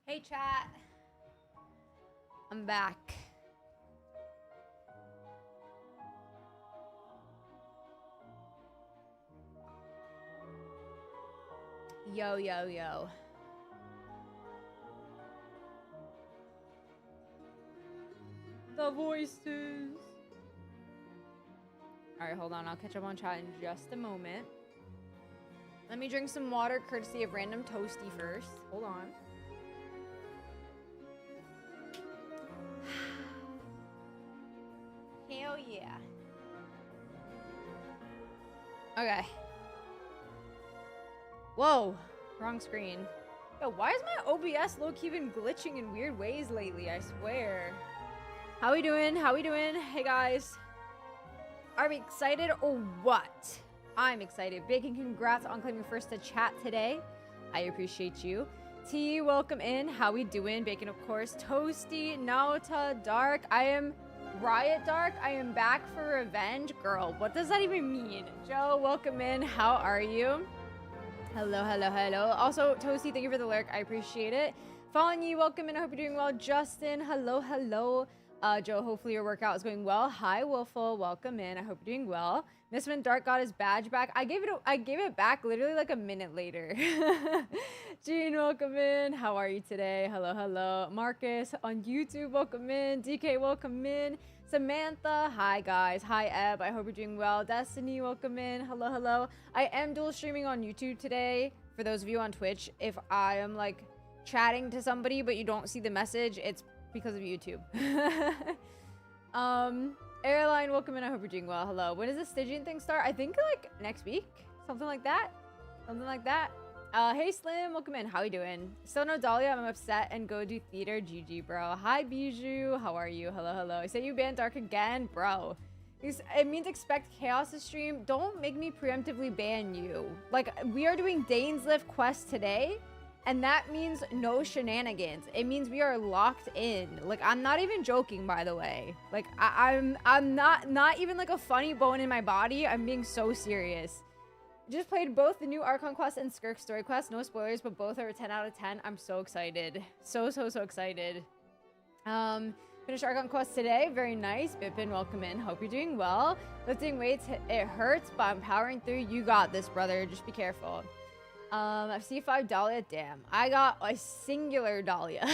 Hey chat, I'm back. Yo, yo, yo. The voices. All right, hold on. I'll catch up on chat in just a moment. Let me drink some water courtesy of Random Toasty first. Hold on. Hell yeah. Okay. Whoa, wrong screen. Yo, why is my OBS low-key been glitching in weird ways lately? I swear. How we doing? How we doing? Hey guys. Are we excited or what? I'm excited. Bacon, congrats on claiming first to chat today. I appreciate you. T, welcome in. How we doing? Bacon, of course. Toasty, Nauta, Dark. I am Riot Dark. I am back for revenge. Girl, what does that even mean? Joe, welcome in. How are you? Hello, hello, hello. Also, Toasty, thank you for the lurk. I appreciate it. Following you, welcome in. I hope you're doing well. Justin, hello, hello. Joe, hopefully your workout is going well. Hi, Wolfle, welcome in. I hope you're doing well. Mistman Dark got his badge back. I gave it back literally like a minute later. Gene, welcome in. How are you today? Hello, hello. Marcus on YouTube, welcome in. DK, welcome in. Samantha, hi guys. Hi Eb, I hope you're doing well. Destiny, welcome in. Hello, hello. I am dual streaming on YouTube today. For those of you on Twitch, if I am like chatting to somebody but you don't see the message, it's because of YouTube. Airline, welcome in. I hope you're doing well. Hello. When does the Stygian thing start? I think like next week. Something like that. Something like that. Hey Slim, welcome in. How you doing? Still no Dahlia. I'm upset and go do theater. GG, bro. Hi Bijou. How are you? Hello, hello. I say you banned Dark again, bro. It means expect chaos to stream. Don't make me preemptively ban you. Like, we are doing Dainsleif quest today. And that means no shenanigans. It means we are locked in. Like, I'm not even joking, by the way. Like, I'm not even like a funny bone in my body. I'm being so serious. Just played both the new ARCHON quest and Skirk story quest. No spoilers, but both are a 10 out of 10. I'm so excited. So excited. Finished ARCHON quest today. Very nice. Bippin, welcome in. Hope you're doing well. Lifting weights, it hurts, but I'm powering through. You got this, brother. Just be careful. FC5 Dahlia. Damn, I got a singular Dahlia.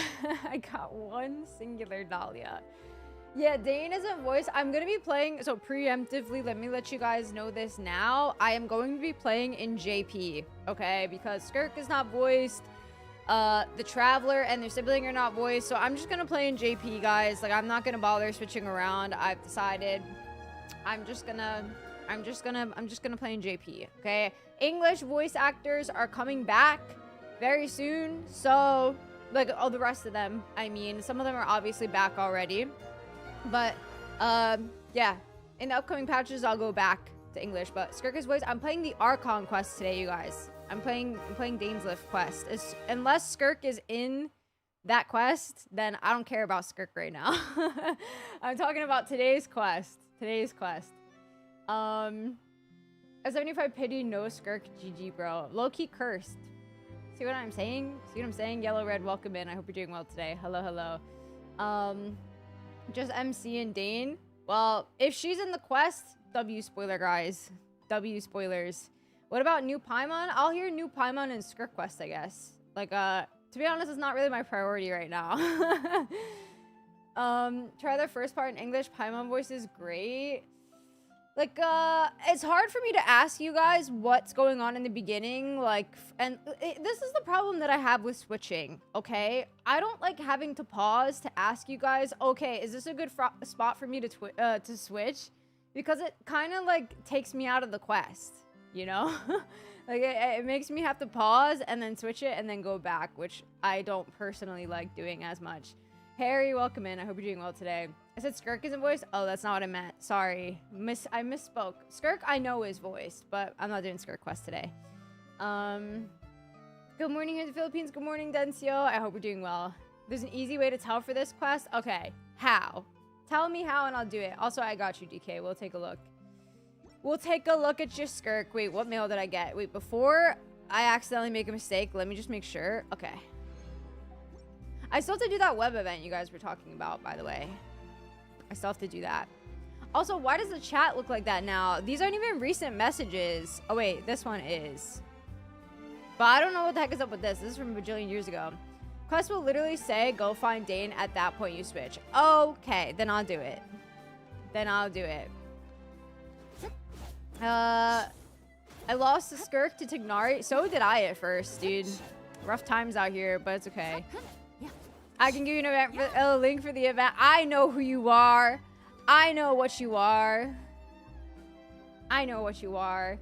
I got one singular Dahlia. Yeah, Dane isn't voiced. I'm gonna be playing, so preemptively, let me let you guys know this now. I am going to be playing in JP, okay? Because Skirk is not voiced. The Traveler and their sibling are not voiced, so I'm just gonna play in JP, guys. Like, I'm not gonna bother switching around. I've decided I'm just gonna play in JP, okay? English voice actors are coming back very soon, so like all the rest of them, I mean, some of them are obviously back already, but yeah, in the upcoming patches I'll go back to English. But Skirk's voice, I'm playing the Archon quest today, you guys. I'm playing Dainsleif quest. Unless Skirk is in that quest, then I don't care about Skirk right now. I'm talking about today's quest. A 75 pity, no Skirk, GG, bro. Low-key cursed. See what I'm saying? See what I'm saying? Yellow, red, welcome in. I hope you're doing well today. Hello, hello. Just MC and Dane. Well, if she's in the quest, W spoiler, guys. W spoilers. What about new Paimon? I'll hear new Paimon in Skirk quest, I guess. Like, to be honest, it's not really my priority right now. Try the first part in English. Paimon voice is great. Like, it's hard for me to ask you guys what's going on in the beginning, like, and this is the problem that I have with switching, okay? I don't like having to pause to ask you guys, okay, is this a good spot for me to switch? Because it kind of, like, takes me out of the quest, you know? Like, it makes me have to pause and then switch it and then go back, which I don't personally like doing as much. Harry, welcome in. I hope you're doing well today. I said Skirk isn't voiced? Oh, that's not what I meant. Sorry. I misspoke. Skirk, I know is voiced, but I'm not doing Skirk quest today. Good morning here in the Philippines. Good morning, Dencio. I hope you're doing well. There's an easy way to tell for this quest? Okay. How? Tell me how and I'll do it. Also, I got you, DK. We'll take a look. We'll take a look at your Skirk. Wait, what mail did I get? Wait, before I accidentally make a mistake, let me just make sure. Okay. I still have to do that web event you guys were talking about, by the way. I still have to do that. Also, why does the chat look like that now? These aren't even recent messages. Oh, wait. This one is. But I don't know what the heck is up with this. This is from a bajillion years ago. Quest will literally say, go find Dane. At that point, you switch. Okay. Then I'll do it. Then I'll do it. I lost the Skirk to Tignari. So did I at first, dude. Rough times out here, but it's okay. I can give you an event for a link for the event. I know who you are. I know what you are. I know what you are.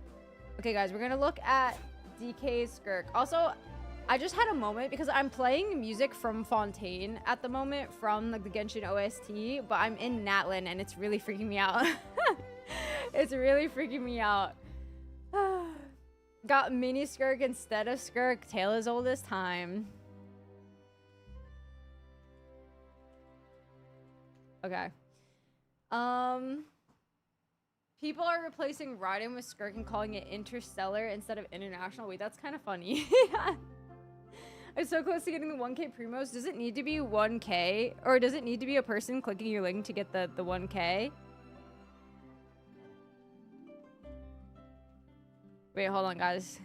Okay, guys, we're gonna look at DK's Skirk. Also, I just had a moment because I'm playing music from Fontaine at the moment from like the Genshin OST, but I'm in Natlin and it's really freaking me out. It's really freaking me out. Got mini Skirk instead of Skirk. Tale as old as time. Okay. People are replacing Raiden with Skirk and calling it Interstellar instead of International. Wait, that's kind of funny. I'm so close to getting the 1K primos. Does it need to be 1K? Or does it need to be a person clicking your link to get the 1K? Wait, hold on, guys.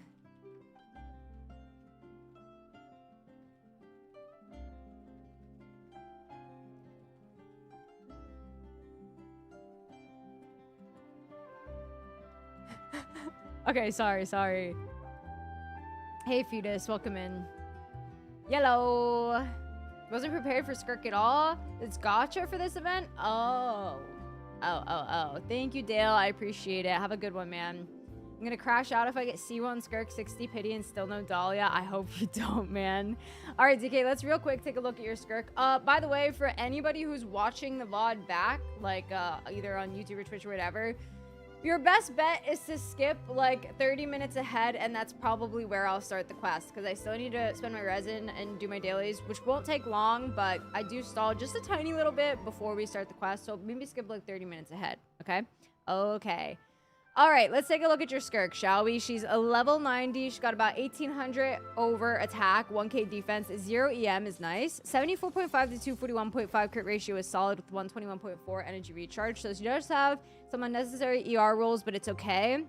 Okay, sorry. Hey, Fetus, welcome in. Yellow. Wasn't prepared for Skirk at all. It's gotcha for this event? Oh. Thank you, Dale. I appreciate it. Have a good one, man. I'm gonna crash out if I get C1 Skirk, 60 pity, and still no Dahlia. I hope you don't, man. All right, DK, let's real quick take a look at your Skirk. By the way, for anybody who's watching the VOD back, like either on YouTube or Twitch or whatever, your best bet is to skip like 30 minutes ahead, and that's probably where I'll start the quest, because I still need to spend my resin and do my dailies, which won't take long, but I do stall just a tiny little bit before we start the quest, so maybe skip like 30 minutes ahead, okay? Okay. All right, let's take a look at your Skirk, shall we? She's a level 90. She's got about 1800 over attack, 1k defense, 0 EM is nice. 74.5 to 241.5 crit ratio is solid with 121.4 energy recharge. So she does have some unnecessary ER rolls, but it's okay.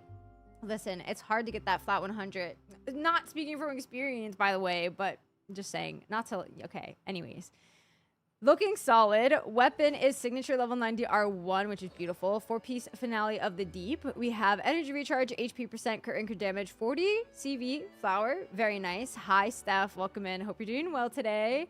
Listen, it's hard to get that flat 100. Not speaking from experience, by the way, but just saying, not to, okay, anyways. Looking solid. Weapon is signature level 90 R1, which is beautiful. 4-piece finale of the deep. We have energy recharge, HP percent, crit and crit damage, 40 CV flower. Very nice. Hi, Steph. Welcome in. Hope you're doing well today.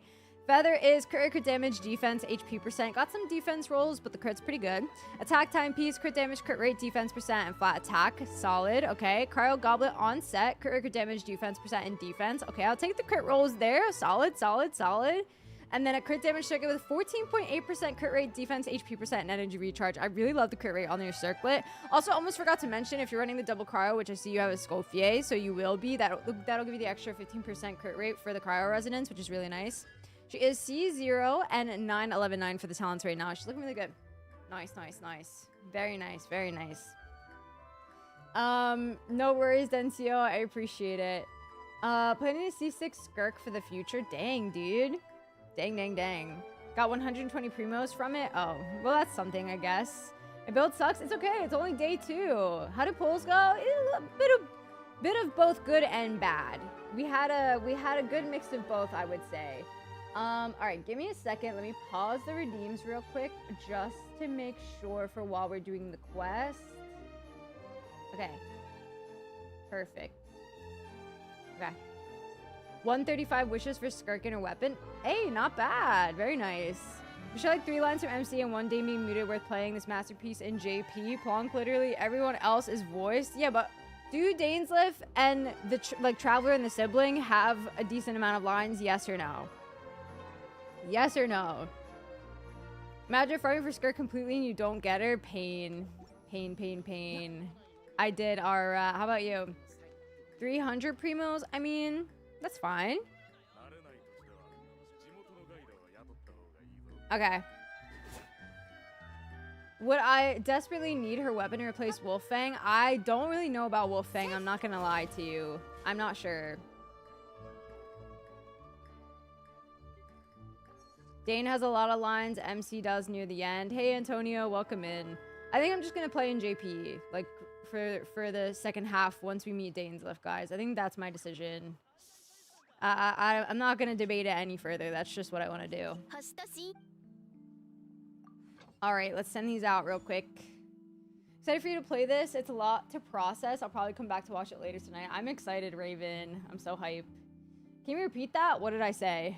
Feather is crit and crit damage, defense, HP percent. Got some defense rolls, but the crit's pretty good. Attack timepiece, crit damage, crit rate, defense percent, and flat attack. Solid. Okay. Cryo goblet on set. Crit and crit damage, defense percent, and defense. Okay, I'll take the crit rolls there. Solid. And then a crit damage circuit with 14.8% crit rate, defense, HP percent, and energy recharge. I really love the crit rate on your circlet. Also, almost forgot to mention, if you're running the double cryo, which I see you have a Scofier, so you will be, that'll give you the extra 15% crit rate for the cryo resonance, which is really nice. She is C0 and 9119 for the talents right now. She's looking really good. Nice. Very nice. No worries, Dencio. I appreciate it. Planning to C6 Skirk for the future. Dang, dude. Dang. Got 120 primos from it. Oh, well, that's something, I guess. My build sucks. It's okay. It's only day 2. How do pulls go? A bit of both good and bad. We had a good mix of both, I would say. All right, give me a second. Let me pause the redeems real quick just to make sure for while we're doing the quest. Okay. Perfect. Okay. 135 wishes for Skirk and her weapon. Hey, not bad. Very nice. You should like 3 lines from MC and 1 day being muted worth playing this masterpiece in JP. Plonk, literally everyone else is voiced. Yeah, but do Dainsleif and the Traveler and the Sibling have a decent amount of lines? Yes or no? Yes or no? Imagine farming for Skirk completely and you don't get her. Pain. I did our, how about you? 300 primos? I mean, that's fine. Okay. Would I desperately need her weapon to replace Wolffang? I don't really know about Wolffang. I'm not gonna lie to you. I'm not sure. Dane has a lot of lines. MC does near the end. Hey, Antonio, welcome in. I think I'm just gonna play in JP, like, for the second half once we meet Dainsleif, guys. I think that's my decision. I'm not gonna debate it any further. That's just what I want to do. All right, let's send these out real quick. Excited for you to play this. It's a lot to process. I'll probably come back to watch it later tonight. I'm excited, Raven. I'm so hyped. Can you repeat that? What did I say?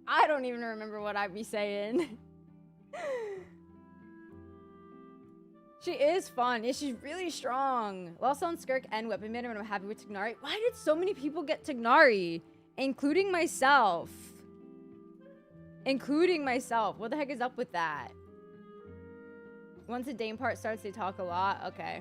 I don't even remember what I'd be saying. She is fun. Yeah, she's really strong. Lost on Skirk and Weapon Man, and I'm happy with Tignari. Why did so many people get Tignari? Including myself. Including myself. What the heck is up with that? Once the Dane part starts, they talk a lot. Okay.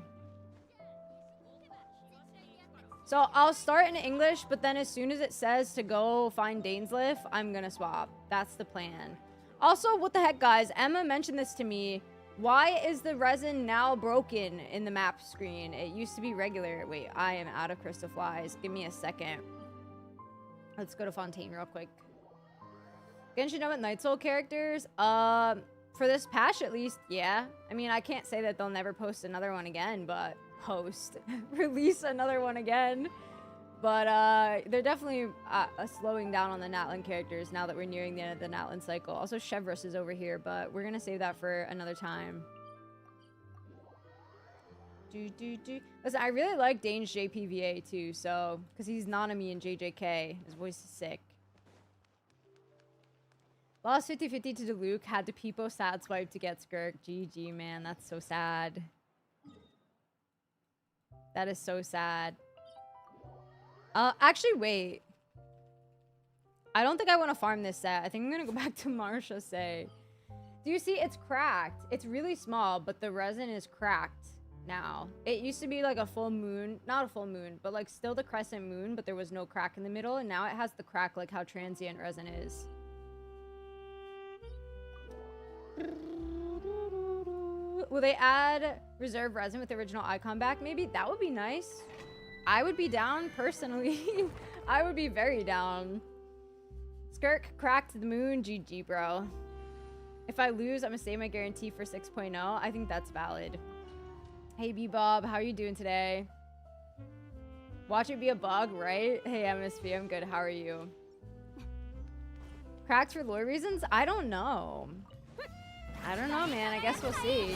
So I'll start in English, but then as soon as it says to go find Dainsleif, I'm gonna swap. That's the plan. Also, what the heck, guys? Emma mentioned this to me. Why is the resin now broken in the map screen? It used to be regular. Wait, I am out of crystal flies. Give me a second. Let's go to Fontaine real quick. Genshin Note Night Soul characters. For this patch at least, yeah. I mean, I can't say that they'll never post another one again, but release another one again. But they're definitely slowing down on the Natlan characters now that we're nearing the end of the Natlan cycle. Also, Chevros is over here, but we're gonna save that for another time. Listen, I really like Dane's JPVA too, so because he's Nanami and JJK, his voice is sick. Lost 50-50 to Diluc, had to peepo sad swipe to get Skirk. GG, man, that's so sad. That is so sad. Actually, wait. I don't think I want to farm this set. I think I'm gonna go back to Marsha Say. Do you see? It's cracked. It's really small, but the resin is cracked now. It used to be like a full moon. Not a full moon, but like still the crescent moon, but there was no crack in the middle, and now it has the crack like how transient resin is. Will they add reserve resin with the original icon back? Maybe that would be nice. I would be down personally. I would be very down. Skirk cracked the moon. GG, bro. If I lose, I'm gonna save my guarantee for 6.0. I think that's valid. Hey, B-Bob, how are you doing today? Watch it be a bug, right? Hey, MSV, I'm good. How are you? Cracked for lore reasons? I don't know. I don't know, man. I guess we'll see.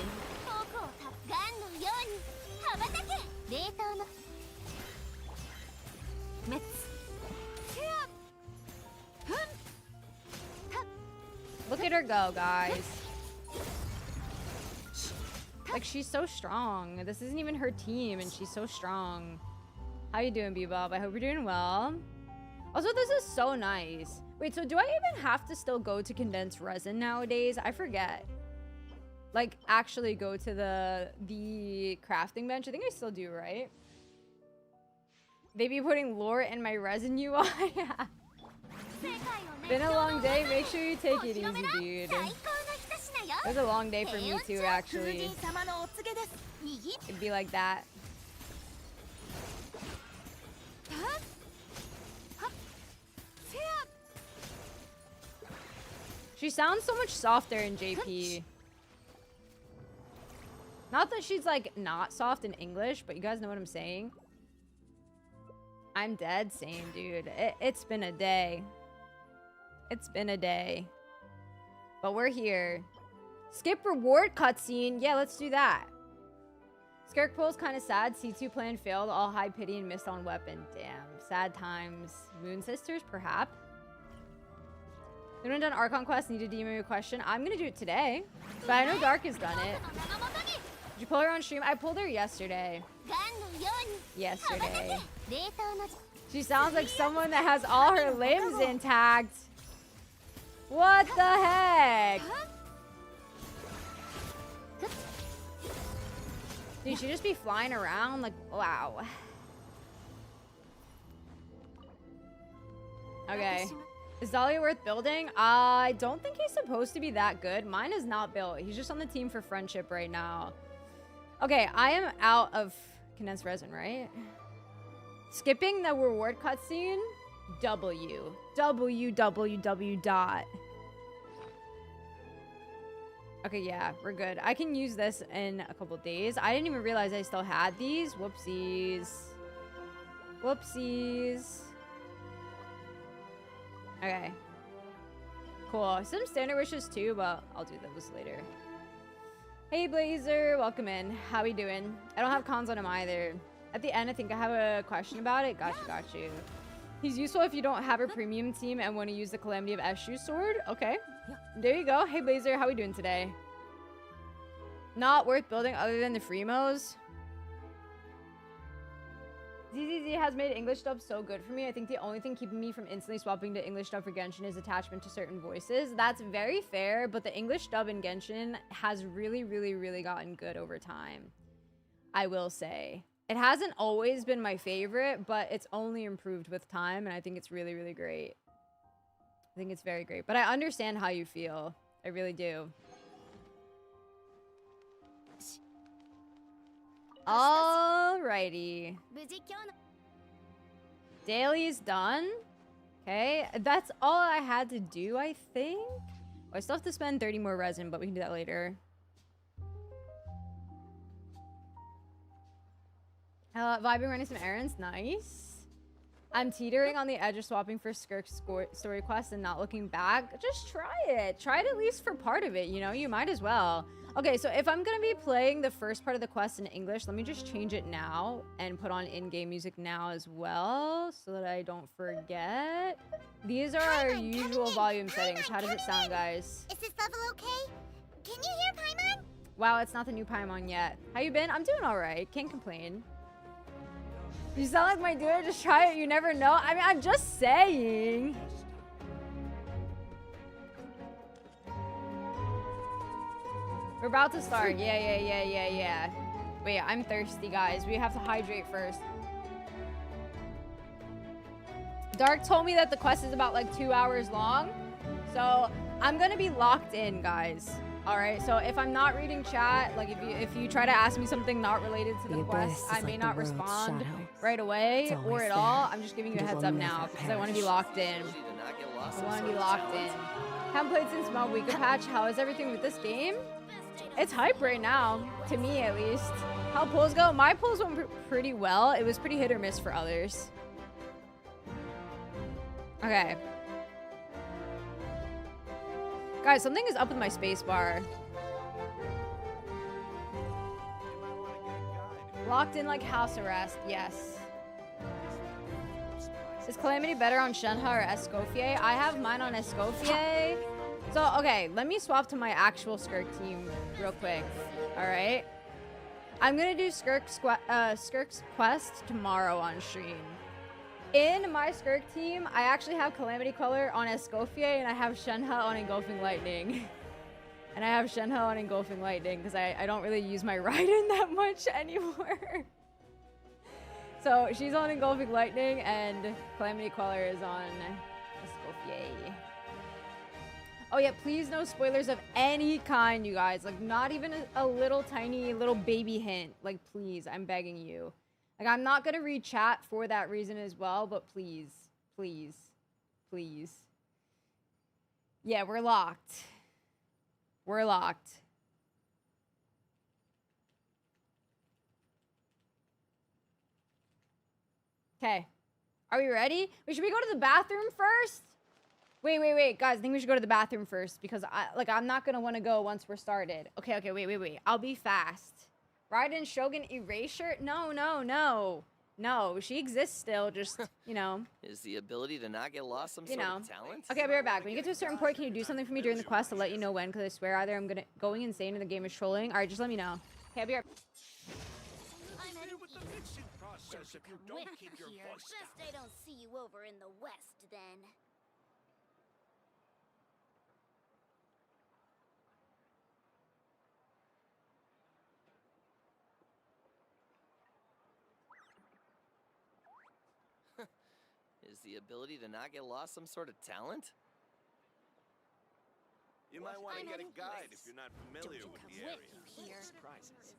Look at her go, guys. Like, she's so strong. This isn't even her team, and she's so strong. How you doing, Bebop? I hope you're doing well. Also, this is so nice. Wait, so do I even have to still go to condensed resin nowadays? I forget. Like, actually go to the crafting bench. I think I still do, right? They be putting lore in my resin UI. Been a long day. Make sure you take it easy, dude. It was a long day for me too, actually. It'd be like that. She sounds so much softer in JP. Not that she's like not soft in English, but you guys know what I'm saying. I'm dead. Same, dude. It's been a day. It's been a day. But we're here. Skip reward cutscene. Yeah, let's do that. Skirk pool's kind of sad. C2 plan failed. All high pity and missed on weapon. Damn. Sad times. Moon Sisters, perhaps. Anyone done Archon quest? Need to DM me a question. I'm gonna do it today. But I know Dark has done it. Did you pull her on stream? I pulled her yesterday. Yesterday. She sounds like someone that has all her limbs intact. What the heck? Dude, she just be flying around like, wow. Okay. Is Dahlia worth building? I don't think he's supposed to be that good. Mine is not built. He's just on the team for friendship right now. Okay, I am out of condensed resin, right? Skipping the reward cutscene. W. www. Okay, yeah, we're good. I can use this in a couple days. I didn't even realize I still had these. Whoopsies. Whoopsies. Okay. Cool. Some standard wishes too, but I'll do those later. Hey, Blazer. Welcome in. How we doing? I don't have cons on him either. At the end, I think I have a question about it. Got you. He's useful if you don't have a premium team and want to use the Calamity of Eshu sword. Okay. There you go. Hey, Blazer. How we doing today? Not worth building other than the Freemos. ZZZ has made English dub so good for me. I think the only thing keeping me from instantly swapping to English dub for Genshin is attachment to certain voices. That's very fair, but the English dub in Genshin has really, really, really gotten good over time. I will say. It hasn't always been my favorite, but it's only improved with time, and I think it's really, really great. I think it's very great. But I understand how you feel. I really do. Alrighty. Daily's done. Okay, that's all I had to do, I think. Oh, I still have to spend 30 more resin, but we can do that later. Vibing, running some errands. Nice. I'm teetering on the edge of swapping for Skirk's story quest and not looking back. Just try it. Try it at least for part of it, you know? You might as well. Okay, so if I'm gonna be playing the first part of the quest in English, let me just change it now and put on in-game music now as well so that I don't forget. These are our usual volume settings. How does it sound, guys? Is this level okay? Can you hear Paimon? Wow, it's not the new Paimon yet. How you been? I'm doing all right. Can't complain. You sound like my dude. Just try it. You never know. I mean, I'm just saying. We're about to start. Yeah. Wait, I'm thirsty, guys. We have to hydrate first. Dark told me that the quest is about like 2 hours long. So I'm going to be locked in, guys. All right, so if I'm not reading chat, like if you try to ask me something not related to the quest, I may not respond right away or at all. I'm just giving you a heads up now because I want to be locked in. Haven't played since Week of Patch. How is everything with this game? It's hype right now, to me at least. How pulls go? My pulls went pretty well. It was pretty hit or miss for others. Okay. Guys, something is up with my spacebar. Locked in like house arrest, yes. Is Calamity better on Shenhe or Escoffier? I have mine on Escoffier. So, okay, let me swap to my actual Skirk team real quick. Alright? I'm gonna do Skirk's quest tomorrow on stream. In my Skirk team, I actually have Calamity Queller on Escoffier, and I have Shenhe on Engulfing Lightning. Because I don't really use my Raiden that much anymore. So she's on Engulfing Lightning, and Calamity Queller is on Escoffier. Oh yeah, please no spoilers of any kind, you guys. Like, not even a little tiny little baby hint. Like, please, I'm begging you. Like, I'm not gonna read chat for that reason as well, but please. Yeah, we're locked. Okay. Are we ready? Should we go to the bathroom first? Wait, guys, I think we should go to the bathroom first because I'm not gonna want to go once we're started. Okay, wait. I'll be fast. Raiden Shogun Erasure? No, she exists still, just, you know. Is the ability to not get lost some sort of talent? Okay, I'll be right back. When you get to a certain point, can you do something for me during the quest? I'll let you know when, because I swear either I'm going insane or the game is trolling. All right, just let me know. Okay, I'll be right back. If you don't keep your voice down. Best I don't see you over in the west, then. Is the ability to not get lost some sort of talent? You might want to get a guide if you're not familiar with the area. Surprises.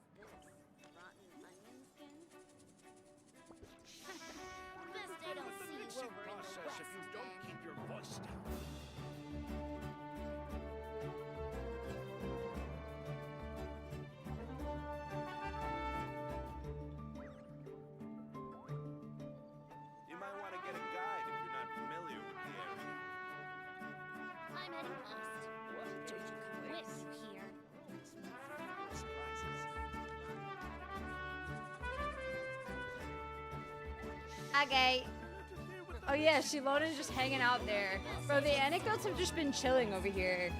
Rotten onion skin? Best I don't see you over in the west, If you don't then. keep your voice down. Don't you come with you here. Okay. Oh yeah, Shilona's just hanging out there. Bro, the anecdotes have just been chilling over here.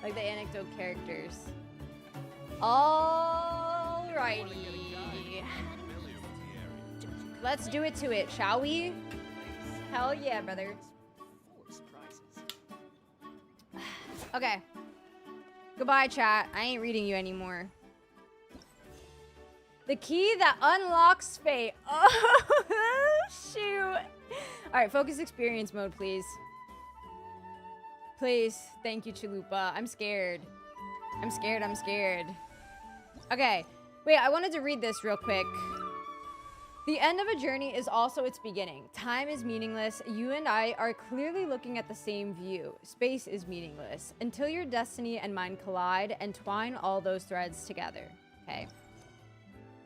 Like the anecdote characters. Alrighty. Let's do it to it, shall we? Hell yeah, brother. Okay. Goodbye, chat. I ain't reading you anymore. The key that unlocks fate. Oh, shoot. Alright, focus experience mode, please. Please. Thank you, Chalupa. I'm scared. I'm scared. Okay. Wait, I wanted to read this real quick. The end of a journey is also its beginning. Time is meaningless. You and I are clearly looking at the same view. Space is meaningless. Until your destiny and mine collide and twine all those threads together. Okay.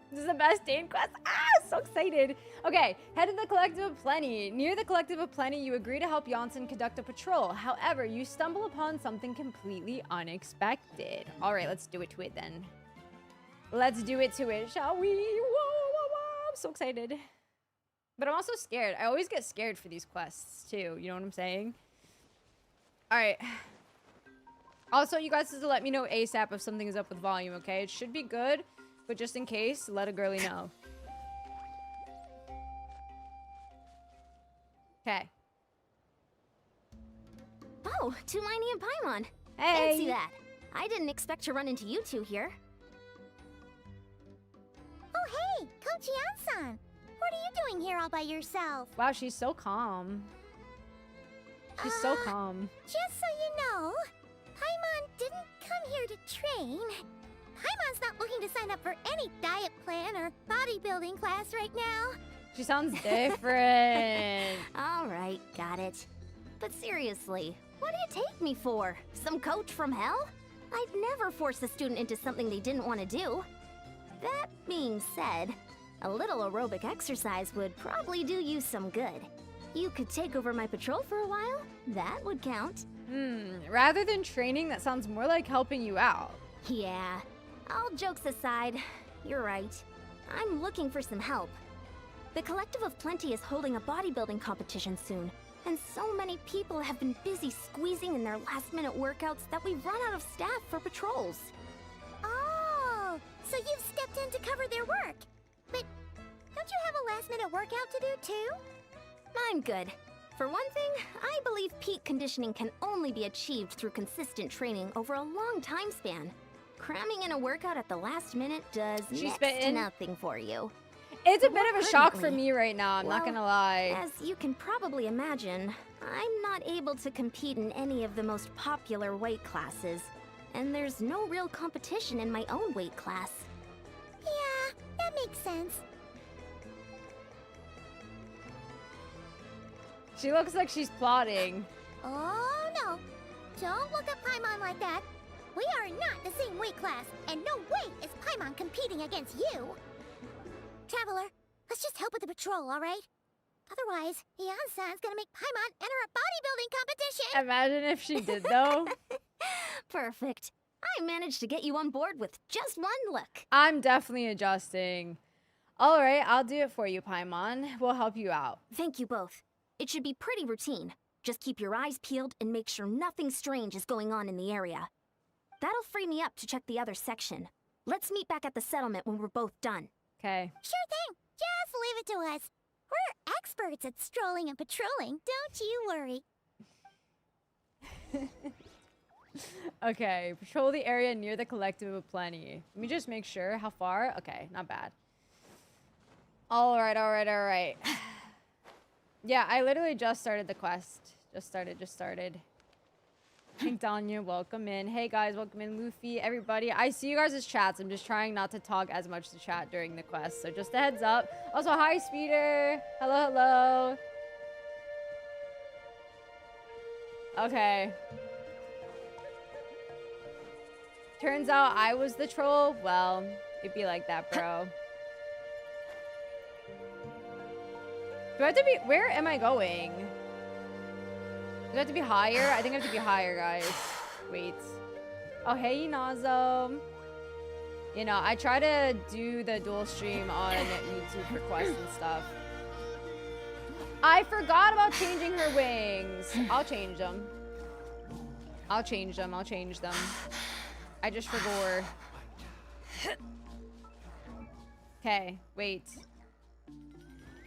This is the best Dane quest. Ah, so excited. Okay, head to the Collective of Plenty. Near the Collective of Plenty, you agree to help Janssen conduct a patrol. However, you stumble upon something completely unexpected. All right, let's do it to it then. Let's do it to it, shall we? Whoa, whoa, whoa. I'm so excited. But I'm also scared. I always get scared for these quests, too. You know what I'm saying? All right. Also, you guys have to let me know ASAP if something is up with volume, okay? It should be good. But just in case, let a girly know. Okay. Oh, Tulani and Paimon. Hey. Fancy that. I didn't expect to run into you two here. Oh, hey, Coach Yan-san. What are you doing here all by yourself? Wow, she's so calm. She's so calm. Just so you know, Paimon didn't come here to train. Paimon's not looking to sign up for any diet plan or bodybuilding class right now. She sounds different. All right, got it. But seriously, what do you take me for? Some coach from hell? I'd never force a student into something they didn't want to do. That being said, a little aerobic exercise would probably do you some good. You could take over my patrol for a while. That would count. Rather than training, that sounds more like helping you out. Yeah. All jokes aside, you're right. I'm looking for some help. The Collective of Plenty is holding a bodybuilding competition soon, and so many people have been busy squeezing in their last-minute workouts that we've run out of staff for patrols. Oh, so you've stepped in to cover their work. But don't you have a last-minute workout to do too? I'm good. For one thing, I believe peak conditioning can only be achieved through consistent training over a long time span. Cramming in a workout at the last minute does next to nothing for you. It's a bit of a shock for me right now, I'm not gonna lie. As you can probably imagine, I'm not able to compete in any of the most popular weight classes. And there's no real competition in my own weight class. Yeah, that makes sense. She looks like she's plotting. Oh no, don't look at Paimon like that. We are not the same weight class, and no way is Paimon competing against you. Traveler, let's just help with the patrol, all right? Otherwise, Yan-san's gonna make Paimon enter a bodybuilding competition. Imagine if she did, though. Perfect. I managed to get you on board with just one look. I'm definitely adjusting. All right, I'll do it for you, Paimon. We'll help you out. Thank you both. It should be pretty routine. Just keep your eyes peeled and make sure nothing strange is going on in the area. That'll free me up to check the other section. Let's meet back at the settlement when we're both done. Okay. Sure thing. Just leave it to us. We're experts at strolling and patrolling. Don't you worry. Okay, patrol the area near the Collective of Plenty. Let me just make sure. How far? Okay, not bad. All right. Yeah, I literally just started the quest. Just started. Hey, Danya, welcome in. Hey, guys, welcome in. Luffy, everybody. I see you guys' chats. I'm just trying not to talk as much to chat during the quest, so just a heads up. Also, hi, Speeder. Hello. Okay. Turns out I was the troll. Well, it'd be like that, bro. Do I have to be... Where am I going? Do I have to be higher? I think I have to be higher, guys. Wait. Oh, hey, Nazum. You know, I try to do the dual stream on YouTube requests and stuff. I forgot about changing her wings. I'll change them. I'll change them. I'll change them. I just forgot. Okay, wait.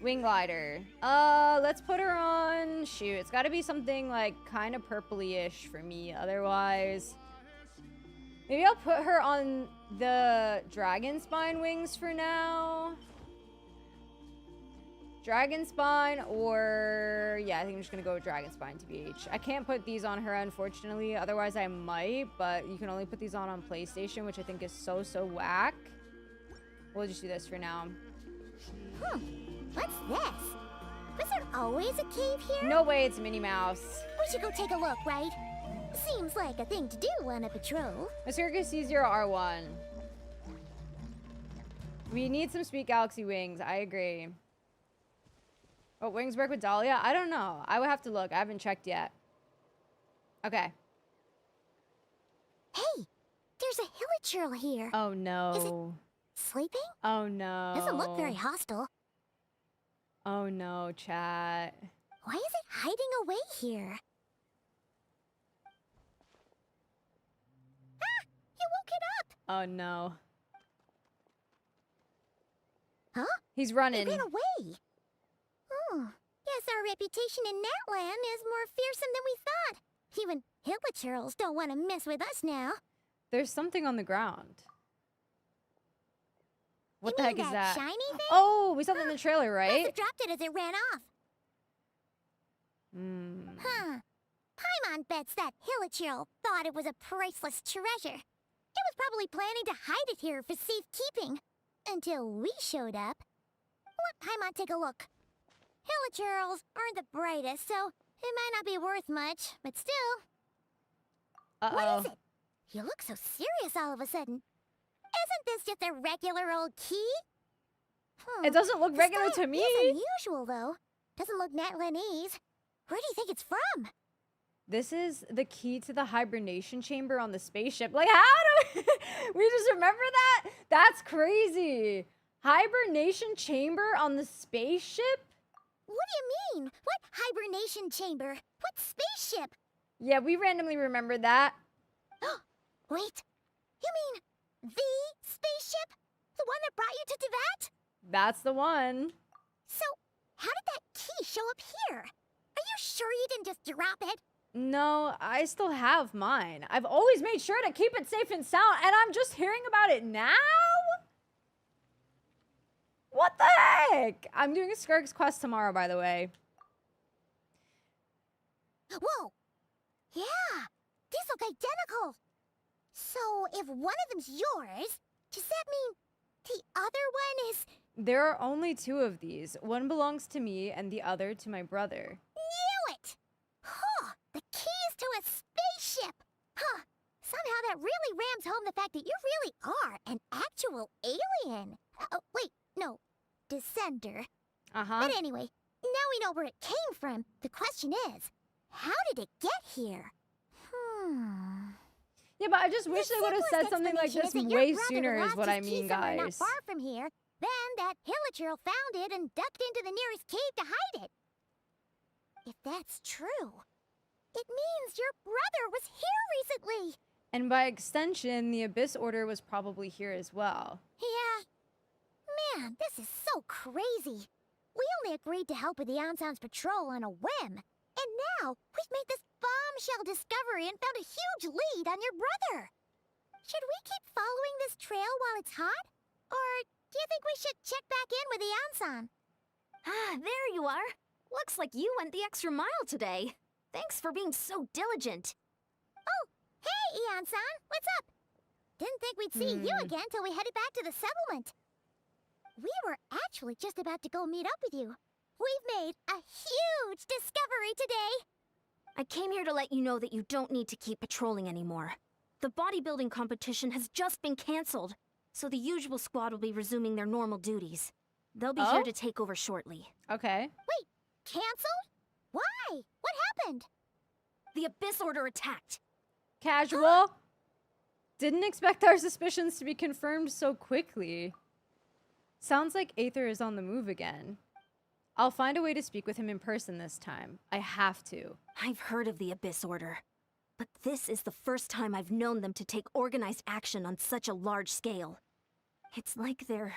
Wing glider. Let's put her on. Shoot, it's got to be something like kind of purpley-ish for me. Otherwise, maybe I'll put her on the dragon spine wings for now. Dragon spine, or yeah, I think I'm just gonna go with dragon spine TBH. I can't put these on her, unfortunately. Otherwise, I might, but you can only put these on PlayStation, which I think is so whack. We'll just do this for now. What's this? Was there always a cave here? No way, it's Minnie Mouse. We should go take a look, right? Seems like a thing to do on a patrol. Osirka C0R1. We need some Sweet Galaxy wings. I agree. Oh, wings work with Dahlia? I don't know. I would have to look. I haven't checked yet. Okay. Hey, there's a hilichurl here. Oh no. Sleeping? Oh no. Doesn't look very hostile. Oh no, chat. Why is it hiding away here? Ah! You woke it up! Oh no. Huh? He's It running. ran away. Oh, guess our reputation in Natland is more fearsome than we thought. Even hilichurls don't want to mess with us now. There's something on the ground. What You the heck mean is that that? shiny thing? Oh, we saw that in the trailer, Must right? have dropped it as it ran off. Hmm. Huh. Paimon bets that hilichurl thought it was a priceless treasure. It was probably planning to hide it here for safekeeping. Until we showed up. Let Paimon take a look. Hilichurls aren't the brightest, so it might not be worth much, but still. Uh-oh. What is it? You look so serious all of a sudden. Isn't this just a regular old key? It doesn't look The regular style to me. is unusual, though. Doesn't look Natlanese. Where do you think it's from? This is the key to the hibernation chamber on the spaceship. Like, how do we just remember that? That's crazy. Hibernation chamber on the spaceship? What do you mean? What hibernation chamber? What spaceship? Yeah, we randomly remembered that. Wait, you mean the spaceship? The one that brought you to Teyvat? That's the one. So, how did that key show up here? Are you sure you didn't just drop it? No, I still have mine. I've always made sure to keep it safe and sound, and I'm just hearing about it now? What the heck? I'm doing a Skirk's quest tomorrow, by the way. Whoa! Yeah, these look identical. So, if one of them's yours, does that mean the other one is... There are only 2 of these. One belongs to me, and the other to my brother. Knew it! Huh, the keys to a spaceship! Huh, somehow that really rams home the fact that you really are an actual alien. Oh, wait, no, descender. Uh-huh. But anyway, now we know where it came from. The question is, how did it get here? Yeah, but I just wish The they would have said simplest something like explanation this is that your way brother sooner is lost what his I key mean, somewhere guys. Not far from here. Then that hilichurl found it and ducked into the nearest cave to hide it. If that's true, it means your brother was here recently. And by extension, the Abyss Order was probably here as well. Yeah. Man, this is so crazy. We only agreed to help with the Anson's patrol on a whim. And now, we've made this bombshell discovery and found a huge lead on your brother. Should we keep following this trail while it's hot? Or do you think we should check back in with the Anson? Ah, there you are. Looks like you went the extra mile today. Thanks for being so diligent. Oh, hey, Anson, what's up? Didn't think we'd see you again till we headed back to the settlement. We were actually just about to go meet up with you. We've made a huge discovery today. I came here to let you know that you don't need to keep patrolling anymore. The bodybuilding competition has just been cancelled, so the usual squad will be resuming their normal duties. They'll be here to take over shortly. Okay. Wait, canceled? Why? What happened? The Abyss Order attacked. Casual. Didn't expect our suspicions to be confirmed so quickly. Sounds like Aether is on the move again. I'll find a way to speak with him in person this time. I have to. I've heard of the Abyss Order, but this is the first time I've known them to take organized action on such a large scale. It's like they're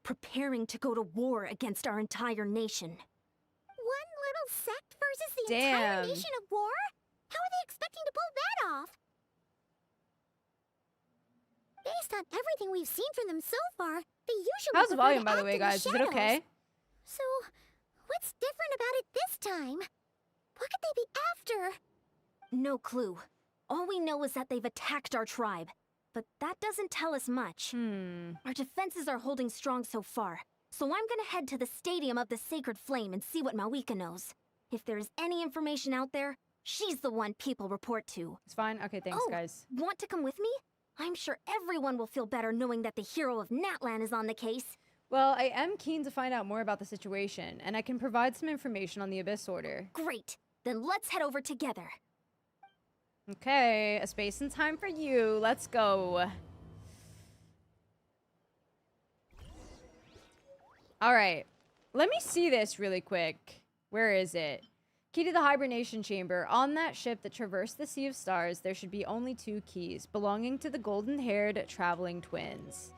preparing to go to war against our entire nation. One little sect versus the entire nation of war? How are they expecting to pull that off? Based on everything we've seen from them so far, they usually How's the prefer to volume, by the act way, in guys? Is it shadows. okay? So, what's different about it this time? What could they be after? No clue. All we know is that they've attacked our tribe, but that doesn't tell us much. Our defenses are holding strong so far, so I'm gonna head to the Stadium of the Sacred Flame and see what Mawika knows. If there's any information out there, she's the one people report to. It's fine. Okay, thanks, guys. Want to come with me? I'm sure everyone will feel better knowing that the hero of Natlan is on the case. Well, I am keen to find out more about the situation, and I can provide some information on the Abyss Order. Great. Then let's head over together. Okay, a space and time for you. Let's go. All right. Let me see this really quick. Where is it? Key to the hibernation chamber. On that ship that traversed the Sea of Stars, there should be only 2 keys, belonging to the golden-haired traveling twins.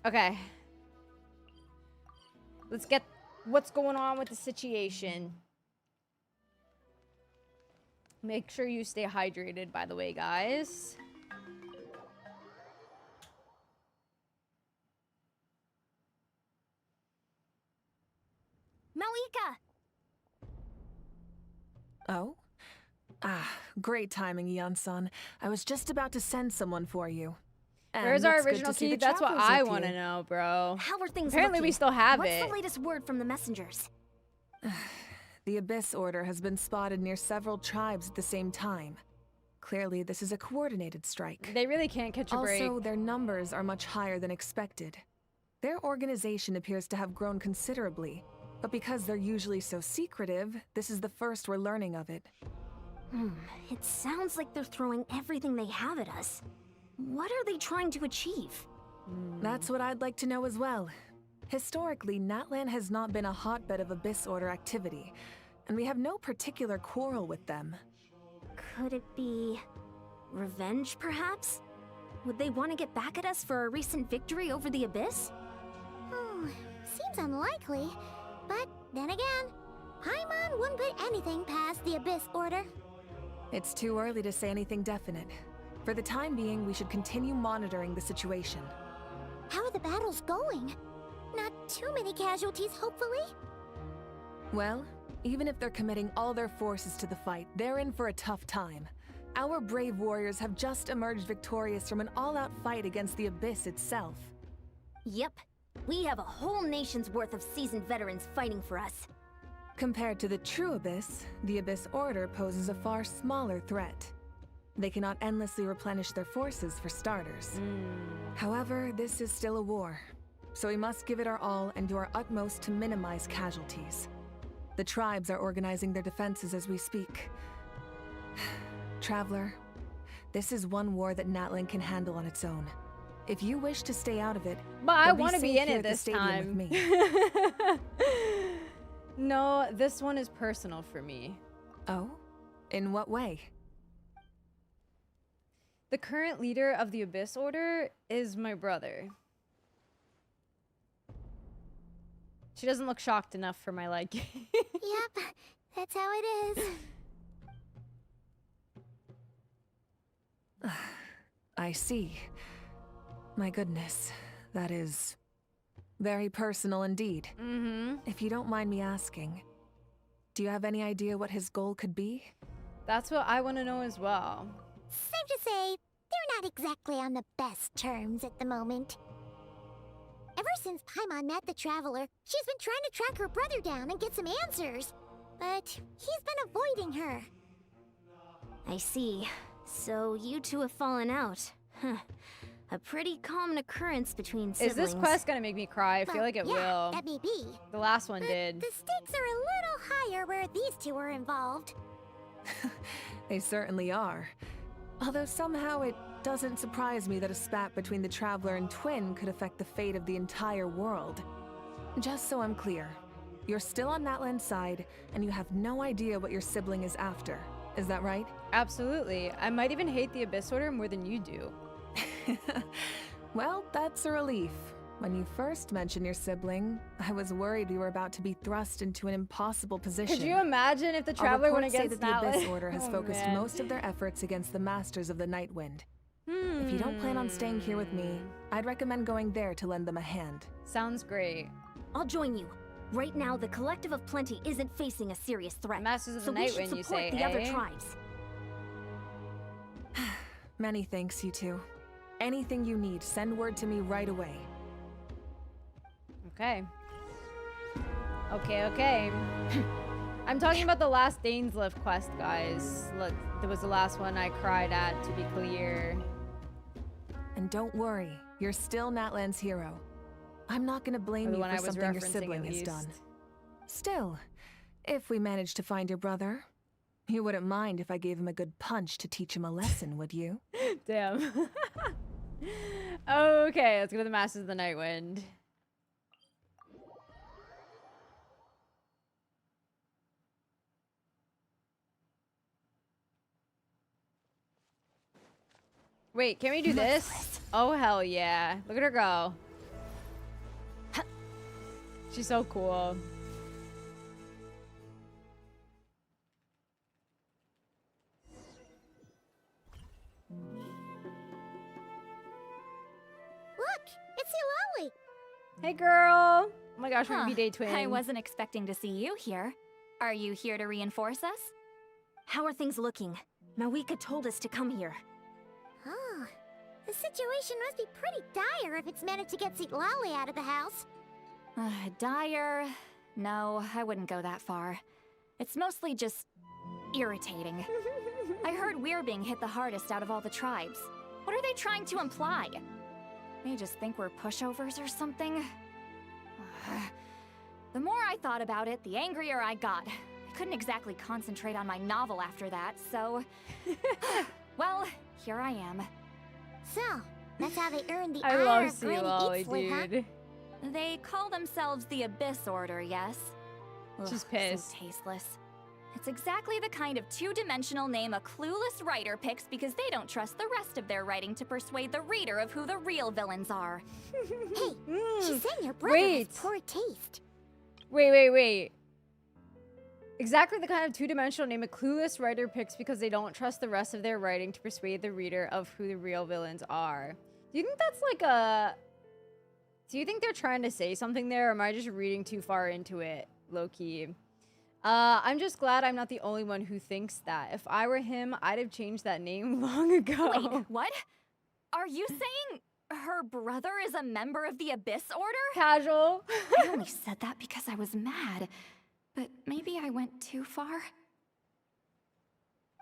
Okay. Let's get what's going on with the situation. Make sure you stay hydrated, by the way, guys. Mawika! Oh? Great timing, Eon-san. I was just about to send someone for you. And Where's our it's good original to see key? the That's what travelers I with want to you. know, bro. How are things Apparently looking? we still have What's it. the latest word from the messengers? The Abyss Order has been spotted near several tribes at the same time. Clearly, this is a coordinated strike. They really can't catch a break. Also, their numbers are much higher than expected. Their organization appears to have grown considerably, but because they're usually so secretive, this is the first we're learning of it. It sounds like they're throwing everything they have at us. What are they trying to achieve? That's what I'd like to know as well. Historically, Natlan has not been a hotbed of Abyss Order activity, and we have no particular quarrel with them. Could it be revenge, perhaps? Would they want to get back at us for our recent victory over the Abyss? Seems unlikely. But then again, Paimon wouldn't put anything past the Abyss Order. It's too early to say anything definite. For the time being, we should continue monitoring the situation. How are the battles going? Not too many casualties, hopefully? Well, even if they're committing all their forces to the fight, they're in for a tough time. Our brave warriors have just emerged victorious from an all-out fight against the Abyss itself. Yep. We have a whole nation's worth of seasoned veterans fighting for us. Compared to the true Abyss, the Abyss Order poses a far smaller threat. They cannot endlessly replenish their forces for starters. However, this is still a war, so we must give it our all and do our utmost to minimize casualties. The tribes are organizing their defenses as we speak. Traveler, this is one war that Natlan can handle on its own. If you wish to stay out of it, But I you'll want to be safe in here it at the this stadium time. with me. No, this one is personal for me. Oh? In what way? The current leader of the Abyss Order is my brother. She doesn't look shocked enough for my liking. Yep, that's how it is. I see. My goodness, that is very personal indeed. If you don't mind me asking, do you have any idea what his goal could be? That's what I want to know as well. Safe to say, they're not exactly on the best terms at the moment. Ever since Paimon met the Traveler, she's been trying to track her brother down and get some answers. But he's been avoiding her. I see. So you two have fallen out. Huh. A pretty common occurrence between siblings. Is this quest gonna make me cry? I feel like it yeah, will. that may be. The last one But did. the stakes are a little higher where these two are involved. They certainly are. Although somehow it doesn't surprise me that a spat between the Traveler and Twin could affect the fate of the entire world. Just so I'm clear, you're still on Natlan's side, and you have no idea what your sibling is after. Is that right? Absolutely. I might even hate the Abyss Order more than you do. Well, that's a relief. When you first mentioned your sibling, I was worried we were about to be thrust into an impossible position. Could you imagine if the Our Traveler went reports say against that the Abyss Natlan? Order has Oh, focused man. most of their efforts against the Masters of the Nightwind. If you don't plan on staying here with me, I'd recommend going there to lend them a hand. Sounds great. I'll join you. Right now, the Collective of Plenty isn't facing a serious threat. Masters of so the we should Nightwind, you support say, the other eh? tribes. Many thanks, you two. Anything you need, send word to me right away. Okay. Okay. I'm talking about the last Dainsleif quest, guys. Look, that was the last one I cried at, to be clear. And don't worry, you're still Natlan's hero. I'm not gonna Or blame the you one I for was something your referencing, sibling at has least. done. Still, if we manage to find your brother, you wouldn't mind if I gave him a good punch to teach him a lesson, would you? Damn. Okay, let's go to the Masters of the Nightwind. Wait, can we do this? Oh, hell yeah. Look at her go. She's so cool. Look, it's Eulalie. Hey, girl. Oh my gosh, we're gonna be day twins. I wasn't expecting to see you here. Are you here to reinforce us? How are things looking? Mawika told us to come here. Oh, the situation must be pretty dire if it's managed to get Eulalie out of the house. Dire? No, I wouldn't go that far. It's mostly just irritating. I heard we're being hit the hardest out of all the tribes. What are they trying to imply? They just think we're pushovers or something? The more I thought about it, the angrier I got. I couldn't exactly concentrate on my novel after that, so... Well, here I am. So, that's how they earned the I ire love of Granny Lolly, Eatslip, huh? dude. They call themselves the Abyss Order, yes? She's Ugh, pissed. So tasteless. It's exactly the kind of two-dimensional name a clueless writer picks because they don't trust the rest of their writing to persuade the reader of who the real villains are. Hey, she's saying your brother Wait. has poor taste. Wait. Exactly the kind of two-dimensional name a clueless writer picks because they don't trust the rest of their writing to persuade the reader of who the real villains are. Do you think that's like a... Do you think they're trying to say something there, or am I just reading too far into it, low-key? I'm just glad I'm not the only one who thinks that. If I were him, I'd have changed that name long ago. Wait, what? Are you saying her brother is a member of the Abyss Order? Casual. I only said that because I was mad. But maybe I went too far?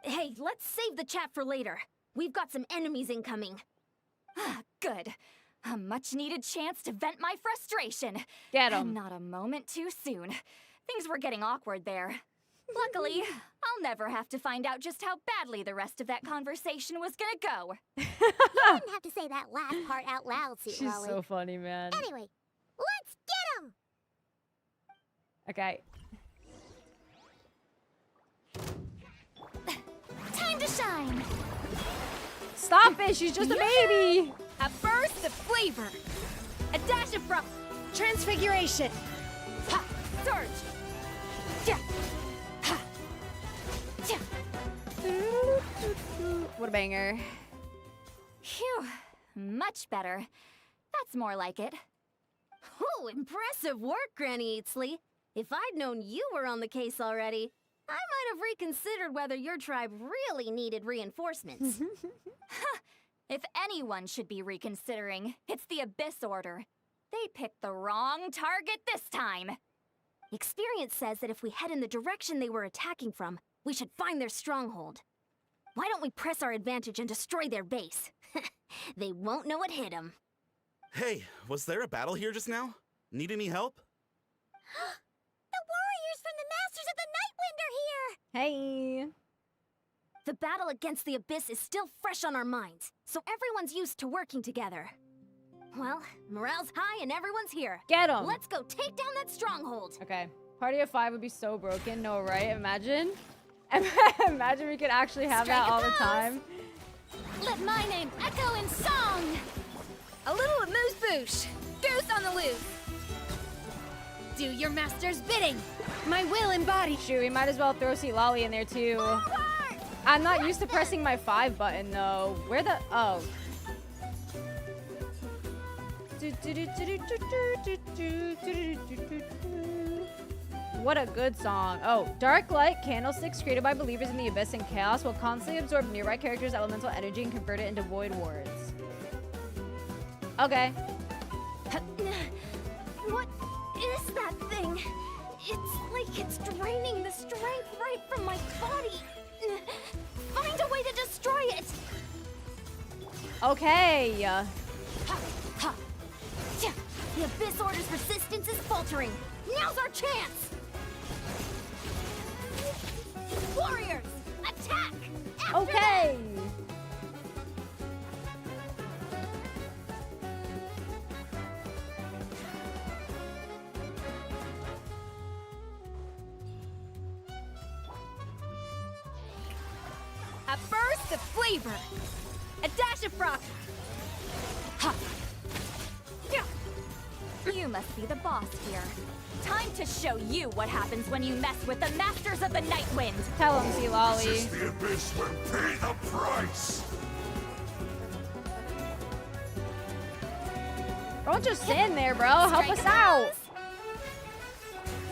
Hey, let's save the chat for later. We've got some enemies incoming. Good. A much-needed chance to vent my frustration. Get And 'em. not a moment too soon. Things were getting awkward there. Luckily, I'll never have to find out just how badly the rest of that conversation was gonna go. You didn't have to say that last part out loud, She's Eulalie. so funny, man. Anyway, let's get him! Okay. Time to shine! Stop it! She's just a baby! A burst of flavor. A dash of transfiguration. Ha! Surge. Yeah. Ha! Yeah. What a banger. Phew. Much better. That's more like it. Oh, impressive work, Granny Eatsley. If I'd known you were on the case already, I might have reconsidered whether your tribe really needed reinforcements. If anyone should be reconsidering, it's the Abyss Order. They picked the wrong target this time. Experience says that if we head in the direction they were attacking from, we should find their stronghold. Why don't we press our advantage and destroy their base? They won't know it hit them. Hey, was there a battle here just now? Need any help? The warriors from the Masters of the Nightwind are here! Hey. The battle against the Abyss is still fresh on our minds, so everyone's used to working together. Well, morale's high and everyone's here. Get 'em. Let's go take down that stronghold. Okay. Party of 5 would be so broken. No, right? Imagine. Imagine we could actually have Strike that a all the pose. time. Let my name echo in song! A little amuse-bouche. Goose on the loose. Do your master's bidding. My will embodied. Shoot, we might as well throw Seat Lolly in there too. I'm not used to pressing my 5 button though. Where the... Oh. What a good song. Oh, dark light candlesticks created by believers in the abyss and chaos will constantly absorb nearby characters' elemental energy and convert it into void wards. Okay. What is that thing? It's like it's draining the strength right from my body. Find a way to destroy it. Okay. Ha, ha. Tja, the Abyss Order's resistance is faltering. Now's our chance. Warriors, attack! After Okay. A burst of flavor. A dash of froth. Ha! Yeah. You must be the boss here. Time to show you what happens when you mess with the Masters of the Nightwind. Tell him, Seat Lolly. The Abyss will pay the price! Don't just stand there, bro. Help us out.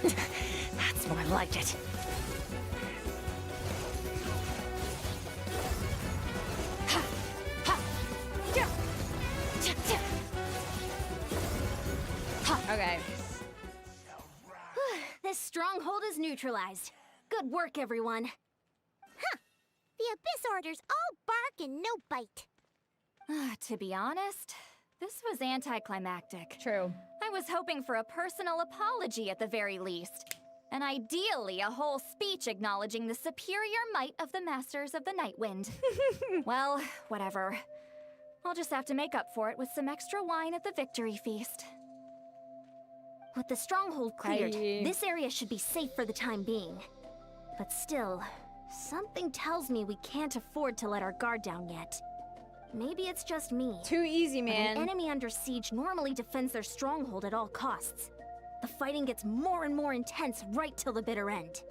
That's more like it. Ha! Ha! Yeah! Yeah, yeah. Ha! Okay. This stronghold is neutralized. Good work, everyone. The Abyss Order's all bark and no bite. To be honest, this was anticlimactic. True. I was hoping for a personal apology at the very least. And ideally, a whole speech acknowledging the superior might of the Masters of the Nightwind. Well, whatever. I'll just have to make up for it with some extra wine at the victory feast. With the stronghold cleared, Aye. this area should be safe for the time being. But still, something tells me we can't afford to let our guard down yet. Maybe it's just me. Too easy, But man. an enemy under siege normally defends their stronghold at all costs. The fighting gets more and more intense right till the bitter end.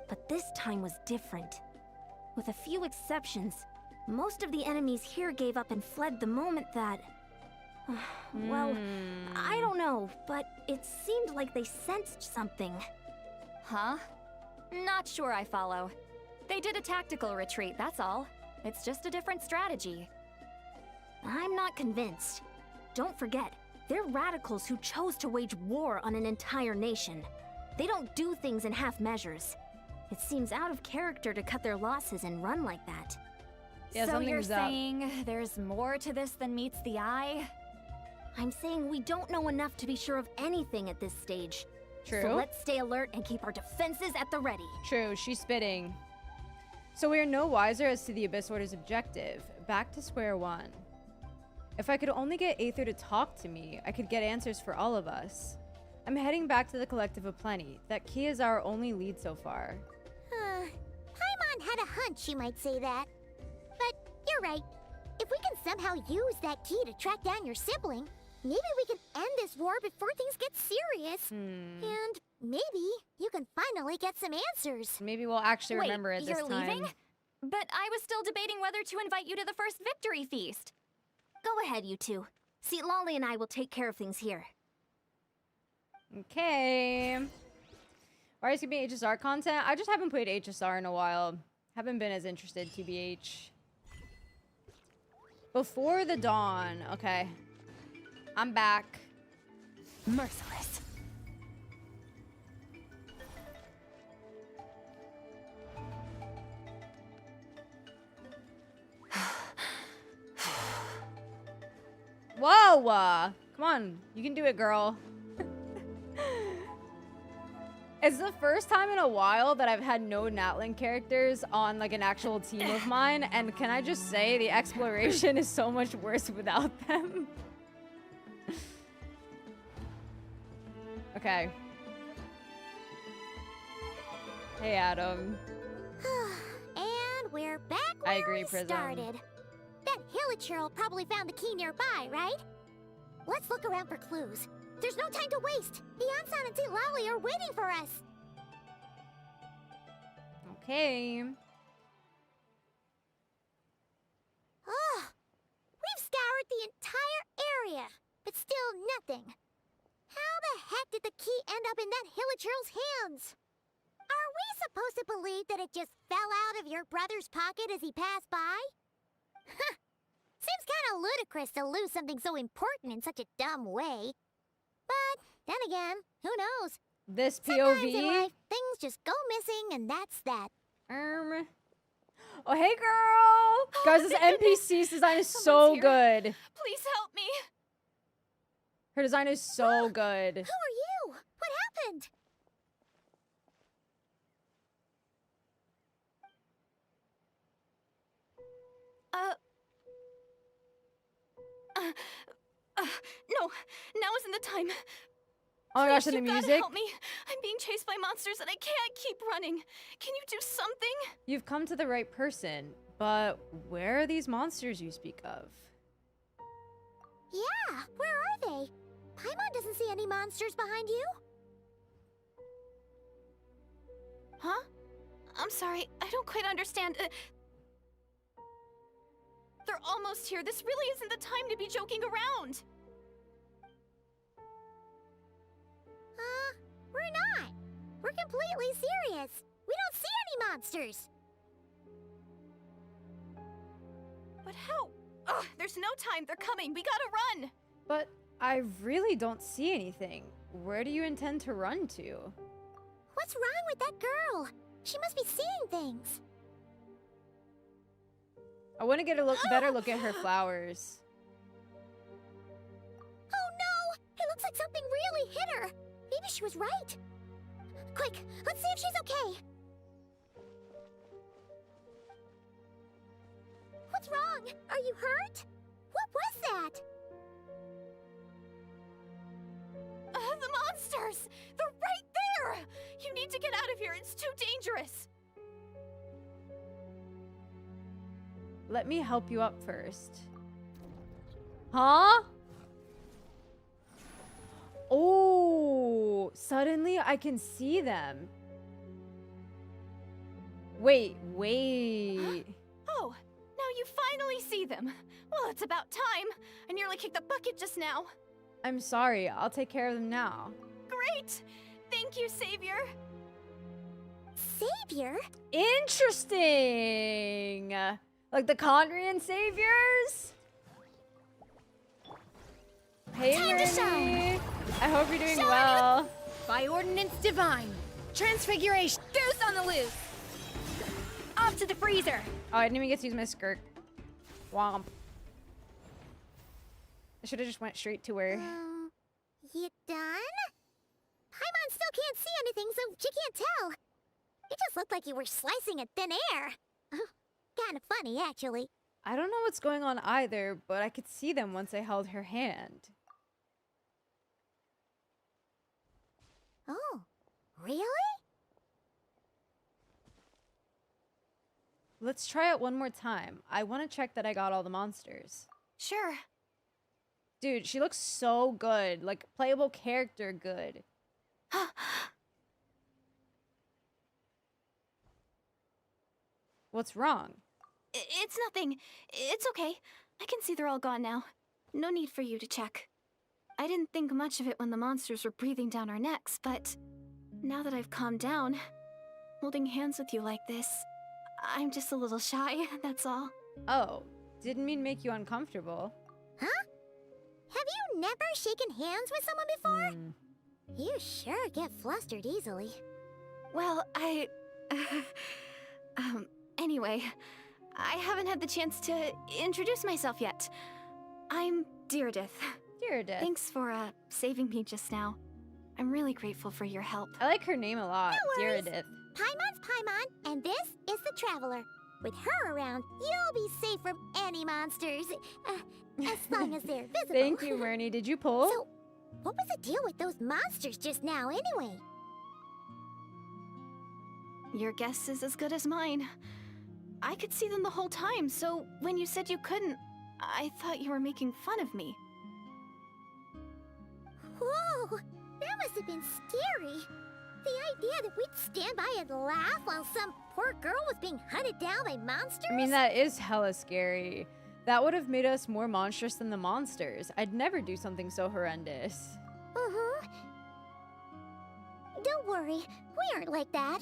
But this time was different. With a few exceptions, most of the enemies here gave up and fled the moment that... well, I don't know, but it seemed like they sensed something. Huh? Not sure I follow. They did a tactical retreat, that's all. It's just a different strategy. I'm not convinced. Don't forget, they're radicals who chose to wage war on an entire nation. They don't do things in half measures. It seems out of character to cut their losses and run like that. Yeah, so you're something's up. saying there's more to this than meets the eye? I'm saying we don't know enough to be sure of anything at this stage. True. So let's stay alert and keep our defenses at the ready. True, she's spitting. So we are no wiser as to the Abyss Order's objective. Back to square one. If I could only get Aether to talk to me, I could get answers for all of us. I'm heading back to the Collective of Plenty. That key is our only lead so far. Paimon had a hunch you might say that. But you're right. If we can somehow use that key to track down your sibling, maybe we can end this war before things get serious. And maybe you can finally get some answers. Maybe we'll actually Wait, remember it this you're time. leaving? But I was still debating whether to invite you to the first victory feast. Go ahead, you two. See, Lolly and I will take care of things here. Okay. Are you gonna be HSR content? I just haven't played HSR in a while. Haven't been as interested, TBH. Before the dawn. Okay. I'm back. Merciless. go! Come on, you can do it, girl. It's the first time in a while that I've had no Natlan characters on like an actual team of mine, and can I just say the exploration is so much worse without them. Okay. Hey, Adam. And we're back where I agree, we Prism. started. That Hilichurl probably found the key nearby, right? Let's look around for clues. There's no time to waste. The Ansan and Lally are waiting for us. Okay. Oh, we've scoured the entire area, but still nothing. How the heck did the key end up in that Hilichurl's hands? Are we supposed to believe that it just fell out of your brother's pocket as he passed by? Huh. Seems kind of ludicrous to lose something so important in such a dumb way. But then again, who knows? This Sometimes in POV. life, things just go missing, and that's that. Oh, hey, girl. Guys, this NPC design is so good. Please help me. Her design is so good. Who are you? What happened? No, now isn't the time. Oh my gosh, Please, and the you gotta music. help me. I'm being chased by monsters and I can't keep running. Can you do something? You've come to the right person, but where are these monsters you speak of? Yeah, where are they? Paimon doesn't see any monsters behind you. Huh? I'm sorry, I don't quite understand. They're almost here. This really isn't the time to be joking around. We're not. We're completely serious. We don't see any monsters. But how? Ugh, there's no time. They're coming. We gotta run. But I really don't see anything. Where do you intend to run to? What's wrong with that girl? She must be seeing things. I want to get a better look at her flowers. Oh no! It looks like something really hit her. Maybe she was right. Quick, let's see if she's okay. What's wrong? Are you hurt? What was that? The monsters! They're right there! You need to get out of here. It's too dangerous. Let me help you up first. Huh? Oh, suddenly I can see them. Wait. Oh, now you finally see them. Well, it's about time. I nearly kicked the bucket just now. I'm sorry. I'll take care of them now. Great! Thank you, Savior. Savior? Interesting. Like the Condrian saviors? Hey, Time to shine. Marie. I hope you're doing well. By ordinance divine. Transfiguration. Goose on the loose. Off to the freezer. Oh, I didn't even get to use my skirt. Womp. I should have just went straight to her. You done? Paimon still can't see anything, so she can't tell. It just looked like you were slicing at thin air. Kind of funny, actually. I don't know what's going on either, but I could see them once I held her hand. Oh, really? Let's try it one more time. I want to check that I got all the monsters. Sure. Dude, she looks so good. Like, playable character good. What's wrong? It's nothing. It's okay. I can see they're all gone now. No need for you to check. I didn't think much of it when the monsters were breathing down our necks, but now that I've calmed down, holding hands with you like this, I'm just a little shy, that's all. Oh, didn't mean make you uncomfortable. Huh? Have you never shaken hands with someone before? You sure get flustered easily. Well, anyway, I haven't had the chance to introduce myself yet. I'm Direidyth. Direidyth. Thanks for, saving me just now. I'm really grateful for your help. I like her name a lot. No worries. Direidyth. Paimon's Paimon, and this is the Traveler. With her around, you'll be safe from any monsters. As long as they're visible. Thank you, Myrnie. Did you pull? So, what was the deal with those monsters just now, anyway? Your guess is as good as mine. I could see them the whole time, so when you said you couldn't, I thought you were making fun of me. Whoa! That must have been scary. The idea that we'd stand by and laugh while some poor girl was being hunted down by monsters? I mean, that is hella scary. That would have made us more monstrous than the monsters. I'd never do something so horrendous. Uh-huh. Don't worry, we aren't like that.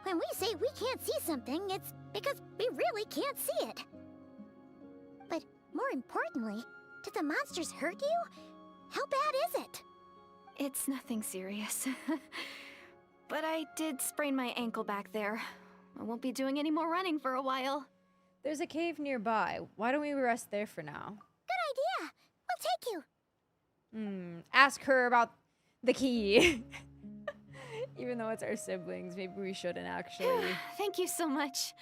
When we say we can't see something, it's because we really can't see it. But more importantly, did the monsters hurt you? How bad is it? It's nothing serious. But I did sprain my ankle back there. I won't be doing any more running for a while. There's a cave nearby. Why don't we rest there for now? Good idea. We'll take you. Ask her about the key. Even though it's our siblings, maybe we shouldn't actually. Thank you so much.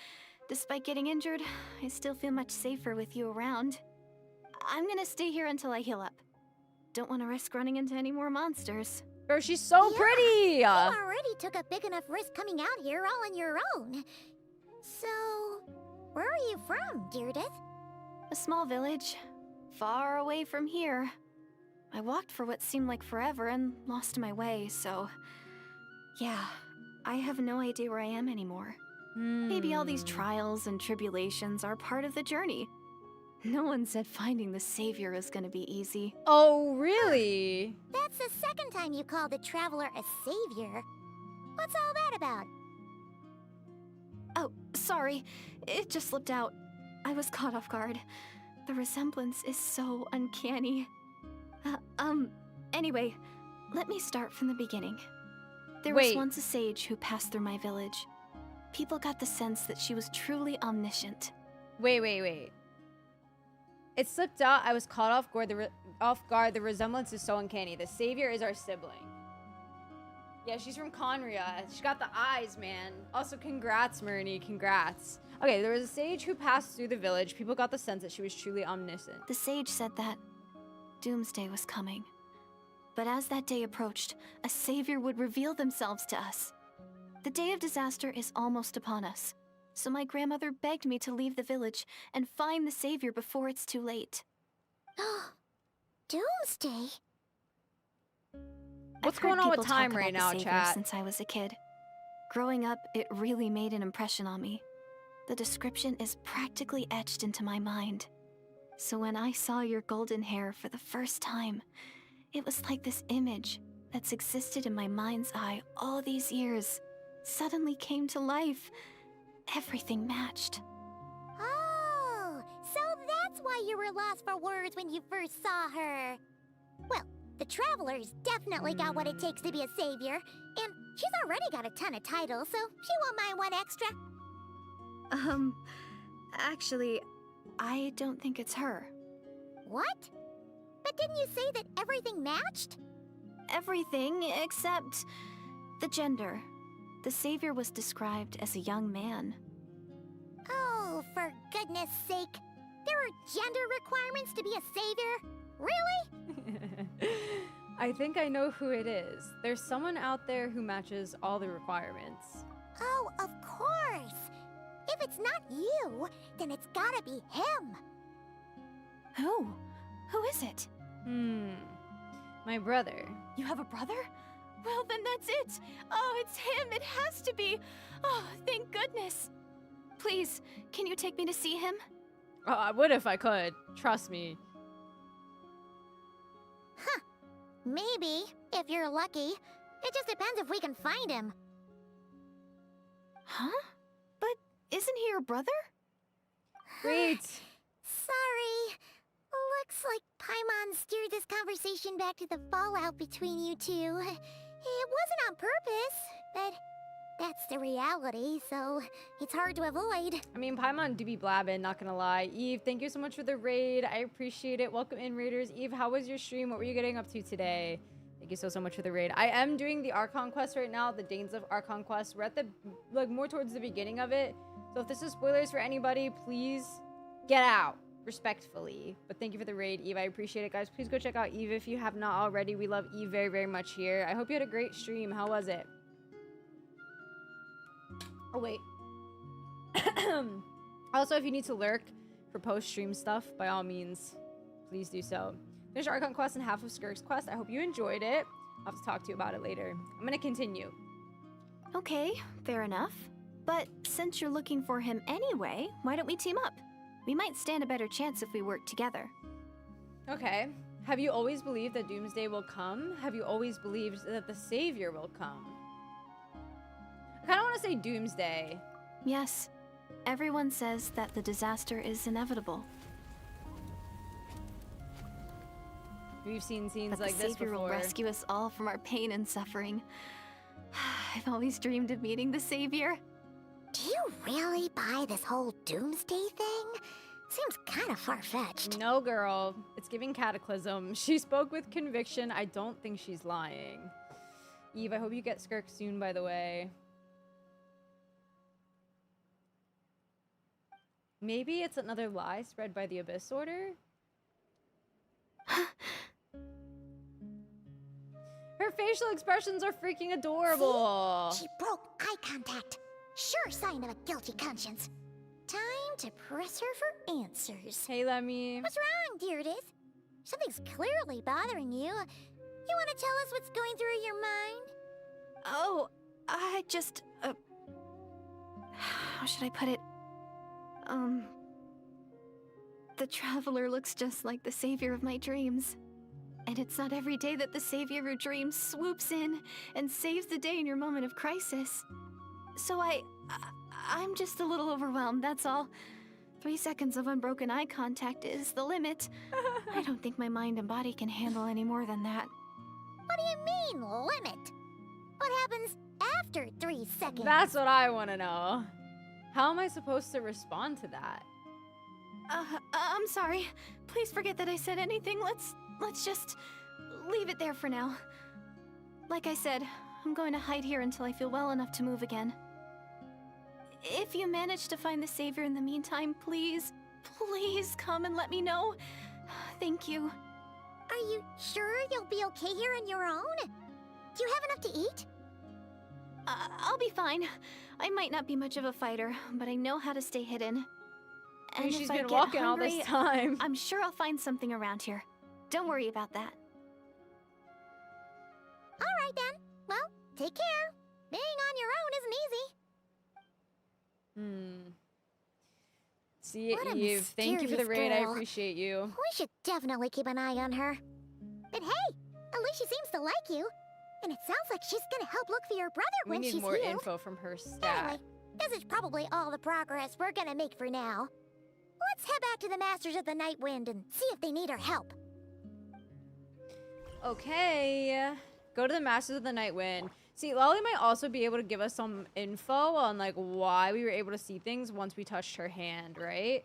Despite getting injured, I still feel much safer with you around. I'm gonna stay here until I heal up. Don't want to risk running into any more monsters. Bro, she's so pretty! You already took a big enough risk coming out here all on your own. So, where are you from, Direidyth? A small village, far away from here. I walked for what seemed like forever and lost my way, so... yeah, I have no idea where I am anymore. Maybe all these trials and tribulations are part of the journey. No one said finding the Savior is gonna be easy. Oh, really? That's the second time you called the Traveler a savior. What's all that about? Oh, sorry. It just slipped out. I was caught off guard. The resemblance is so uncanny. Anyway, let me start from the beginning. There was once a sage who passed through my village. People got the sense that she was truly omniscient. Wait. It slipped out. I was caught off guard. The resemblance is so uncanny. The Savior is our sibling. Yeah, she's from Conria. She got the eyes, man. Also, congrats, Myrnie. Congrats. Okay, there was a sage who passed through the village. People got the sense that she was truly omniscient. The sage said that doomsday was coming. But as that day approached, a savior would reveal themselves to us. The day of disaster is almost upon us. So my grandmother begged me to leave the village and find the savior before it's too late. Doomsday? What's going on with time right now, chat? Since I was a kid. Growing up, it really made an impression on me. The description is practically etched into my mind. So when I saw your golden hair for the first time, it was like this image that's existed in my mind's eye all these years suddenly came to life. Everything matched. Oh, so that's why you were lost for words when you first saw her. Well, the Traveler's definitely got what it takes to be a savior, and she's already got a ton of titles, so she won't mind one extra. Actually, I don't think it's her. What? But didn't you say that everything matched? Everything except the gender. The savior was described as a young man. Oh, for goodness sake. There are gender requirements to be a savior? Really? I think I know who it is. There's someone out there who matches all the requirements. Oh, of course. If it's not you, then it's gotta be him. Who? Who is it? My brother. You have a brother? Well, then that's it. Oh, it's him. It has to be. Oh, thank goodness. Please, can you take me to see him? Oh, I would if I could. Trust me. Huh. Maybe, if you're lucky. It just depends if we can find him. Huh? But isn't he your brother? Great. Sorry. Looks like Paimon steered this conversation back to the fallout between you two. It wasn't on purpose, but that's the reality, so it's hard to avoid. I mean, Paimon do be blabbing, not gonna lie. Eve, thank you so much for the raid. I appreciate it. Welcome in, raiders. Eve, how was your stream? What were you getting up to today? Thank you so much for the raid. I am doing the ARCHON quest right now, the Dainsleif ARCHON quest. We're at the, like, more towards the beginning of it. So if this is spoilers for anybody, please get out respectfully. But thank you for the raid, Eve. I appreciate it, guys. Please go check out Eve if you have not already. We love Eve very, very much here. I hope you had a great stream. How was it? Oh, wait. Also, if you need to lurk for post-stream stuff, by all means, please do so. Finish Archon quest and half of Skirk's quest. I hope you enjoyed it. I'll have to talk to you about it later. I'm gonna continue. Okay, fair enough. But since you're looking for him anyway, why don't we team up? We might stand a better chance if we work together. Okay. Have you always believed that Doomsday will come? Have you always believed that the Savior will come? I kind of want to say Doomsday. Yes. Everyone says that the disaster is inevitable. We've seen scenes but like the this Savior before. will rescue us all from our pain and suffering. I've always dreamed of meeting the Savior. Do you really buy this whole doomsday thing? Seems kind of far-fetched. No, girl. It's giving cataclysm. She spoke with conviction. I don't think she's lying. Eve, I hope you get Skirk soon, by the way. Maybe it's another lie spread by the Abyss Order? Her facial expressions are freaking adorable. See? She broke eye contact. Sure sign of a guilty conscience. Time to press her for answers. Hey, Lemmy. What's wrong, Direidyth? Something's clearly bothering you. You want to tell us what's going through your mind? Oh, I just, how should I put it? The Traveler looks just like the Savior of my dreams. And it's not every day that the Savior of your dreams swoops in and saves the day in your moment of crisis. So I'm just a little overwhelmed, that's all. 3 seconds of unbroken eye contact is the limit. I don't think my mind and body can handle any more than that. What do you mean, limit? What happens after 3 seconds? That's what I want to know. How am I supposed to respond to that? I'm sorry. Please forget that I said anything. Let's just leave it there for now. Like I said, I'm going to hide here until I feel well enough to move again. If you manage to find the Savior in the meantime, please come and let me know. Thank you. Are you sure you'll be okay here on your own? Do you have enough to eat? I'll be fine. I might not be much of a fighter, but I know how to stay hidden. I mean, And she's if I been get walking hungry, all this time. I'm sure I'll find something around here. Don't worry about that. All right then. Well, take care. Being on your own isn't easy. See What a Eve. Thank you for the mysterious raid. I girl. appreciate you. We should definitely keep an eye on her. But hey, at least she seems to like you. And it sounds like she's gonna help look for your brother We when need she's more healed. info from her stat. Anyway, this is probably all the progress we're gonna make for now. Let's head back to the Masters of the Night Wind and see if they need our help. Okay. Go to the Masters of the Night Wind. See, Lolly might also be able to give us some info on, like, why we were able to see things once we touched her hand, right?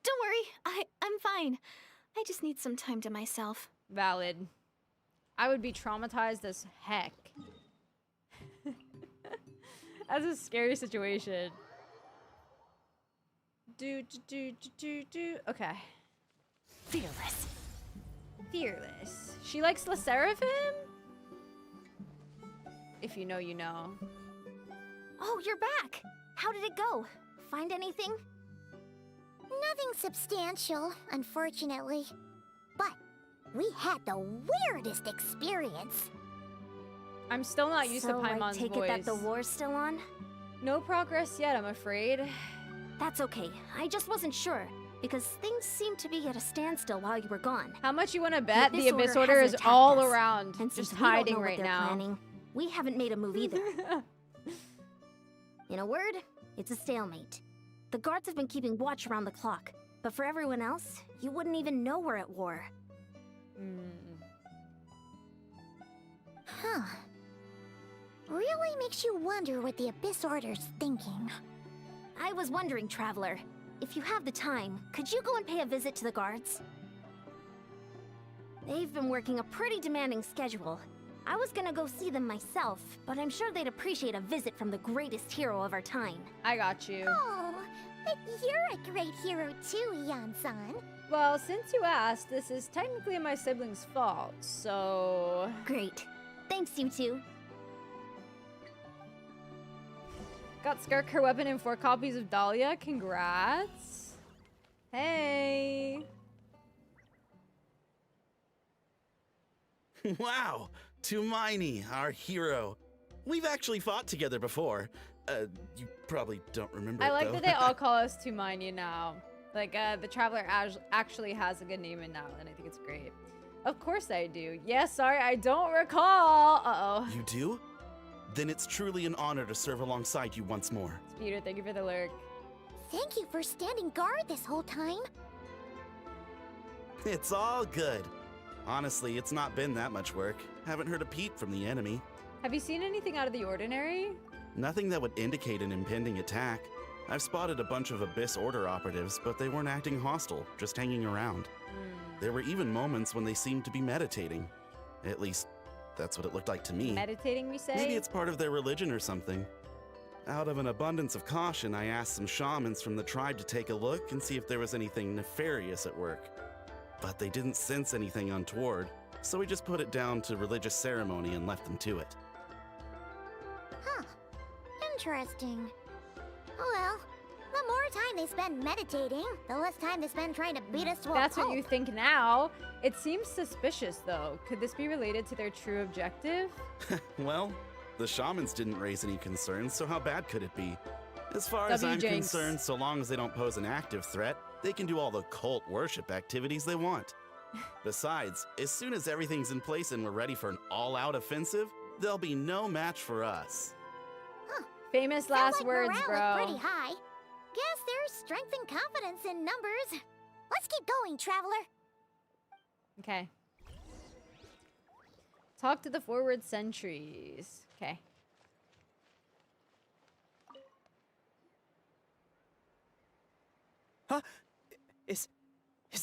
Don't worry. I'm fine. I just need some time to myself. Valid. I would be traumatized as heck. That's a scary situation. Okay. Fearless. Fearless. She likes La Seraphim? If you know, you know. Oh, you're back. How did it go? Find anything? Nothing substantial, unfortunately. But we had the weirdest experience. I'm still not used to Paimon's I take voice. it that the war's still on? No progress yet, I'm afraid. That's okay. I just wasn't sure, because things seemed to be at a standstill while you were gone. How much you want to bet the Abyss Order Order is hasn't all attacked us, around, and just since we don't hiding know what right they're now? planning, we haven't made a move either. In a word, it's a stalemate. The guards have been keeping watch around the clock, but for everyone else, you wouldn't even know we're at war. Huh. Really makes you wonder what the Abyss Order's thinking. I was wondering, Traveler, if you have the time, could you go and pay a visit to the guards? They've been working a pretty demanding schedule. I was gonna go see them myself, but I'm sure they'd appreciate a visit from the greatest hero of our time. I got you. Oh, but you're a great hero too, Yan-san. Well, since you asked, this is technically my sibling's fault, so... Great. Thanks, you two. Got Skirk her weapon and 4 copies of Dahlia. Congrats. Hey. Wow, Tumaini, our hero. We've actually fought together before. You probably don't remember I it, like though. that they all call us Tumaini now. Like, the Traveler actually has a good name in now, and I think it's great. Of course I do. Yeah, sorry, I don't recall. Uh-oh. You do? Then it's truly an honor to serve alongside you once more. Peter, thank you for the lurk. Thank you for standing guard this whole time. It's all good. Honestly, it's not been that much work. Haven't heard a peep from the enemy. Have you seen anything out of the ordinary? Nothing that would indicate an impending attack. I've spotted a bunch of Abyss Order operatives, but they weren't acting hostile, just hanging around. There were even moments when they seemed to be meditating. At least, that's what it looked like to me. Meditating, we say? Maybe it's part of their religion or something. Out of an abundance of caution, I asked some shamans from the tribe to take a look and see if there was anything nefarious at work. But they didn't sense anything untoward, so we just put it down to religious ceremony and left them to it. Huh. Interesting. Oh well, the more time they spend meditating, the less time they spend trying to beat us to a That's what pulp. you think now. It seems suspicious, though. Could this be related to their true objective? Well, the shamans didn't raise any concerns, so how bad could it be? As far as W. I'm Jinx. concerned, so long as they don't pose an active threat, they can do all the cult worship activities they want. Besides, as soon as everything's in place and we're ready for an all-out offensive, there'll be no match for us. Famous Sounds last like words, morale is bro. pretty high. Guess there's strength and confidence in numbers. Let's keep going, Traveler. Okay. Talk to the forward sentries. Okay. Huh? Is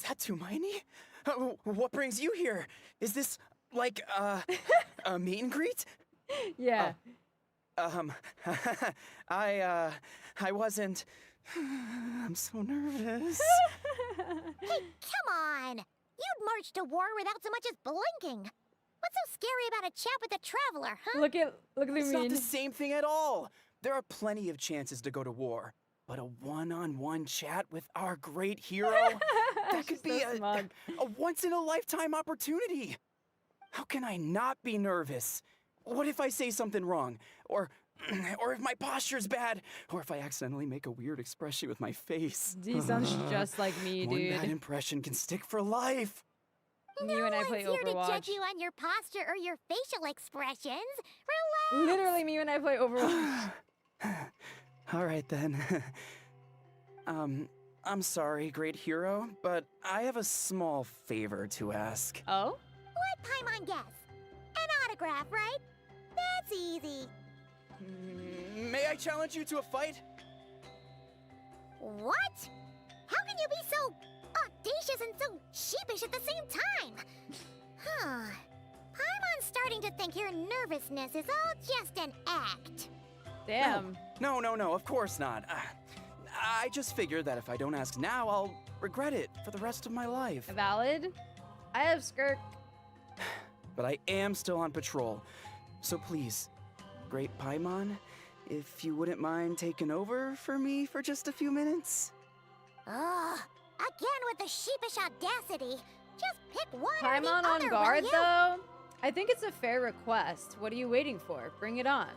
that Tumaini? What brings you here? Is this, like, a meet and greet? Yeah. I wasn't... I'm so nervous. Hey, come on! You'd march to war without so much as blinking. What's so scary about a chat with a Traveler, huh? Look at It's not Lumine. the same thing at all. There are plenty of chances to go to war. But a one-on-one chat with our great hero? That could She's be so smug. a once-in-a-lifetime opportunity. How can I not be nervous? What if I say something wrong? Or if my posture's bad? Or if I accidentally make a weird expression with my face? He sounds just like me, One bad dude. impression can stick for life. Me when I play One's here to judge Overwatch. you on your posture or your facial expressions. Relax! Literally me when I play Overwatch. All right, then. I'm sorry, great hero, but I have a small favor to ask. Oh? Let Paimon guess. An autograph, right? That's easy. May I challenge you to a fight? What? How can you be so audacious and so sheepish at the same time? Huh. Paimon's starting to think your nervousness is all just an act. Damn. No, of course not. I just figured that if I don't ask now, I'll regret it for the rest of my life. Valid. I have Skirk. But I am still on patrol. So please, great Paimon, if you wouldn't mind taking over for me for just a few minutes? Ugh. Again with the sheepish audacity. Just pick one or the Paimon other, on will guard, you? though? I think it's a fair request. What are you waiting for? Bring it on.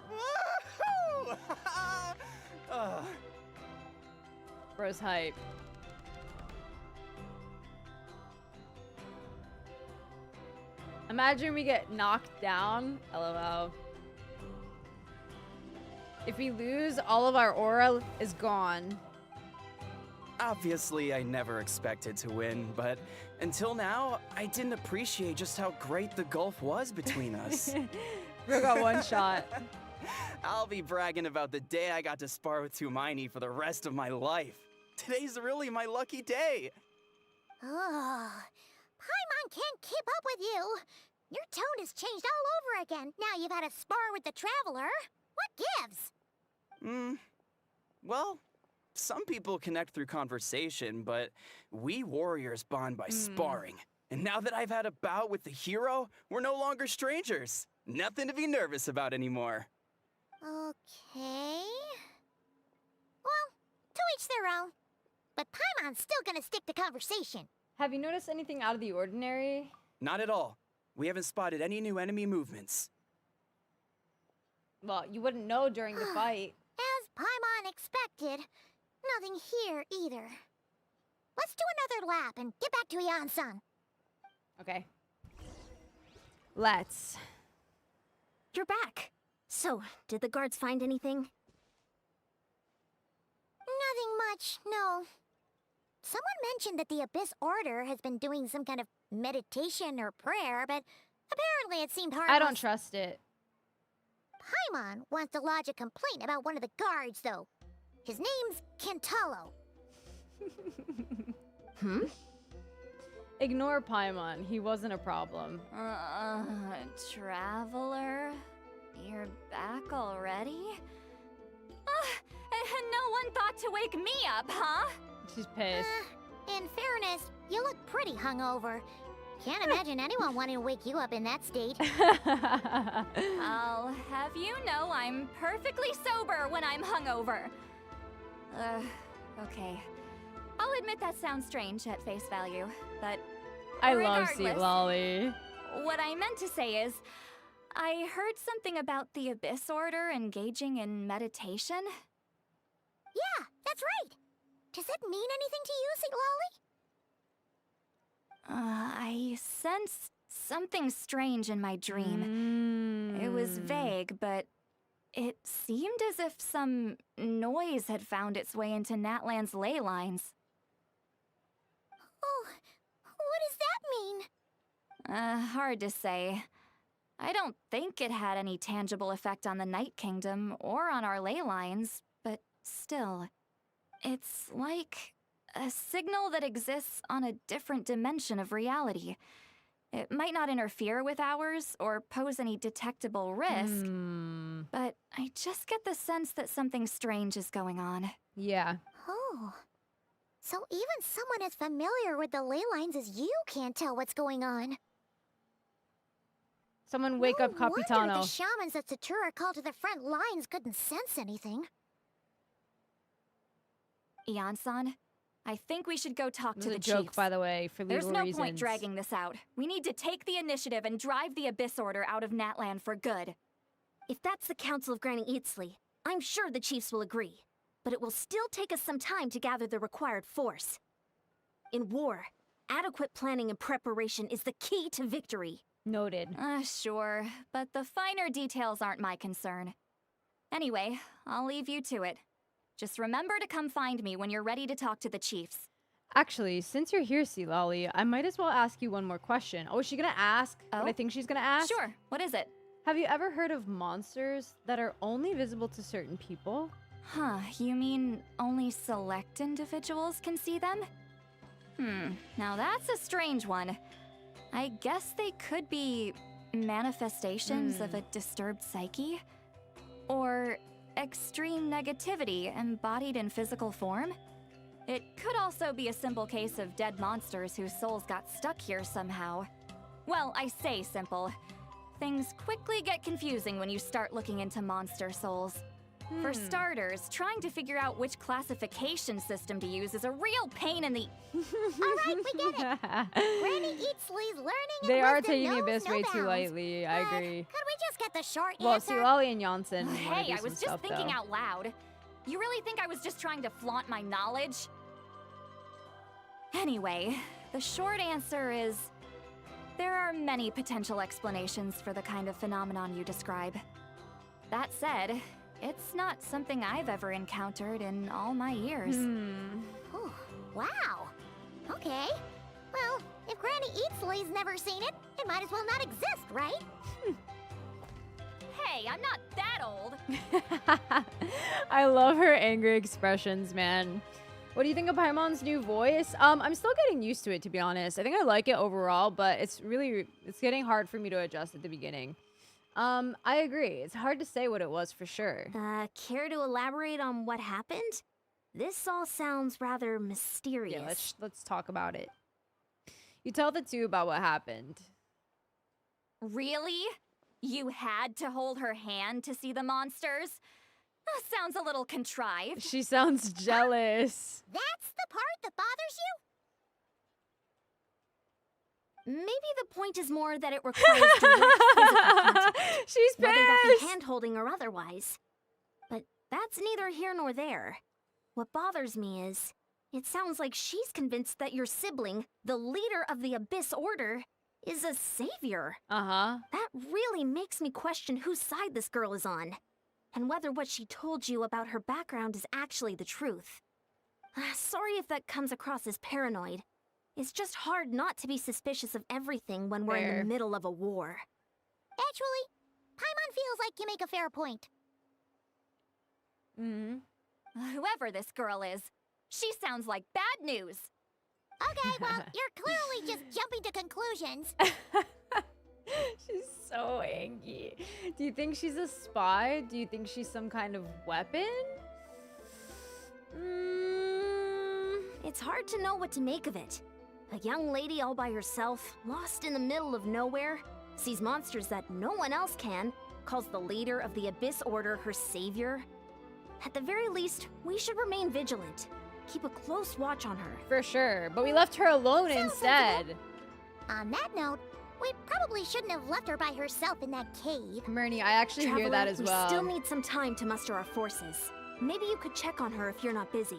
Bro's hype. Imagine we get knocked down. LOL. If we lose, all of our aura is gone. Obviously, I never expected to win, but until now, I didn't appreciate just how great the gulf was between us. Bro got one shot. I'll be bragging about the day I got to spar with Hermione for the rest of my life. Today's really my lucky day. Oh, Paimon can't keep up with you. Your tone has changed all over again. Now you've had a spar with the Traveler. What gives? Well, some people connect through conversation, but we warriors bond by sparring. And now that I've had a bout with the hero, we're no longer strangers. Nothing to be nervous about anymore. Okay. Well, to each their own. But Paimon's still gonna stick to conversation. Have you noticed anything out of the ordinary? Not at all. We haven't spotted any new enemy movements. Well, you wouldn't know during the fight. As Paimon expected, nothing here either. Let's do another lap and get back to Ian-san. Okay. Let's. You're back. So, did the guards find anything? Nothing much, no. Someone mentioned that the Abyss Order has been doing some kind of meditation or prayer, but apparently it seemed harmless. I don't trust it. Paimon wants to lodge a complaint about one of the guards, though. His name's Kentalo. Ignore Paimon. He wasn't a problem. Traveler? You're back already? And no one thought to wake me up, huh? She's pissed. In fairness, you look pretty hungover. Can't imagine anyone wanting to wake you up in that state. I'll have you know I'm perfectly sober when I'm hungover. Okay. I'll admit that sounds strange at face value, but I love Sweet Lolly. What I meant to say is, I heard something about the Abyss Order engaging in meditation. Yeah, that's right. Does that mean anything to you, Sweet Lolly? I sensed something strange in my dream. It was vague, but it seemed as if some noise had found its way into Natlan's ley lines. Oh, what does that mean? Hard to say. I don't think it had any tangible effect on the Night Kingdom or on our ley lines, but still, it's like a signal that exists on a different dimension of reality. It might not interfere with ours or pose any detectable risk, but I just get the sense that something strange is going on. Yeah. Oh. So even someone as familiar with the ley lines as you can't tell what's going on. Someone wake up Capitano. No wonder the shamans that Satura called to the front lines couldn't sense anything. Ian-san, I think we should go talk to the joke, chiefs. by the way, for legal reasons. There's no point reasons. dragging this out. We need to take the initiative and drive the Abyss Order out of Natlan for good. If that's the Council of Granny Eatsley, I'm sure the chiefs will agree. But it will still take us some time to gather the required force. In war, adequate planning and preparation is the key to victory. Noted. Sure, but the finer details aren't my concern. Anyway, I'll leave you to it. Just remember to come find me when you're ready to talk to the chiefs. Actually, since you're here, Sea Lolly, I might as well ask you one more question. Oh, is she gonna ask what I think she's gonna ask? Sure. What is it? Have you ever heard of monsters that are only visible to certain people? Huh, you mean only select individuals can see them? Now that's a strange one. I guess they could be manifestations of a disturbed psyche? Or extreme negativity embodied in physical form? It could also be a simple case of dead monsters whose souls got stuck here somehow. Well, I say simple. Things quickly get confusing when you start looking into monster souls. For starters, trying to figure out which classification system to use is a real pain in the... Alright, we get it. Granny Eatsley's learning and They are wisdom taking knows Abyss no way too bounds. lightly, I agree. Could we just get the short Well, answer? Sea Lolly and Janssen wanna Hey, do I some was just stuff, thinking though. out loud. You really think I was just trying to flaunt my knowledge? Anyway, the short answer is... there are many potential explanations for the kind of phenomenon you describe. That said, it's not something I've ever encountered in all my years. Ooh, wow. Okay. Well, if Granny Eatsley's never seen it, it might as well not exist, right? Hey, I'm not that old. I love her angry expressions, man. What do you think of Paimon's new voice? I'm still getting used to it, to be honest. I think I like it overall, but it's getting hard for me to adjust at the beginning. I agree. It's hard to say what it was for sure. Care to elaborate on what happened? This all sounds rather mysterious. Yeah, let's talk about it. You tell the two about what happened. Really? You had to hold her hand to see the monsters? Sounds a little contrived. She sounds jealous. That's the part that bothers you? Maybe the point is more that it requires direct physical contact. She's pissed! Whether that be hand-holding or otherwise. But that's neither here nor there. What bothers me is, it sounds like she's convinced that your sibling, the leader of the Abyss Order, is a savior. Uh-huh. That really makes me question whose side this girl is on. And whether what she told you about her background is actually the truth. Sorry if that comes across as paranoid. It's just hard not to be suspicious of everything when we're in the middle of a war. Actually, Paimon feels like you make a fair point. Whoever this girl is, she sounds like bad news. Okay, well, you're clearly just jumping to conclusions. She's so angry. Do you think she's a spy? Do you think she's some kind of weapon? It's hard to know what to make of it. A young lady all by herself, lost in the middle of nowhere, sees monsters that no one else can, calls the leader of the Abyss Order her savior. At the very least, we should remain vigilant. Keep a close watch on her. For sure, but we left her alone instead. On that note, we probably shouldn't have left her by herself in that cave. Myrnie, I actually hear that as well. We still need some time to muster our forces. Maybe you could check on her if you're not busy.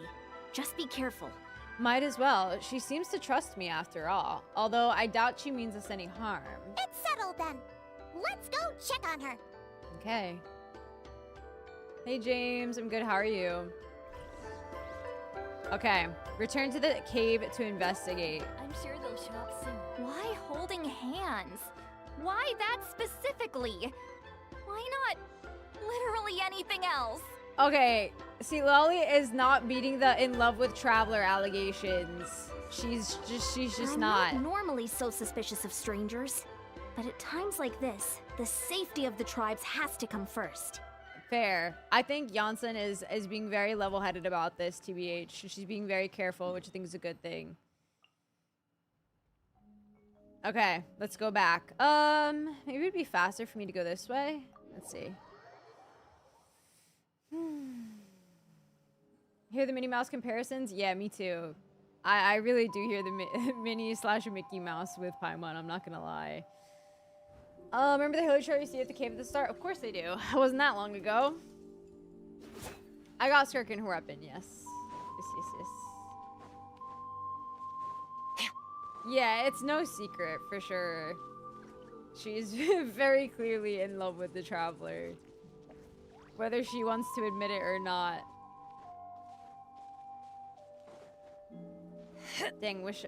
Just be careful. Might as well. She seems to trust me after all. Although I doubt she means us any harm. It's settled then. Let's go check on her. Okay. Hey James, I'm good. How are you? Okay, return to the cave to investigate. I'm sure they'll show up soon. Why holding hands? Why that specifically? Why not literally anything else? Okay, see, Lolly is not beating the in love with Traveler allegations. She's just not. I'm not normally so suspicious of strangers, but at times like this, the safety of the tribes has to come first. Fair. I think Janssen is being very level-headed about this, TBH. She's being very careful, which I think is a good thing. Okay, let's go back. Maybe it'd be faster for me to go this way. Let's see. Hear the Minnie Mouse comparisons? Yeah, me too. I really do hear the Minnie/Mickey Mouse with Paimon, I'm not gonna lie. Remember the hilly chart you see at the cave at the start? Of course they do. It wasn't that long ago. I got Skirk and Hureppin, yes. Yes. Yeah, it's no secret, for sure. She's very clearly in love with the Traveler. Whether she wants to admit it or not. Dang, wish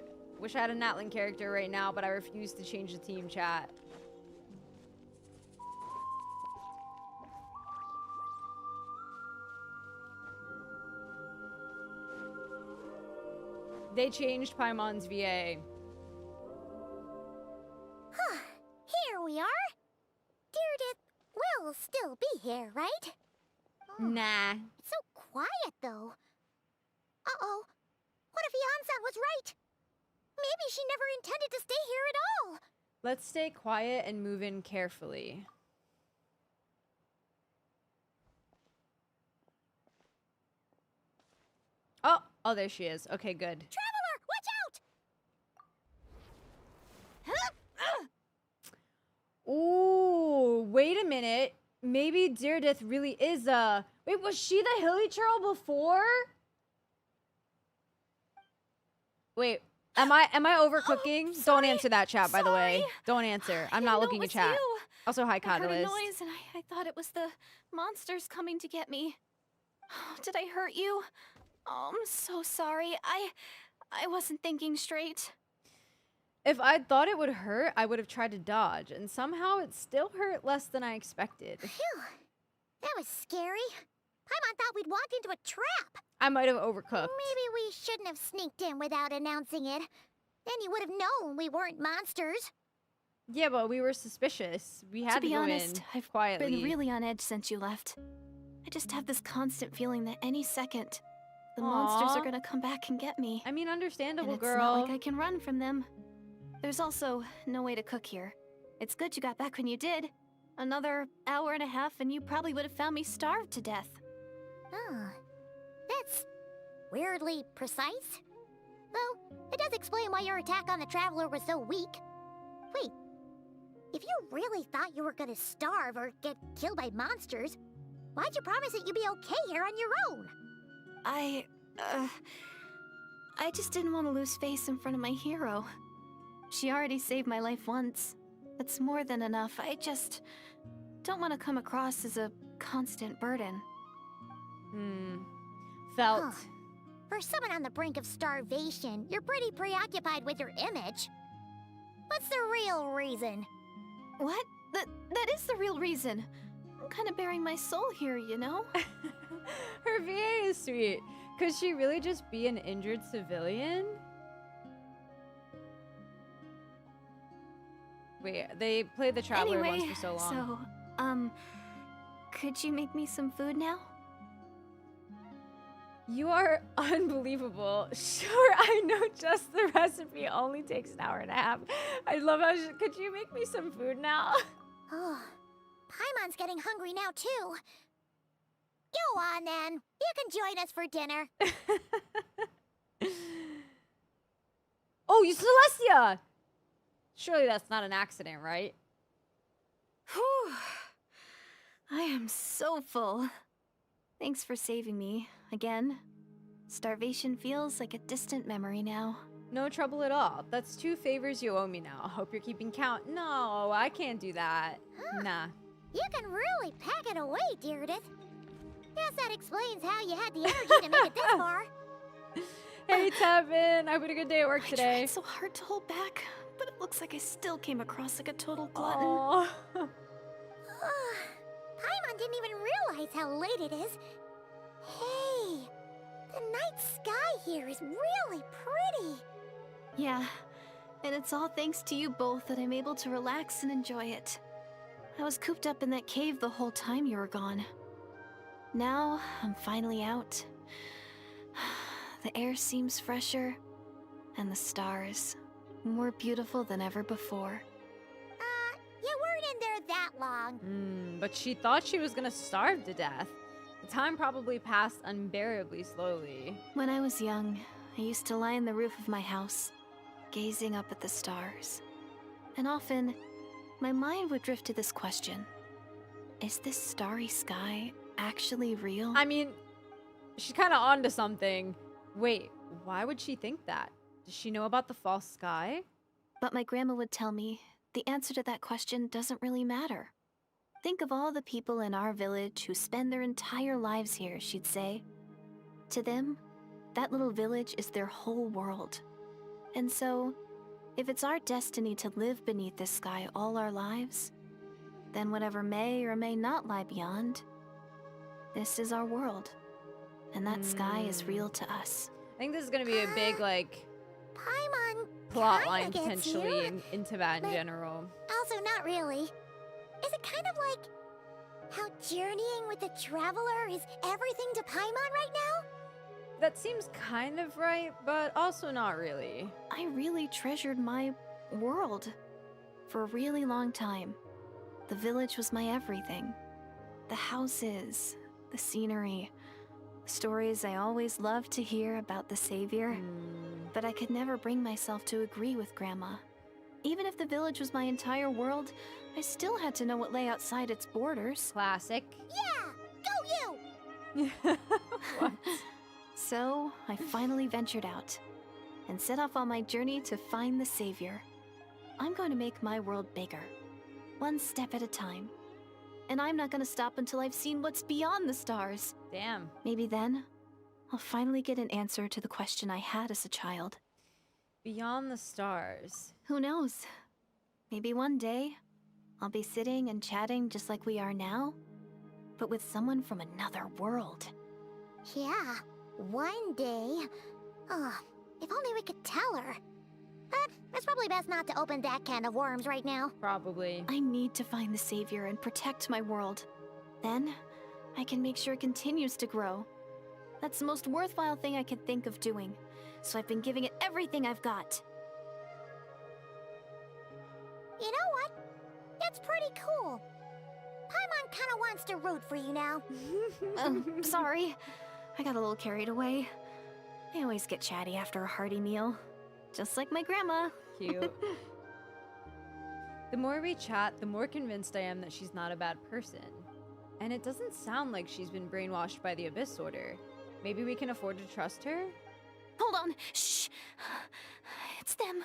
I had a Natlin character right now, but I refuse to change the team chat. They changed Paimon's VA. Here we are. Direidyth will still be here, right? Nah. It's so quiet, though. Uh-oh. What if Janssen was right? Maybe she never intended to stay here at all. Let's stay quiet and move in carefully. Oh, there she is. Okay, good. Traveler, watch out! Ooh, wait a minute. Maybe Direidyth really is a... Wait, was she the Hilly Churl before? Wait, am I overcooking? Don't answer that chat, by the way. Don't answer. I'm not looking at chat. You. Also, hi, I heard a Catalyst. noise and I thought it was the monsters coming to get me. Did I hurt you? Oh, I'm so sorry. I wasn't thinking straight. If I'd thought it would hurt, I would have tried to dodge, and somehow it still hurt less than I expected. Phew. That was scary. Paimon thought we'd walked into a trap. I might have overcooked. Maybe we shouldn't have sneaked in without announcing it. Then you would have known we weren't monsters. Yeah, but we were suspicious. We had to be go honest, in I've quietly. been really on edge since you left. I just have this constant feeling that any second, the monsters Aw. are gonna come back and get me. I mean, understandable, And it's girl. not like I can run from them. There's also no way to cook here. It's good you got back when you did. Another hour and a half and you probably would have found me starved to death. Oh, that's weirdly precise. Though, it does explain why your attack on the Traveler was so weak. Wait, if you really thought you were gonna starve or get killed by monsters, why'd you promise that you'd be okay here on your own? I just didn't want to lose face in front of my hero. She already saved my life once. That's more than enough. I just don't want to come across as a constant burden. Felt. Huh. For someone on the brink of starvation, you're pretty preoccupied with your image. What's the real reason? What? That is the real reason. I'm kind of bearing my soul here, you know? Her VA is sweet. Could she really just be an injured civilian? Wait, they played the Traveler once for so long. So, could you make me some food now? You are unbelievable. Sure, I know just the recipe only takes an hour and a half. I love how could you make me some food now? Oh, Paimon's getting hungry now too. Go on then. You can join us for dinner. Oh, you Celestia! Surely that's not an accident, right? Whew. I am so full. Thanks for saving me, again. Starvation feels like a distant memory now. No trouble at all. That's 2 favors you owe me now. Hope you're keeping count. No, I can't do that. Nah. You can really pack it away, Direidyth. Guess that explains how you had the energy to make it this far. Hey, Tevin. I had a good day at work today. I tried so hard to hold back, but it looks like I still came across like a total glutton. Aww. Paimon didn't even realize how late it is. Hey, the night sky here is really pretty. Yeah, and it's all thanks to you both that I'm able to relax and enjoy it. I was cooped up in that cave the whole time you were gone. Now, I'm finally out. The air seems fresher, and the stars more beautiful than ever before. You weren't in there that long. But she thought she was gonna starve to death. The time probably passed unbearably slowly. When I was young, I used to lie on the roof of my house, gazing up at the stars. And often, my mind would drift to this question. Is this starry sky actually real? I mean, she's kind of onto something. Wait, why would she think that? Does she know about the false sky? But my grandma would tell me the answer to that question doesn't really matter. Think of all the people in our village who spend their entire lives here, she'd say. To them, that little village is their whole world. And so, if it's our destiny to live beneath this sky all our lives, then whatever may or may not lie beyond, this is our world. And that sky is real to us. I think this is gonna be a big, like, Paimon plot kinda line gets potentially you, into that in but general. Also not really. Is it kind of like how journeying with the Traveler is everything to Paimon right now? That seems kind of right, but also not really. I really treasured my world for a really long time. The village was my everything. The houses, the scenery, the stories I always loved to hear about the Savior. But I could never bring myself to agree with Grandma. Even if the village was my entire world, I still had to know what lay outside its borders. Classic. Yeah! Go you! What? So, I finally ventured out and set off on my journey to find the Savior. I'm going to make my world bigger, one step at a time. And I'm not going to stop until I've seen what's beyond the stars. Damn. Maybe then, I'll finally get an answer to the question I had as a child. Beyond the stars. Who knows? Maybe one day, I'll be sitting and chatting just like we are now, but with someone from another world. Yeah, one day. Oh, if only we could tell her. But it's probably best not to open that can of worms right now. Probably. I need to find the savior and protect my world. Then, I can make sure it continues to grow. That's the most worthwhile thing I could think of doing, so I've been giving it everything I've got. You know what? That's pretty cool. Paimon kinda wants to root for you now. Sorry. I got a little carried away. I always get chatty after a hearty meal. Just like my grandma. Cute. The more we chat, the more convinced I am that she's not a bad person. And it doesn't sound like she's been brainwashed by the Abyss Order. Maybe we can afford to trust her? Hold on. Shh. It's them.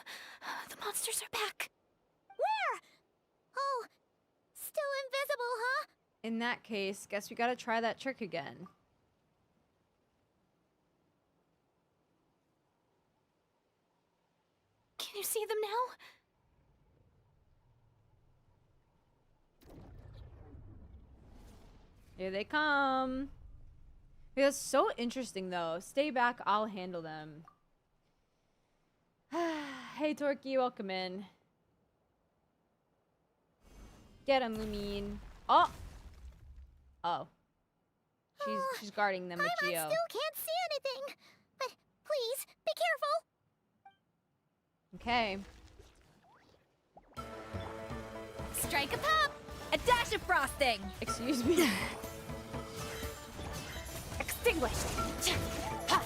The monsters are back. Where? Oh, still invisible, huh? In that case, guess we gotta try that trick again. Can you see them now? Here they come. That's so interesting, though. Stay back, I'll handle them. Hey, Torky, welcome in. Get him, Lumine. Oh! Oh. She's guarding them with Paimon Geo. still can't see anything. But please, be careful. Okay. Strike a pop! A dash of frosting! Excuse me. Extinguished! Ha!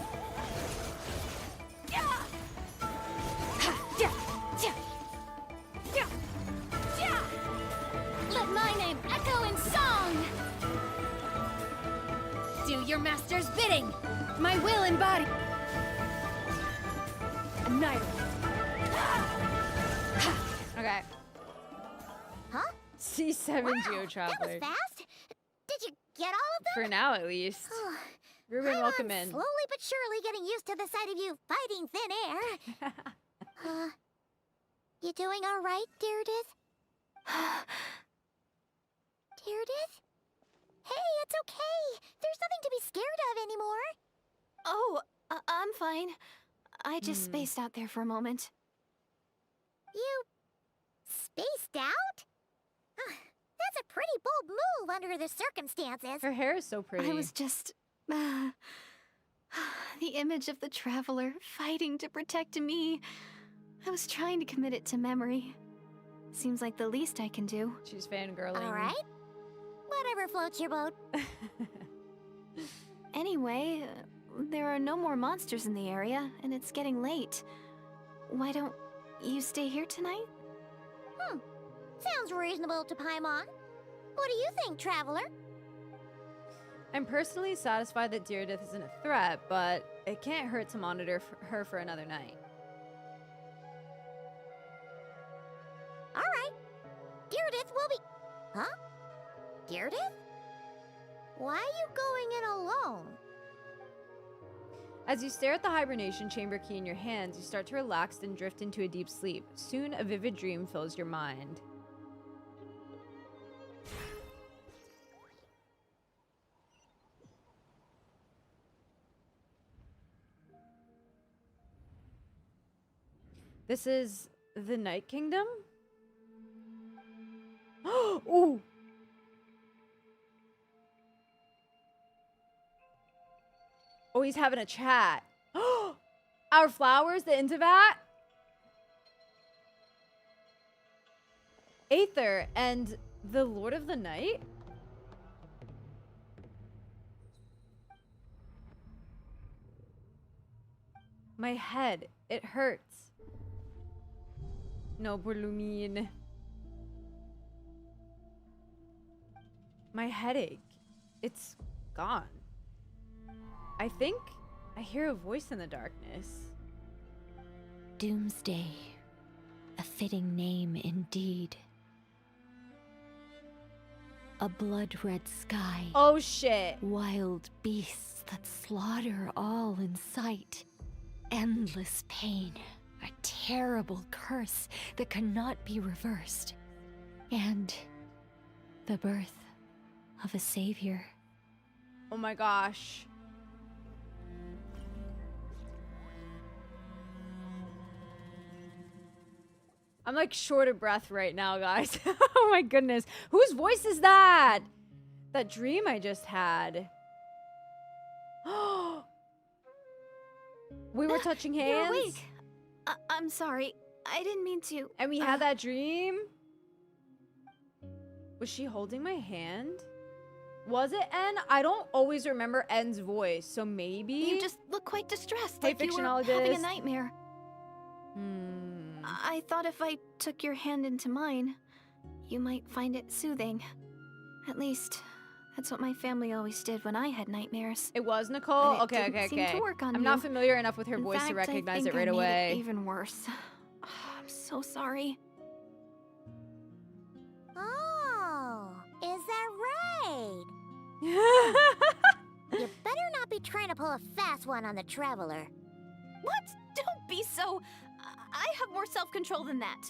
Yeah! Ha! Yeah! Yeah! Yeah! Yeah! Let my name echo in song! Do your master's bidding! My will embody! Annihilate! Okay. Huh? C7 Wow, Geo that Traveler. was fast. Did you get all of them? For now, at least. Ruben, Paimon's welcome in. slowly but surely getting used to the sight of you fighting thin air. You doing all right, Direidyth? Direidyth? Hey, it's okay. There's nothing to be scared of anymore. Oh, I'm fine. I just spaced out there for a moment. You spaced out? That's a pretty bold move under the circumstances. Her hair is so pretty. I was just... the image of the traveler fighting to protect me. I was trying to commit it to memory. Seems like the least I can do. She's fangirling. All right. Whatever floats your boat. Anyway, there are no more monsters in the area, and it's getting late. Why don't you stay here tonight? Sounds reasonable to Paimon. What do you think, Traveler? I'm personally satisfied that Direidyth isn't a threat, but it can't hurt to monitor her for another night. All right. Direidyth will be... Huh? Direidyth? Why are you going in alone? As you stare at the hibernation chamber key in your hands, you start to relax and drift into a deep sleep. Soon, a vivid dream fills your mind. This is the Night Kingdom? Ooh! Oh, he's having a chat. Our flowers, the Intivat? Aether and the Lord of the Night? My head, it hurts. No, Lumine. My headache, it's gone. I think I hear a voice in the darkness. Doomsday. A fitting name indeed. A blood-red sky. Oh shit. Wild beasts that slaughter all in sight. Endless pain. A terrible curse that cannot be reversed. And the birth of a savior. Oh my gosh. I'm like short of breath right now, guys. Oh my goodness. Whose voice is that? That dream I just had. We were touching hands. You're awake. I'm sorry. I didn't mean to. And we had that dream. Was she holding my hand? Was it N? I don't always remember N's voice, so maybe. You just look quite distressed, Hey, like you were fictionologist. having a nightmare. I thought if I took your hand into mine, you might find it soothing. At least, that's what my family always did when I had nightmares. It was Nicole? But it Okay. didn't seem to work on I'm you. not familiar enough with her In voice to fact, recognize I it think right I made away. it even worse. I'm so sorry. Oh, is that right? You better not be trying to pull a fast one on the Traveler. What? Don't be so... I have more self-control than that.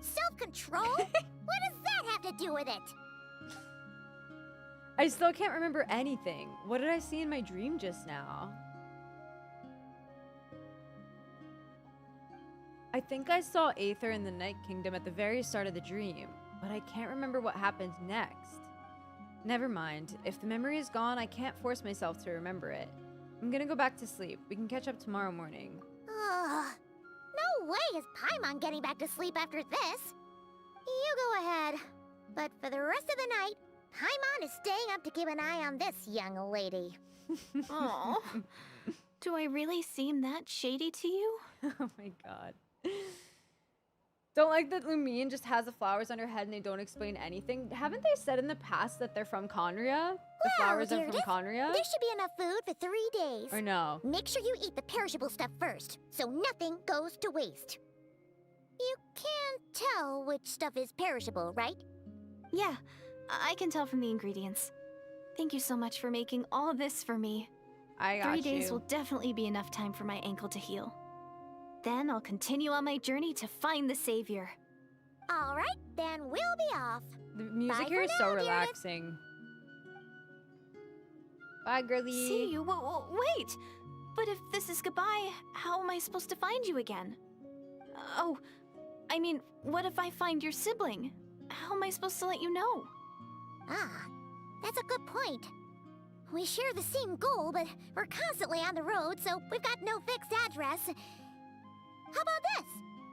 Self-control? What does that have to do with it? I still can't remember anything. What did I see in my dream just now? I think I saw Aether in the Night Kingdom at the very start of the dream, but I can't remember what happened next. Never mind. If the memory is gone, I can't force myself to remember it. I'm gonna go back to sleep. We can catch up tomorrow morning. Ugh. No way is Paimon getting back to sleep after this. You go ahead. But for the rest of the night, Paimon is staying up to keep an eye on this young lady. Aw. Do I really seem that shady to you? Oh my god. Don't like that Lumine just has the flowers on her head and they don't explain anything. Haven't they said in the past that they're from Conria? The flowers are from Direidyth, Conria? there should be enough food for 3 days. Or no? Make sure you eat the perishable stuff first, so nothing goes to waste. You can tell which stuff is perishable, right? Yeah, I can tell from the ingredients. Thank you so much for making all this for me. I got 3 days you. will definitely be enough time for my ankle to heal. Then I'll continue on my journey to find the savior. All right, then we'll be off. The music Bye here for is now, so Direidyth. relaxing. Bye, girlie. See you? Wait! But if this is goodbye, how am I supposed to find you again? Oh, I mean, what if I find your sibling? How am I supposed to let you know? Ah, that's a good point. We share the same goal, but we're constantly on the road, so we've got no fixed address. How about this?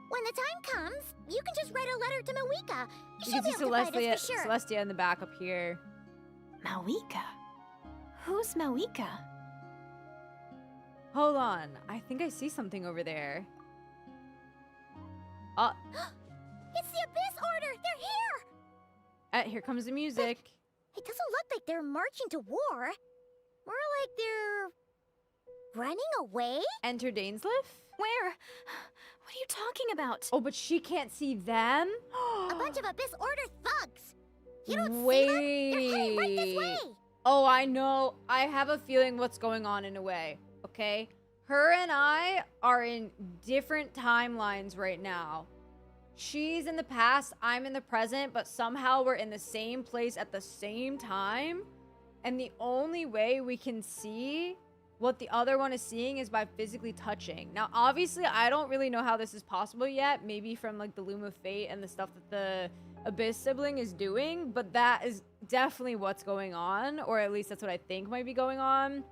When the time comes, you can just write a letter to Mawika. You She'll can be see able to find us Celestia, for sure. Celestia in the back up here. Mawika? Who's Mawika? Hold on. I think I see something over there. It's the Abyss Order! They're here! Here comes the music. It doesn't look like they're marching to war. More like they're... running away? Enter Dainsleif? Where? What are you talking about? Oh, but she can't see them? A bunch of Abyss Order thugs! You don't Wait. see them? They're heading right this way! Oh, I know. I have a feeling what's going on in a way, okay? Her and I are in different timelines right now. She's in the past, I'm in the present, but somehow we're in the same place at the same time. And the only way we can see what the other one is seeing is by physically touching. Now, obviously, I don't really know how this is possible yet. Maybe from like the Loom of Fate and the stuff that the Abyss sibling is doing, but that is definitely what's going on, or at least that's what I think might be going on.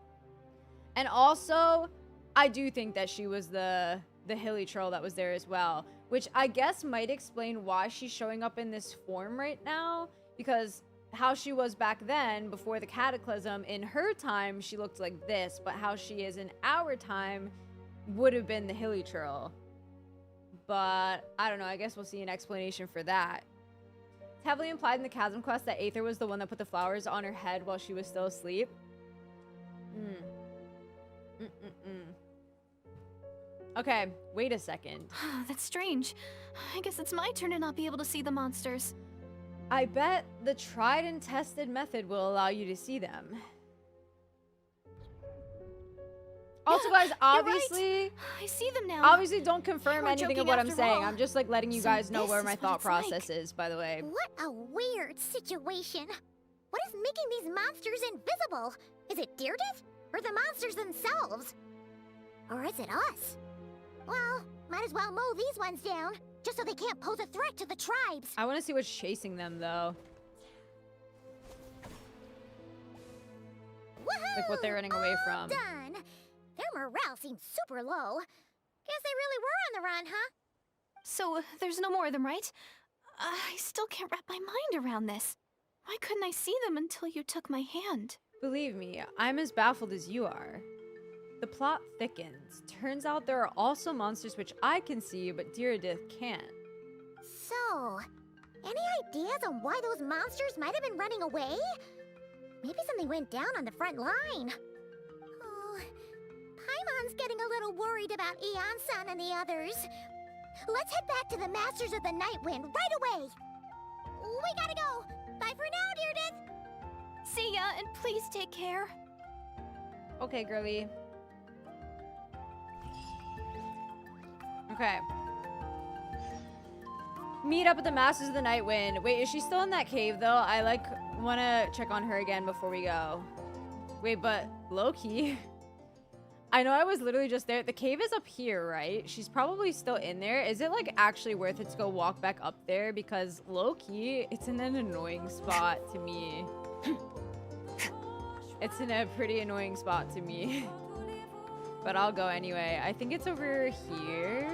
And also, I do think that she was the hilly troll that was there as well, which I guess might explain why she's showing up in this form right now, because how she was back then before the cataclysm, in her time she looked like this, but how she is in our time would have been the hilly troll. But I don't know, I guess we'll see an explanation for that. It's heavily implied in the Chasm quest that Aether was the one that put the flowers on her head while she was still asleep. Okay, wait a second. That's strange. I guess it's my turn to not be able to see the monsters. I bet the tried and tested method will allow you to see them. Also, guys, You're obviously, right. I see them now. obviously, don't confirm We're anything of joking what I'm after saying. all. I'm just like letting you So guys know this where my is what thought it's like. process is. By the way, What a weird situation. What is making these monsters invisible? Is it Direidyth? Or the monsters themselves? Or is it us? Well, might as well mow these ones down, just so they can't pose a threat to the tribes. I want to see what's chasing them, though. Woohoo! Like what they're running away from. Done. Their morale seems super low. Guess they really were on the run, huh? So, there's no more of them, right? I still can't wrap my mind around this. Why couldn't I see them until you took my hand? Believe me, I'm as baffled as you are. The plot thickens. Turns out there are also monsters which I can see, but Direidyth can't. So, any ideas on why those monsters might have been running away? Maybe something went down on the front line. Oh, Paimon's getting a little worried about Eon-san and the others. Let's head back to the Masters of the Nightwind right away. We gotta go. Bye for now, Direidyth. See ya, and please take care. Okay, girly. Okay. Meet up at the Masters of the Nightwind. Wait, is she still in that cave, though? I, like, want to check on her again before we go. Wait, but low-key... I know I was literally just there. The cave is up here, right? She's probably still in there. Is it, like, actually worth it to go walk back up there? Because low-key, it's in an annoying spot to me. It's in a pretty annoying spot to me. But I'll go anyway. I think it's over here.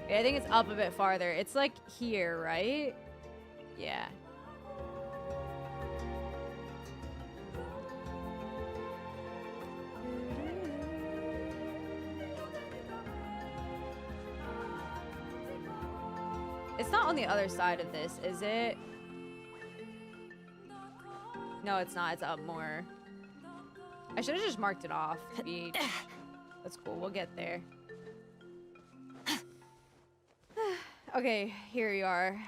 Yeah, I think it's up a bit farther. It's like here, right? Yeah. It's not on the other side of this, is it? No, it's not. It's up more. I should have just marked it off. Beach. That's cool. We'll get there. Okay, here you are.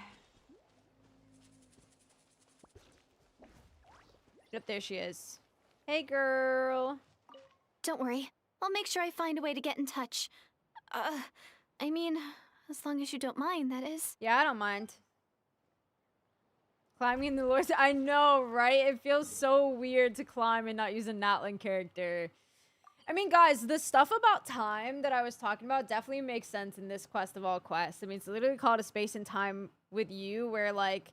Yep, there she is. Hey, girl. Don't worry. I'll make sure I find a way to get in touch. I mean, as long as you don't mind, that is. Yeah, I don't mind. Climbing the Lord's... I know, right? It feels so weird to climb and not use a Natlan character. I mean, guys, the stuff about time that I was talking about definitely makes sense in this quest of all quests. I mean, it's literally called A Space and Time with You, where, like,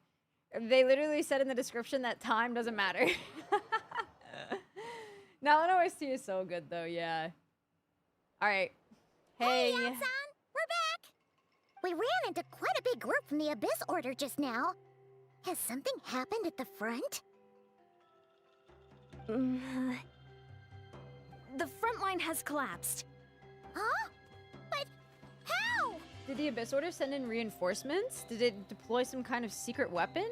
they literally said in the description that time doesn't matter. Natlan OST is so good, though, yeah. Alright. Hey. Hey, San, we're back. We ran into quite a big group from the Abyss Order just now. Has something happened at the front? The front line has collapsed. Huh? But how? Did the Abyss Order send in reinforcements? Did it deploy some kind of secret weapon?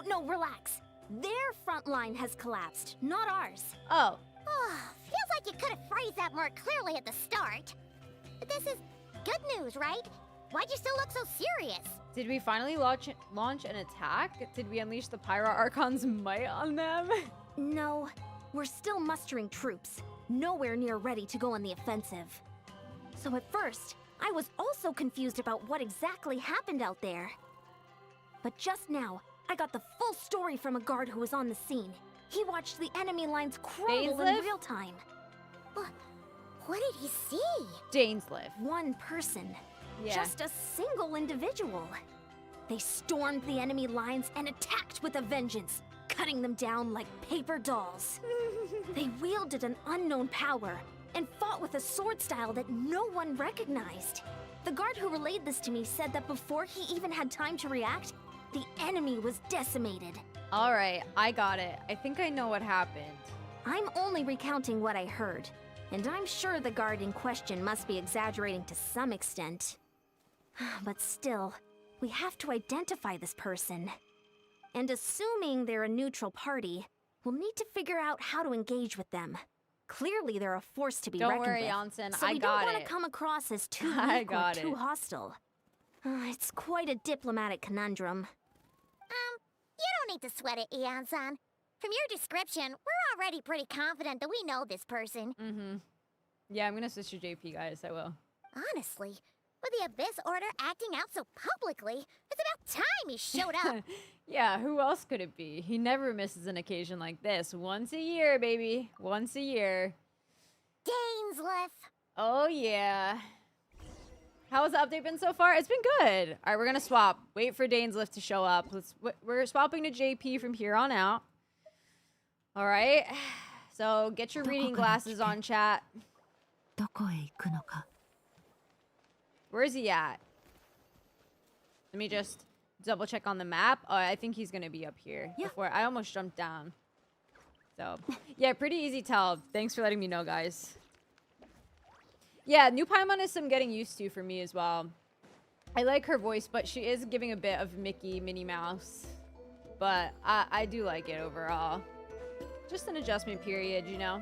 No, relax. Their front line has collapsed, not ours. Oh. Feels like you could have phrased that more clearly at the start. But this is good news, right? Why'd you still look so serious? Did we finally launch an attack? Did we unleash the Pyro Archon's might on them? No, we're still mustering troops. Nowhere near ready to go on the offensive. So at first, I was also confused about what exactly happened out there. But just now, I got the full story from a guard who was on the scene. He watched the enemy lines crumble in Dainsleif? real time. What did he see? Dainsleif. One person. Yeah. Just a single individual. They stormed the enemy lines and attacked with a vengeance, cutting them down like paper dolls. They wielded an unknown power and fought with a sword style that no one recognized. The guard who relayed this to me said that before he even had time to react, the enemy was decimated. All right, I got it. I think I know what happened. I'm only recounting what I heard, and I'm sure the guard in question must be exaggerating to some extent. But still, we have to identify this person. And assuming they're a neutral party, we'll need to figure out how to engage with them. Clearly, they're a force to be Don't reckoned worry, with. Janssen, So I we got don't want it. to come across as too I weak or got too it. hostile. It's quite a diplomatic conundrum. You don't need to sweat it, Eon-san. From your description, we're already pretty confident that we know this person. Mm-hmm. Yeah, I'm gonna switch to JP, guys. I will. Honestly, with the Abyss Order acting out so publicly, it's about time he showed up. Yeah, who else could it be? He never misses an occasion like this. Once a year, baby. Once a year. Dainsleif. Oh, yeah. How has the update been so far? It's been good. All right, we're gonna swap. Wait for Dainsleif to show up. We're swapping to JP from here on out. All right. So get your reading glasses on, chat. Where is he at? Let me just double check on the map. Oh, I think he's gonna be up here. Yeah. Before I almost jumped down. So yeah, pretty easy tell. Thanks for letting me know, guys. Yeah, new Paimon is some getting used to for me as well. I like her voice, but she is giving a bit of Mickey, Minnie Mouse. But I do like it overall. Just an adjustment period, you know?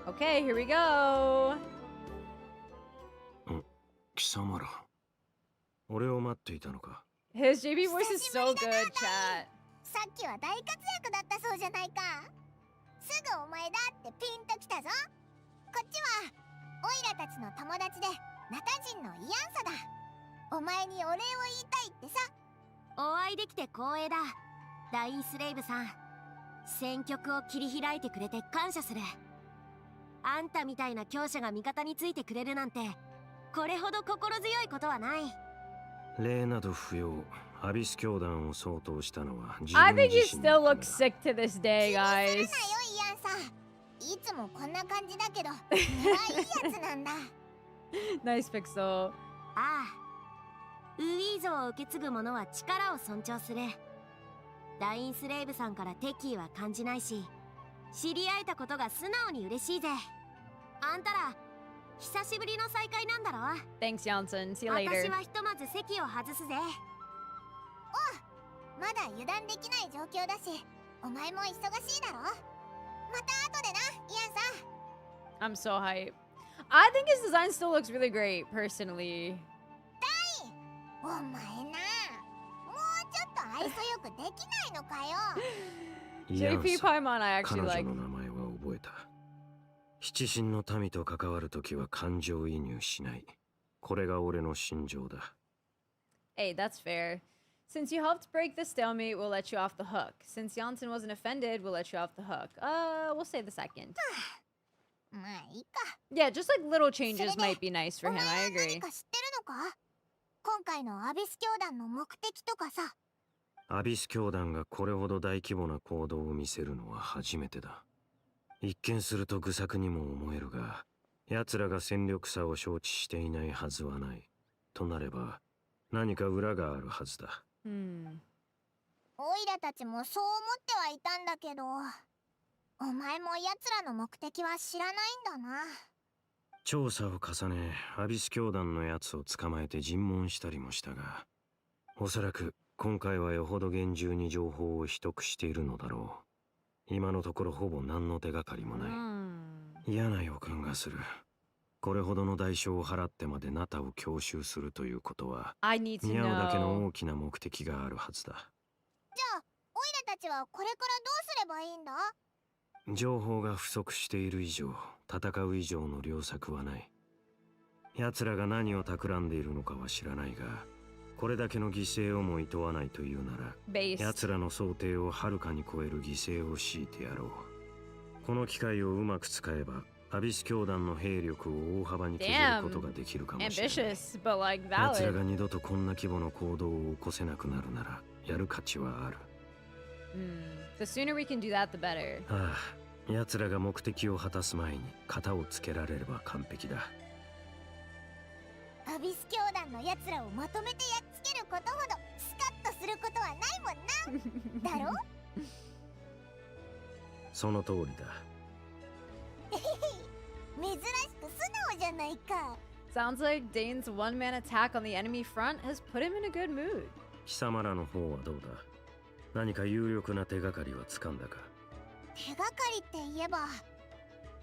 Okay, here we go. 貴様ら、俺を待っていたのか。 His JB voice is so good, chat. さっきは大活躍だったそうじゃないか。すぐお前だってピンときたぞ。こっちはオイラたちの友達でナタ人のイアンサだ。お前にお礼を言いたいってさ。お会いできて光栄だ。ダインスレイブさん。戦局を切り開いてくれて感謝する。あんたみたいな強者が味方についてくれるなんて、これほど心強いことはない。礼など不要。アビス教団を相当したのは自 I 分 think he 自身の still ため looks だ。 sick to this day, 気にす guys. るなよイアンさん。いつもこんな感じだけど、根はいいやつなんだ。Nice pixel. ああ。ウィーゾを受け継ぐ者は力を尊重する。ダインスレイブさんから敵意は感じないし、知り合えたことが素直に嬉しいぜ。あんたら、久しぶりの再会なんだろ。 Thanks, Janssen. See you 私 later. はひとまず席を外すぜ。まだ油断できない状況だし、お前も忙しいだろ。また後でな、イアンさん。 I'm so hyped. I think his design still looks really great, personally. お前な、もうちょっと愛想よくできないのかよ。イアン JP さん、 Paimon, I 彼 actually 女 like. の名前は覚えた。七神の民と関わるときは感情移入しない。これが俺の信条だ。 Hey, that's fair. Since you helped break the stalemate, we'll let you off the hook. Since Janssen wasn't offended, we'll let you off the hook. We'll say the second. まあいいか。 Yeah, just like little changes might be nice for him. お前 I は agree. 何か知ってるのか？今回のアビス教団の目的とかさ。アビス教団がこれほど大規模な行動を見せるのは初めてだ。一見すると愚策にも思えるが、奴らが戦力差を承知していないはずはない。となれば、何か裏があるはずだ。オイラたちもそう思ってはいたんだけど、お前も奴らの目的は知らないんだな。調査を重ね、アビス教団のやつを捕まえて尋問したりもしたが、おそらく今回はよほど厳重に情報を秘匿しているのだろう。今のところほぼ何の手がかりもない。嫌な予感がする。これほどの代償を払ってまでナタを強襲するということは、似合うだけの大きな目的があるはずだ。じゃあ、オイラたちはこれからどうすればいいんだ？情報が不足している以上、戦う以上の良策はない。奴らが何を企んでいるのかは知らないが、これだけの犠牲をも厭わないというなら、奴らの想定をはるかに超える犠牲を強いてやろう。この機会をうまく使えば、アビス教団の兵力を大幅に削ることができるかもしれない。Ambitious, but like 奴ら valid. が二度とこんな規模の行動を起こせなくなるなら、やる価値はある。The sooner we can do that, the better. ああ、奴らが目的を果たす前に型をつけられれば完璧だ。アビス教団の奴らをまとめてやっつけることほどスカッとすることはないもんな。だろ？その通りだ。珍しく素直じゃないか。 Sounds like Dane's one-man attack on the enemy front has put him in a good mood. 貴様らの方はどうだ？何か有力な手がかりはつかんだか？手がかりって言えば、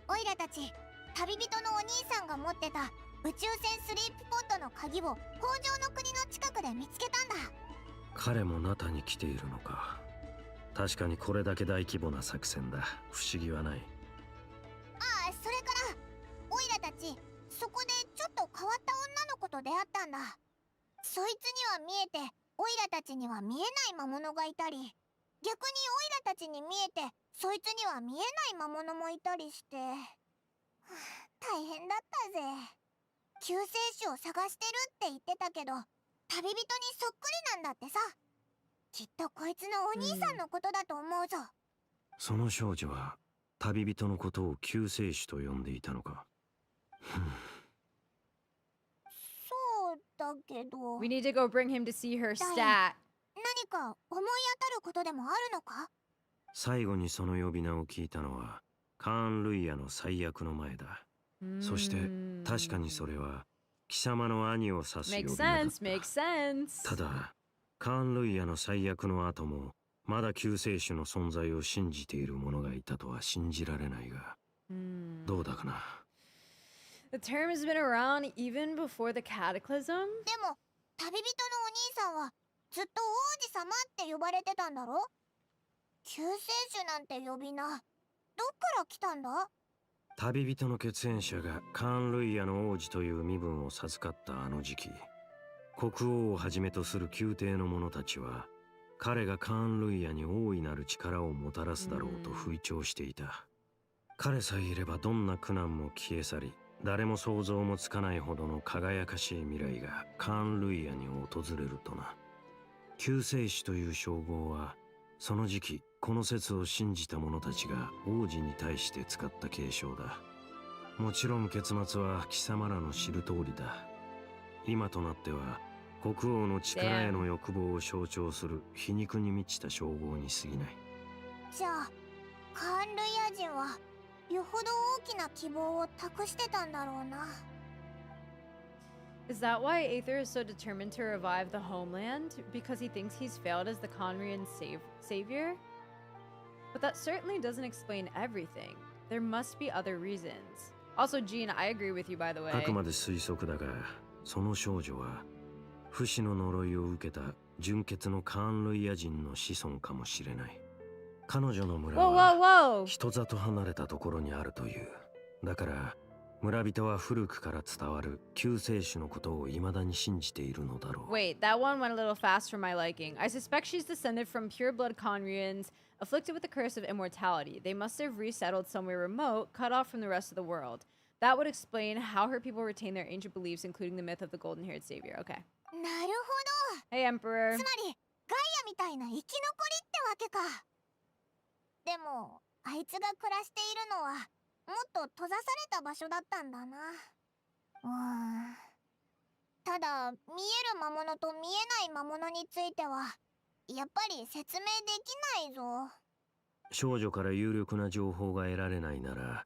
オイラたち旅人のお兄さんが持ってた宇宙船スリープポッドの鍵を北条の国の近くで見つけたんだ。彼もナタに来ているのか。確かにこれだけ大規模な作戦だ。不思議はない。ああ、それからオイラたちそこでちょっと変わった女の子と出会ったんだ。そいつには見えてオイラたちには見えない魔物がいたり、逆にオイラたちに見えてそいつには見えない魔物もいたりして、大変だったぜ。救世主を探してるって言ってたけど、旅人にそっくりなんだってさ。きっとこいつのお兄さんのことだと思うぞ。その少女は旅人のことを救世主と呼んでいたのか。そうだけど。 We need to go bring him to see her stat. 何か思い当たることでもあるのか？最後にその呼び名を聞いたのはカーン・ルイヤの最悪の前だ。そして確かにそれは貴様の兄を指す呼び名だった。 Makes sense. ただカーン・ルイヤの最悪の後もまだ救世主の存在を信じている者がいたとは信じられないが、どうだかな。 The term has been around even before the cataclysm. でも旅人のお兄さんはずっと王子様って呼ばれてたんだろ？救世主なんて呼び名どっから来たんだ？旅人の血縁者がカーン・ルイヤの王子という身分を授かったあの時期、国王をはじめとする宮廷の者たちは彼がカーン・ルイヤに大いなる力をもたらすだろうと吹聴していた。彼さえいればどんな苦難も消え去り、誰も想像もつかないほどの輝かしい未来がカーン・ルイヤに訪れるとな。救世主という称号はその時期この説を信じた者たちが王子に対して使った継承だ。もちろん結末は貴様らの知る通りだ。今となっては国王の力への欲望を象徴する皮肉に満ちた称号に過ぎない。じゃあカーン・ルイヤ人はよほど大きな希望を託してたんだろうな。Is that why Aether is so determined to revive the homeland? Because he thinks he's failed as the Conrian savior? But that certainly doesn't explain everything. There must be other reasons. Also, Jean, I agree with you, by the way. あくまで推測だが、その少女は不死の呪いを受けた純血のカーン・ルイヤ人の子孫かもしれない。彼女の村は人里離れたところにあるという。だから村人は古くから伝わる救世主のことを未だに信じているのだろう。 Wait, that one went a little fast for my liking. I suspect she's descended from pure-blood Conrians, afflicted with the curse of immortality. They must have resettled somewhere remote, cut off from the rest of the world. That would explain how her people retain their ancient beliefs, including the myth of the golden-haired savior. Okay. なるほど。 Hey, Emperor. つまりガイアみたいな生き残りってわけか。でもあいつが暮らしているのはもっと閉ざされた場所だったんだな。ただ見える魔物と見えない魔物についてはやっぱり説明できないぞ。少女から有力な情報が得られないなら、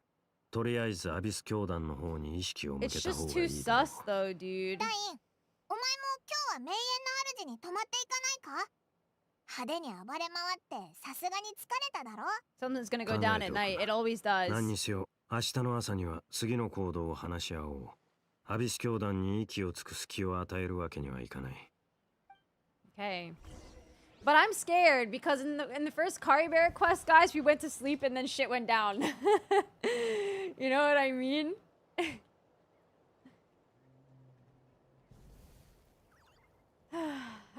とりあえずアビス教団の方に意識を向け It's た方 just がい too いだろう。 sus, though, dude. ダイン、お前も今日は名園の主に泊まっていかないか？派手に暴れ回ってさすがに疲れただろ？ Something's gonna go down at night. It always 何に does. せよ、明日の朝には次の行動を話し合おう。アビス教団に息をつく隙を与えるわけにはいかない。 Okay. But I'm scared because in the first Kari Bear quest, guys, we went to sleep and then shit went down. You know what I mean?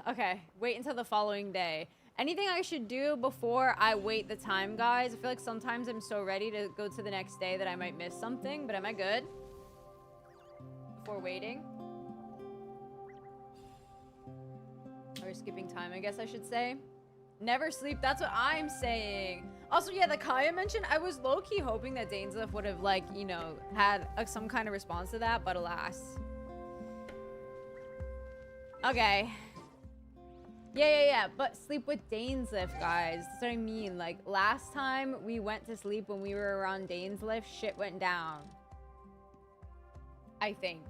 Okay, wait until the following day. Anything I should do before I wait the time, guys? I feel like sometimes I'm so ready to go to the next day that I might miss something, but am I good? Before waiting? Or skipping time, I guess I should say. Never sleep, that's what I'm saying. Also, yeah, the Kaya mentioned, I was low-key hoping that Dainsleif would have, like, you know, had some kind of response to that, but alas. Okay. Yeah, but sleep with Dainsleif, guys. That's what I mean. Like, last time we went to sleep when we were around Dainsleif, shit went down. I think.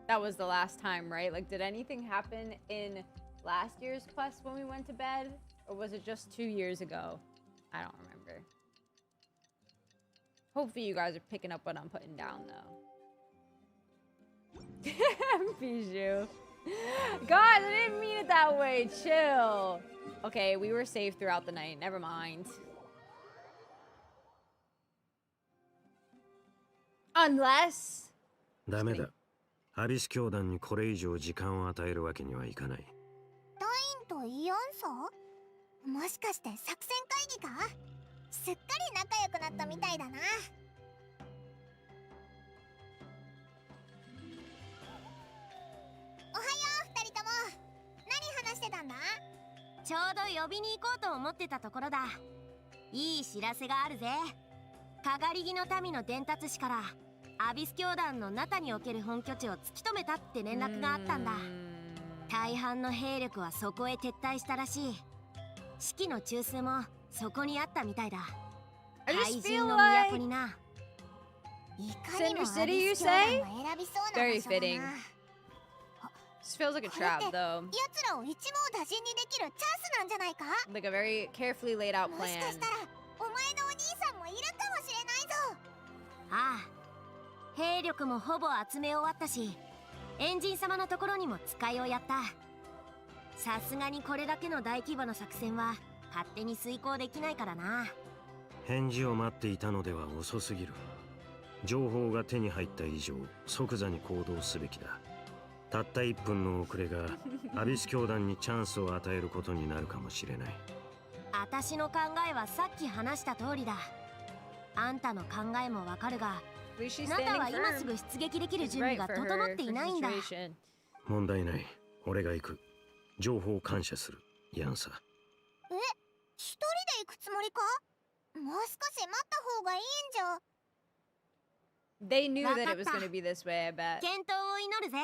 That was the last time, right? Like, did anything happen in last year's quest when we went to bed? Or was it just 2 years ago? I don't remember. Hopefully you guys are picking up what I'm putting down, though. Bijou. God, I didn't mean it that way. Chill. Okay, we were safe throughout the night. Never mind. Unless... ダメだ。アビス教団にこれ以上時間を与えるわけにはいかない。ダインとイオンソ？もしかして作戦会議か？すっかり仲良くなったみたいだな。おはよう、二人とも。何話してたんだ？ちょうど呼びに行こうと思ってたところだ。いい知らせがあるぜ。かがり木の民の伝達師からアビス教団のナタにおける本拠地を突き止めたって連絡があったんだ。大半の兵力はそこへ撤退したらしい。士気の中枢もそこにあったみたいだ。怪人の都にな。いかにもアビ Cinder ス City, you 教団 say? が選びそうな Very 場所だ fitting. な。 This feels like a これ trap, って though. 奴らを一網打尽にできるチャンスなんじゃないか？ Like a very carefully laid out もし plan. かしたらお前のお兄さんもいるかもしれないぞ。ああ、兵力もほぼ集め終わったし、エンジン様のところにも使いをやった。さすがにこれだけの大規模な作戦は勝手に遂行できないからな。返事を待っていたのでは遅すぎる。情報が手に入った以上、即座に行動すべきだ。たった1分の遅れがアビス教団にチャンスを与えることになるかもしれない。私の考えはさっき話した通りだ。あんたの考えもわかるが、 At least she's ナタ standing は今す firm. ぐ出撃できる It's 準備 right が for 整 her ってい for ない her んだ。 situation. 問題ない。俺が行く。情報を感謝する。ヤンサ。え、一人で行くつもりか？もう少し待った方がいいんじゃ。 They knew that it was going to be this way, I bet. 健闘を祈るぜ、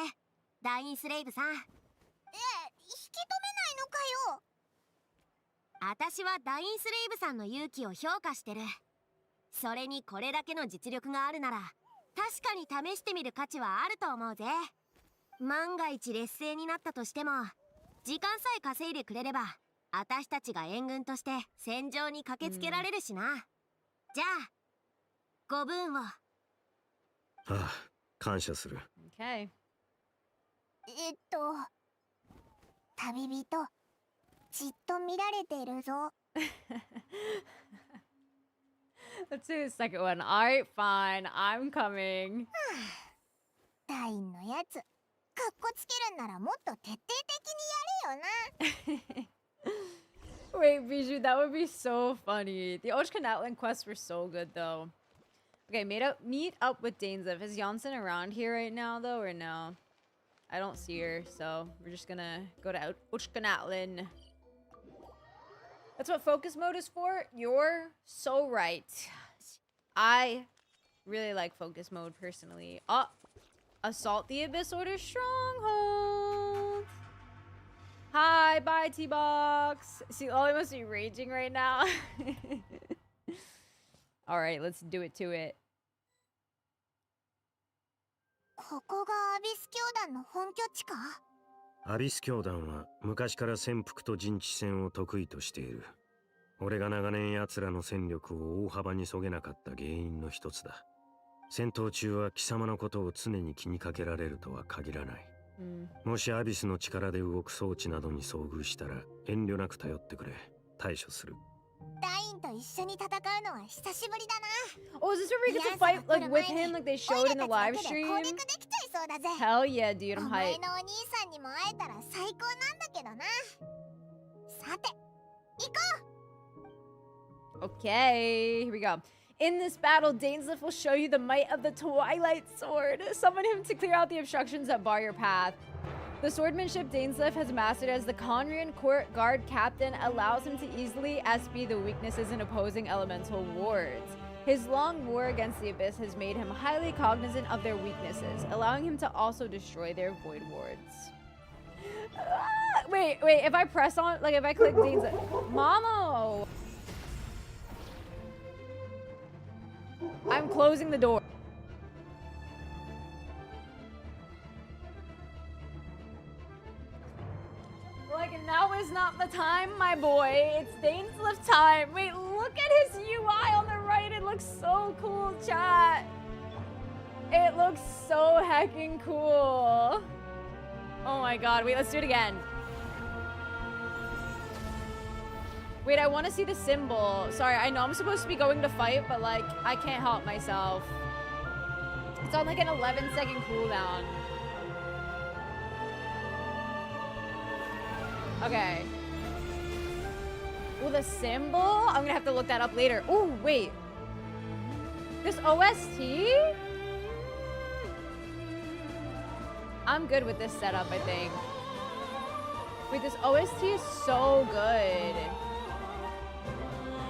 ダインスレイブさん。引き止めないのかよ。私はダインスレイブさんの勇気を評価してる。それにこれだけの実力があるなら、確かに試してみる価値はあると思うぜ。万が一劣勢になったとしても、時間さえ稼いでくれれば、私たちが援軍として戦場に駆けつけられるしな。じゃあ、ご分を。ああ、感謝する。Okay. 旅人、じっと見られてるぞ。Let's do the second one. Alright, fine. I'm coming. ダインのやつ、かっこつけるんならもっと徹底的にやれよな。Wait, Bijou, that would be so funny. The ARCHON quests were so good, though. Okay, meet up with Dainsleif. Is Janssen around here right now, though, or no? I don't see her, so we're just gonna go to ARCHON. That's what focus mode is for? You're so right. I really like focus mode, personally. Oh, assault the Abyss Order stronghold. Hi, bye, T-Box. See, Ollie must be raging right now. Alright, let's do it to it. ここがアビス教団の本拠地か？アビス教団は昔から潜伏と陣地戦を得意としている。俺が長年奴らの戦力を大幅に削げなかった原因の一つだ。戦闘中は貴様のことを常に気にかけられるとは限らない。もしアビスの力で動く装置などに遭遇したら遠慮なく頼ってくれ。対処する。ダインと一緒に戦うのは久しぶりだな。 Oh, is this where we get to fight like with him like they showed in the live stream? 攻略できちゃいそうだぜ。 Hell yeah, dude, I'm お前 hyped. のお兄さんにも会えたら最高なんだけどな。さて、行こう。 Okay, here we go. In this battle, Dainsleif will show you the might of the Twilight Sword. Summon him to clear out the obstructions that bar your path. The swordsmanship Dainsleif has mastered as the Conrian Court Guard Captain allows him to easily SB the weaknesses in opposing elemental wards. His long war against the Abyss has made him highly cognizant of their weaknesses, allowing him to also destroy their void wards. Wait, if I press on, like if I click Dainsleif... Mamo! I'm closing the door. Like, now is not the time, my boy. It's Dainsleif time. Wait, look at his UI on the right. It looks so cool, chat. It looks so heckin' cool. Oh my god. Wait, let's do it again. Wait, I want to see the symbol. Sorry, I know I'm supposed to be going to fight, but like, I can't help myself. It's on like an 11-second cooldown. Okay. Well, the symbol? I'm gonna have to look that up later. Oh, wait. This OST? I'm good with this setup, I think. Wait, this OST is so good.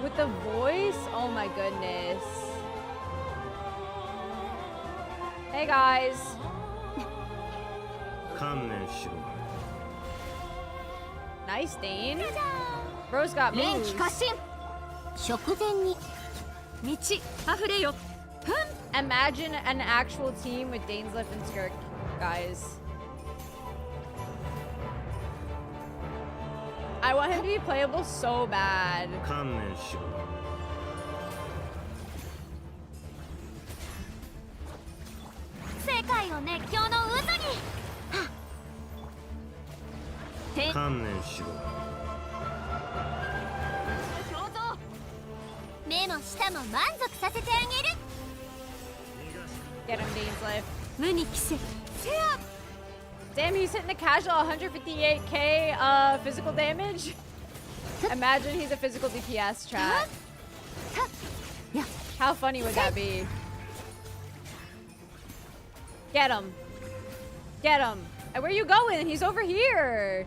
With the voice? Oh my goodness. Hey guys. Nice, Dane. Rose got moves. Imagine an actual team with Dainsleif and Skirk, guys. I want him to be playable so bad. Get him, Dainsleif. Damn, he's hitting a casual 158k physical damage. Imagine he's a physical DPS, chat. How funny would that be? Get him. Get him. And where are you going? He's over here.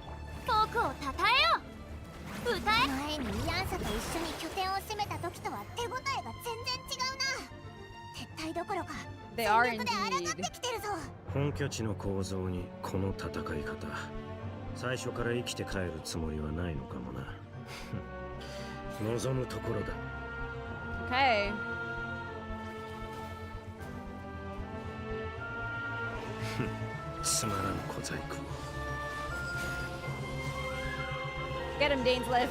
They are indeed. 本拠地の構造にこの戦い方。最初から生きて帰るつもりはないのかもな。望むところだ。Okay. Get him, Dainsleif.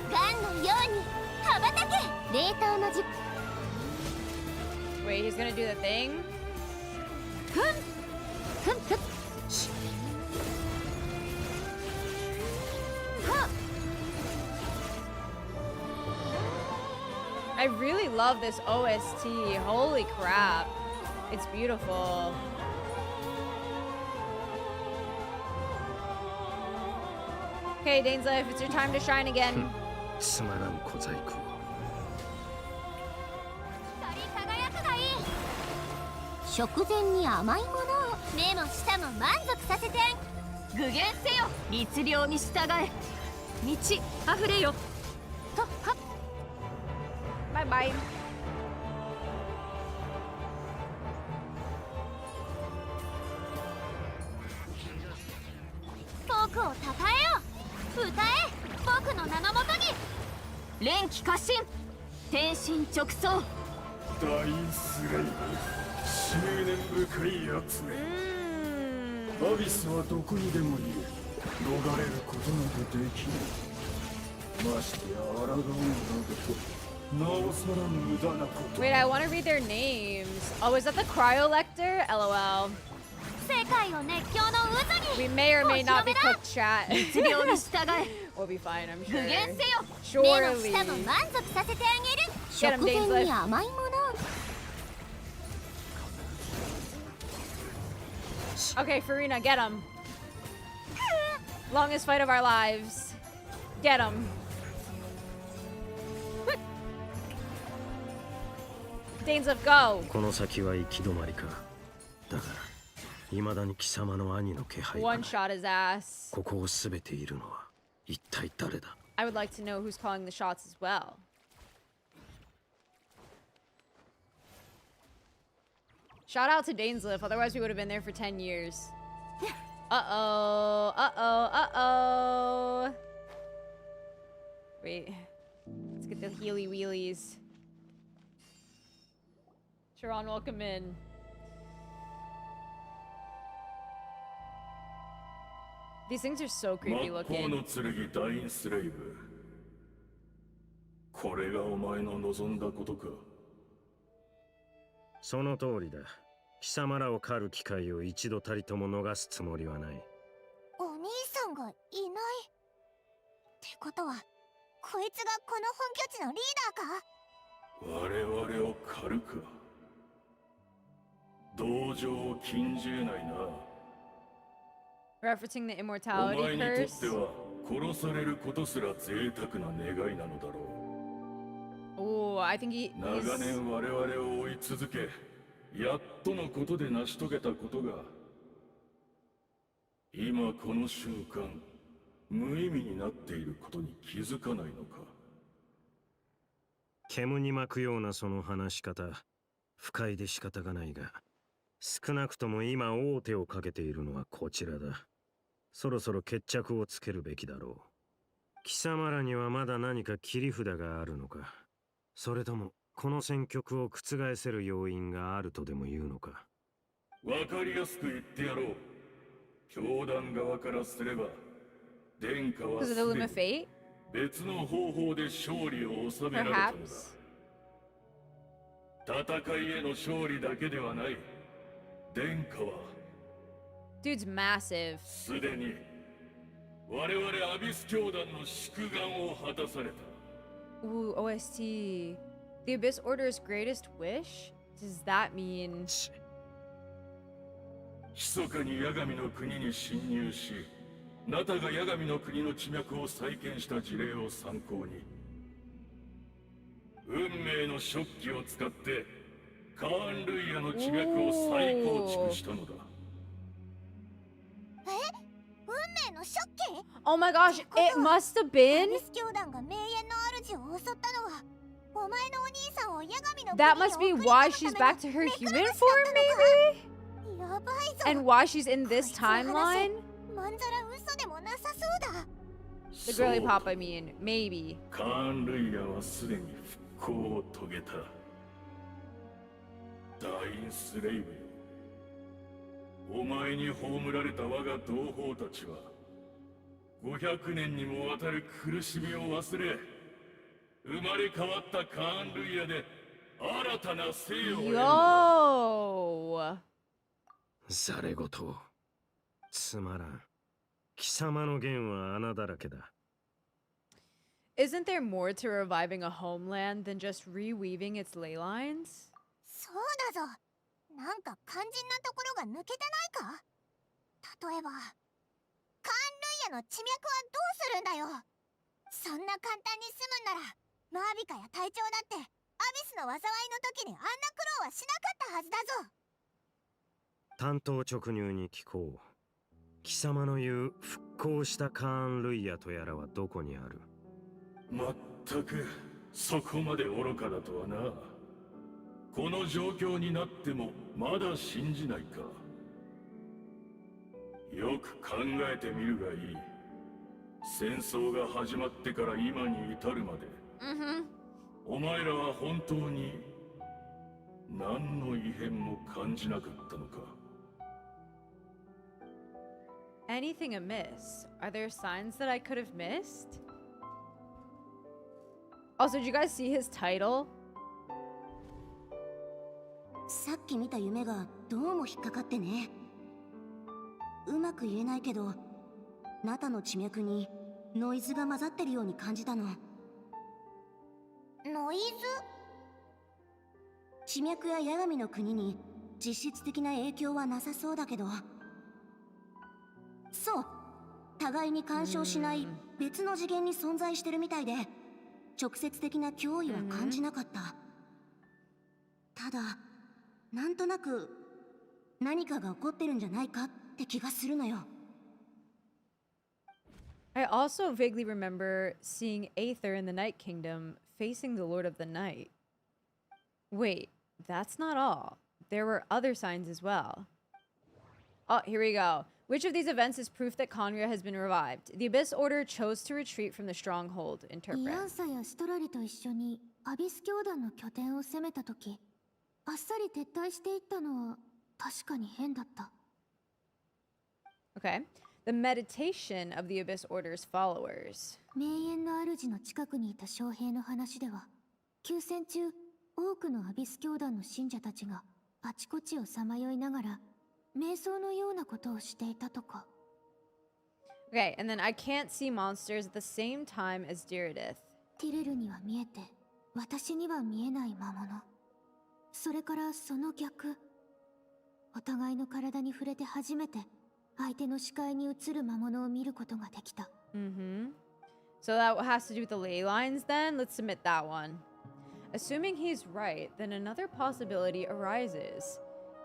Wait, he's gonna do the thing? I really love this OST. Holy crap. It's beautiful. Okay, Dainsleif, it's your time to shine again. Bye bye. Wait, I want to read their names. Oh, is that the cryolector? LOL. We may or may not be cooked, chat. We'll be fine, I'm sure. Surely. Get him, Dainsleif. Okay, Farina, get him. Longest fight of our lives. Get him. Dainsleif, go. One shot his ass. I would like to know who's calling the shots as well. Shout out to Dainsleif, otherwise we would have been there for 10 years. Uh-oh, uh-oh, uh-oh. Wait. Let's get the healy wheelies. Sharon, welcome in. These things are so creepy looking. 貴様らを狩る機会を一度たりとも逃すつもりはない。お兄さんがいないってことは、こいつがこの本拠地のリーダーか？我々を狩るか。同情を禁じ得ないな。Referencing the お immortality 前にとっ curse. ては殺されることすら贅沢な願いなのだろう。 Oh, I think he's... 長年我々を追い続け、やっとのことで成し遂げたことが、今この瞬間無意味になっていることに気づかないのか。煙に巻くようなその話し方、不快で仕方がないが、少なくとも今王手をかけているのはこちらだ。そろそろ決着をつけるべきだろう。貴様らにはまだ何か切り札があるのか、それともこの戦局を覆せる要因があるとでも言うのか。わかりやすく言ってやろう。教団側からすれば、殿下はすでに別の方法で勝利を収められたのだ。戦いへの勝利だけではない。殿下は Dude's massive. すでに我々アビス教団の祝願を果たされた。 Ooh, OST. The Abyss Order's greatest wish? Does that mean... 密かに八神の国に侵入し、ナタが八神の国の地脈を再建した事例を参考に、運命の食器を使ってカーン・ルイヤの地脈を再構築したのだ。運命の食器？ Oh my gosh, it must have been... アビス教団が名園の主を襲ったのは、お前のお兄さんを八神の国に That must be why she's back to her human form, maybe? やばいぞ。 And why she's in this timeline? まんざら嘘でもなさそうだ。 The girly pop, I mean, maybe. カーン・ルイヤはすでに復興を遂げた。ダインスレイブよ、お前に葬られた我が同胞たちは500年にもわたる苦しみを忘れ、生まれ変わったカーン・ルイヤで新たな生を得る。Yo! ざれ言、つまらん。貴様の言は穴だらけだ。 Isn't there more to reviving a homeland than just reweaving its ley lines? そうだぞ。なんか肝心なところが抜けてないか？例えば、カーン・ルイヤの地脈はどうするんだよ。そんな簡単に済むんなら、マービカや隊長だってアビスの災いの時にあんな苦労はしなかったはずだぞ。単刀直入に聞こう。貴様の言う復興したカーン・ルイヤとやらはどこにある？まったくそこまで愚かだとはな。この状況になってもまだ信じないか。よく考えてみるがいい。戦争が始まってから今に至るまで、お前らは本当に何の異変も感じなかったのか。 Anything amiss? Are there signs that I could have missed? Also, did you guys see his title? さっき見た夢がどうも引っかかってね。うまく言えないけど、ナタの地脈にノイズが混ざってるように感じたの。ノイズ？地脈や八神の国に実質的な影響はなさそうだけど、そう、互いに干渉しない別の次元に存在してるみたいで、直接的な脅威は感じなかった。ただ、なんとなく何かが起こってるんじゃないかって気がするのよ。I also vaguely remember seeing Aether in the Night Kingdom facing the Lord of the Night. Wait, that's not all. There were other signs as well. Oh, here we go. Which of these events is proof that Conria has been revived? The Abyss Order chose to retreat from the stronghold. Interpret. イアンサやシトラリと一緒にアビス教団の拠点を攻めたとき、あっさり撤退していったのは確かに変だった。Okay. The meditation of the Abyss Order's followers. 名園の主の近くにいた将兵の話では、休戦中、多くのアビス教団の信者たちがあちこちをさまよいながら瞑想のようなことをしていたとか。 Okay, and then I can't see monsters at the same time as Direidyth. ティレルには見えて私には見えない魔物。それからその逆、お互いの体に触れて初めて相手の視界に映る魔物を見ることができた。So that has to do with the ley lines then? Let's submit that one. Assuming he's right, then another possibility arises.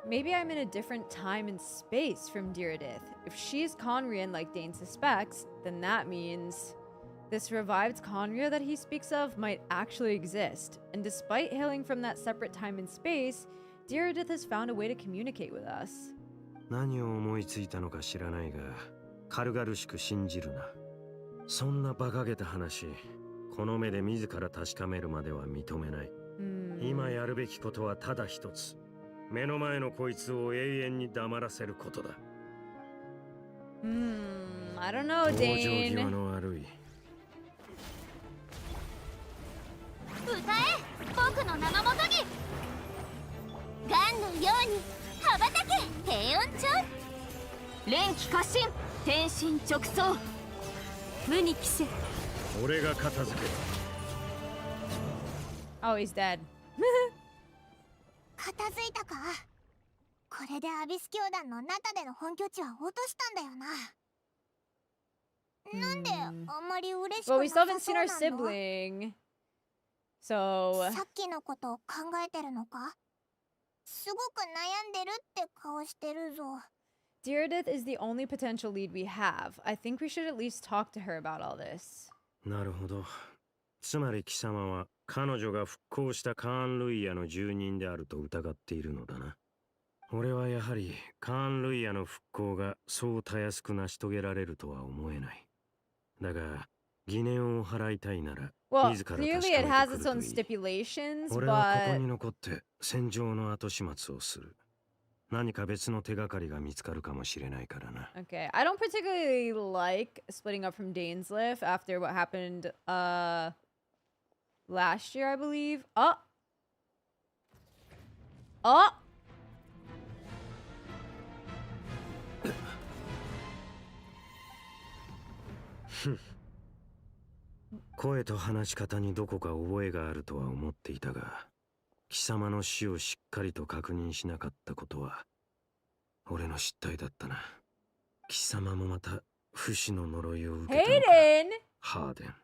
Maybe I'm in a different time and space from Direidyth. If she's Conrian like Dane suspects, then that means this revived Conria that he speaks of might actually exist. And despite hailing from that separate time and space, Direidyth has found a way to communicate with us. 何を思いついたのか知らないが、軽々しく信じるな。そんな馬鹿げた話、この目で自ら確かめるまでは認めない。今やるべきことはただ一つ。目の前のこいつを永遠に黙らせることだ。I don't know, Dane. 往生際の悪い。歌え、僕の名のもとに。ガンのように羽ばたけ、平穏町。連気過信、天心直送。無に帰せ。俺が片付ける。Oh, he's dead. 片付いたか。これでアビス教団の中での本拠地は落としたんだよな。なんであんまり嬉しく Well, な we さ still そう haven't seen our なの？ sibling. So さっきのことを考えてるのか？すごく悩んでるって顔してるぞ。Direidyth is the only potential lead we have. I think we should at least talk to her about all this. なるほど。つまり貴様は彼女が復興したカーン・ルイヤの住人であると疑っているのだな。俺はやはりカーン・ルイヤの復興がそうたやすく成し遂げられるとは思えない。だが疑念を払いたいなら Well, 自ら確かめて clearly く it る has と its own いい。 stipulations, 俺はここ but に残って戦場の後始末をする。何か別の手がかりが見つかるかもしれないからな。okay. I don't particularly like splitting up from Dainsleif after what happened last year, I believe. Oh. Oh. 声と話し方にどこか覚えがあるとは思っていたが、貴様の死をしっかりと確認しなかったことは俺の失態だったな。貴様もまた不死の呪いを受けたのか。ハーデン。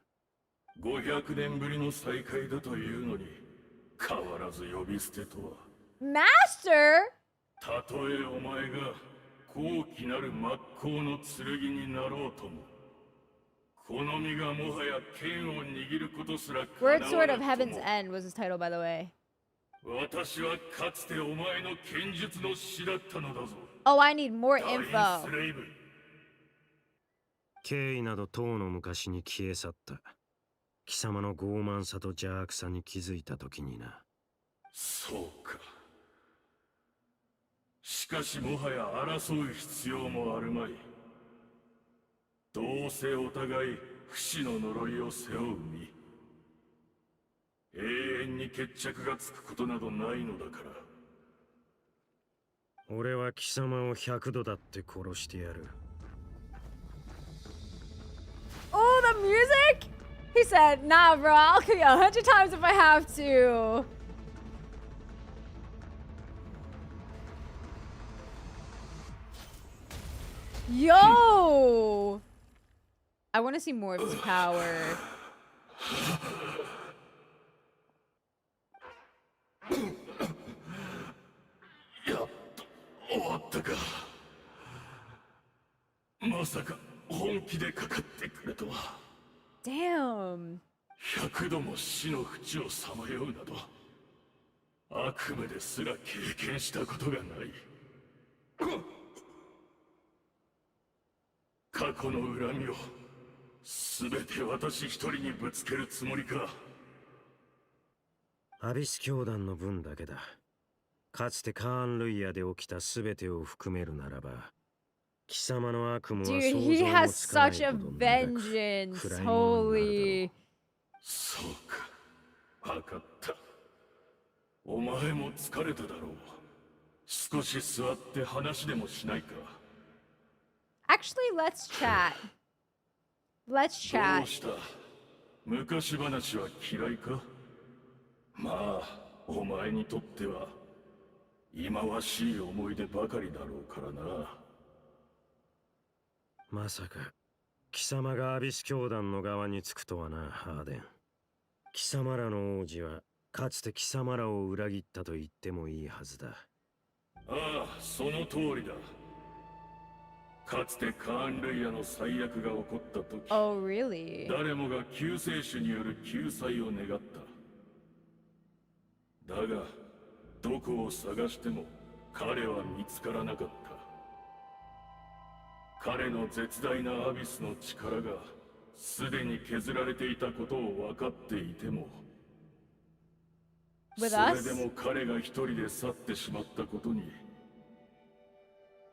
500年ぶりの再会だというのに変わらず呼び捨てとは。Master? たとえお前が高貴なる真っ向の剣になろうとも、この身がもはや剣を握ることすら叶わ Word な Sword く of と Heaven's も。 End was his title, by the way. 私はかつてお前の剣術の師だったのだぞ。 Oh, I need more ダイン info. スレイブ。敬意などとうの昔に消え去った。貴様の傲慢さと邪悪さに気づいた時にな。そうか。しかしもはや争う必要もあるまい。どうせお互い不死の呪いを背負う身。永遠に決着がつくことなどないのだから。俺は貴様を100度だって殺してやる。Oh, the music? He said, nah, bro, I'll kill you 100 times if I have to. Yo! I want to see more of his power. やっと終わったか。まさか本気でかかってくれとは。Damn. 100度も死の淵をさまようなど、悪夢ですら経験したことがない。過去の恨みを全て私一人にぶつけるつもりか。アビス教団の分だけだ。かつてカーン・ルイヤで起きた全てを含めるならば、貴様の悪夢は Dude, 想 he 像も has つかない such a ほど長く vengeance. 暗いものになるだろう。 Holy. そうか、わかった。お前も疲れただろう。少し座って話でもしないか。 Actually, let's chat. Let's ど chat. うした？昔話は嫌いか？まあ、お前にとっては忌まわしい思い出ばかりだろうからな。まさか貴様がアビス教団の側につくとはな、ハーデン。貴様らの王子はかつて貴様らを裏切ったと言ってもいいはずだ。ああ、その通りだ。かつてカーン・ルイヤの最悪が起こった時、Oh, really? 誰もが救世主による救済を願った。だが、どこを探しても彼は見つからなかった。彼の絶大なアビスの力がすでに削られていたことを分かっていても、そ With れ us? でも彼が一人で去ってしまったことに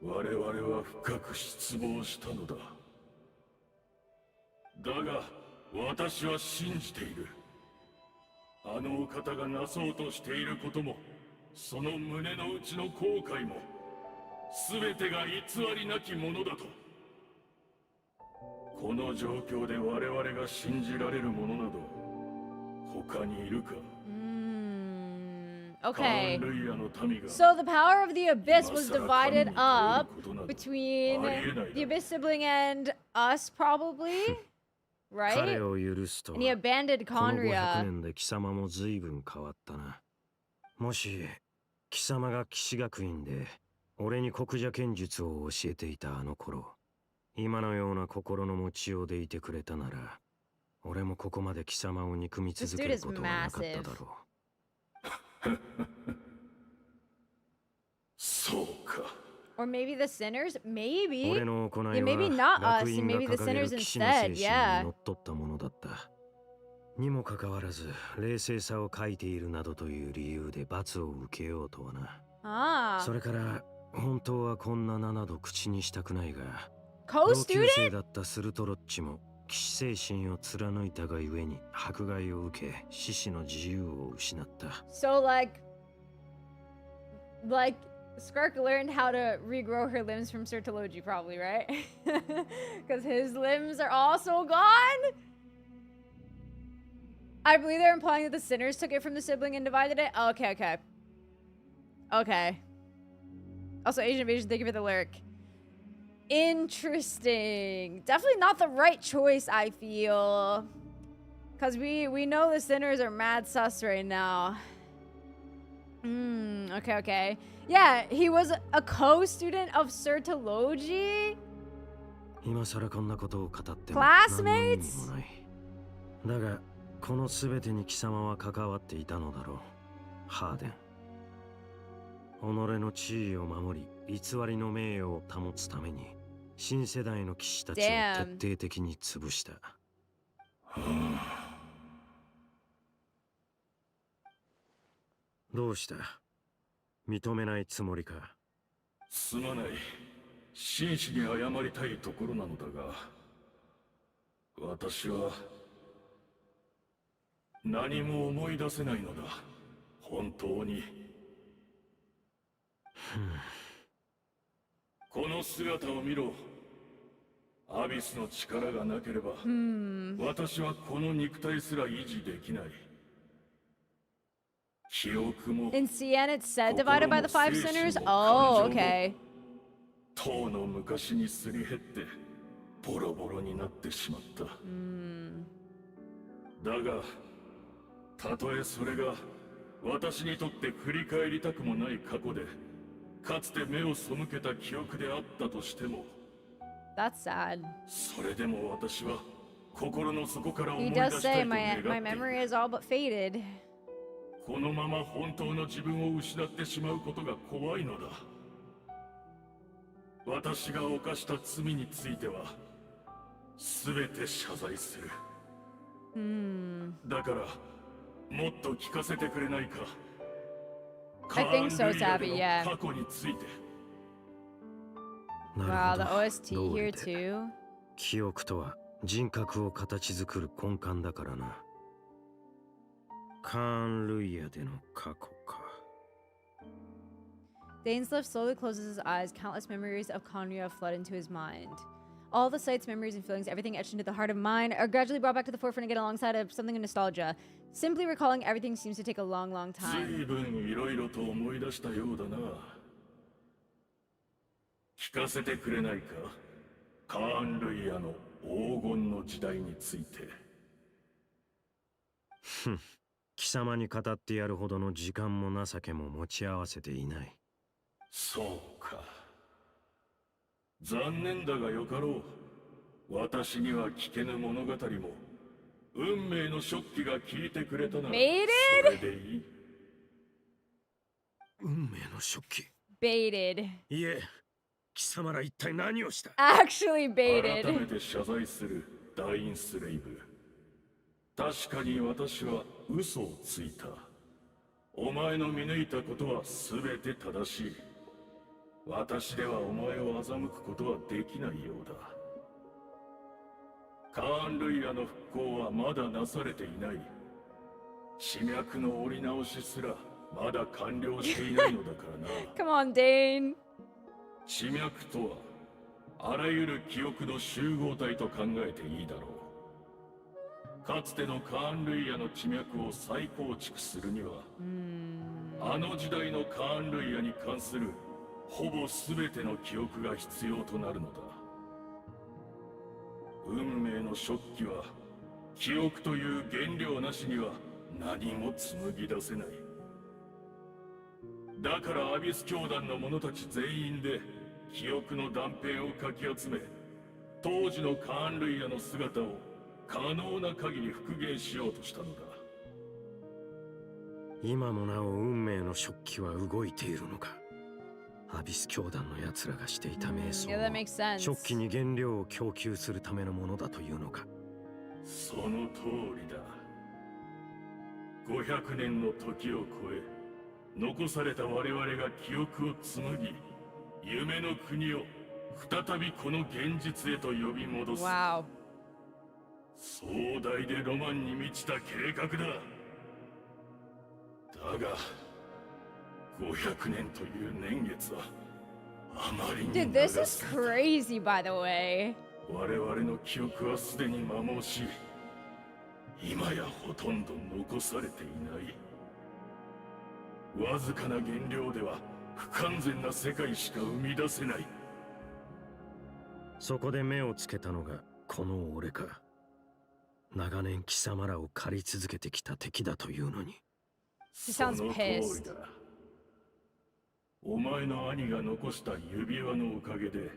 我々は深く失望したのだ。だが私は信じている。あのお方がなそうとしていることも、その胸の内の後悔も、全てが偽りなきものだと。この状況で我々が信じられるものなど他にいるか？ Okay. So the power of the Abyss was divided up between the Abyss sibling and us, probably, right? 彼を許すと And he abandoned この500 Conria. 年で貴様も随分変わったな。もし貴様が騎士学院で俺に国者剣術を教えていたあの頃、今のような心の持ちようでいてくれたなら、俺もここまで貴様を憎み続けることはなかっただろう。そうか。 Or maybe the sinners? Maybe. 俺の行 Yeah, い maybe は not 学 us, 院 and が maybe the 掲げる sinners 騎士の instead. 精神に Yeah. のっとったものだった。にもかかわらず冷静さを欠いているなどという理由で罰を受けようとはな。Ah. それから本当はこんな名など口にしたくないが、 Co-student? 同級生だったスルトロッチも騎士精神を貫いたがゆえに迫害を受け、獅子の自由を失った。 So like Skirk learned how to regrow her limbs from Sertology, probably, right? Because his limbs are also gone. I believe they're implying that the sinners took it from the sibling and divided it. Oh, okay, okay. Okay. Also, Asian Invasion, thank you for the lyric. Interesting. Definitely not the right choice, I feel. Because we know the sinners are mad sus right now. Okay, okay. Yeah, he was a co-student of Sertology? 今更こんなことを語っても Classmates? 何の意味もない。だがこの全てに貴様は関わっていたのだろう、ハーデン。己の地位を守り、偽りの名誉を保つために新世代の騎士たちを徹底的に潰した。どうした？認めないつもりか？すまない。真摯に謝りたいところなのだが、私は何も思い出せないのだ。本当に。この姿を見ろ。アビスの力がなければ、私はこの肉体すら維持できない。記憶も In Cien, it's said divided by the five sinners? Oh, okay. 当の昔にすり減ってボロボロになってしまった。だが、たとえそれが私にとって振り返りたくもない過去で、かつて目を背けた記憶であったとしても、That's sad. それでも私は心の底から思 He い出 does した say いと願ってい my る。 memory is all but faded. このまま本当の自分を失ってしまうことが怖いのだ。私が犯した罪については全て謝罪する。だからもっと聞かせてくれないか。 I think so, Tabby, yeah. 過去について。 Wow, the OST here too. 記憶とは人格を形作る根幹だからな。カーン・ルイヤでの過去か。Dainsleif slowly closes his eyes. Countless memories of Conria flood into his mind. All the sights, memories, and feelings, everything etched into the heart of mind, are gradually brought back to the forefront again alongside of something of nostalgia. Simply recalling everything seems to take a long, long time. 随分いろいろと思い出したようだな。聞かせてくれないか？カーン・ルイヤの黄金の時代について。ふん、貴様に語ってやるほどの時間も情けも持ち合わせていない。そうか。残念だがよかろう。私には聞けぬ物語も、運命の食器が聞いてくれたなら、それでいい。運命の食器。Baited. いえ、貴様ら一体何をした？ Actually baited. 改めて謝罪するダインスレイブ。確かに私は嘘をついた。お前の見抜いたことは全て正しい。私ではお前を欺くことはできないようだ。カーン・ルイヤの復興はまだなされていない。地脈の折り直しすらまだ完了していないのだからな。Come on, Dane. 地脈とはあらゆる記憶の集合体と考えていいだろう。かつてのカーン・ルイヤの地脈を再構築するには、あの時代のカーン・ルイヤに関するほぼ全ての記憶が必要となるのだ。運命の食器は記憶という原料なしには何も紡ぎ出せない。だからアビス教団の者たち全員で記憶の断片をかき集め、当時のカーン・ルイヤの姿を可能な限り復元しようとしたのだ。今もなお運命の食器は動いているのか？アビス教団の奴らがしていた瞑想は食器に原料を供給するためのものだというのか？その通りだ。500年の時を超え、残された我々が記憶を紡ぎ、夢の国を再びこの現実へと呼び戻す。Wow. 壮大でロマンに満ちた計画だ。だが500年という年月はあまりに Dude, this is crazy, by the way. 我々の記憶はすでに摩耗し、今やほとんど残されていない。わずかな原料では不完全な世界しか生み出せない。そこで目をつけたのがこの俺か。長年貴様らを狩り続けてきた敵だというのに。He sounds pissed. お前の兄が残した指輪のおかげで、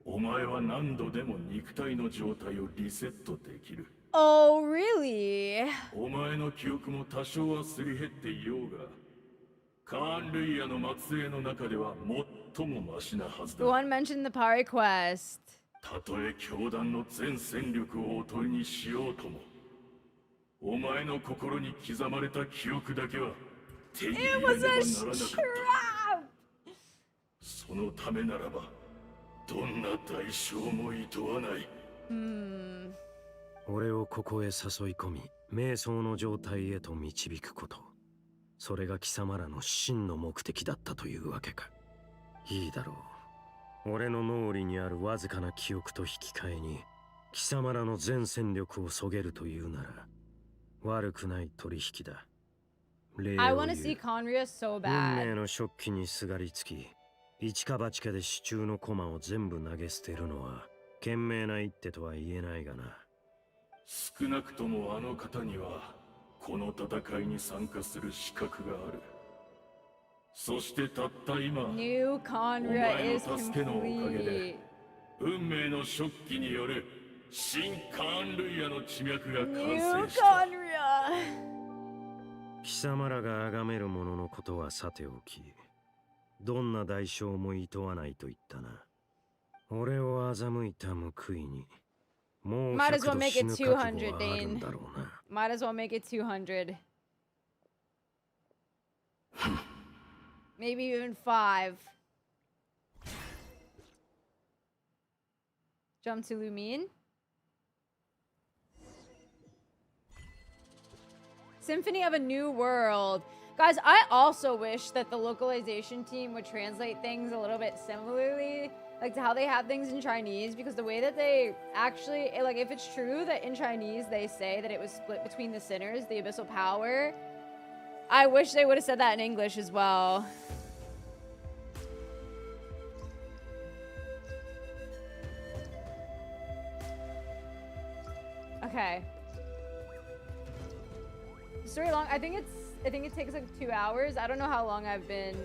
お前は何度でも肉体の状態をリセットできる。Oh, really? お前の記憶も多少はすり減っていようが、カーン・ルイヤの末裔の中では最もマシなはずだ。The one mentioned in the Power Quest. たとえ教団の全戦力をおとりにしようとも、お前の心に刻まれた記憶だけは手に入れねばならなかった。そのためならばどんな代償もいとわない。俺をここへ誘い込み、瞑想の状態へと導くこと、それが貴様らの真の目的だったというわけか。いいだろう。俺の脳裏にあるわずかな記憶と引き換えに貴様らの全戦力をそげるというなら悪くない取引だ。I want to see Conria so 運 bad. 命の食器にすがりつき、一か八かで手中の駒を全部投げ捨てるのは賢明な一手とは言えないがな。少なくともあの方にはこの戦いに参加する資格がある。そしてたった今、 New お Conria 前の is 助けのおかげ complete. で運命の食器による新カーン・ルイヤの地脈が完 New 成した。 Conria. 貴様らが崇めるもののことはさておき、どんな代償も厭わないと言ったな。俺を欺いた報いにもう Might as 100 well 度 make 死 it ぬ覚悟はある 200, ん Dane. だろうな。 Might as well make it 200. Maybe even 5. Jump to Lumine. Symphony of a New World. Guys, I also wish that the localization team would translate things a little bit similarly, like to how they have things in Chinese, because the way that they actually, like, if it's true that in Chinese they say that it was split between the sinners, the abyssal power, I wish they would have said that in English as well. Okay. Story long. I think it takes like 2 hours. I don't know how long I've been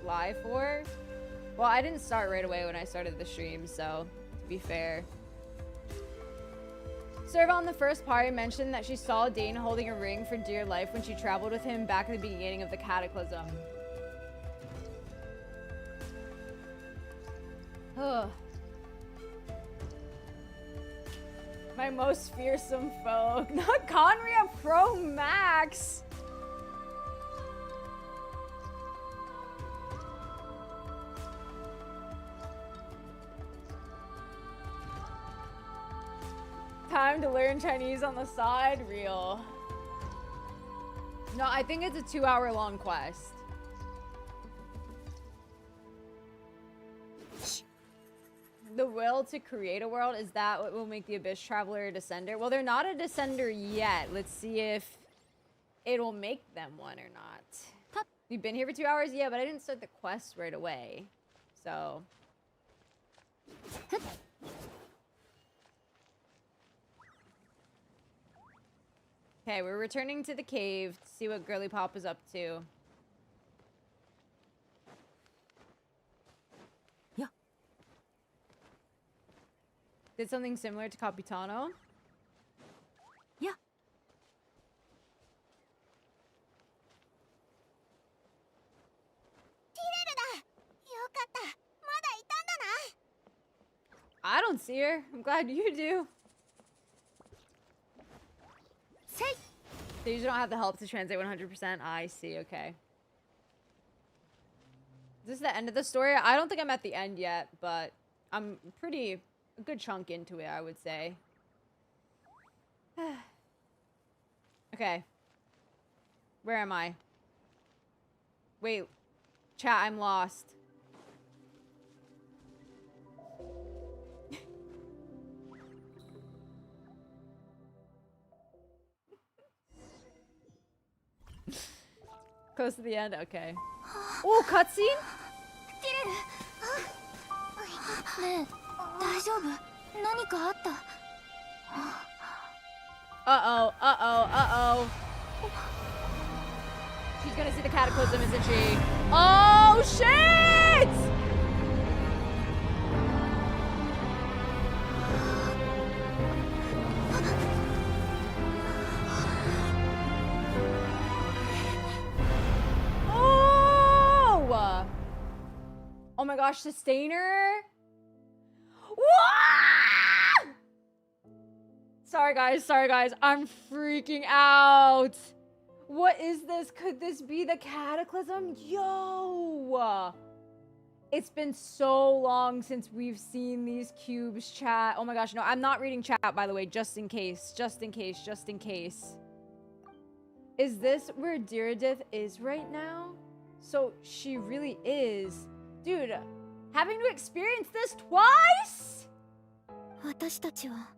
live for. Well, I didn't start right away when I started the stream, so to be fair. Serva on the first party mentioned that she saw Dane holding a ring for dear life when she traveled with him back at the beginning of the cataclysm. Ugh. My most fearsome foe. Not Conria Pro Max. Time to learn Chinese on the side? Real. No, I think it's a 2-hour long quest. The will to create a world, is that what will make the Abyss Traveler a descender? Well, they're not a descender yet. Let's see if it'll make them one or not. You've been here for 2 hours? Yeah, but I didn't start the quest right away. So. Okay, we're returning to the cave to see what Girly Pop is up to. Yeah. Did something similar to Capitano? Yeah. I don't see her. I'm glad you do. So you don't have the help to translate 100%? I see, okay. Is this the end of the story? I don't think I'm at the end yet, but I'm a good chunk into it, I would say. Okay. Where am I? Wait. Chat, I'm lost. Close to the end? Okay. Oh, cutscene? Uh-oh, uh-oh, uh-oh. She's gonna see the cataclysm, isn't she? Oh, shit! Oh my gosh, Sustainer! Wah! Sorry guys, I'm freaking out. What is this? Could this be the cataclysm? Yo! It's been so long since we've seen these cubes, chat. Oh my gosh, no, I'm not reading chat, by the way, just in case. Is this where Direidyth is right now? So she really is. Dude, having to experience this twice? 私たちは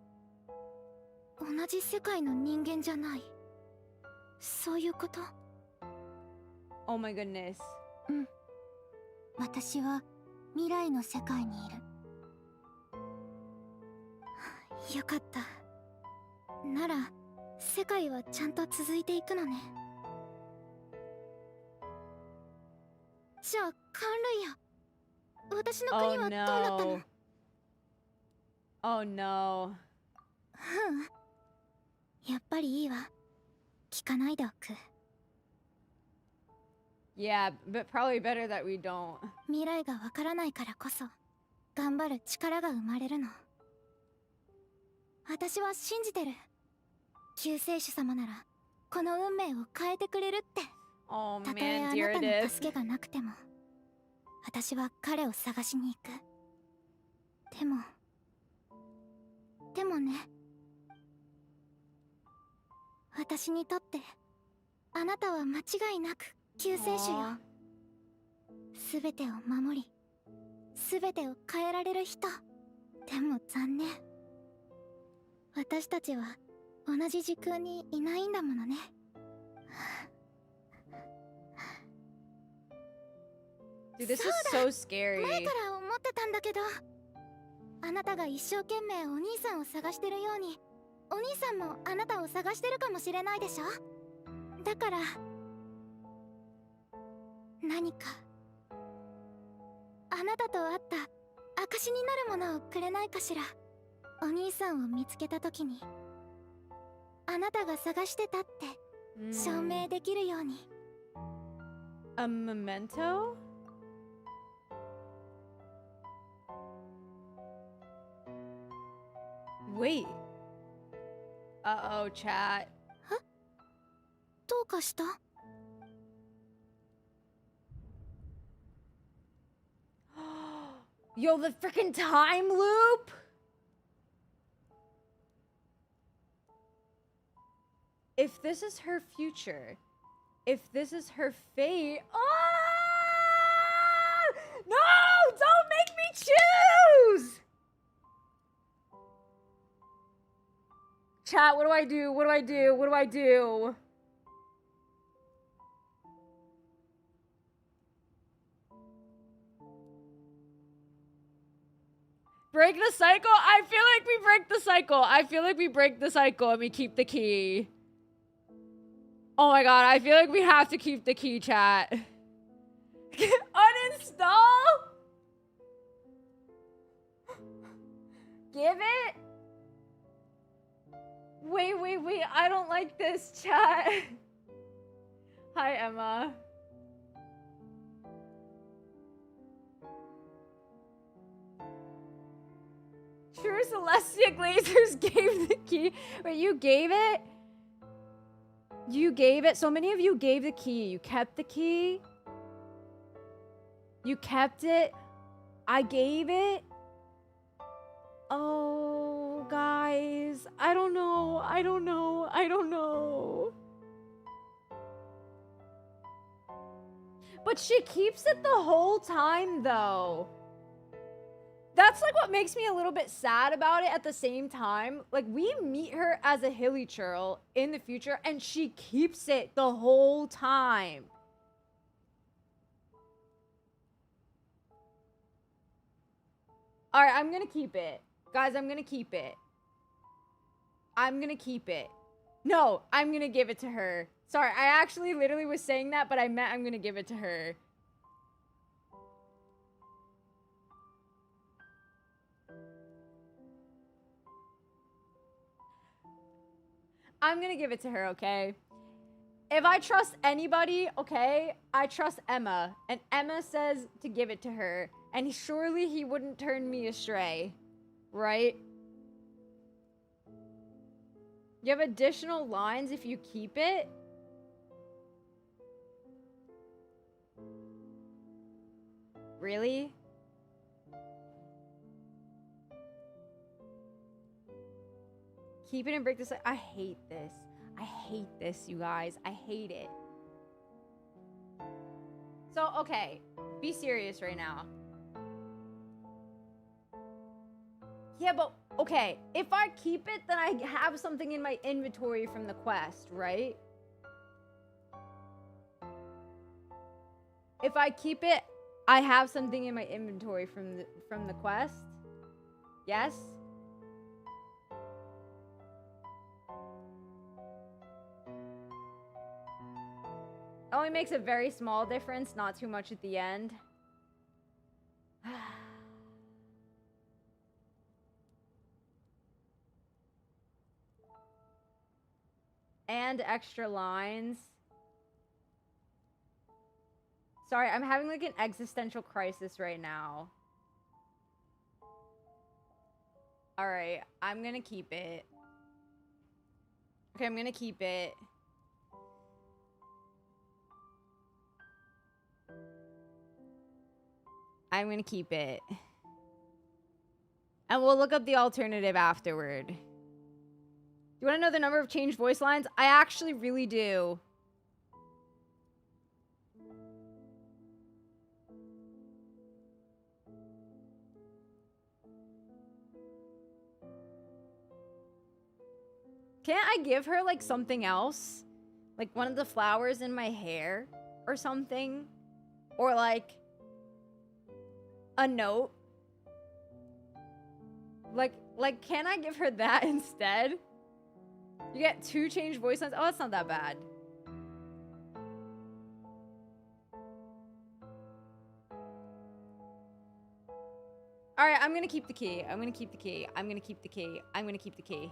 同じ世界の人間じゃない。そういうこと？ Oh my goodness. うん。私は未来の世界にいる。よかった。なら世界はちゃんと続いていくのね。じゃあカンルイヤ。私の国はどうなったの？ Oh no. やっぱりいいわ。聞かないでおく。Yeah, but probably better that we don't. 未来がわからないからこそ頑張る力が生まれるの。私は信じてる。救世主様ならこの運命を変えてくれるって。Oh たとえ man, あなたの Direidyth. 助けがなくても。私は彼を探しに行く。でもね、私にとってあなたは間違いなく救世主よ。すべてを守り、すべてを変えられる人。でも残念。私たちは同じ時空にいないんだものね。Dude, this is so scary. 前から思ってたんだけど、あなたが一生懸命お兄さんを探してるように、お兄さんもあなたを探してるかもしれないでしょ。だから何かあなたと会った証になるものをくれないかしら。お兄さんを見つけた時にあなたが探してたって証明できるように。A memento? Wait. Uh-oh, chat. どうかした？ Yo, the freaking time loop? If this is her future, if this is her fate... Oh! No! Don't make me choose! Chat, what do I do? What do I do? What do I do? Break the cycle? I feel like we break the cycle. I feel like we break the cycle and we keep the key. Oh my god, I feel like we have to keep the key, chat. Uninstall? Give it? Wait. I don't like this, chat. Hi, Emma. True Celestia Glazers gave the key. Wait, you gave it? You gave it? So many of you gave the key. You kept the key? You kept it? I gave it? Oh, guys. I don't know. I don't know. But she keeps it the whole time, though. That's like what makes me a little bit sad about it at the same time. Like, we meet her as a hilly churl in the future, and she keeps it the whole time. Alright, I'm gonna keep it. Guys, I'm gonna keep it. I'm gonna keep it. No, I'm gonna give it to her. Sorry, I actually literally was saying that, but I meant I'm gonna give it to her. I'm gonna give it to her, okay? If I trust anybody, okay, I trust Emma. And Emma says to give it to her. And surely he wouldn't turn me astray. Right? You have additional lines if you keep it? Really? Keep it and break this. I hate this. I hate this, you guys. I hate it. So, okay. Be serious right now. Yeah, but, okay. If I keep it, then I have something in my inventory from the quest, right? If I keep it, I have something in my inventory from the quest? Yes? Only makes a very small difference, not too much at the end. And extra lines. Sorry, I'm having like an existential crisis right now. Alright, I'm gonna keep it. Okay, I'm gonna keep it. I'm gonna keep it. And we'll look up the alternative afterward. You want to know the number of changed voice lines? I actually really do. Can't I give her like something else? Like one of the flowers in my hair or something? Or like a note? Like can I give her that instead? You get 2 changed voice lines. Oh, that's not that bad. All right, I'm gonna keep the key. I'm gonna keep the key. I'm gonna keep the key. I'm gonna keep the key.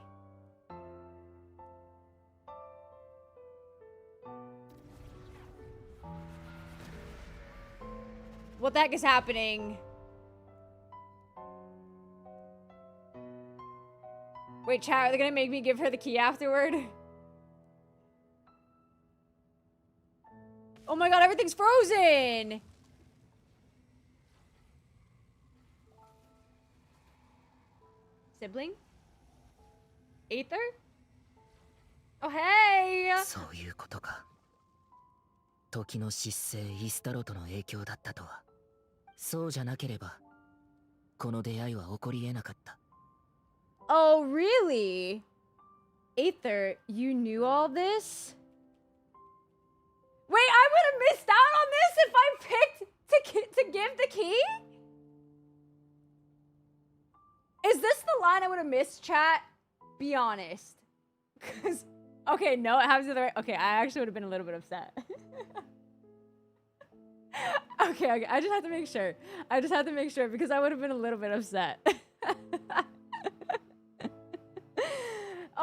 What the heck is happening? Wait, chat, are they gonna make me give her the key afterward? Oh my god, everything's frozen! Sibling? Aether? Oh, hey! そういうことか。時の失勢イスタロとの影響だったとは。そうじゃなければ、この出会いは起こり得なかった。Oh, really? Aether, you knew all this? Wait, I would have missed out on this if I picked to give the key? Is this the line I would have missed, chat? Be honest. Cause, okay, no, it happens to the right. Okay, I actually would have been a little bit upset. Okay, I just have to make sure. I just have to make sure because I would have been a little bit upset.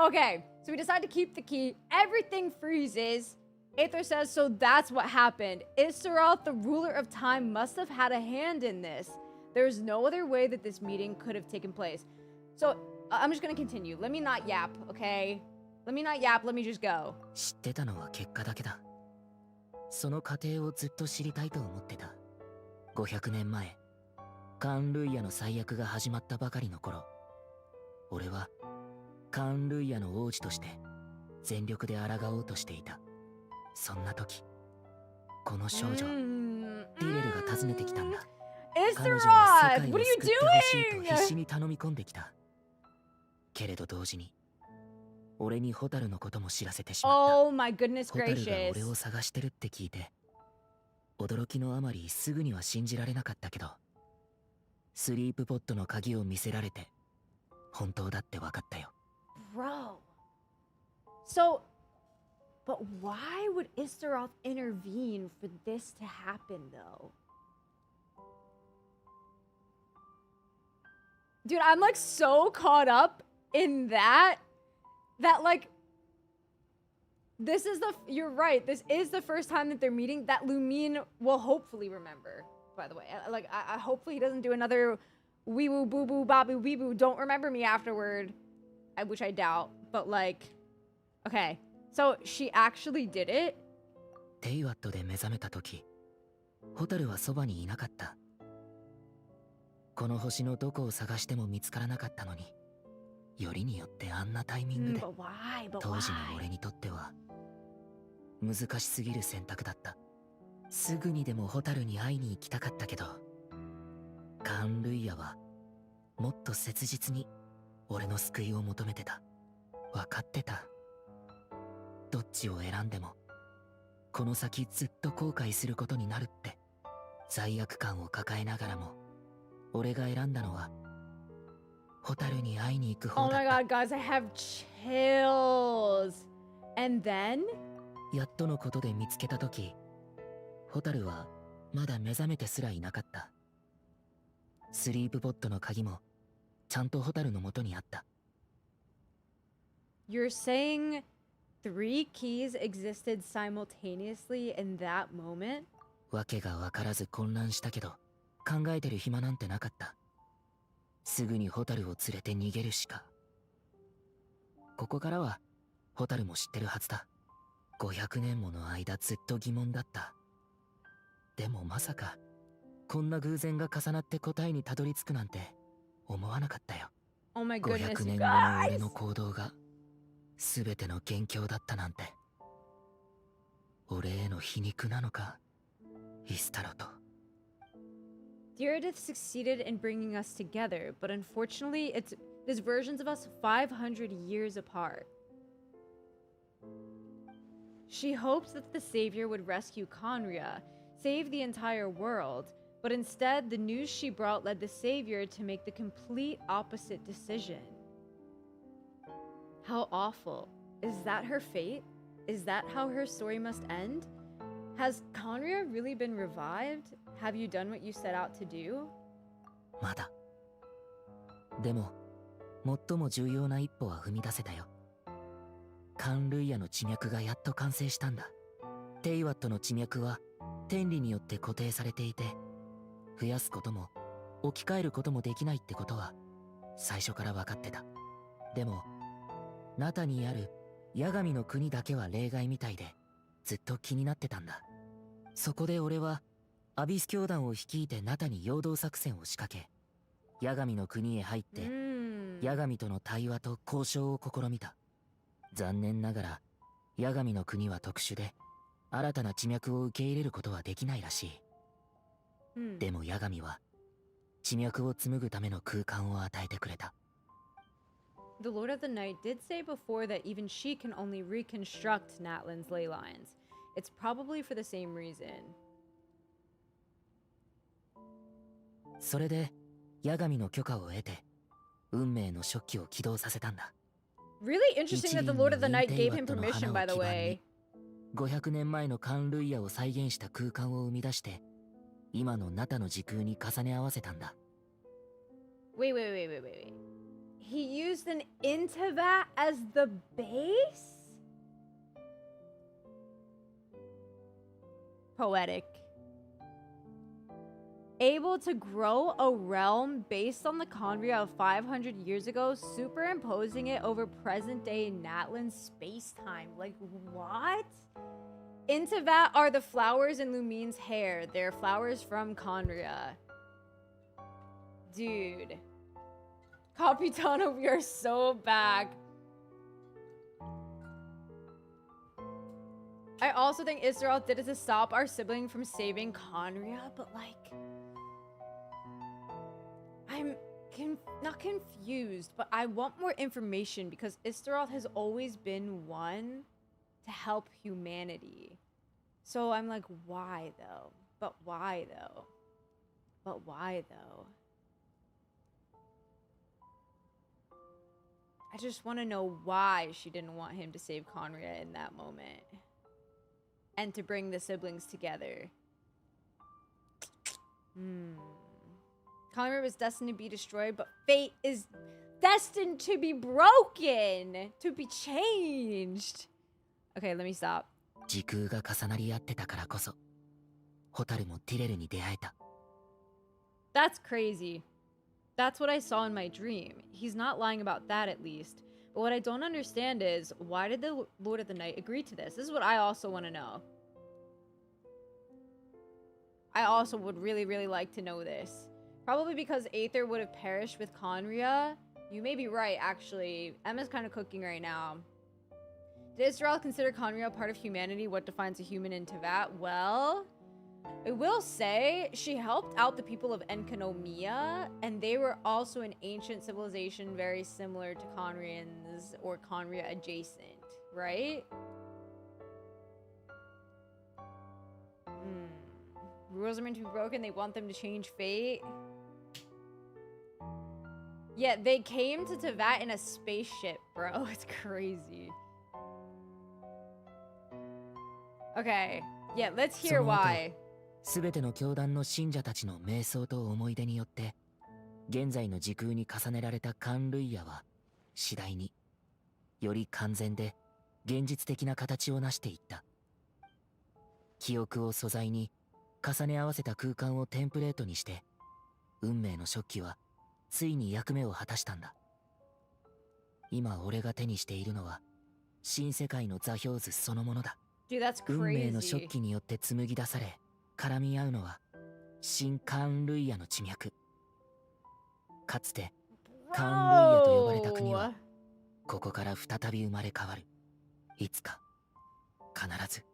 Okay, so we decide to keep the key. Everything freezes. Aether says, so that's what happened. Istaroth, the ruler of time, must have had a hand in this. There's no other way that this meeting could have taken place. So, I'm just gonna continue. Let me not yap, okay? Let me not yap, let me just go. 知ってたのは結果だけだ。その過程をずっと知りたいと思ってた。500年前、カーン・ルイヤの最悪が始まったばかりの頃、俺はカーン・ルイヤの王子として全力で抗おうとしていた。そんな時、この少女、ディレルが訪ねてきたんだ。彼女は世界を救ってほしいと必死に頼み込んできた。けれど同時に、俺にホタルのことも知らせてしまった。Oh my goodness ホタルが gracious. 俺を探してるって聞いて、驚きのあまりすぐには信じられなかったけど、スリープポットの鍵を見せられて、本当だって分かったよ。Bro. So, but why would Istaroth intervene for this to happen, though? Dude, I'm like so caught up in that like this is you're right, this is the first time that they're meeting that Lumine will hopefully remember, by the way. Like I hopefully he doesn't do another wee woo boo boo babu wee boo don't remember me afterward, which I doubt, but like okay, so she actually did it. テイワットで目覚めた時、ホタルはそばにいなかった。この星のどこを探しても見つからなかったのに、よりによってあんなタイミングで、当時の俺にとっては難しすぎる選択だった。すぐにでもホタルに会いに行きたかったけど、カーン・ルイヤはもっと切実に俺の救いを求めてた。分かってた。どっちを選んでもこの先ずっと後悔することになるって罪悪感を抱えながらも、俺が選んだのはホタルに会いに行く方だった。 Oh my god, guys, I have chills. And then? やっとのことで見つけた時、ホタルはまだ目覚めてすらいなかった。スリープポットの鍵もちゃんとホタルの元にあった。 You're saying 3 keys existed simultaneously in that moment? わけがわからず混乱したけど、考えてる暇なんてなかった。すぐにホタルを連れて逃げるしか。ここからはホタルも知ってるはずだ。500年もの間ずっと疑問だった。でもまさかこんな偶然が重なって答えにたどり着くなんて思わなかったよ。Oh my goodness, 500年後の俺の行動が全ての元凶だったなんて。俺への皮肉なのか、イスタロと。Direidyth succeeded in bringing us together, but unfortunately, there's versions of us 500 years apart. She hopes that the savior would rescue Conria, save the entire world, but instead the news she brought led the savior to make the complete opposite decision. How awful. Is that her fate? Is that how her story must end? Has Conria really been revived? Have you done what you set out to do? まだ。でも、最も重要な一歩は踏み出せたよ。カンルイヤの地脈がやっと完成したんだ。テイワットの地脈は天理によって固定されていて、増やすことも置き換えることもできないってことは最初から分かってた。でも、ナタにある八神の国だけは例外みたいで、ずっと気になってたんだ。そこで俺はアビス教団を率いてナタに陽動作戦を仕掛け、八神の国へ入って八神との対話と交渉を試みた。残念ながら八神の国は特殊で新たな地脈を受け入れることはできないらしい。でも八神は地脈を紡ぐための空間を与えてくれた。The Lord of the Night did say before that even she can only reconstruct Natlan's ley lines. It's probably for the same reason. それで八神の許可を得て運命の食器を起動させたんだ。Really interesting that the Lord of the Night gave him permission, by the way. 500年前のカンルイヤを再現した空間を生み出して、今のナタの時空に重ね合わせたんだ。Wait. He used an Intivat as the base? Poetic. Able to grow a realm based on the Conria of 500 years ago, superimposing it over present-day Natlan space-time. Like, what? Intivat are the flowers in Lumine's hair. They're flowers from Conria. Dude. Capitano, we are so back. I also think Israel did it to stop our sibling from saving Conria, but like... I'm not confused, but I want more information because Istaroth has always been one to help humanity. So I'm like, why though? But why though? But why though? I just want to know why she didn't want him to save Conria in that moment. And to bring the siblings together. Conria was destined to be destroyed, but fate is destined to be broken, to be changed. Okay, let me stop. 時空が重なり合ってたからこそ、ホタルもティレルに出会えた。That's crazy. That's what I saw in my dream. He's not lying about that at least. But what I don't understand is, why did the Lord of the Night agree to this? This is what I also want to know. I also would really, really like to know this. Probably because Aether would have perished with Conria. You may be right, actually. Emma's kind of cooking right now. Did Israel consider Conria part of humanity? What defines a human in Tevat? Well, I will say she helped out the people of Enkanomiya, and they were also an ancient civilization very similar to Conrians or Conria adjacent, right? Rules are meant to be broken. They want them to change fate. Yeah, they came to Tevat in a spaceship, bro. It's crazy. Okay. Yeah, let's hear why. すべての教団の信者たちの瞑想と思い出によって、現在の時空に重ねられたカンルイヤは、次第により完全で現実的な形を成していった。記憶を素材に重ね合わせた空間をテンプレートにして、運命の食器はついに役目を果たしたんだ。今俺が手にしているのは、新世界の座標図そのものだ。Dude, that's crazy. 運命の食器によって紡ぎ出され、絡み合うのは新カーンルイヤの地脈。かつてカーンルイヤと呼ばれた国はここから再び生まれ変わる。いつか必ず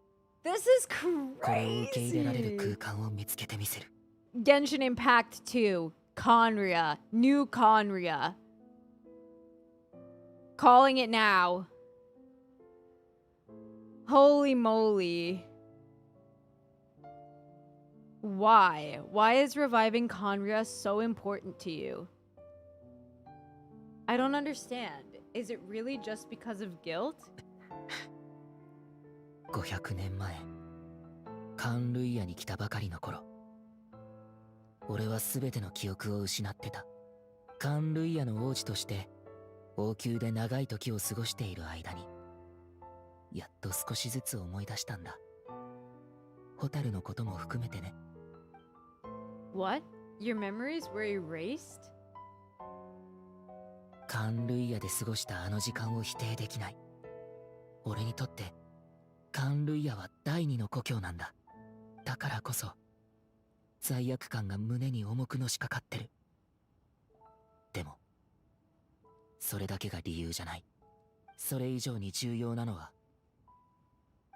This is これを受け入れられる crazy. 空間を見つけてみせる。Genshin Impact 2. Conria. New Conria. Calling it now. Holy moly. Why? Why is reviving Conria so important to you? I don't understand. Is it really just because of guilt? 500年前、カンルイヤに来たばかりの頃、俺は全ての記憶を失ってた。カンルイヤの王子として王宮で長い時を過ごしている間に、やっと少しずつ思い出したんだ。ホタルのことも含めてね。What? Your memories were erased? カンルイヤで過ごしたあの時間を否定できない。俺にとってカンルイヤは第二の故郷なんだ。だからこそ罪悪感が胸に重くのしかかってる。でもそれだけが理由じゃない。それ以上に重要なのは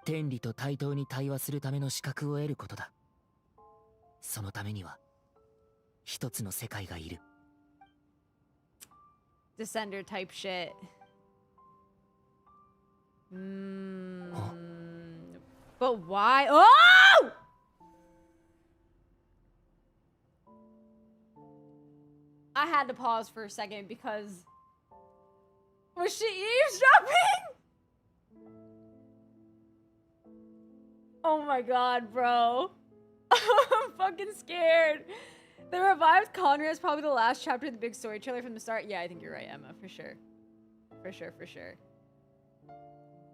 天理と対等に対話するための資格を得ることだ。そのためには一つの世界がいる。Descender type shit. But why? Oh! I had to pause for a second because was she eavesdropping? Oh my god, bro. I'm fucking scared. The revived Conria is probably the last chapter of the big story trailer from the start. Yeah, I think you're right, Emma, for sure. For sure, for sure.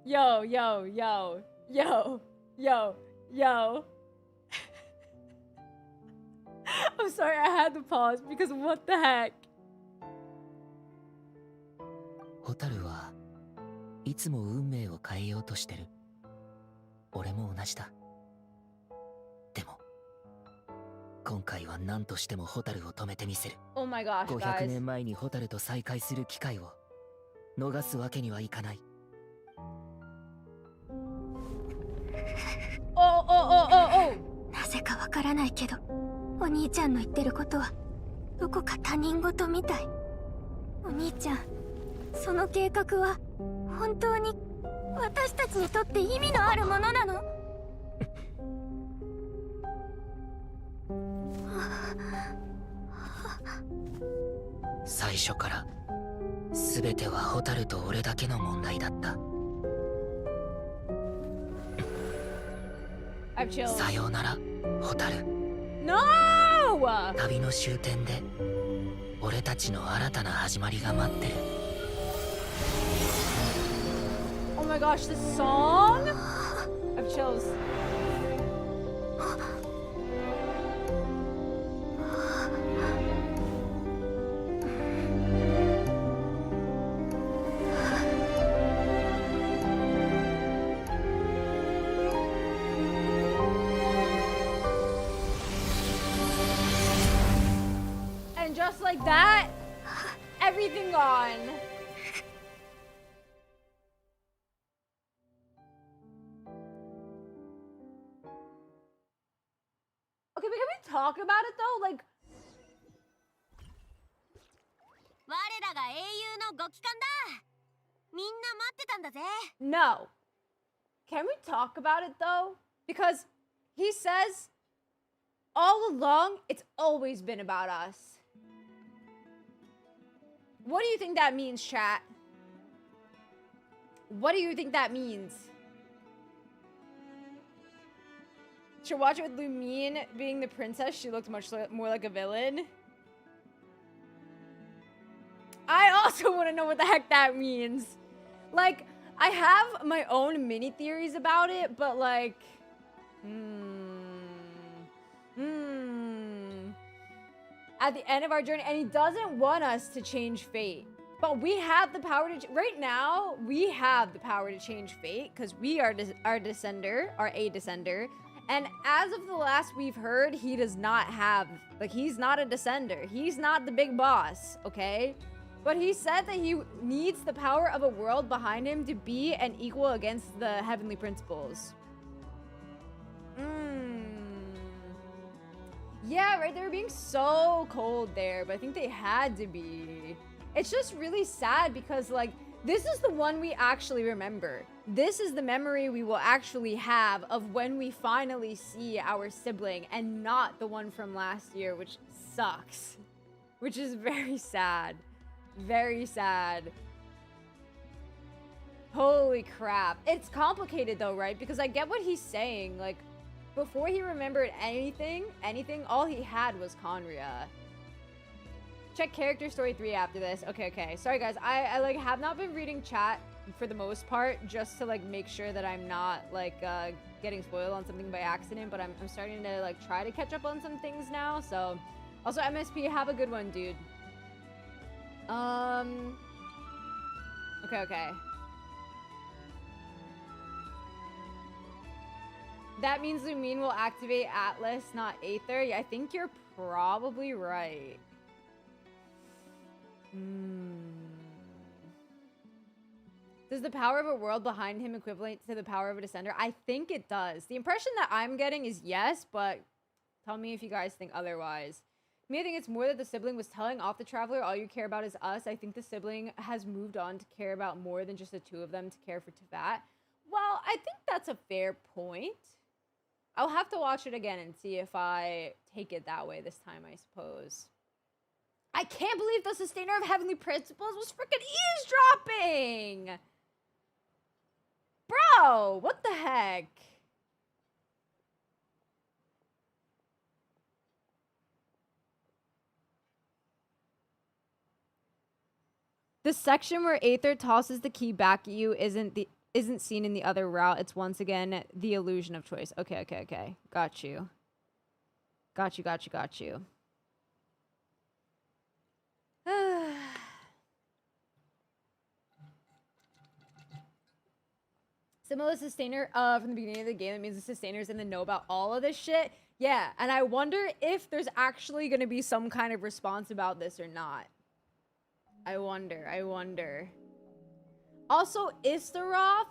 Yo, yo, yo, yo, yo, yo. I'm sorry, I had to pause because what the heck? ホタルはいつも運命を変えようとしてる。俺も同じだ。でも今回は何としてもホタルを止めてみせる。Oh my gosh, 500 guys. 年前にホタルと再会する機会を逃すわけにはいかない。なぜかわからないけど、お兄ちゃんの言ってることはどこか他人事みたい。お兄ちゃん、その計画は本当に私たちにとって意味のあるものなの？最初から全てはホタルと俺だけの問題だった。さようなら、ホタル。No! 旅の終点で俺たちの新たな始まりが待ってる。Oh my gosh, this song? I have chills. And just like that, everything gone. Okay, but can we talk about it though? Like, 我らが英雄のご帰還だ。みんな待ってたんだぜ。 no. Can we talk about it though? Because he says all along it's always been about us. What do you think that means, chat? What do you think that means? Should watch it with Lumine being the princess. She looked much more like a villain. I also want to know what the heck that means. Like, I have my own mini theories about it, but like, at the end of our journey, and he doesn't want us to change fate. But we have the power to, right now, we have the power to change fate because we are a descender. And as of the last we've heard, he does not have, like, he's not a descender. He's not the big boss, okay? But he said that he needs the power of a world behind him to be an equal against the heavenly principles. Yeah, right, they were being so cold there, but I think they had to be. It's just really sad because, like, This is the one we actually remember. This is the memory we will actually have of when we finally see our sibling, and not the one from last year, which sucks. Which is very sad. Very sad. Holy crap. It's complicated though, right? Because I get what he's saying. Like, before he remembered anything, all he had was Conria. Check character story 3 after this. Okay. Sorry guys, I like have not been reading chat for the most part, just to like make sure that I'm not like getting spoiled on something by accident, but I'm starting to like try to catch up on some things now. So also MSP, have a good one, dude. Okay. That means Lumine will activate Atlas, not Aether. Yeah, I think you're probably right. Does the power of a world behind him equivalent to the power of a descender? I think it does. The impression that I'm getting is yes, but tell me if you guys think otherwise. Me, I think it's more that the sibling was telling off the traveler, all you care about is us. I think the sibling has moved on to care about more than just the two of them to care for Teyvat. Well, I think that's a fair point. I'll have to watch it again and see if I take it that way this time, I suppose. I can't believe the sustainer of heavenly principles was freaking eavesdropping! Bro, what the heck? The section where Aether tosses the key back at you isn't seen in the other route. It's once again the illusion of choice. Okay. Got you. Similar sustainer from the beginning of the game. That means the sustainers in the know about all of this shit. Yeah, and I wonder if there's actually going to be some kind of response about this or not. I wonder. Also, Istaroth?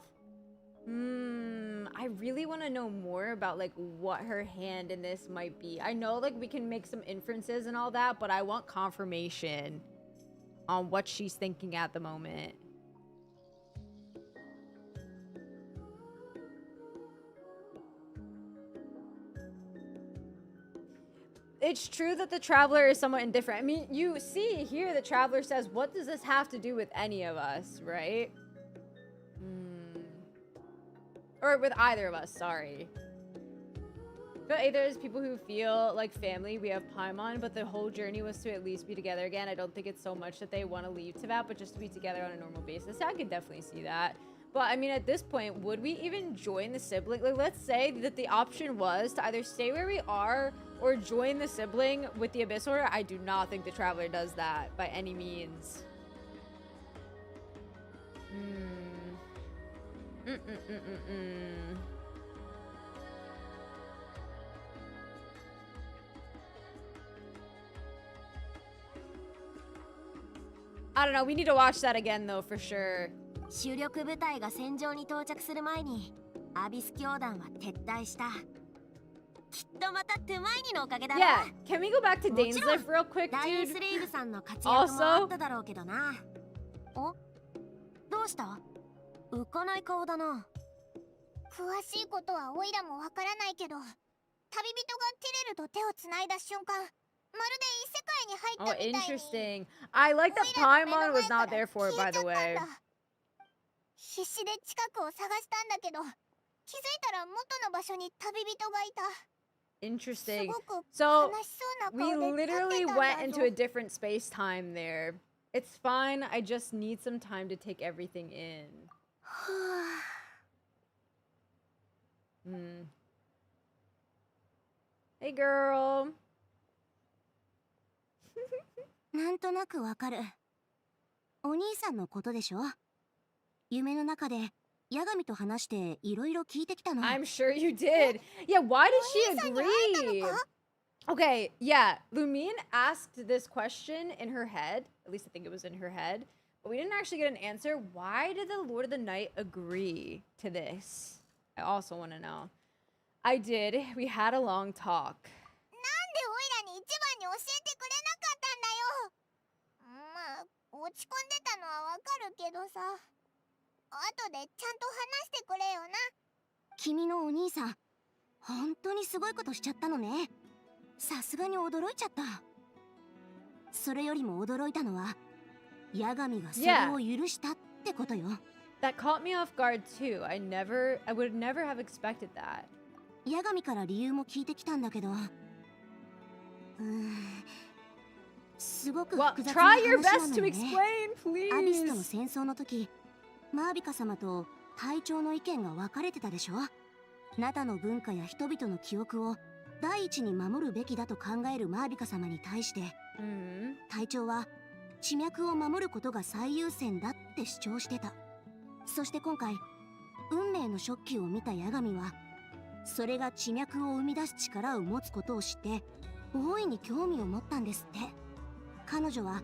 I really want to know more about, like, what her hand in this might be. I know, like, we can make some inferences and all that, but I want confirmation on what she's thinking at the moment. It's true that the Traveler is somewhat indifferent. I mean, you see here the Traveler says, what does this have to do with any of us, right? Or with either of us, sorry. But there's people who feel like family. We have Paimon, but the whole journey was to at least be together again. I don't think it's so much that they want to leave Teyvat, but just to be together on a normal basis. I could definitely see that. But I mean, at this point, would we even join the sibling? Like, let's say that the option was to either stay where we are or join the sibling with the Abyss Order. I do not think the Traveler does that by any means. I don't know. We need to watch that again, though, for sure. 主力部隊が戦場に到着する前にアビス教団は撤退した。きっとまたトゥマイニのおかげだな。Yeah, can we go back to Dainsleif real quick, dude? ダインスレイブさんの活躍もあっただろうけどな。お？どうした？浮かない顔だな。詳しいことはオイラもわからないけど、旅人がティレルと手をつないだ瞬間、まるで異世界に入ったみたいに。Oh, interesting. I like that Paimon was not there for it, by the way. 必死で近くを探したんだけど、気づいたら元の場所に旅人がいた。Interesting. So, we literally went into a different space-time there. It's fine, I just need some time to take everything in. Hey, girl. なんとなくわかる。お兄さんのことでしょ？夢の中でヤガミと話していろいろ聞いてきたの。I'm sure you did. Yeah, why did she agree? Okay, yeah, Lumine asked this question in her head. At least I think it was in her head. But we didn't actually get an answer. Why did the Lord of the Night agree to this? I also want to know. I did. We had a long talk. なんでオイラに一番に教えてくれなかったんだよ。まあ、落ち込んでたのはわかる。るけどさ、後でちゃんと話してくれよな。君のお兄さん、本当にすごいことしちゃったのね。さすがに驚いちゃった。それよりも驚いたのは、ヤガミがそれを許したってことよ。That caught me off guard too. I would never have expected that. ヤガミから理由も聞いてきたんだけど、すごく複雑な話なのよね。アビスとの戦争の時、マービカ様と隊長の意見が分かれてたでしょ。ナタの文化や人々の記憶を第一に守るべきだと考えるマービカ様に対して、隊長は地脈を守ることが最優先だって主張してた。そして今回、運命の食器を見たヤガミは、それが地脈を生み出す力を持つことを知って大いに興味を持ったんですって。彼女は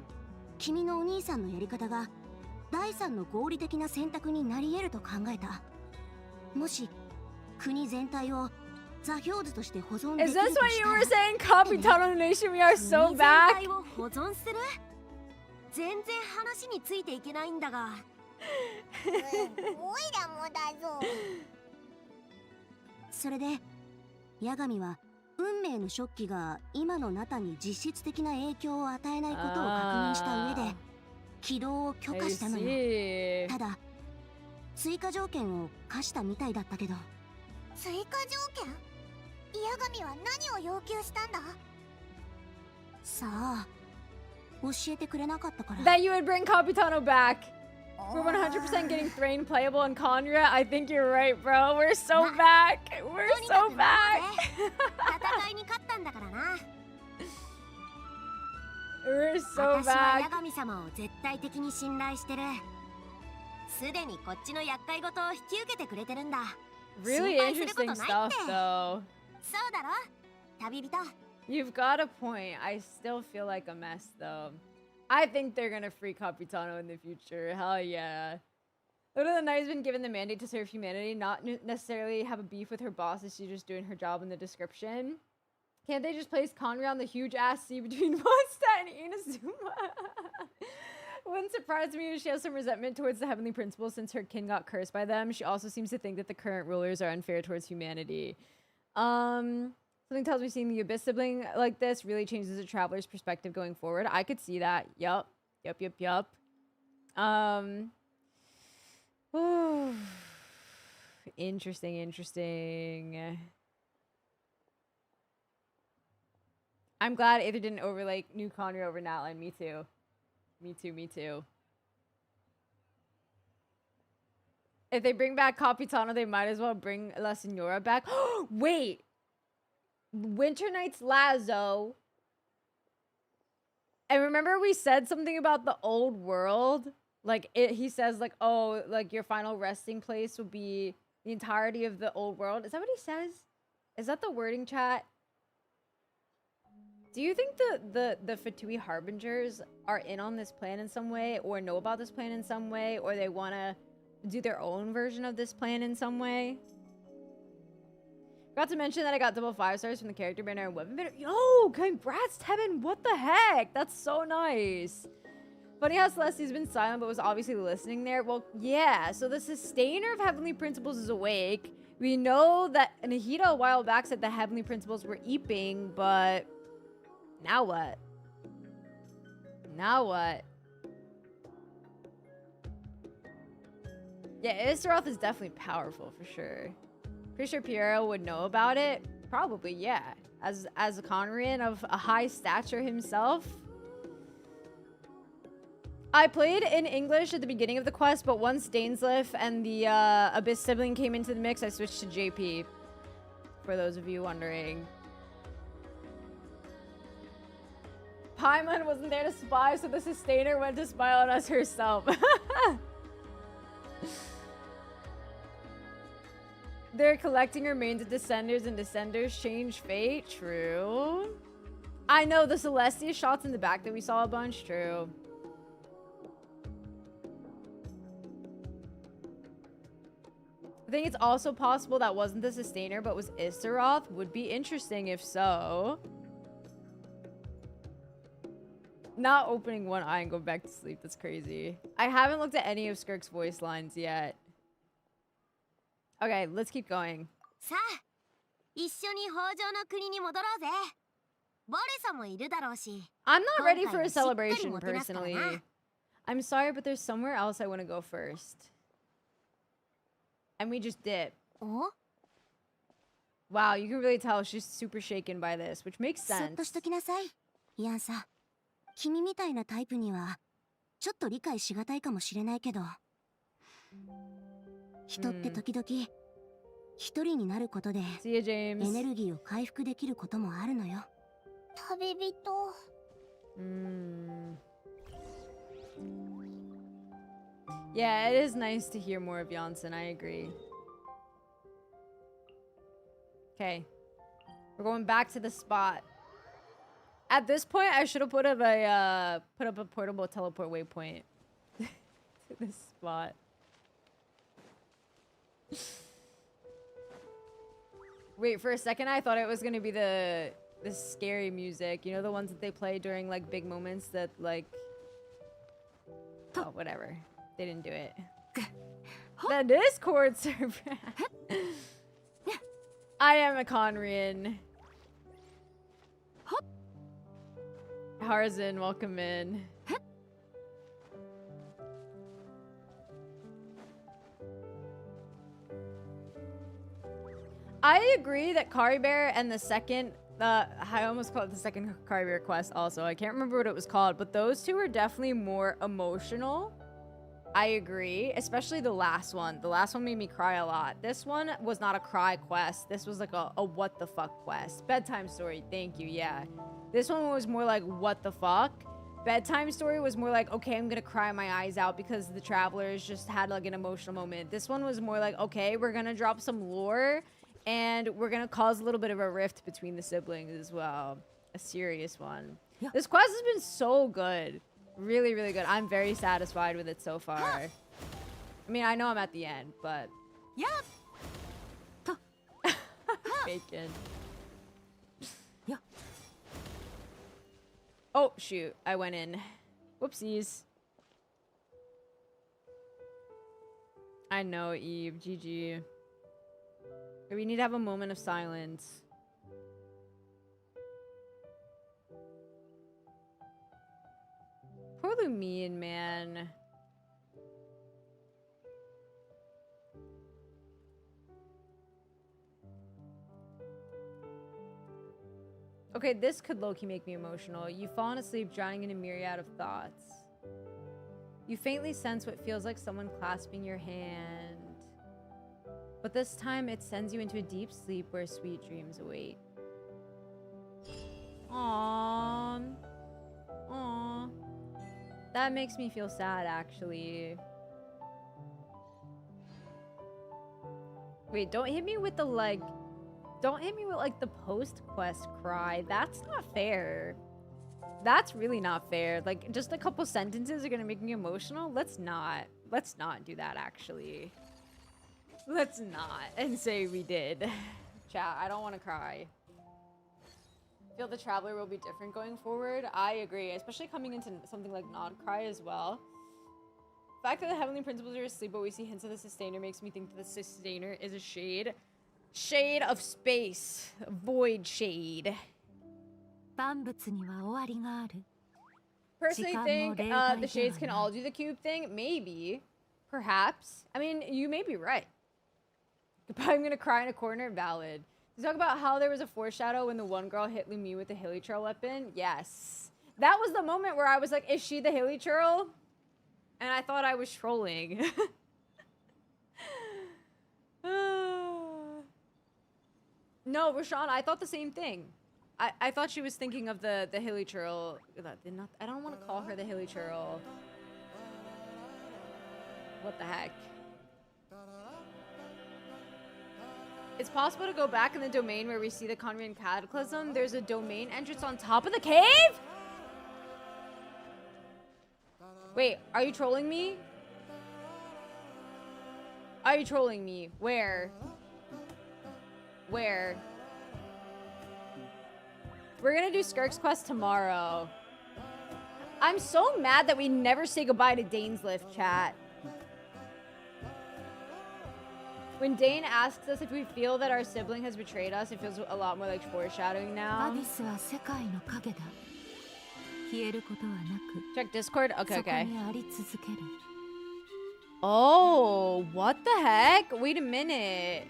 君のお兄さんのやり方が第三の合理的な選択になり得ると考えた。もし国全体を座標図として保存できるとしたら、 Is this what you were saying? Capitano Nation, we are so back. 国全体を保存する？全然話についていけないんだが。おいらもだぞ。それでヤガミは運命の食器が今のナタに実質的な影響を与えないことを確認した上で起動を許可したのよ。ただ追加条件を課したみたいだったけど。追加条件？ヤガミは何を要求したんだ？さあ、教えてくれなかったから。 That you would bring Capitano back. We're 100% getting Thrain playable in Conra. I think you're right, bro. We're so back. We're so back. 戦いに勝ったんだからな。We're so 私は back. ヤガミ様を絶対的に信頼してる。すでにこっちの厄介事を引き受けてくれてるんだ。 Really interesting stuff, though. そうだろ、旅人。 You've got a point. I still feel like a mess, though. I think they're gonna free Capitano in the future. Hell yeah. Literally, the knight's been given the mandate to serve humanity, not necessarily have a beef with her boss as she's just doing her job in the description. Can't they just place Conry on the huge-ass sea between Mondstadt and Inazuma? Wouldn't surprise me if she has some resentment towards the Heavenly Principles since her kin got cursed by them. She also seems to think that the current rulers are unfair towards humanity. Something tells me seeing the Abyss sibling like this really changes a traveler's perspective going forward. I could see that. Yup. Ooh. Interesting. I'm glad Aether didn't overlay New Conry over Natline. Me too. If they bring back Capitano, they might as well bring La Senora back. Wait! Winter Knight's Lazo. And remember we said something about the old world? Like, he says, like, oh, like, your final resting place will be the entirety of the old world. Is that what he says? Is that the wording, chat? Do you think the Fatui Harbingers are in on this plan in some way, or know about this plan in some way, or they want to do their own version of this plan in some way? Forgot to mention that I got double 5 stars from the character banner and weapon banner. Yo, congrats, Tevin. What the heck? That's so nice. Funny how Celestia's been silent but was obviously listening there. Well, yeah, so the sustainer of Heavenly Principles is awake. We know that Nahida a while back said the Heavenly Principles were eeping, but now what? Yeah, Issaroth is definitely powerful for sure. Pretty sure Piero would know about it. Probably, yeah. As a Conrian of a high stature himself. I played in English at the beginning of the quest, but once Dainsleif and the Abyss sibling came into the mix, I switched to JP. For those of you wondering. Paimon wasn't there to spy, so the sustainer went to spy on us herself. They're collecting remains of Descenders, and Descenders change fate. True. I know, the Celestia shots in the back that we saw a bunch. True. I think it's also possible that wasn't the Sustainer, but was Issaroth. Would be interesting if so. Not opening one eye and going back to sleep. That's crazy. I haven't looked at any of Skirk's voice lines yet. Okay, let's keep going. I'm not ready for a celebration, personally. I'm sorry, but there's somewhere else I want to go first. And we just dip. Wow, you can really tell she's super shaken by this, which makes sense. 君みたいなタイプにはちょっと理解しがたいかもしれないけど、人って時々一人になることでエネルギーを回復できることもあるのよ。旅人。Yeah, it is nice to hear more of Janssen. I agree. Okay, we're going back to the spot. At this point, I should have put up a portable teleport waypoint to this spot. Wait, for a second, I thought it was gonna be the scary music. You know, the ones that they play during like big moments that like. Oh, whatever. They didn't do it. The Discord server. I am a Conrian. Harzin, welcome in. I agree that Kari Bear and the second, I almost called it the second Kari Bear quest also. I can't remember what it was called, but those two are definitely more emotional. I agree, especially the last one. The last one made me cry a lot. This one was not a cry quest. This was like a what the fuck quest. Bedtime story, thank you, yeah. This one was more like, what the fuck? Bedtime story was more like, okay, I'm gonna cry my eyes out because the travelers just had like an emotional moment. This one was more like, okay, we're gonna drop some lore and we're gonna cause a little bit of a rift between the siblings as well. A serious one. Yeah. This quest has been so good. Really, really good. I'm very satisfied with it so far. I mean, I know I'm at the end, but... Yep. Bacon. Yeah. Oh, shoot. I went in. Whoopsies. I know, Eve. GG. We need to have a moment of silence. Poor Lumion, man. Okay, this could low-key make me emotional. You've fallen asleep, drowning in a myriad of thoughts. You faintly sense what feels like someone clasping your hand. But this time, it sends you into a deep sleep where sweet dreams await. Aww. Aww. That makes me feel sad, actually. Wait, don't hit me with the, like... Don't hit me with, like, the post-quest cry. That's not fair. That's really not fair. Like, just a couple sentences are gonna make me emotional? Let's not. Let's not do that, actually. Let's not. And say we did. Chat, I don't want to cry. I feel the Traveler will be different going forward. I agree, especially coming into something like non-cry as well. The fact that the Heavenly Principles are asleep, but we see hints of the Sustainer makes me think that the Sustainer is a shade. Shade of space. Void shade. Personally think the shades can all do the cube thing. Maybe. Perhaps. I mean, you may be right. I'm gonna cry in a corner. Valid. You talk about how there was a foreshadow when the one girl hit Lumi with the hilly churl weapon. Yes. That was the moment where I was like, is she the hilly churl? And I thought I was trolling. No, Rashawn, I thought the same thing. I thought she was thinking of the hilly churl. I don't want to call her the hilly churl. What the heck? It's possible to go back in the domain where we see the Conrian cataclysm. There's a domain entrance on top of the cave? Wait, are you trolling me? Are you trolling me? Where? Where? We're gonna do Skirk's quest tomorrow. I'm so mad that we never say goodbye to Dainsleif, chat. When Dane asks us if we feel that our sibling has betrayed us, it feels a lot more like foreshadowing now. Check Discord? Okay, okay. Oh, what the heck? Wait a minute.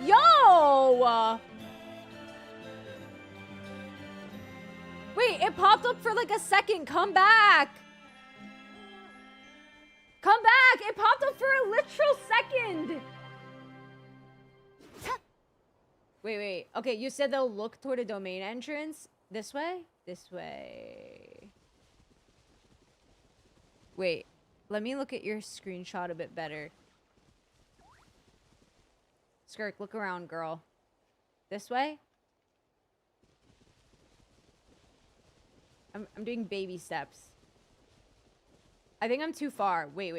Yo! Wait, it popped up for like a second. Come back. Come back. It popped up for a literal second. Wait, wait. Okay, you said they'll look toward a domain entrance. This way? This way. Wait, let me look at your screenshot a bit better. Skirk, look around, girl. This way? I'm doing baby steps. I think I'm too far. Wait.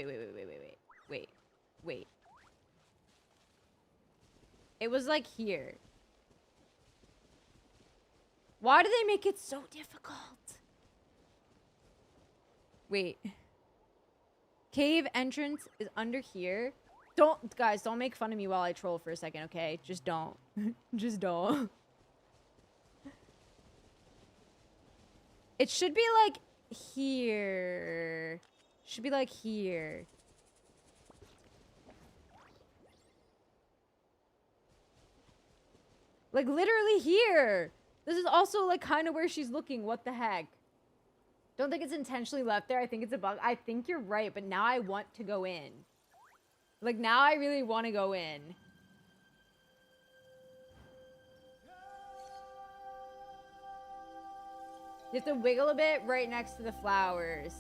It was like here. Why do they make it so difficult? Wait. Cave entrance is under here. Guys, don't make fun of me while I troll for a second, okay? Just don't. Just don't. It should be like here. Should be like here. Like literally here. This is also like kind of where she's looking. What the heck? Don't think it's intentionally left there. I think it's a bug. I think you're right, but now I want to go in. Like now I really want to go in. You have to wiggle a bit right next to the flowers.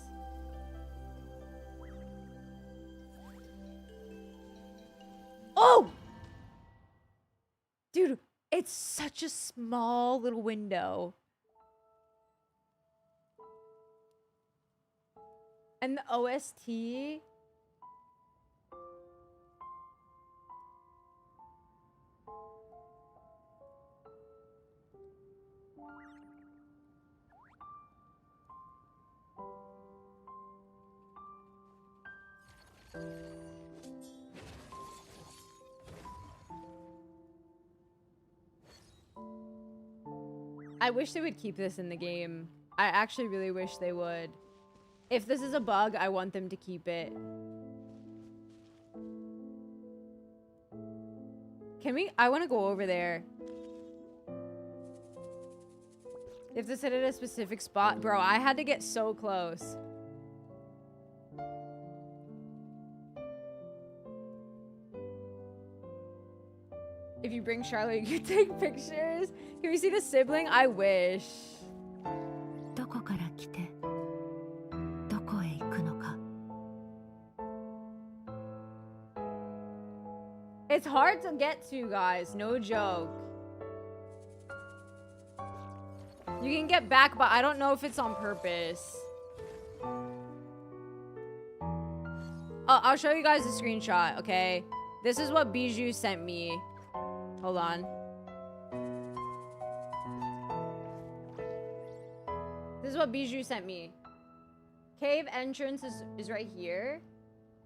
Oh! Dude, it's such a small little window. And the OST... I wish they would keep this in the game. I actually really wish they would. If this is a bug, I want them to keep it. Can we? I want to go over there. You have to sit at a specific spot. Bro, I had to get so close. If you bring Charlotte, you can take pictures. Can we see the sibling? I wish. It's hard to get to, guys. No joke. You can get back, but I don't know if it's on purpose. I'll show you guys a screenshot, okay? This is what Bijou sent me. Hold on. This is what Bijou sent me. Cave entrance is right here.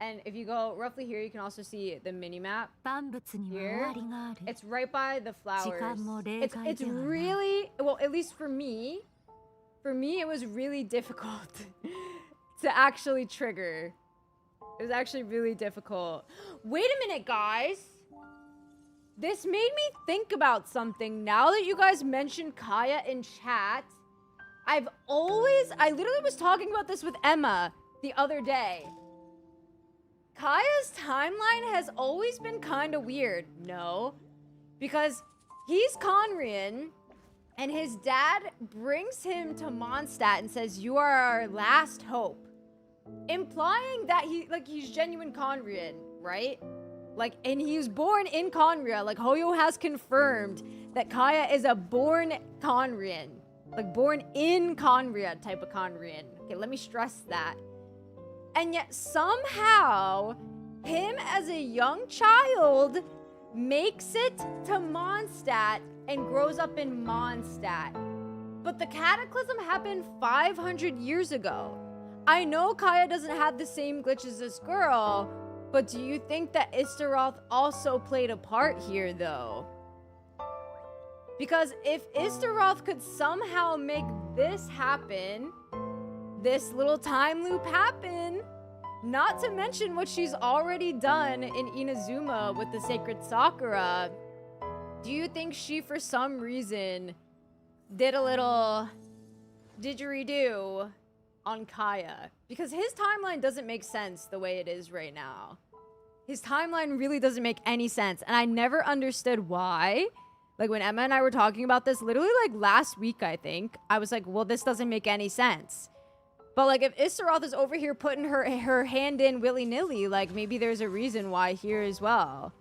And if you go roughly here, you can also see the mini-map here. It's right by the flowers. It's really, well, at least for me, it was really difficult to actually trigger. It was actually really difficult. Wait a minute, guys. This made me think about something. Now that you guys mentioned Kaya in chat, I literally was talking about this with Emma the other day. Kaya's timeline has always been kind of weird. No, because he's Conrian, and his dad brings him to Mondstadt and says, "You are our last hope," implying that he's genuine Conrian, right? Like, and he was born in Conria. Like, Hoyo has confirmed that Kaya is a born Conrian. Like, born in Conria type of Conrian. Okay, let me stress that. And yet, somehow, him as a young child makes it to Mondstadt and grows up in Mondstadt. But the cataclysm happened 500 years ago. I know Kaya doesn't have the same glitch as this girl, but do you think that Istaroth also played a part here, though? Because if Istaroth could somehow make this happen, this little time loop happen, not to mention what she's already done in Inazuma with the Sacred Sakura, do you think she, for some reason, did a little didgeridoo on Kaya? Because his timeline doesn't make sense the way it is right now. His timeline really doesn't make any sense, and I never understood why. Like, when Emma and I were talking about this, literally, like, last week, I think, I was like, well, this doesn't make any sense. But, like, if Istaroth is over here putting her hand in willy-nilly, like, maybe there's a reason why here as well.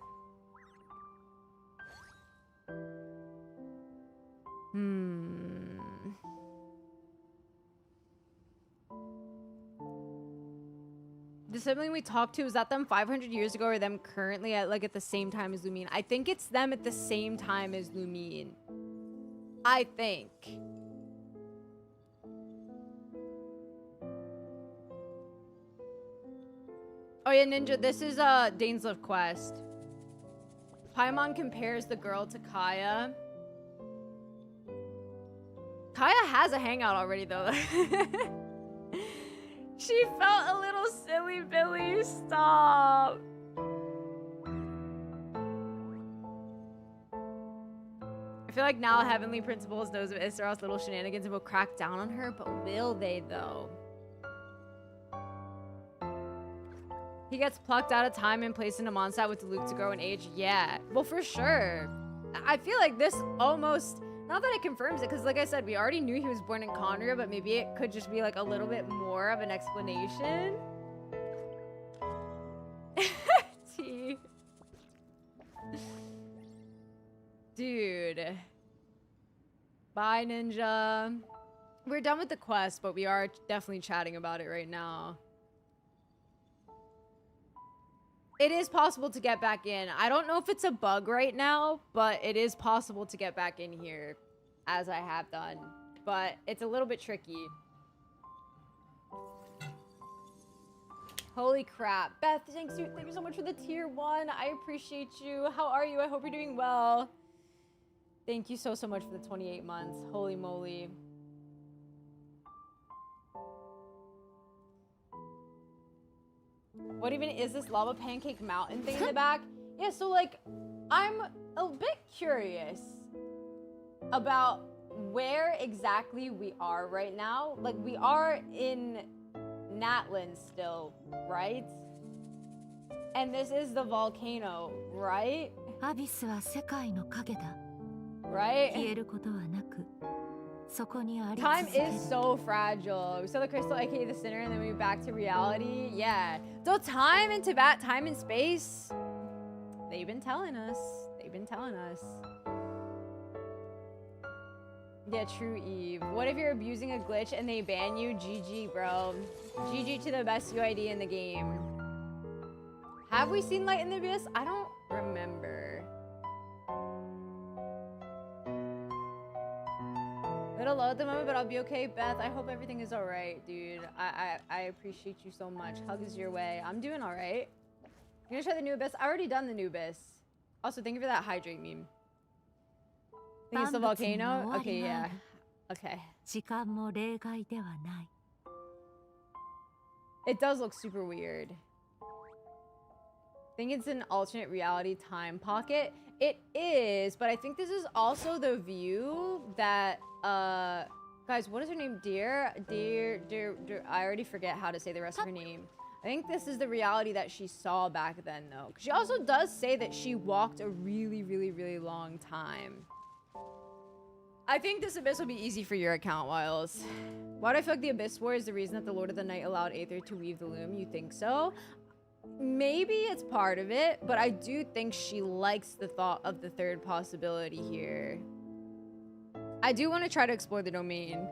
The sibling we talked to, is that them 500 years ago or them currently at, like, at the same time as Lumine? I think it's them at the same time as Lumine. I think. Oh yeah, Ninja, this is a Dainsleif quest. Paimon compares the girl to Kaya. Kaya has a hangout already, though. She felt a little silly, Billy. Stop. I feel like now Heavenly Principles knows of Istaroth's little shenanigans and will crack down on her, but will they, though? He gets plucked out of time and placed in a Mondstadt with Luke to grow in age? Yeah. Well, for sure. I feel like this almost... Not that it confirms it, because like I said, we already knew he was born in Conria, but maybe it could just be like a little bit more of an explanation. T. Dude. Bye, Ninja. We're done with the quest, but we are definitely chatting about it right now. It is possible to get back in. I don't know if it's a bug right now, but it is possible to get back in here, as I have done. But it's a little bit tricky. Holy crap. Beth, thank you so much for the tier 1. I appreciate you. How are you? I hope you're doing well. Thank you so much for the 28 months. Holy moly. What even is this lava pancake mountain thing in the back? Yeah, so like, I'm a bit curious about where exactly we are right now. Like, we are in Natlan still, right? And this is the volcano, right? Right? Time is so fragile. We saw the crystal, aka the sinner, and then we went back to reality. Yeah. So time and Tibet, time and space, they've been telling us. They've been telling us. Yeah, true, Eve. What if you're abusing a glitch and they ban you? GG, bro. GG to the best UID in the game. Have we seen Light in the Abyss? I don't remember. A little low at the moment, but I'll be okay. Beth, I hope everything is alright, dude. I appreciate you so much. Hugs your way. I'm doing alright. You gonna try the new Abyss? I already done the new Abyss. Also, thank you for that hydrate meme. Think it's the volcano? Okay, yeah. Okay. It does look super weird. Think it's an alternate reality time pocket. It is, but I think this is also the view that, guys, what is her name? Dear, I already forget how to say the rest of her name. I think this is the reality that she saw back then, though. She also does say that she walked a really, really, really long time. I think this Abyss will be easy for your account, Wiles. Why do I feel like the Abyss War is the reason that the Lord of the Night allowed Aether to weave the loom? You think so? Maybe it's part of it, but I do think she likes the thought of the third possibility here. I do want to try to explore the domain.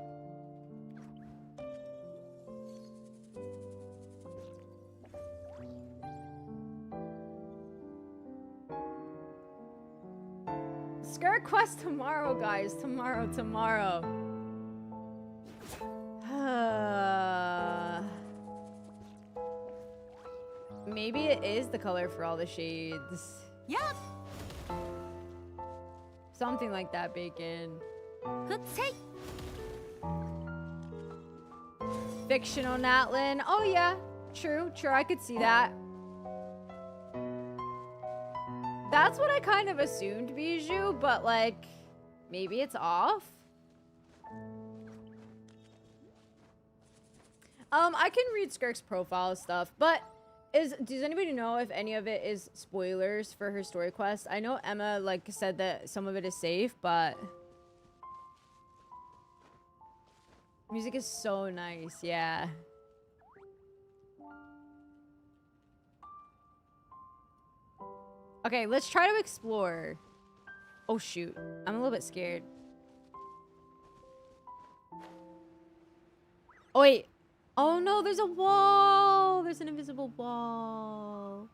Skirt quest tomorrow, guys. Tomorrow. Maybe it is the color for all the shades. Yup. Something like that, Bacon. Fictional Natlin. Oh yeah, true. I could see that. That's what I kind of assumed, Bijou, but like, maybe it's off. I can read Skirk's profile stuff, but does anybody know if any of it is spoilers for her story quest? I know Emma like said that some of it is safe, but music is so nice, yeah. Okay, let's try to explore. Oh shoot, I'm a little bit scared. Oh wait. Oh no, there's a wall. There's an invisible wall.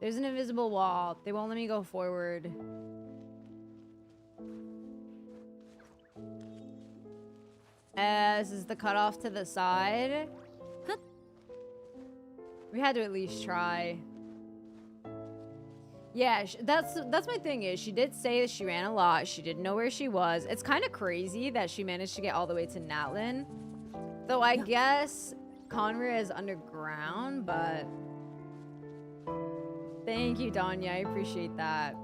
There's an invisible wall. They won't let me go forward. This is the cutoff to the side. We had to at least try. Yeah, that's my thing is she did say that she ran a lot. She didn't know where she was. It's kind of crazy that she managed to get all the way to Natlin. Though I guess Conra is underground, but thank you, Danya. I appreciate that.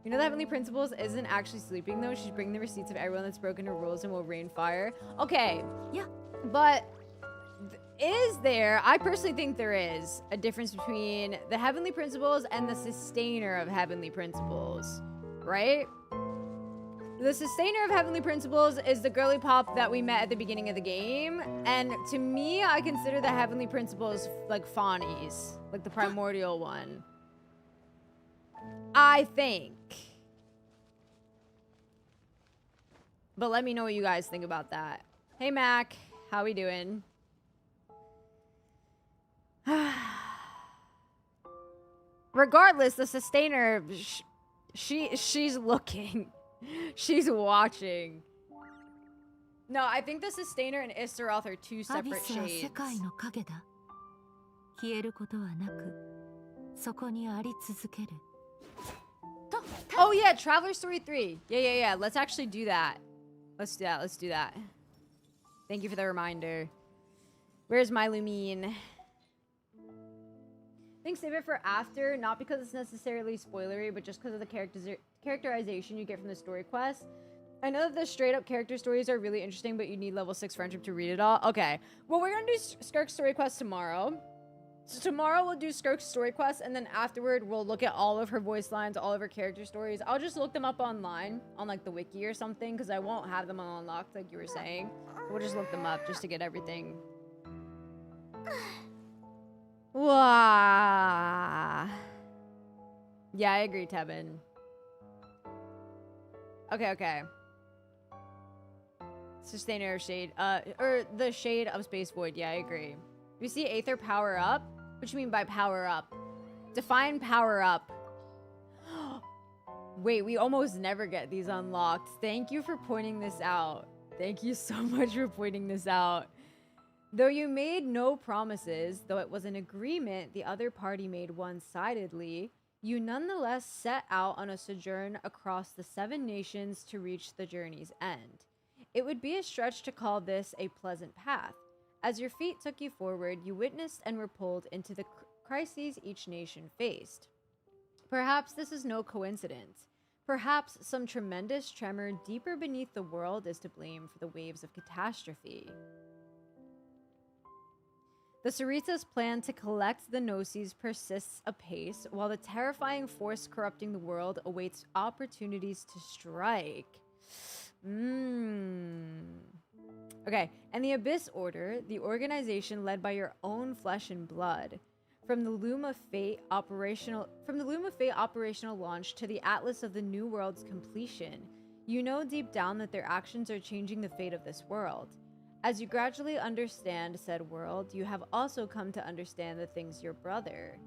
You know the Heavenly Principles isn't actually sleeping though. She's bringing the receipts of everyone that's broken her rules and will rain fire. Okay. Yeah. But is there, I personally think there is a difference between the Heavenly Principles and the Sustainer of Heavenly Principles, right? The Sustainer of Heavenly Principles is the girly pop that we met at the beginning of the game. And to me, I consider the Heavenly Principles like Fawnies, like the primordial one. I think. But let me know what you guys think about that. Hey, Mac. How we doing? Regardless, the Sustainer, she's looking. She's watching. No, I think the Sustainer and Istaroth are two separate shades. Oh yeah, Traveler Story 3. Yeah. Let's actually do that. Let's do that. Thank you for the reminder. Where's my Lumine? I think save it for after, not because it's necessarily spoilery, but just because of the characterization you get from the story quest. I know that the straight up character stories are really interesting, but you need level 6 friendship to read it all. Okay, well, we're gonna do Skirk's story quest tomorrow. So tomorrow we'll do Skirk's story quest, and then afterward we'll look at all of her voice lines, all of her character stories. I'll just look them up online on like the wiki or something, because I won't have them on unlocked like you were saying. We'll just look them up just to get everything. Wow. Yeah, I agree, Tebin. Okay. Sustainer of Shade. Or the Shade of Space Void. Yeah, I agree. We see Aether power up. What do you mean by power up? Define power up. Wait, we almost never get these unlocked. Thank you for pointing this out. Thank you so much for pointing this out. Though you made no promises, though it was an agreement the other party made one-sidedly, you nonetheless set out on a sojourn across the 7 nations to reach the journey's end. It would be a stretch to call this a pleasant path. As your feet took you forward, you witnessed and were pulled into the crises each nation faced. Perhaps this is no coincidence. Perhaps some tremendous tremor deeper beneath the world is to blame for the waves of catastrophe. The Sarita's plan to collect the Gnosis persists apace, while the terrifying force corrupting the world awaits opportunities to strike. Okay, and the Abyss Order, the organization led by your own flesh and blood. From the Loom of Fate operational launch to the Atlas of the New World's completion, you know deep down that their actions are changing the fate of this world. As you gradually understand said world, you have also come to understand the things your brother... ...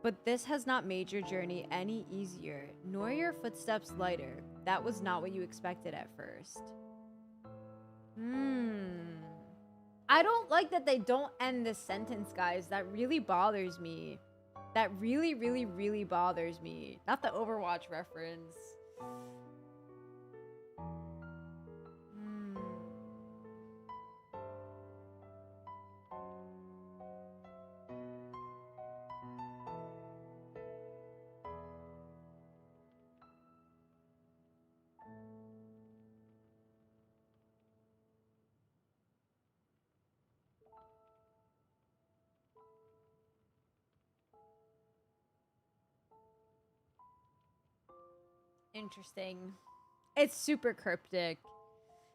But this has not made your journey any easier, nor your footsteps lighter. That was not what you expected at first. I don't like that they don't end this sentence, guys. That really bothers me. That really, really, really bothers me. Not the Overwatch reference. Interesting. It's super cryptic.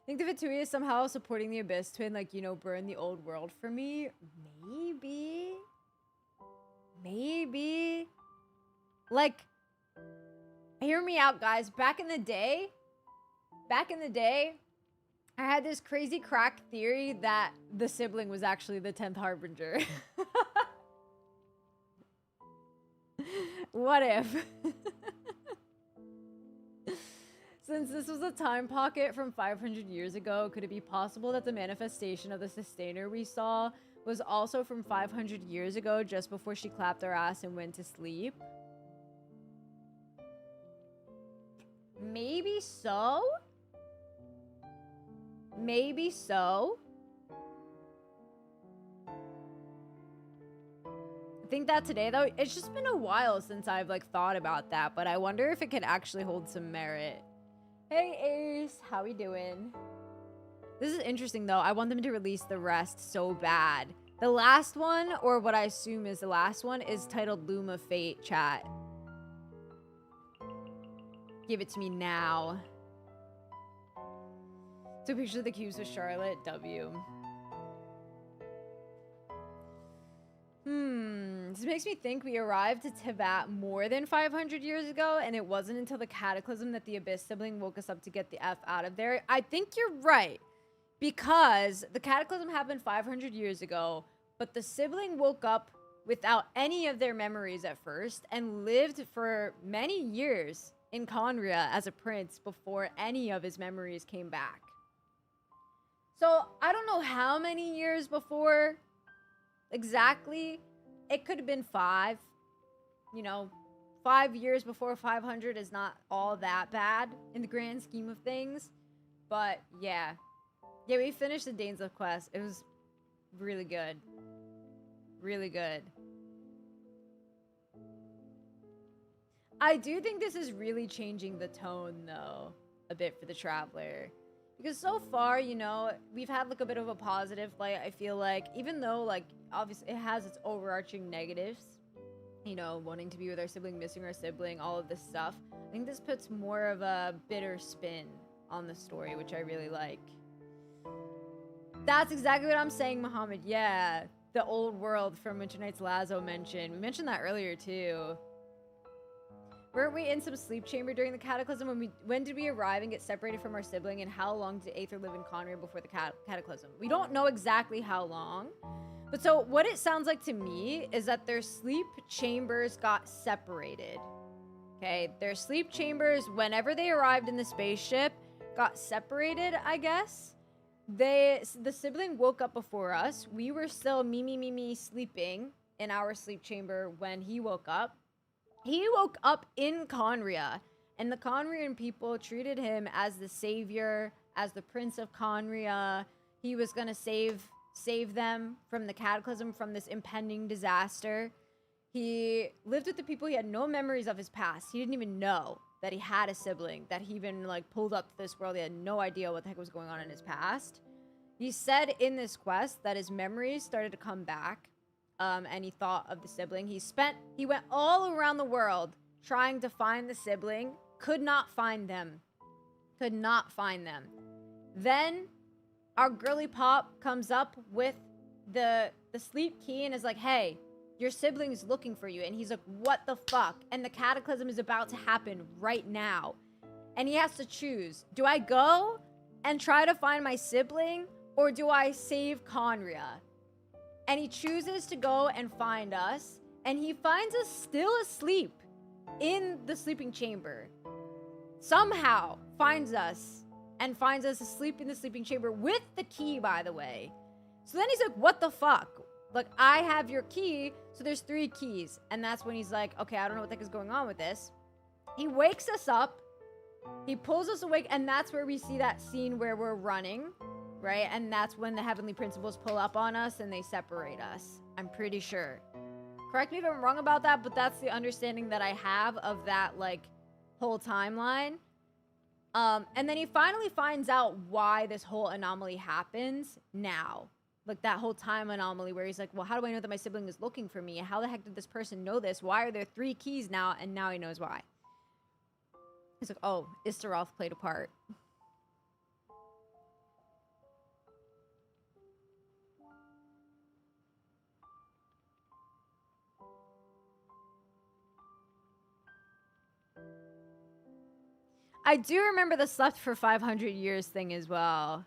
Think the Vitui is somehow supporting the Abyss Twin, like, you know, burn the old world for me? Maybe? Maybe? Like, hear me out, guys. Back in the day, I had this crazy crack theory that the sibling was actually the 10th Harbinger. What if? Since this was a time pocket from 500 years ago, could it be possible that the manifestation of the sustainer we saw was also from 500 years ago, just before she clapped her ass and went to sleep? Maybe so? Maybe so? I think that today, though, it's just been a while since I've, like, thought about that, but I wonder if it could actually hold some merit. Hey, Ace, how we doing? This is interesting, though. I want them to release the rest so bad. The last one, or what I assume is the last one, is titled Loom of Fate, chat. Give it to me now. So picture the cubes with Charlotte, W. This makes me think we arrived to Tibet more than 500 years ago, and it wasn't until the cataclysm that the Abyss sibling woke us up to get the F out of there. I think you're right, because the cataclysm happened 500 years ago, but the sibling woke up without any of their memories at first and lived for many years in Conria as a prince before any of his memories came back. So I don't know how many years before exactly. It could have been 5. You know, 5 years before 500 is not all that bad in the grand scheme of things. But yeah. Yeah, we finished the Dainsleif quest. It was really good. Really good. I do think this is really changing the tone, though, a bit for the Traveler. Because so far, you know, we've had, like, a bit of a positive light, I feel like. Even though, like, obviously it has its overarching negatives. You know, wanting to be with our sibling, missing our sibling, all of this stuff. I think this puts more of a bitter spin on the story, which I really like. That's exactly what I'm saying, Muhammad. Yeah, the old world from Winter Night's Lazo mentioned. We mentioned that earlier, too. Weren't we in some sleep chamber during the cataclysm? When did we arrive and get separated from our sibling? And how long did Aether live in Conria before the cataclysm? We don't know exactly how long. But so what it sounds like to me is that their sleep chambers got separated. Okay, their sleep chambers, whenever they arrived in the spaceship, got separated, I guess. The sibling woke up before us. We were still me sleeping in our sleep chamber when he woke up. He woke up in Conria, and the Conrian people treated him as the savior, as the prince of Conria. He was gonna save them from the cataclysm, from this impending disaster. He lived with the people. He had no memories of his past. He didn't even know that he had a sibling, that he even, like, pulled up to this world. He had no idea what the heck was going on in his past. He said in this quest that his memories started to come back. And he thought of the sibling. He went all around the world trying to find the sibling. Could not find them. Could not find them. Then our girly pop comes up with the sleep key and is like, hey, your sibling is looking for you. And he's like, what the fuck? And the cataclysm is about to happen right now. And he has to choose. Do I go and try to find my sibling, or do I save Conria? And he chooses to go and find us. and he finds us still asleep in the sleeping chamber. Somehow finds us asleep in the sleeping chamber with the key, by the way. So then he's like, what the fuck? Like, I have your key, so there's 3 keys. And that's when he's like, okay, I don't know what the heck is going on with this. He wakes us up. He pulls us awake, and that's where we see that scene where we're running, right? And that's when the Heavenly Principles pull up on us and they separate us. I'm pretty sure. Correct me if I'm wrong about that, but that's the understanding that I have of that, like, whole timeline. And then he finally finds out why this whole anomaly happens now. Like, that whole time anomaly where he's like, well, how do I know that my sibling is looking for me? How the heck did this person know this? Why are there 3 keys now? And now he knows why. He's like, oh, Istaroth played a part. I do remember the slept for 500 years thing as well.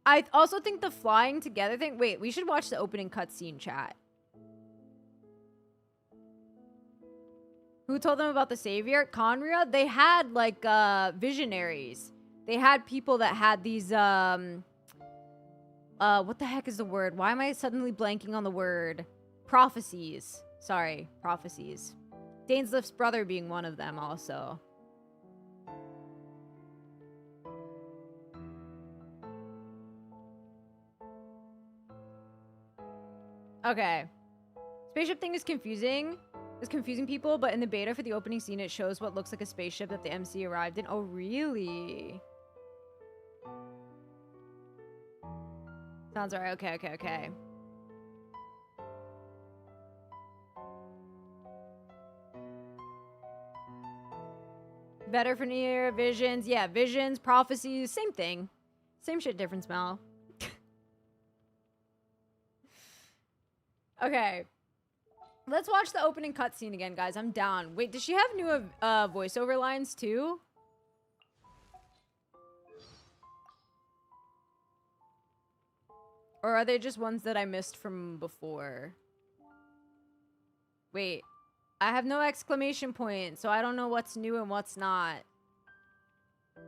I also think the flying together thing... Wait, we should watch the opening cutscene, chat. Who told them about the savior? Conria? They had, like, visionaries. They had people that had these, what the heck is the word? Why am I suddenly blanking on the word? Prophecies. Sorry, prophecies. Dainsleif's brother being one of them also. Okay. Spaceship thing is confusing. It's confusing people, but in the beta for the opening scene, it shows what looks like a spaceship that the MC arrived in. Oh, really? Sounds alright. Okay. Better for near visions. Yeah, visions, prophecies, same thing. Same shit, different smell. Okay. Let's watch the opening cutscene again, guys. I'm down. Wait, does she have new voiceover lines too? Or are they just ones that I missed from before? Wait. I have no exclamation point, so I don't know what's new and what's not.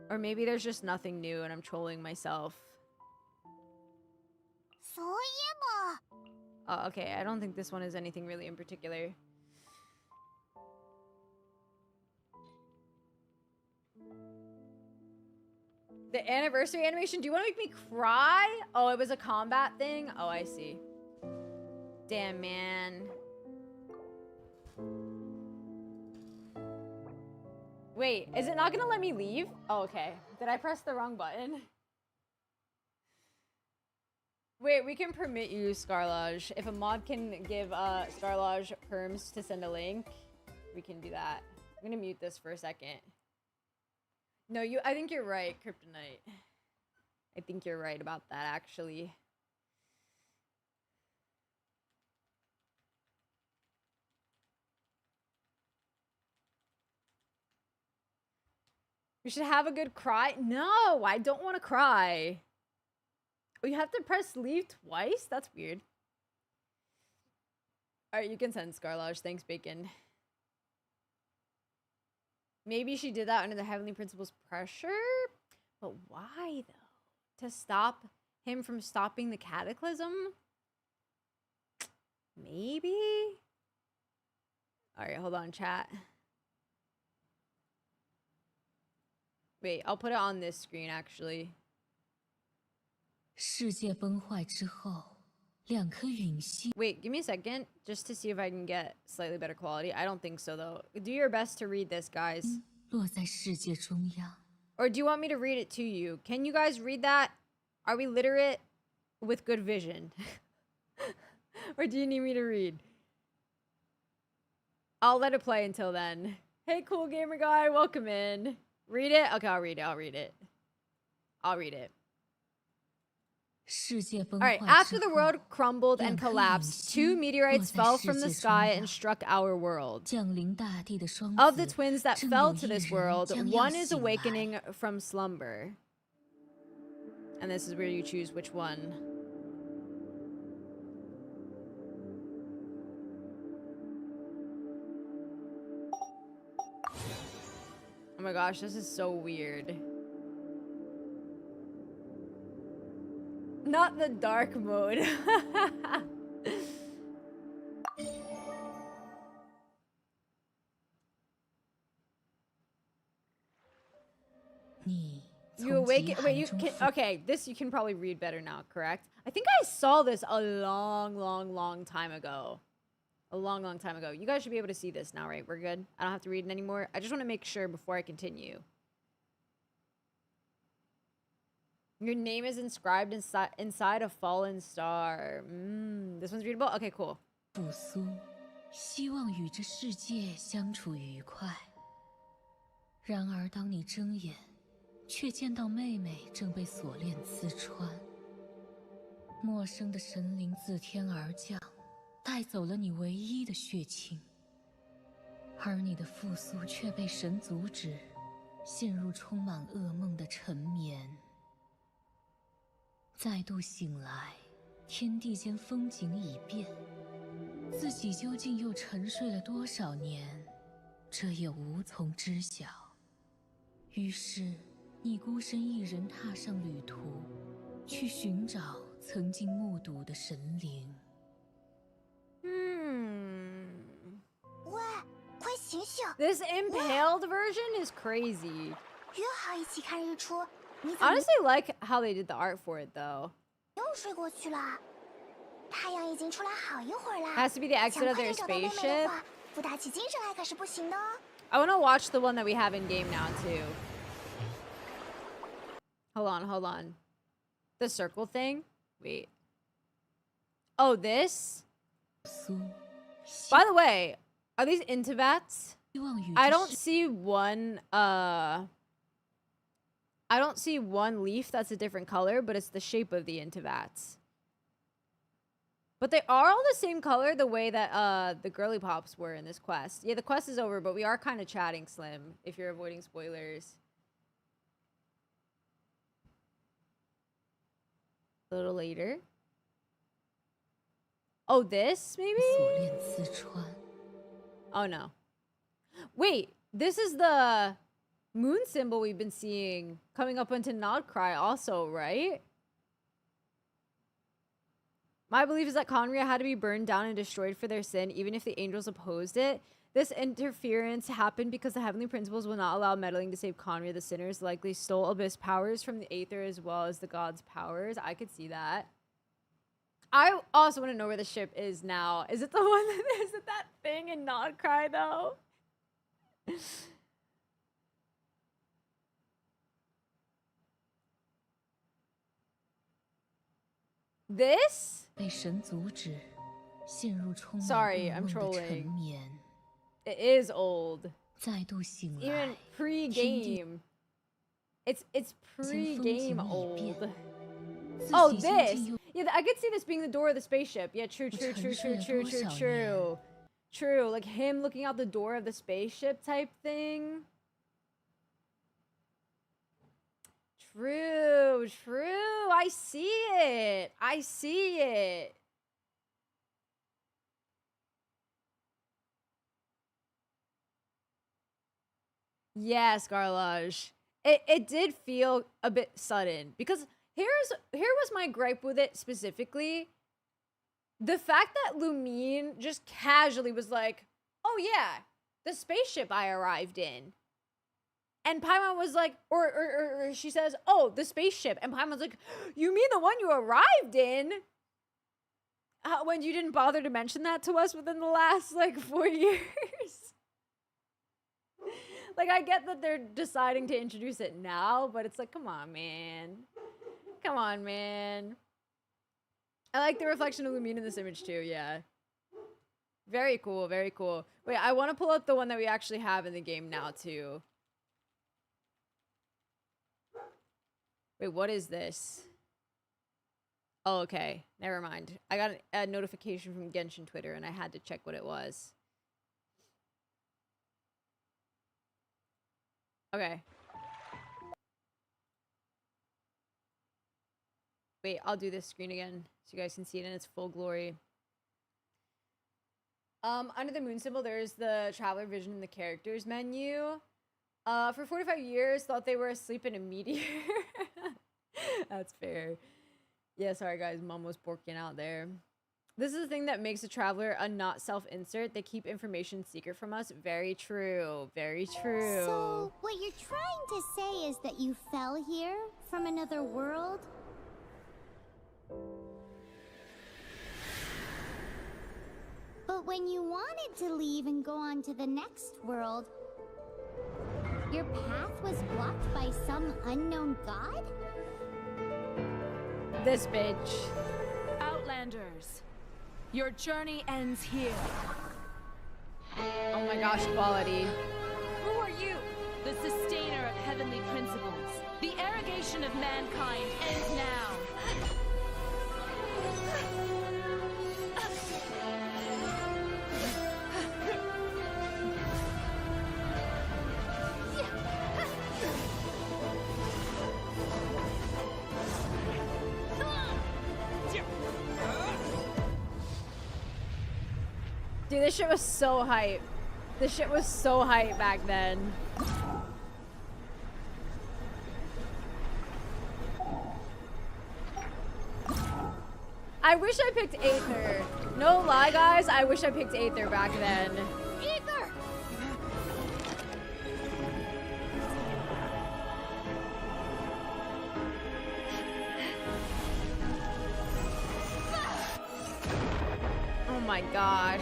Or maybe there's just nothing new and I'm trolling myself. Oh, okay. I don't think this one is anything really in particular. The anniversary animation? Do you want to make me cry? Oh, it was a combat thing? Oh, I see. Damn, man. Wait, is it not gonna let me leave? Oh, okay. Did I press the wrong button? Wait, we can permit you, Scarlage. If a mod can give Scarlage perms to send a link, we can do that. I'm gonna mute this for a second. No, I think you're right, Kryptonite. I think you're right about that, actually. We should have a good cry. No, I don't want to cry. Oh, you have to press leave twice? That's weird. Alright, you can send Scarlage. Thanks, Bacon. Maybe she did that under the Heavenly Principle's pressure? But why, though? To stop him from stopping the cataclysm? Maybe? Alright, hold on, chat. Wait, I'll put it on this screen, actually. Wait, give me a second, just to see if I can get slightly better quality. I don't think so, though. Do your best to read this, guys. Or do you want me to read it to you? Can you guys read that? Are we literate with good vision? Or do you need me to read? I'll let it play until then. Hey, cool gamer guy, welcome in. Read it? Okay, I'll read it. I'll read it. Alright, after the world crumbled and collapsed, 2 meteorites fell from the sky and struck our world. Of the twins that fell to this world, one is awakening from slumber. And this is where you choose which one. Oh my gosh, this is so weird. Not the dark mode. You awaken. Wait, you can. Okay, this you can probably read better now, correct? I think I saw this a long time ago. A long time ago. You guys should be able to see this now, right? We're good? I don't have to read it anymore. I just want to make sure before I continue. Your name is inscribed inside a fallen star. This one's readable? Okay, cool. 复苏，希望与这世界相处愉快。然而，当你睁眼，却见到妹妹正被锁链刺穿。陌生的神灵自天而降，带走了你唯一的血亲，而你的复苏却被神阻止，陷入充满噩梦的沉眠。再度醒来，天地间风景已变，自己究竟又沉睡了多少年，这也无从知晓。于是，你孤身一人踏上旅途，去寻找曾经目睹的神灵。喂，快醒醒 This impaled version is crazy. 约好一起看日出，你怎么 Honestly, like how they did the art for it, though. 又睡过去了？太阳已经出来好一会儿啦。 Has to be the exit of their 想快点找到妹妹的 spaceship. 话，不打起精神来可是不行的哦。 I want to watch the one that we have in game now, too. Hold on. The circle thing? Wait. Oh, this? By the way, are these Intivats? I don't see one, I don't see one leaf that's a different color, but it's the shape of the Intivats. But they are all the same color the way that the girly pops were in this quest. Yeah, the quest is over, but we are kind of chatting, Slim, if you're avoiding spoilers. A little later. Oh, this, maybe? Oh, no. Wait, this is the moon symbol we've been seeing coming up into Nodcry also, right? My belief is that Conria had to be burned down and destroyed for their sin, even if the angels opposed it. This interference happened because the heavenly principles will not allow meddling to save Conria. The sinners likely stole Abyss powers from the Aether as well as the gods' powers. I could see that. I also want to know where the ship is now. Is it the one that is it that thing in Nodcry though? This? Sorry, I'm trolling. It is old. Even pre-game. It's pre-game old. Oh, this! Yeah, I could see this being the door of the spaceship. Yeah, true. True, like him looking out the door of the spaceship type thing. True. I see it. Yes, Garlage. It did feel a bit sudden because here was my gripe with it specifically. The fact that Lumine just casually was like, "Oh yeah, the spaceship I arrived in." And Paimon was like, or she says, "Oh, the spaceship." And Paimon's like, "You mean the one you arrived in?" When you didn't bother to mention that to us within the last, 4 years. I get that they're deciding to introduce it now, but it's like, come on, man. I like the reflection of Lumine in this image, too, yeah. Very cool. Wait, I want to pull up the one that we actually have in the game now, too. Wait, what is this? Oh, okay. Never mind. I got a notification from Genshin Twitter, and I had to check what it was. Okay. Wait, I'll do this screen again so you guys can see it in its full glory. Under the moon symbol, there's the traveler vision in the characters menu. For 45 years, thought they were asleep in a meteor. That's fair. Yeah, sorry guys, mom was porking out there. This is the thing that makes a traveler a not self-insert. They keep information secret from us. Very true. Very true. So, what you're trying to say is that you fell here from another world? But when you wanted to leave and go on to the next world, your path was blocked by some unknown god? This bitch. Outlanders, your journey ends here. Oh my gosh, quality. Who are you? The sustainer of heavenly principles. The arrogation of mankind ends now. Dude, this shit was so hype. This shit was so hype back then. I wish I picked Aether. No lie, guys. I wish I picked Aether back then. Aether! Oh my gosh.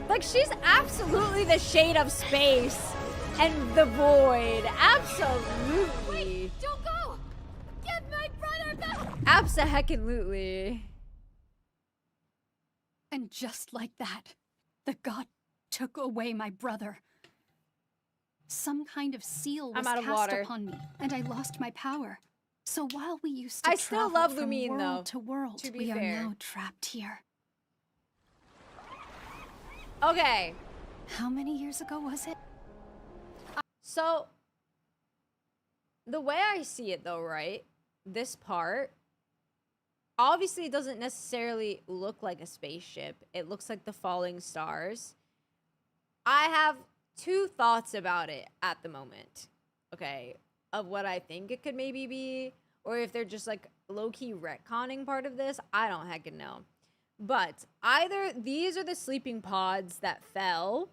Like, she's absolutely the shade of space and the void. Absolutely. Wait, don't go! Get my brother back! Abso-heckin-lutely. And just like that, the god took away my brother. Some kind of seal was I'm out of cast water. upon me, and I lost my power. So while we used to I still travel love from Lumine, world though, to world, to be we fair. are now trapped here. Okay. How many years ago was it? So, the way I see it though, right? This part, obviously it doesn't necessarily look like a spaceship. It looks like the falling stars. I have two thoughts about it at the moment. Okay. Of what I think it could maybe be, or if they're just like low-key retconning part of this. I don't heckin' know. But either these are the sleeping pods that fell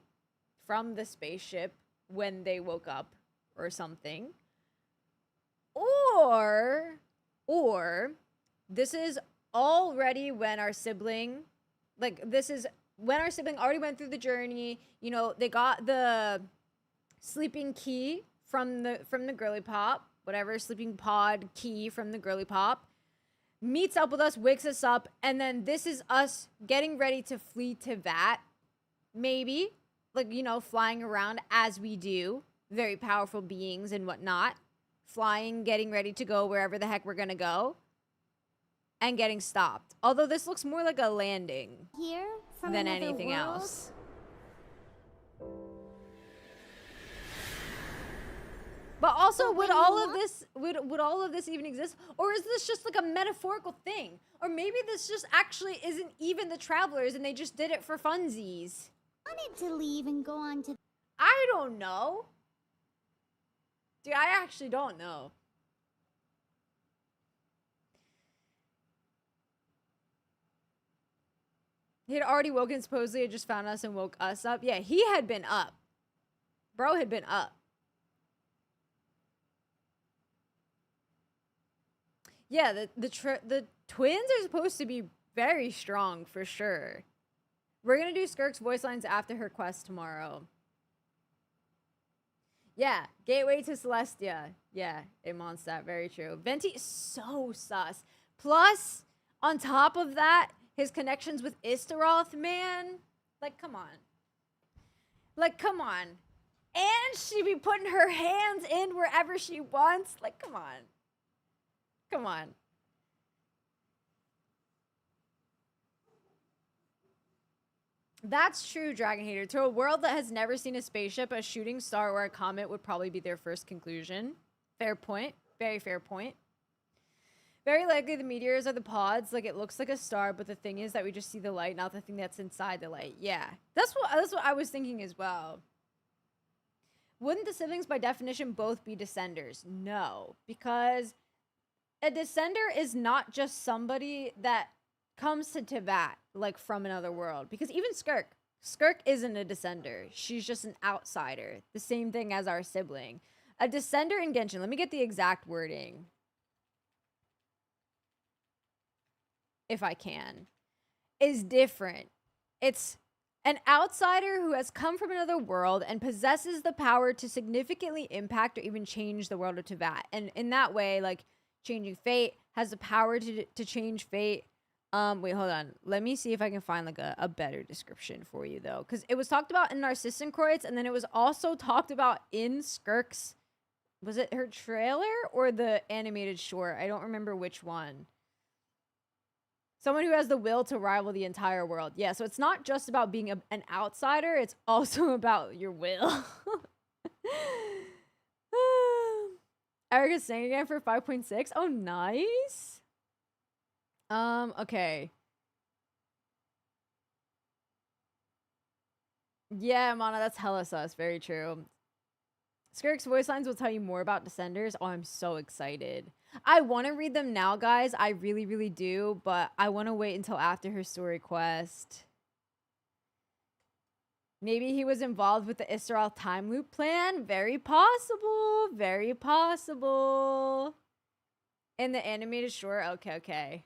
from the spaceship when they woke up or something. Or this is already when our sibling, like this is when our sibling already went through the journey. You know, they got the sleeping key from the girly pop, whatever, sleeping pod key from the girly pop. Meets up with us, wakes us up, and then this is us getting ready to flee to that. Maybe. Like, you know, flying around as we do. Very powerful beings and whatnot. Flying, getting ready to go wherever the heck we're gonna go. And getting stopped. Although this looks more like a landing. Here? From Than another anything world? else. But also, would all of this would all of this even exist? Or is this just like a metaphorical thing? Or maybe this just actually isn't even the travelers and they just did it for funsies. Wanted to leave and go on to... I don't know. Dude, I actually don't know. He had already woken, supposedly had just found us and woke us up. Yeah, he had been up. Bro had been up. Yeah, the twins are supposed to be very strong for sure. We're gonna do Skirk's voice lines after her quest tomorrow. Yeah, Gateway to Celestia. Yeah, Amonstat, very true. Venti is so sus. Plus, on top of that, his connections with Istaroth, man. Like, come on. Like, come on. And she be putting her hands in wherever she wants. Like, come on. Come on. That's true, Dragon Hater. To a world that has never seen a spaceship, a shooting star or a comet would probably be their first conclusion. Fair point. Very fair point. Very likely the meteors are the pods. Like, it looks like a star, but the thing is that we just see the light, not the thing that's inside the light. Yeah. That's what I was thinking as well. Wouldn't the siblings by definition both be descenders? No, because a descender is not just somebody that comes to Teyvat, like, from another world. Because even Skirk isn't a descender. She's just an outsider. The same thing as our sibling. A descender in Genshin, let me get the exact wording, if I can, is different. It's an outsider who has come from another world and possesses the power to significantly impact or even change the world of Teyvat. And in that way, like, changing fate, has the power to change fate. Wait, hold on. Let me see if I can find, like, a better description for you, though. Because it was talked about in Narcissenkreuz, and then it was also talked about in Skirk's, was it her trailer or the animated short? I don't remember which one. Someone who has the will to rival the entire world. Yeah, so it's not just about being an outsider. It's also about your will. Erica's saying again for 5.6. Oh, nice. Okay. Yeah, Mana, that's hella sus. Very true. Skirk's voice lines will tell you more about Descenders. Oh, I'm so excited. I want to read them now, guys. I really, really do. But I want to wait until after her story quest. Maybe he was involved with the Israel time loop plan. Very possible. Very possible. In the animated short. Okay.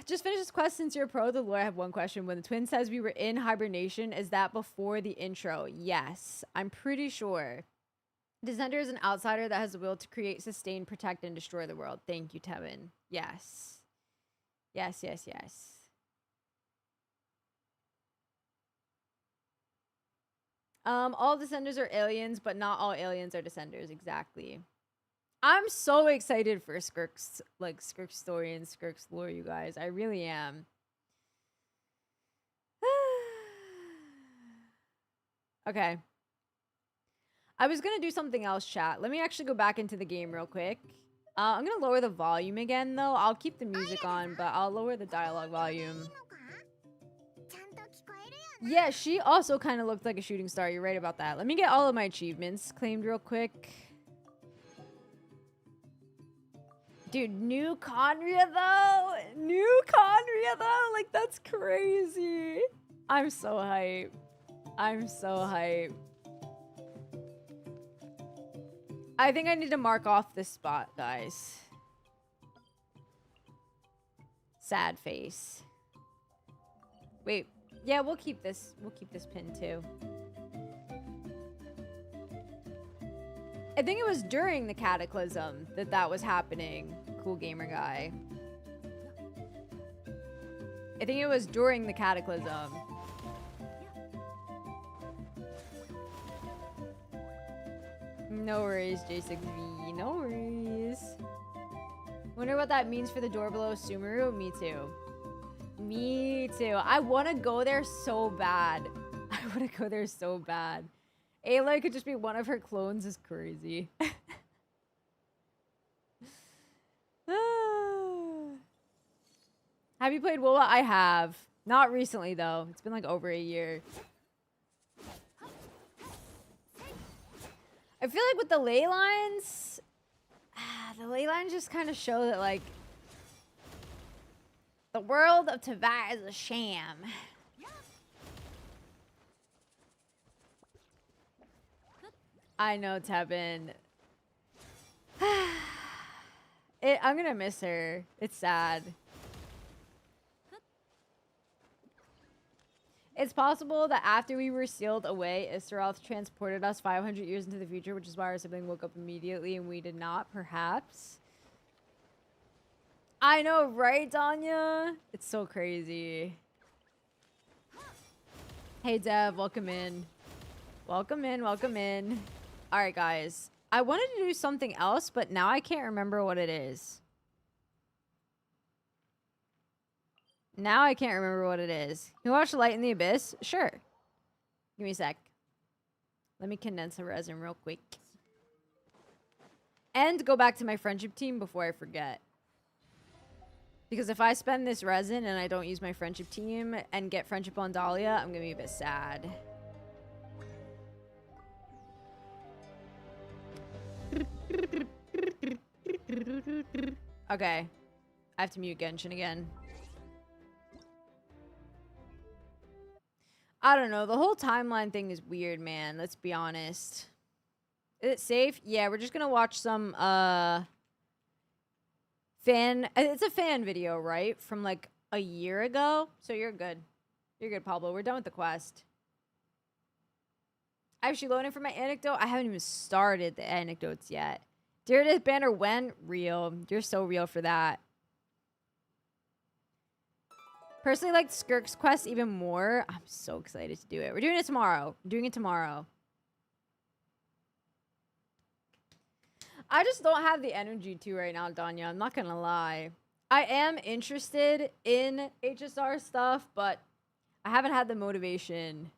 Just finish this quest since you're a pro. The lore, I have one question. When the twin says we were in hibernation, is that before the intro? Yes, I'm pretty sure. Descender is an outsider that has the will to create, sustain, protect, and destroy the world. Thank you, Tevin. Yes. Yes. All Descenders are aliens, but not all aliens are Descenders. Exactly. I'm so excited for Skirk's story and Skirk's lore, you guys. I really am. Okay. I was gonna do something else, chat. Let me actually go back into the game real quick. I'm gonna lower the volume again, though. I'll keep the music on, but I'll lower the dialogue volume. Yeah, she also kind of looked like a shooting star. You're right about that. Let me get all of my achievements claimed real quick. Dude, new Conria though? New Conria though? Like, that's crazy. I'm so hype. I'm so hype. I think I need to mark off this spot, guys. Sad face. Wait. Yeah, we'll keep this. We'll keep this pin too. I think it was during the cataclysm that was happening. Cool gamer guy. I think it was during the cataclysm. No worries, J6V. No worries. Wonder what that means for the door below Sumeru. Me too. Me too. I want to go there so bad. I want to go there so bad. Aloy could just be one of her clones is crazy. Have you played WoWa? I have. Not recently, though. It's been like over a year. I feel like with the ley lines, the ley lines just kind of show that, like, the world of Teyvat is a sham. I know, Tevin. I'm gonna miss her. It's sad. It's possible that after we were sealed away, Isaroth transported us 500 years into the future, which is why our sibling woke up immediately and we did not, perhaps. I know, right, Danya? It's so crazy. Hey, Dev, welcome in. Welcome in, welcome in. All right, guys. I wanted to do something else, but now I can't remember what it is. Now I can't remember what it is. You watch Light in the Abyss? Sure. Give me a sec. Let me condense the resin real quick. And go back to my friendship team before I forget. Because if I spend this resin and I don't use my friendship team and get friendship on Dahlia, I'm gonna be a bit sad. Okay. I have to mute Genshin again. I don't know. The whole timeline thing is weird, man. Let's be honest. Is it safe? Yeah, we're just gonna watch some, it's a fan video, right? From, like, a year ago? So you're good. You're good, Pablo. We're done with the quest. I'm actually loading for my anecdote. I haven't even started the anecdotes yet. Direidyth banner when? Real. You're so real for that. Personally, like Skirk's quest even more. I'm so excited to do it. We're doing it tomorrow. I'm doing it tomorrow. I just don't have the energy to right now, Danya. I'm not gonna lie. I am interested in HSR stuff, but I haven't had the motivation.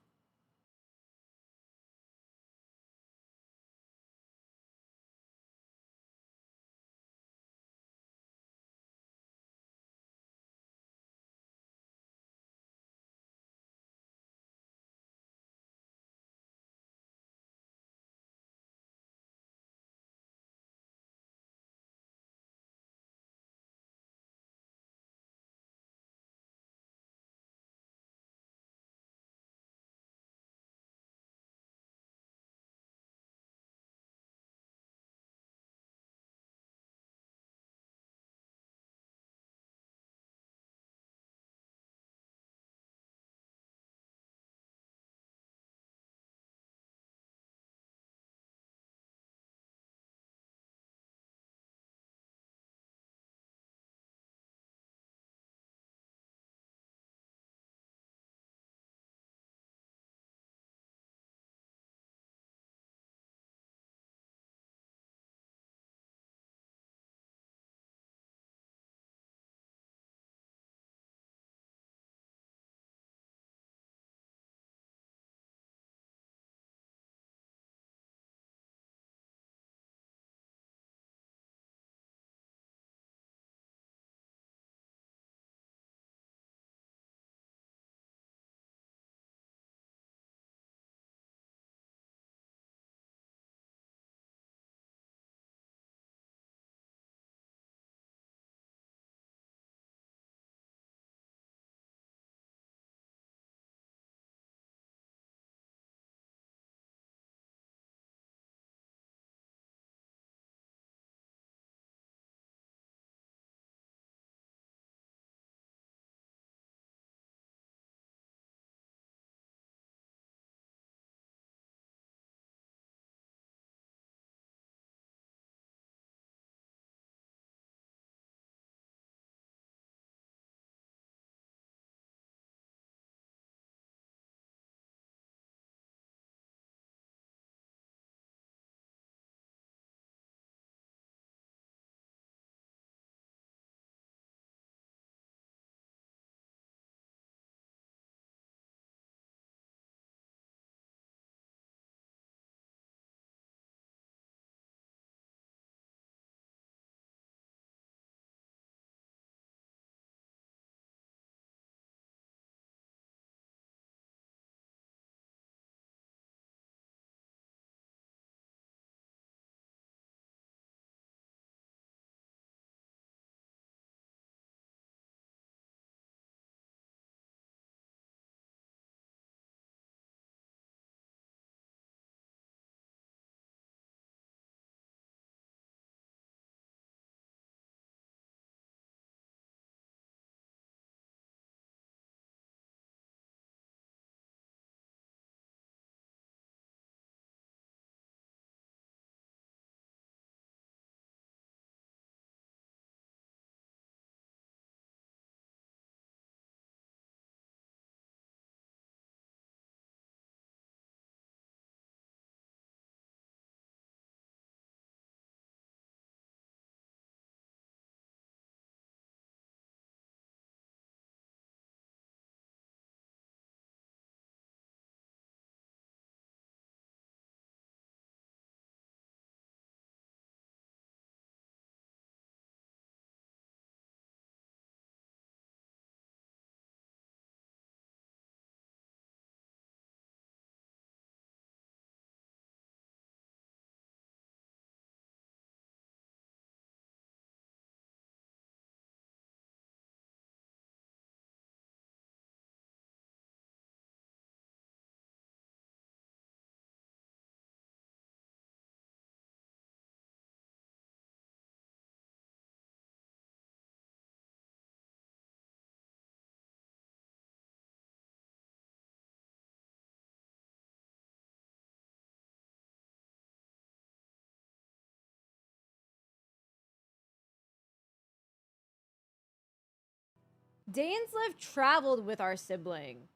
Dainsleif traveled with our sibling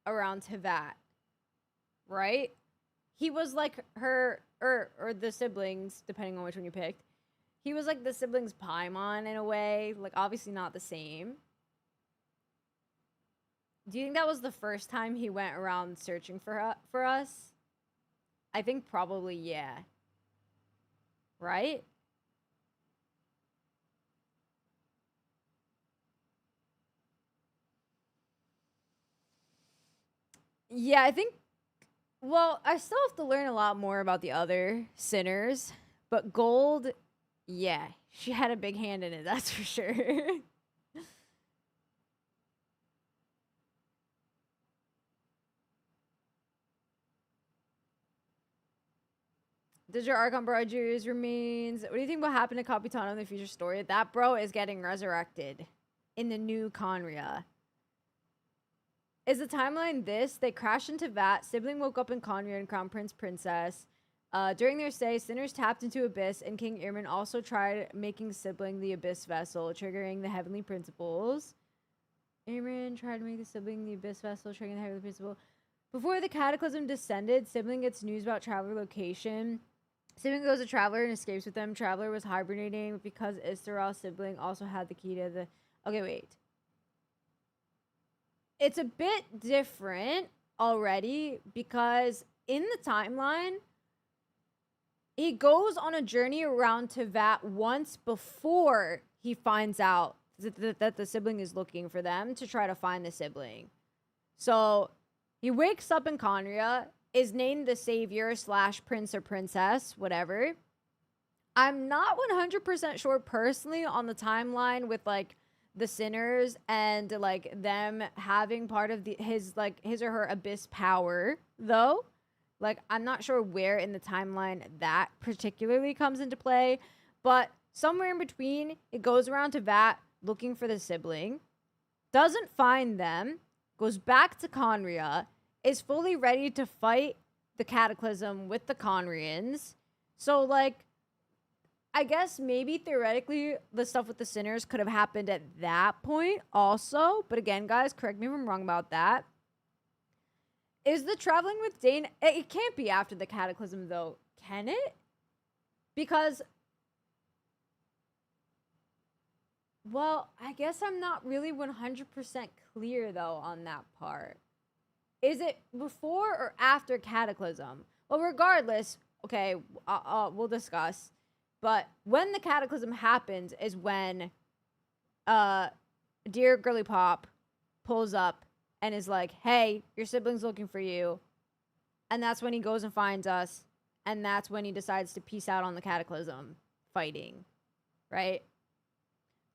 around Teyvat, right? He was like her, or the siblings, depending on which one you picked. He was like the siblings' Paimon in a way, like obviously not the same. Do you think that was the first time he went around searching for us? I think probably, yeah. Right? Yeah, I think, well, I still have to learn a lot more about the other sinners, but Gold, yeah, she had a big hand in it, that's for sure. Does your Archon bro Jury's remains? What do you think will happen to Capitano in the future story? That bro is getting resurrected in the new Conria. Is the timeline this? They crashed into Vat. Sibling woke up in Conria and Crown Prince Princess. During their stay, Sinners tapped into Abyss, and King Irmin also tried making Sibling the Abyss vessel, triggering the Heavenly Principles. Irmin tried to make the Sibling the Abyss vessel, triggering the Heavenly Principle. Before the Cataclysm descended, Sibling gets news about Traveler location. Sibling goes to Traveler and escapes with them. Traveler was hibernating because Isteral Sibling also had the key to the... Okay, wait. It's a bit different already because in the timeline, he goes on a journey around Teyvat once before he finds out that the sibling is looking for them to try to find the sibling. So he wakes up in Conria, is named the Savior / Prince or Princess, whatever. I'm not 100% sure personally on the timeline with like the sinners and like them having part of his or her abyss power though. Like I'm not sure where in the timeline that particularly comes into play, but somewhere in between it goes around to Vat looking for the sibling, doesn't find them, goes back to Conria, is fully ready to fight the Cataclysm with the Conrians. So like I guess maybe theoretically the stuff with the sinners could have happened at that point also. But again, guys, correct me if I'm wrong about that. Is the traveling with Dane... It can't be after the Cataclysm, though. Can it? Because... Well, I guess I'm not really 100% clear, though, on that part. Is it before or after Cataclysm? Well, regardless... Okay, we'll discuss. But when the Cataclysm happens is when Dear Girly Pop pulls up and is like, hey, your sibling's looking for you. And that's when he goes and finds us. And that's when he decides to peace out on the Cataclysm fighting. Right?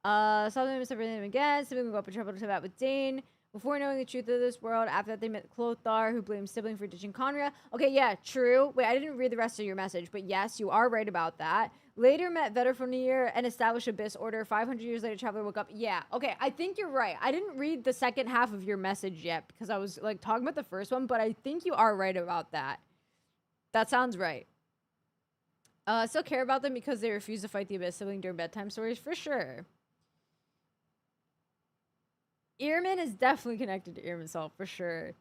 Something was separating them again. Sibling will go up in trouble to that with Dane. Before knowing the truth of this world, after that they met Clothar, who blamed Sibling for ditching Conria. Okay, yeah, true. Wait, I didn't read the rest of your message, but yes, you are right about that. Later met Veterfonir and established Abyss Order. 500 years later, Traveler woke up. Yeah, okay, I think you're right. I didn't read the second half of your message yet because I was like talking about the first one, but I think you are right about that. That sounds right. Still care about them because they refuse to fight the Abyss Sibling during bedtime stories, for sure. Irmin is definitely connected to Irminself, for sure.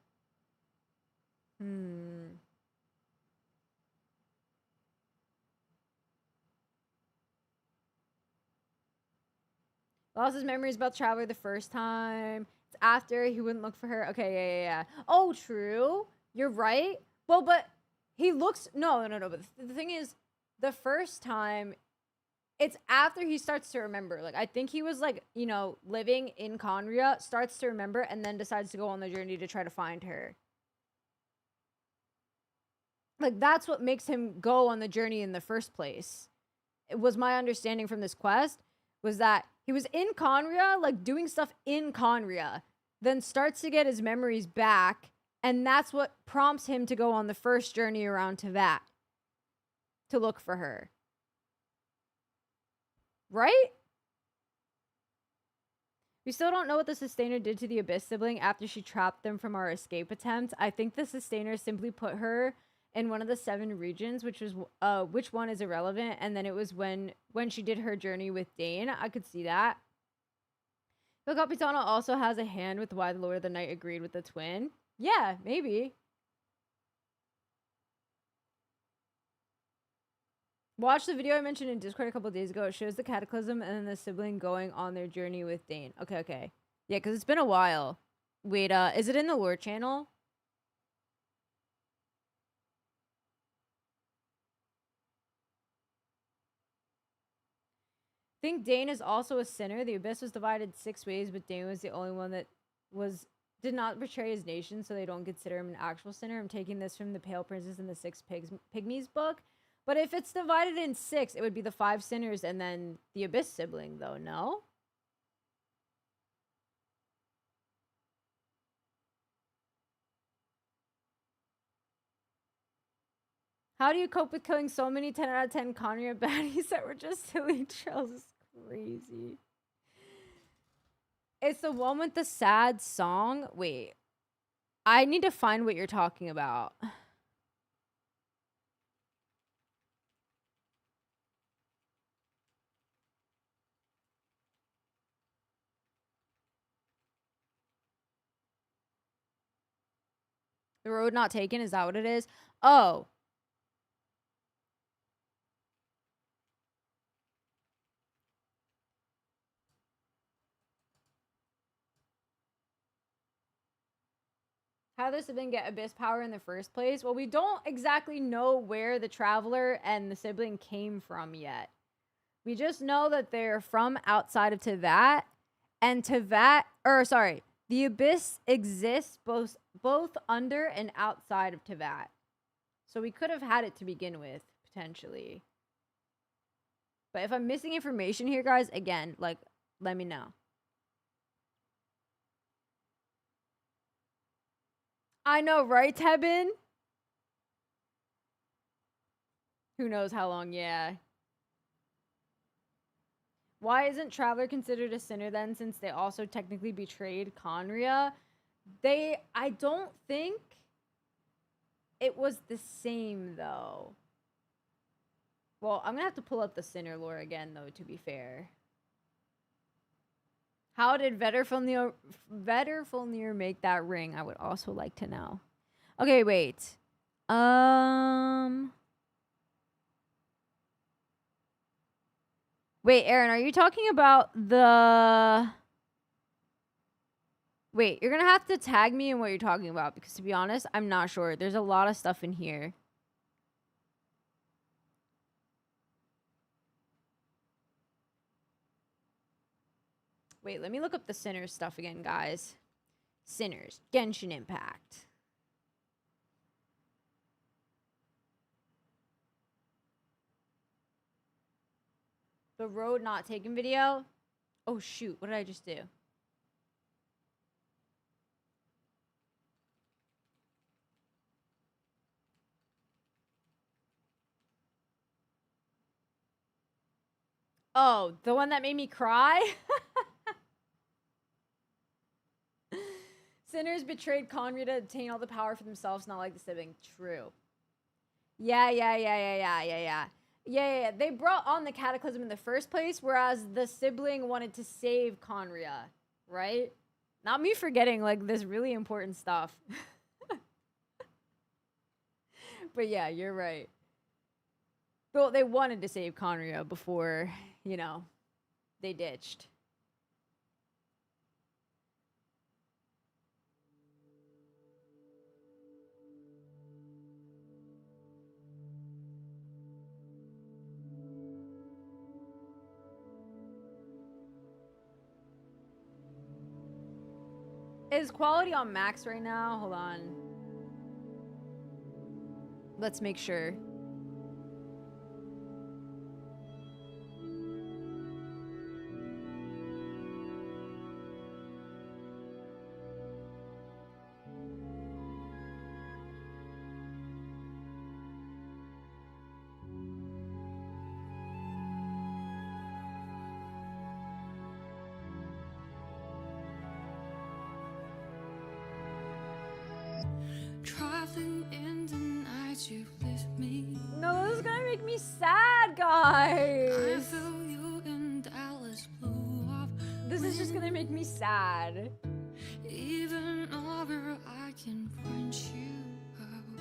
Lost his memories about Traveler the first time. It's after he wouldn't look for her. Okay, yeah. Oh, true. You're right. Well, but he looks... No. But the thing is, the first time... It's after he starts to remember. Like, I think he was, like, you know, living in Conria, starts to remember, and then decides to go on the journey to try to find her. Like, that's what makes him go on the journey in the first place. It was my understanding from this quest, was that he was in Conria, like, doing stuff in Conria, then starts to get his memories back, and that's what prompts him to go on the first journey around Teyvat to look for her. Right? We still don't know what the Sustainer did to the Abyss Sibling after she trapped them from our escape attempt. I think the Sustainer simply put her in one of the 7 regions, which one is irrelevant, and then it was when she did her journey with Dane. I could see that. The Capitano also has a hand with why the Lord of the Night agreed with the twin. Yeah, maybe. Watch the video I mentioned in Discord a couple days ago. It shows the cataclysm and then the sibling going on their journey with Dane. Okay, okay. Yeah, because it's been a while. Wait, is it in the lore channel? I think Dane is also a sinner. The Abyss was divided 6 ways, but Dane was the only one that did not betray his nation, so they don't consider him an actual sinner. I'm taking this from the Pale Princess and the Six Pygmies book. But if it's divided in 6, it would be the 5 sinners and then the Abyss sibling, though, no? How do you cope with killing so many 10 out of 10 Conria baddies that were just silly trails? It's crazy. It's the one with the sad song. Wait. I need to find what you're talking about. The road not taken, is that what it is? Oh. How does the sibling get Abyss power in the first place? Well, we don't exactly know where the Traveler and the sibling came from yet. We just know that they're from outside of Teyvat. And Teyvat, or sorry, the Abyss exists both under and outside of Teyvat. So we could have had it to begin with, potentially. But if I'm missing information here, guys, again, like, let me know. I know, right, Tebin? Who knows how long, yeah. Why isn't Traveler considered a sinner then, since they also technically betrayed Conria? I don't think it was the same, though. Well, I'm gonna have to pull up the sinner lore again, though, to be fair. How did Vedderfulnir make that ring? I would also like to know. Okay, wait. Wait, Aaron, are you talking about the... Wait, you're gonna have to tag me in what you're talking about, because to be honest, I'm not sure. There's a lot of stuff in here. Wait, let me look up the Sinners stuff again, guys. Sinners. Genshin Impact. The road not taken video. Oh, shoot. What did I just do? Oh, the one that made me cry? Sinners betrayed Conria to obtain all the power for themselves, not like the sibling. True. Yeah. They brought on the cataclysm in the first place, whereas the sibling wanted to save Conria, right? Not me forgetting, like, this really important stuff. But yeah, you're right. Well, they wanted to save Conria before, you know, they ditched. Is quality on max right now? Hold on. Let's make sure. No, this is gonna make me sad, guys. This is just gonna make me sad. Even over, I can point you out.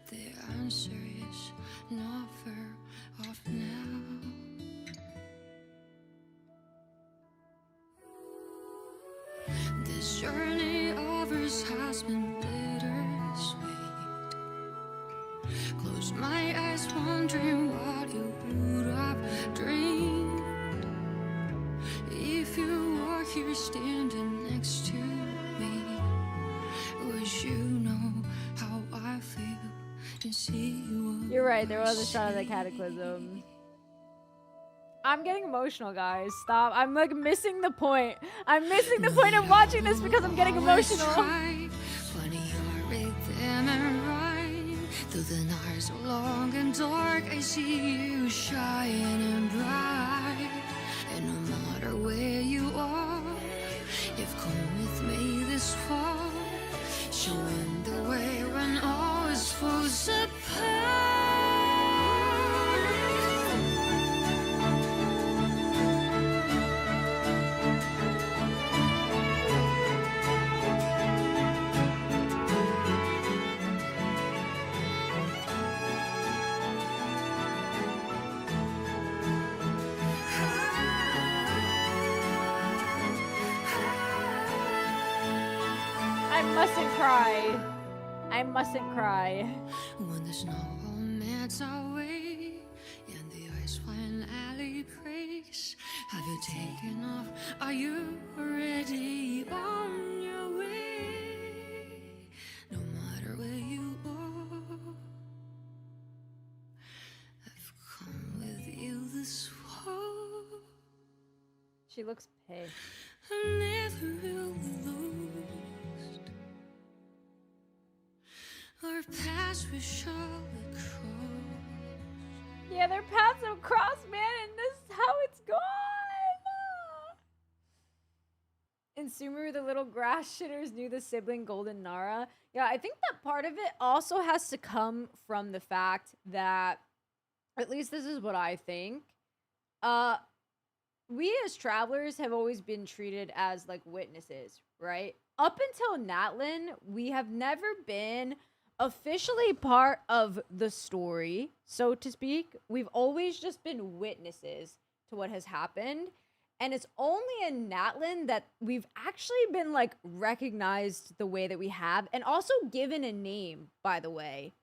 The answer is not far off now. This journey of ours has been bittersweet. Close my eyes, wondering what you would have dreamed if you were here standing next to me. Wish you know how I feel and see you. You're right, there was a shot of the cataclysm. I'm getting emotional, guys. Stop. I'm like missing the point. I'm missing the point of watching this because I'm getting emotional. Funny, you're right there and right. Through the night so long and dark, I see you shining bright. And no matter where you are, you've come with me this far, showing the way when all is falls apart. I mustn't cry. I mustn't cry. When the snow all melts away and the ice finally breaks, have you taken off? Are you already on your way? No matter where you are, I've come with you this far. She looks pissed. I'm never really lost. Our paths will surely cross. Yeah, their paths have crossed, man, and this is how it's gone. In Sumeru, the little grass shitters knew the sibling Golden Nara. Yeah, I think that part of it also has to come from the fact that, at least this is what I think, we as travelers have always been treated as like witnesses, right? Up until Natlin, we have never been officially part of the story, so to speak. We've always just been witnesses to what has happened. And it's only in Natlin that we've actually been like recognized the way that we have, and also given a name, by the way.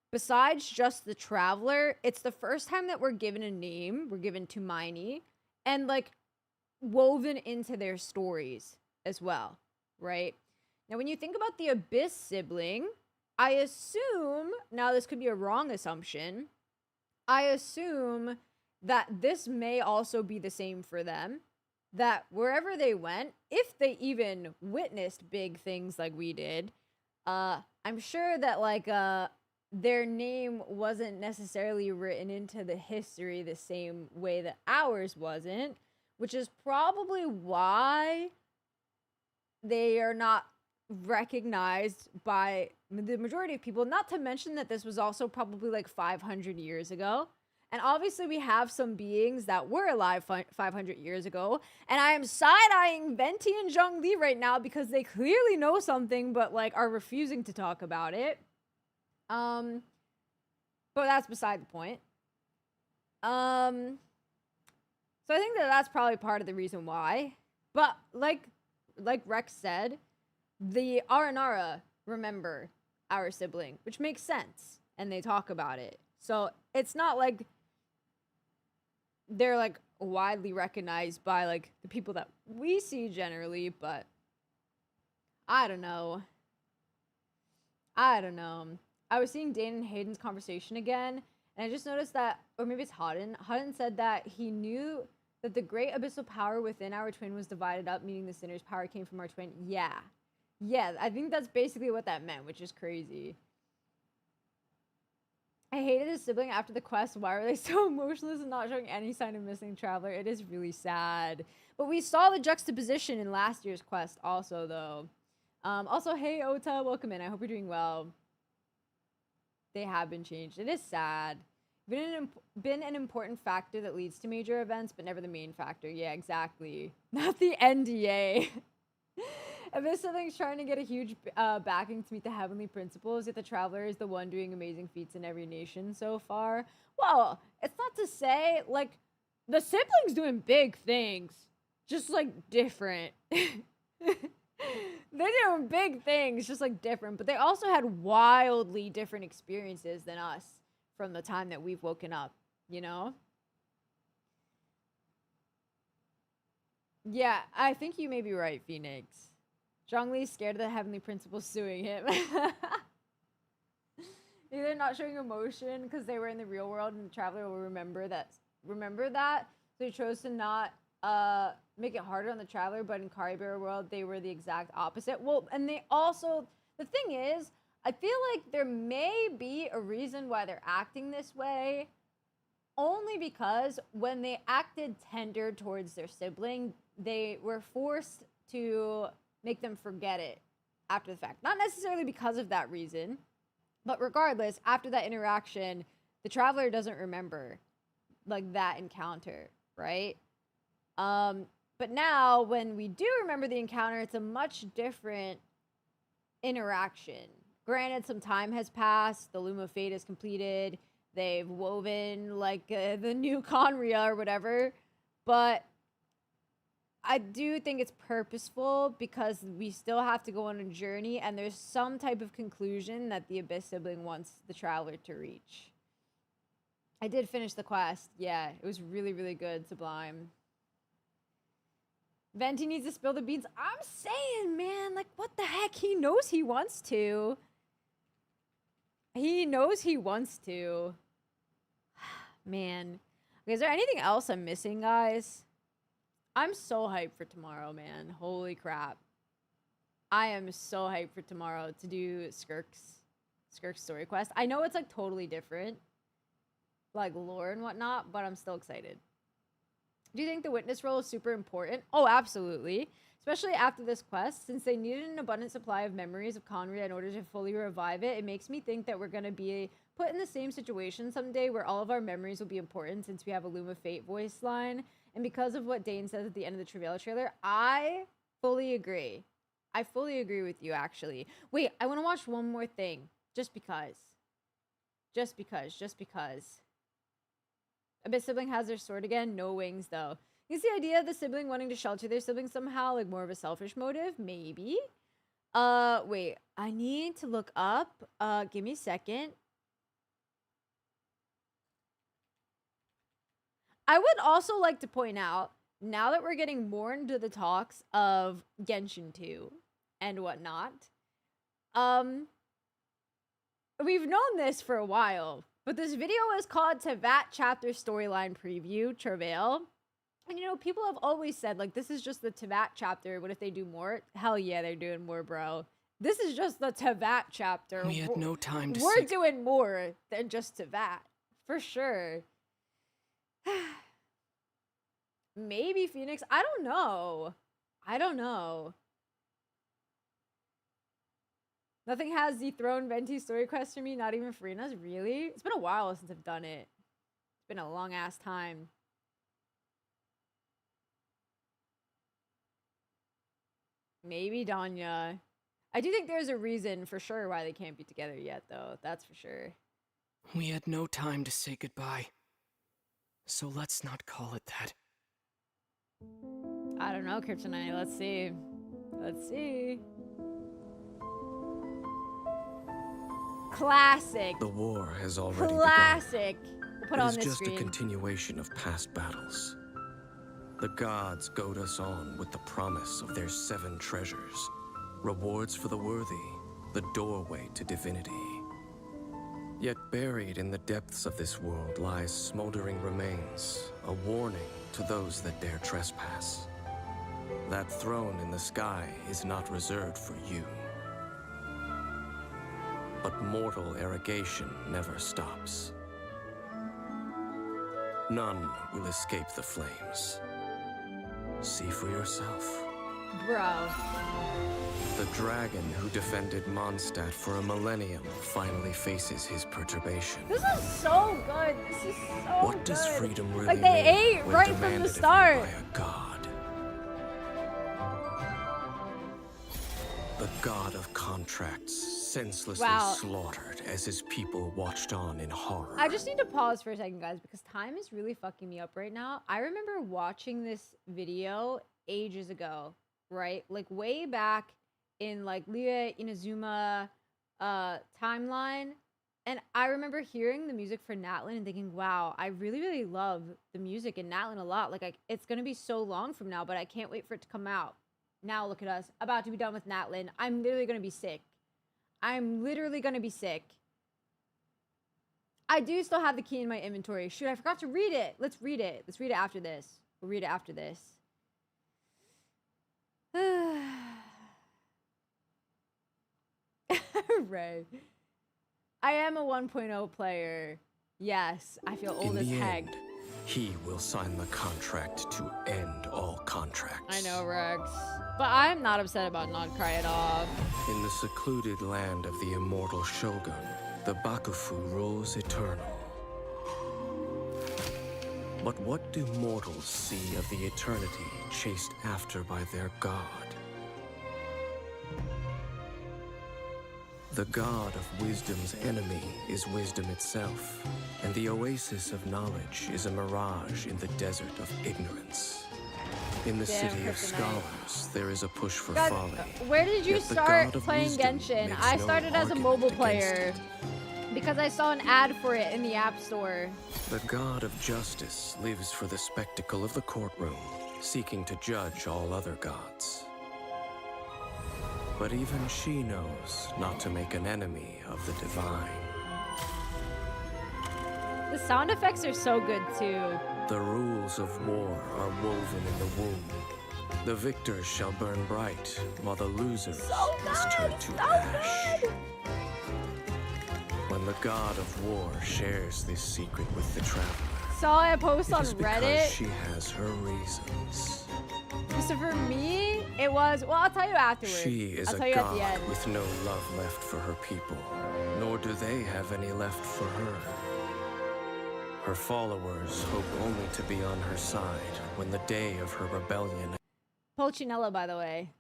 Besides just the traveler, it's the first time that we're given a name. We're given to Miney and like woven into their stories as well, right? Now, when you think about the Abyss sibling, I assume, now this could be a wrong assumption, I assume that this may also be the same for them, that wherever they went, if they even witnessed big things like we did, I'm sure that like their name wasn't necessarily written into the history the same way that ours wasn't, which is probably why they are not recognized by the majority of people. Not to mention that this was also probably like 500 years ago. And obviously we have some beings that were alive 500 years ago. And I am side-eyeing Venti and Zhongli right now because they clearly know something but like are refusing to talk about it. But that's beside the point. So I think that that's probably part of the reason why. But like Rex said, the Aranara remember our sibling, which makes sense, and they talk about it. So it's not like they're like widely recognized by like the people that we see generally, but I don't know. I was seeing Dane and Hayden's conversation again, and I just noticed that, or maybe it's Hodden. Hodden said that he knew that the great abyssal power within our twin was divided up, meaning the sinner's power came from our twin. Yeah, I think that's basically what that meant, which is crazy. I hated his sibling after the quest. Why were they so emotionless and not showing any sign of missing traveler? It is really sad. But we saw the juxtaposition in last year's quest also, though. Also, hey, Ota, welcome in. I hope you're doing well. They have been changed. It is sad. Been an important factor that leads to major events, but never the main factor. Yeah, exactly. Not the NDA. Abyss siblings trying to get a huge backing to meet the heavenly principles, yet the traveler is the one doing amazing feats in every nation so far. Well, it's not to say, like, the siblings doing big things, just, like, different. They're doing big things, just, like, different, but they also had wildly different experiences than us from the time that we've woken up, you know? Yeah, I think you may be right, Phoenix. Zhongli's scared of the heavenly principles suing him. Either not showing emotion because they were in the real world and the traveler will remember that. So he chose to not make it harder on the traveler, but in Karibear world, they were the exact opposite. Well, and they also, the thing is, I feel like there may be a reason why they're acting this way, only because when they acted tender towards their sibling, they were forced to make them forget it after the fact. Not necessarily because of that reason, but regardless, after that interaction, the traveler doesn't remember, like, that encounter, right? But now, when we do remember the encounter, it's a much different interaction. Granted, some time has passed, the Loom of Fate is completed, they've woven, like, the new Conria or whatever, but I do think it's purposeful because we still have to go on a journey and there's some type of conclusion that the Abyss sibling wants the traveler to reach. I did finish the quest. Yeah, it was really, really good, Sublime. Venti needs to spill the beans. I'm saying, man, like, what the heck? He knows he wants to. He knows he wants to. Man. Okay, is there anything else I'm missing, guys? I'm so hyped for tomorrow, man. Holy crap. I am so hyped for tomorrow to do Skirk's story quest. I know it's, like, totally different, like, lore and whatnot, but I'm still excited. Do you think the witness role is super important? Oh, absolutely. Especially after this quest, since they needed an abundant supply of memories of Conria in order to fully revive it, it makes me think that we're going to be put in the same situation someday where all of our memories will be important since we have a Loom of Fate voice line. And because of what Dane says at the end of the Travail trailer, I fully agree. I fully agree with you, actually. Wait, I want to watch one more thing. Just because. Just because. Abyss sibling has their sword again. No wings, though. Is the idea of the sibling wanting to shelter their sibling somehow, like, more of a selfish motive? Maybe. Wait. I need to look up. Give me a second. I would also like to point out, now that we're getting more into the talks of Genshin 2 and whatnot, we've known this for a while, but this video is called Tevat Chapter Storyline Preview, Travail. And, you know, people have always said, like, this is just the Tevat chapter. What if they do more? Hell yeah, they're doing more, bro. This is just the Tevat chapter. We had no time to We're doing more than just Tevat, for sure. Maybe Phoenix. I don't know. Nothing has dethroned Venti's story quest for me, not even Farina's. Really? It's been a while since I've done it. It's been a long ass time. Maybe Danya. I do think there's a reason for sure why they can't be together yet, though. That's for sure. We had no time to say goodbye. So let's not call it that. I don't know, Kryptonite. Let's see. Classic. The war has already Classic. We'll put it on is this just screen. a continuation of past battles. The gods goad us on with the promise of their 7 treasures, rewards for the worthy, the doorway to divinity. Yet buried in the depths of this world lies smoldering remains, a warning to those that dare trespass. That throne in the sky is not reserved for you. But mortal arrogation never stops. None will escape the flames. See for yourself. Bro. The dragon who defended Mondstadt for a millennium finally faces his perturbation. This is so good. This is so What does freedom really like they mean ate when right from demanded the of you start. by a god? The god of contracts, senselessly slaughtered as his people watched on in horror. I just need to pause for a second, guys, because time is really fucking me up right now. I remember watching this video ages ago, right? Like way back in like Lia Inazuma timeline. And I remember hearing the music for Natlin and thinking, wow, I really, really love the music in Natlin a lot. Like it's going to be so long from now, but I can't wait for it to come out. Now look at us, about to be done with Natlin. I'm literally going to be sick. I'm literally going to be sick. I do still have the key in my inventory. Shoot, I forgot to read it. Let's read it. Let's read it after this. We'll read it after this. Ray. I am a 1.0 player. Yes, I feel old as heck. He will sign the contract to end all contracts. I know, Rex. But I'm not upset about not crying it off. In the secluded land of the immortal Shogun, the Bakufu rules eternal. But what do mortals see of the eternity chased after by their god? The god of wisdom's enemy is wisdom itself, and the oasis of knowledge is a mirage in the desert of ignorance. In the city of scholars, there is a push for folly. Where did you start playing Genshin? I started as a mobile player because I saw an ad for it in the App Store. The god of justice lives for the spectacle of the courtroom, seeking to judge all other gods. But even she knows not to make an enemy of the divine. The sound effects are so good too. The rules of war are woven in the womb. The victors shall burn bright, while the losers must turn to ash. When the god of war shares this secret with the traveler, saw a post on Reddit. She has her reasons. So for me, it was, well, I'll tell you afterwards. She is I'll a tell you at the god end. with no love left for her people, nor do they have any left for her. Her followers hope only to be on her side when the day of her rebellion. Pulcinella, by the way.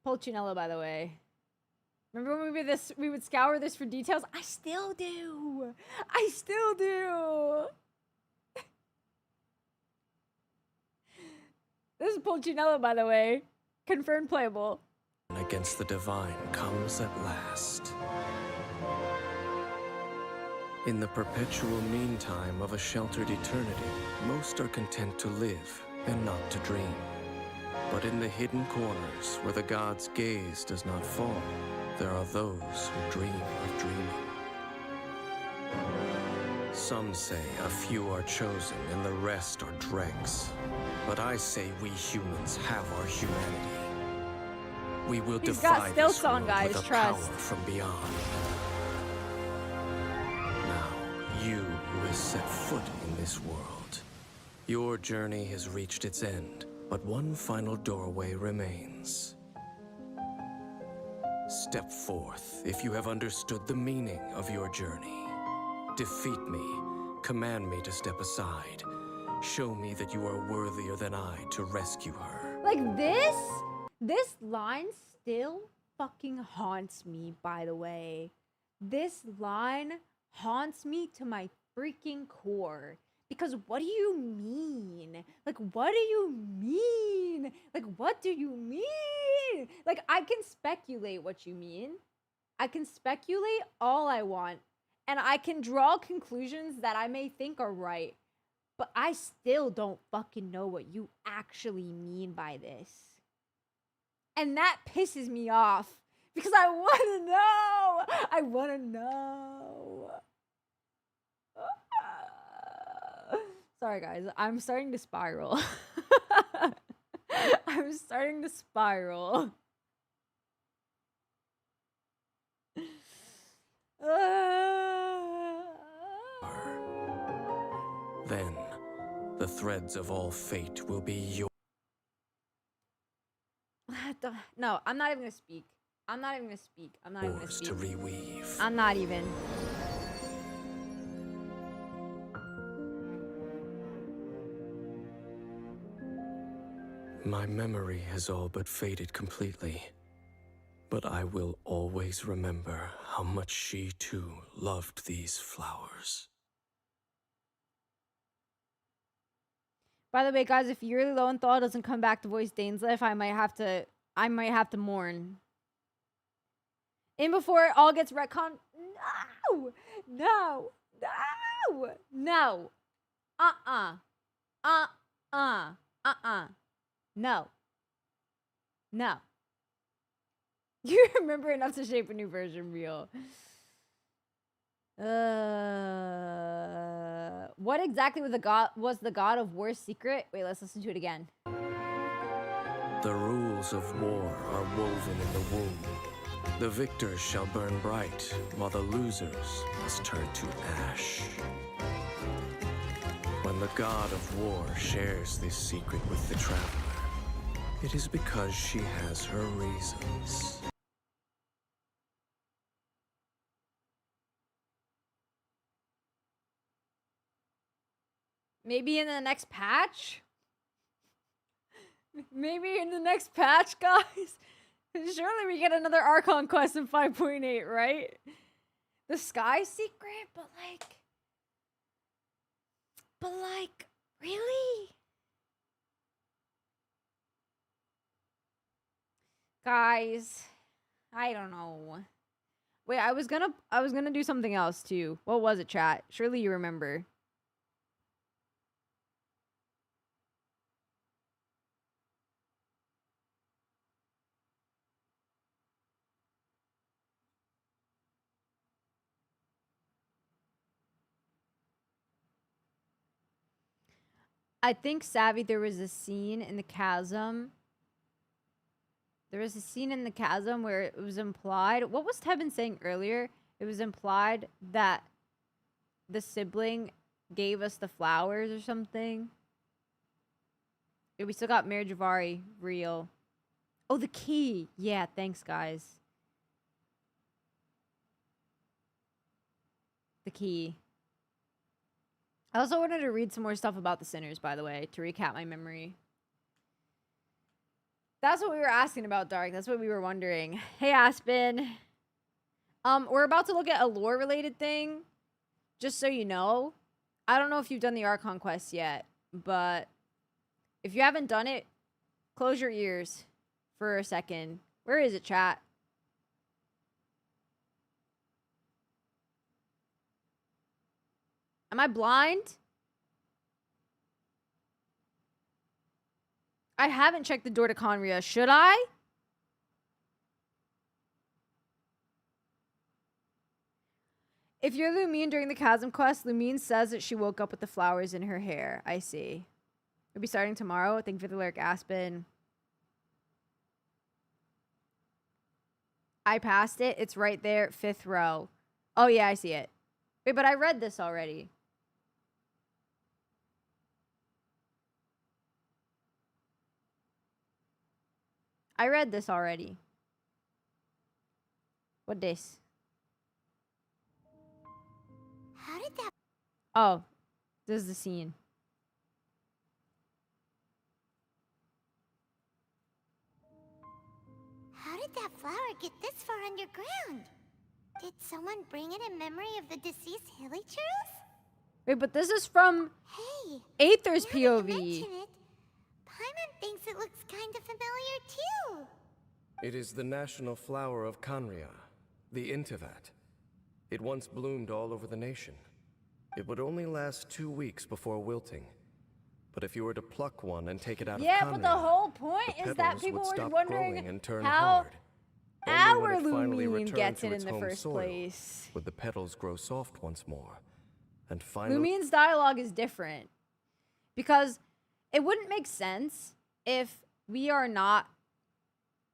Pulcinella, by the way. Remember when we would scour this for details? I still do. I still do. This is Pulcinella, by the way. Confirmed playable. Against the divine comes at last. In the perpetual meantime of a sheltered eternity, most are content to live and not to dream. But in the hidden corners where the god's gaze does not fall, there are those who dream of dreaming. Some say a few are chosen and the rest are dregs. But I say we humans have our humanity. We will defy this world with a power from beyond. You who has set foot in this world. Your journey has reached its end, but one final doorway remains. Step forth if you have understood the meaning of your journey. Defeat me, command me to step aside. Show me that you are worthier than I to rescue her. Like this line still fucking haunts me, by the way. This line haunts me to my freaking core. Because what do you mean? Like, what do you mean? Like, what do you mean? Like, I can speculate what you mean. I can speculate all I want. And I can draw conclusions that I may think are right. But I still don't fucking know what you actually mean by this. And that pisses me off. Because I want to know. I want to know. Sorry, guys. I'm starting to spiral. I'm starting to spiral. Then, the threads of all fate will be yours. No, I'm not even gonna speak. I'm not even gonna speak. I'm not even gonna speak. To reweave. I'm not even. My memory has all but faded completely. But I will always remember how much she too loved these flowers. By the way, guys, if Yearly Lowenthal doesn't come back to voice Dainsleif, I might have to mourn. In before it all gets retconned. No! No! No! No! No. No. You remember enough to shape a new version real. What exactly was the God of War's secret? Wait, let's listen to it again. The rules of war are woven in the womb. The victors shall burn bright, while the losers must turn to ash. When the God of war shares this secret with the traveler, it is because she has her reasons. Maybe in the next patch? Maybe in the next patch, guys? Surely we get another Archon quest in 5.8, right? The Sky Secret? But like, really? Guys, I don't know. Wait, I was gonna do something else too. What was it, chat? Surely you remember. I think, Savvy, there was a scene in the chasm. There was a scene in the chasm where it was implied. What was Tevin saying earlier? It was implied that the sibling gave us the flowers or something. Yeah, we still got Mayor Javari real. Oh, the key. Yeah, thanks, guys. The key. I also wanted to read some more stuff about the Sinners, by the way, to recap my memory. That's what we were asking about, Dark. That's what we were wondering. Hey, Aspen. We're about to look at a lore-related thing. Just so you know. I don't know if you've done the Archon quest yet, but if you haven't done it, close your ears for a second. Where is it, chat? Am I blind? I haven't checked the door to Conria. Should I? If you're Lumine during the Chasm quest, Lumine says that she woke up with the flowers in her hair. I see. We'll be starting tomorrow. Thank you for the lyric, Aspen. I passed it. It's right there. 5th row. Oh, yeah, I see it. Wait, but I read this already. I read this already. What this? How did that... Oh, this is the scene. How did that flower get this far underground? Did someone bring it in memory of the deceased Hilichurus? Wait, but this is from Hey, Aether's now that you POV. mention it, Paimon thinks it looks kind of familiar too. It is the national flower of Canria, the Intivat. It once bloomed all over the nation. It would only last 2 weeks before wilting. But if you were to pluck one and take it out of Canria, but the whole point the is that petals people would were stop wondering growing and turn how hard. Only when our it finally Lumine returned gets to it in its the home first soil, place. would the petals grow soft once more. And finally... Lumine's dialogue is different. Because it wouldn't make sense if we are not...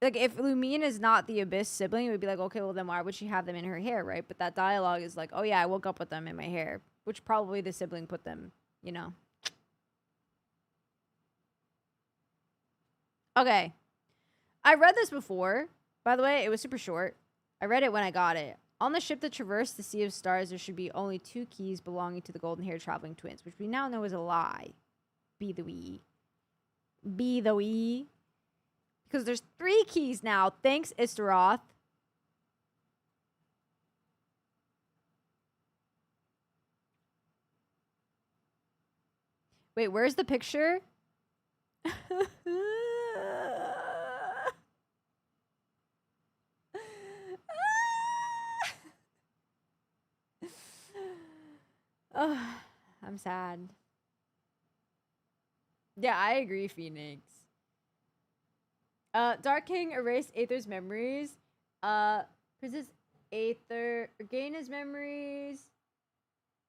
Like, if Lumine is not the Abyss sibling, it would be like, okay, well, then why would she have them in her hair, right? But that dialogue is like, oh, yeah, I woke up with them in my hair. Which probably the sibling put them, you know. Okay. I read this before. By the way, it was super short. I read it when I got it. On the ship that traversed the Sea of Stars, there should be only 2 keys belonging to the golden-haired traveling twins, which we now know is a lie. Be the wee. Be the wee. Because there's 3 keys now. Thanks, Istaroth. Wait, where's the picture? Oh, I'm sad. Yeah, I agree, Phoenix. Dark King erased Aether's memories. Princess Aether regained his memories.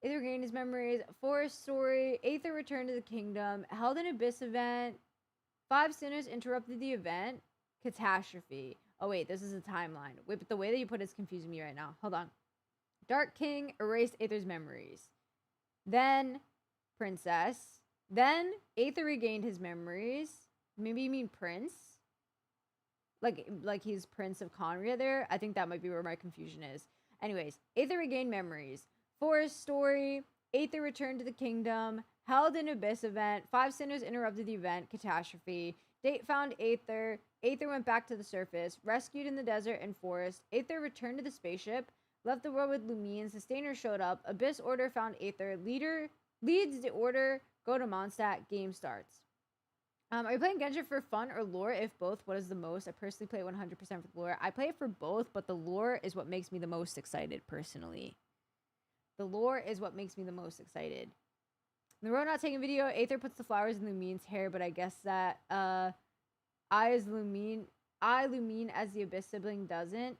Aether gained his memories. Forest story. Aether returned to the kingdom. Held an abyss event. 5 sinners interrupted the event. Catastrophe. Oh wait, this is a timeline. Wait, but the way that you put it is confusing me right now. Hold on. Dark King erased Aether's memories. Then Princess. Then Aether regained his memories. Maybe you mean Prince? Like he's Prince of Conria there? I think that might be where my confusion is. Anyways, Aether regained memories. Forest story. Aether returned to the kingdom. Held an abyss event. 5 sinners interrupted the event. Catastrophe. Date found Aether. Aether went back to the surface. Rescued in the desert and forest. Aether returned to the spaceship. Left the world with Lumine. Sustainer showed up. Abyss Order found Aether. Leader leads the Order. Go to Mondstadt. Game starts. Are you playing Genshin for fun or lore? If both, what is the most? I personally play 100% for the lore. I play it for both, but the lore is what makes me the most excited, personally. The lore is what makes me the most excited. The road not taking video. Aether puts the flowers in Lumine's hair, but I guess that I Lumine as the Abyss sibling doesn't.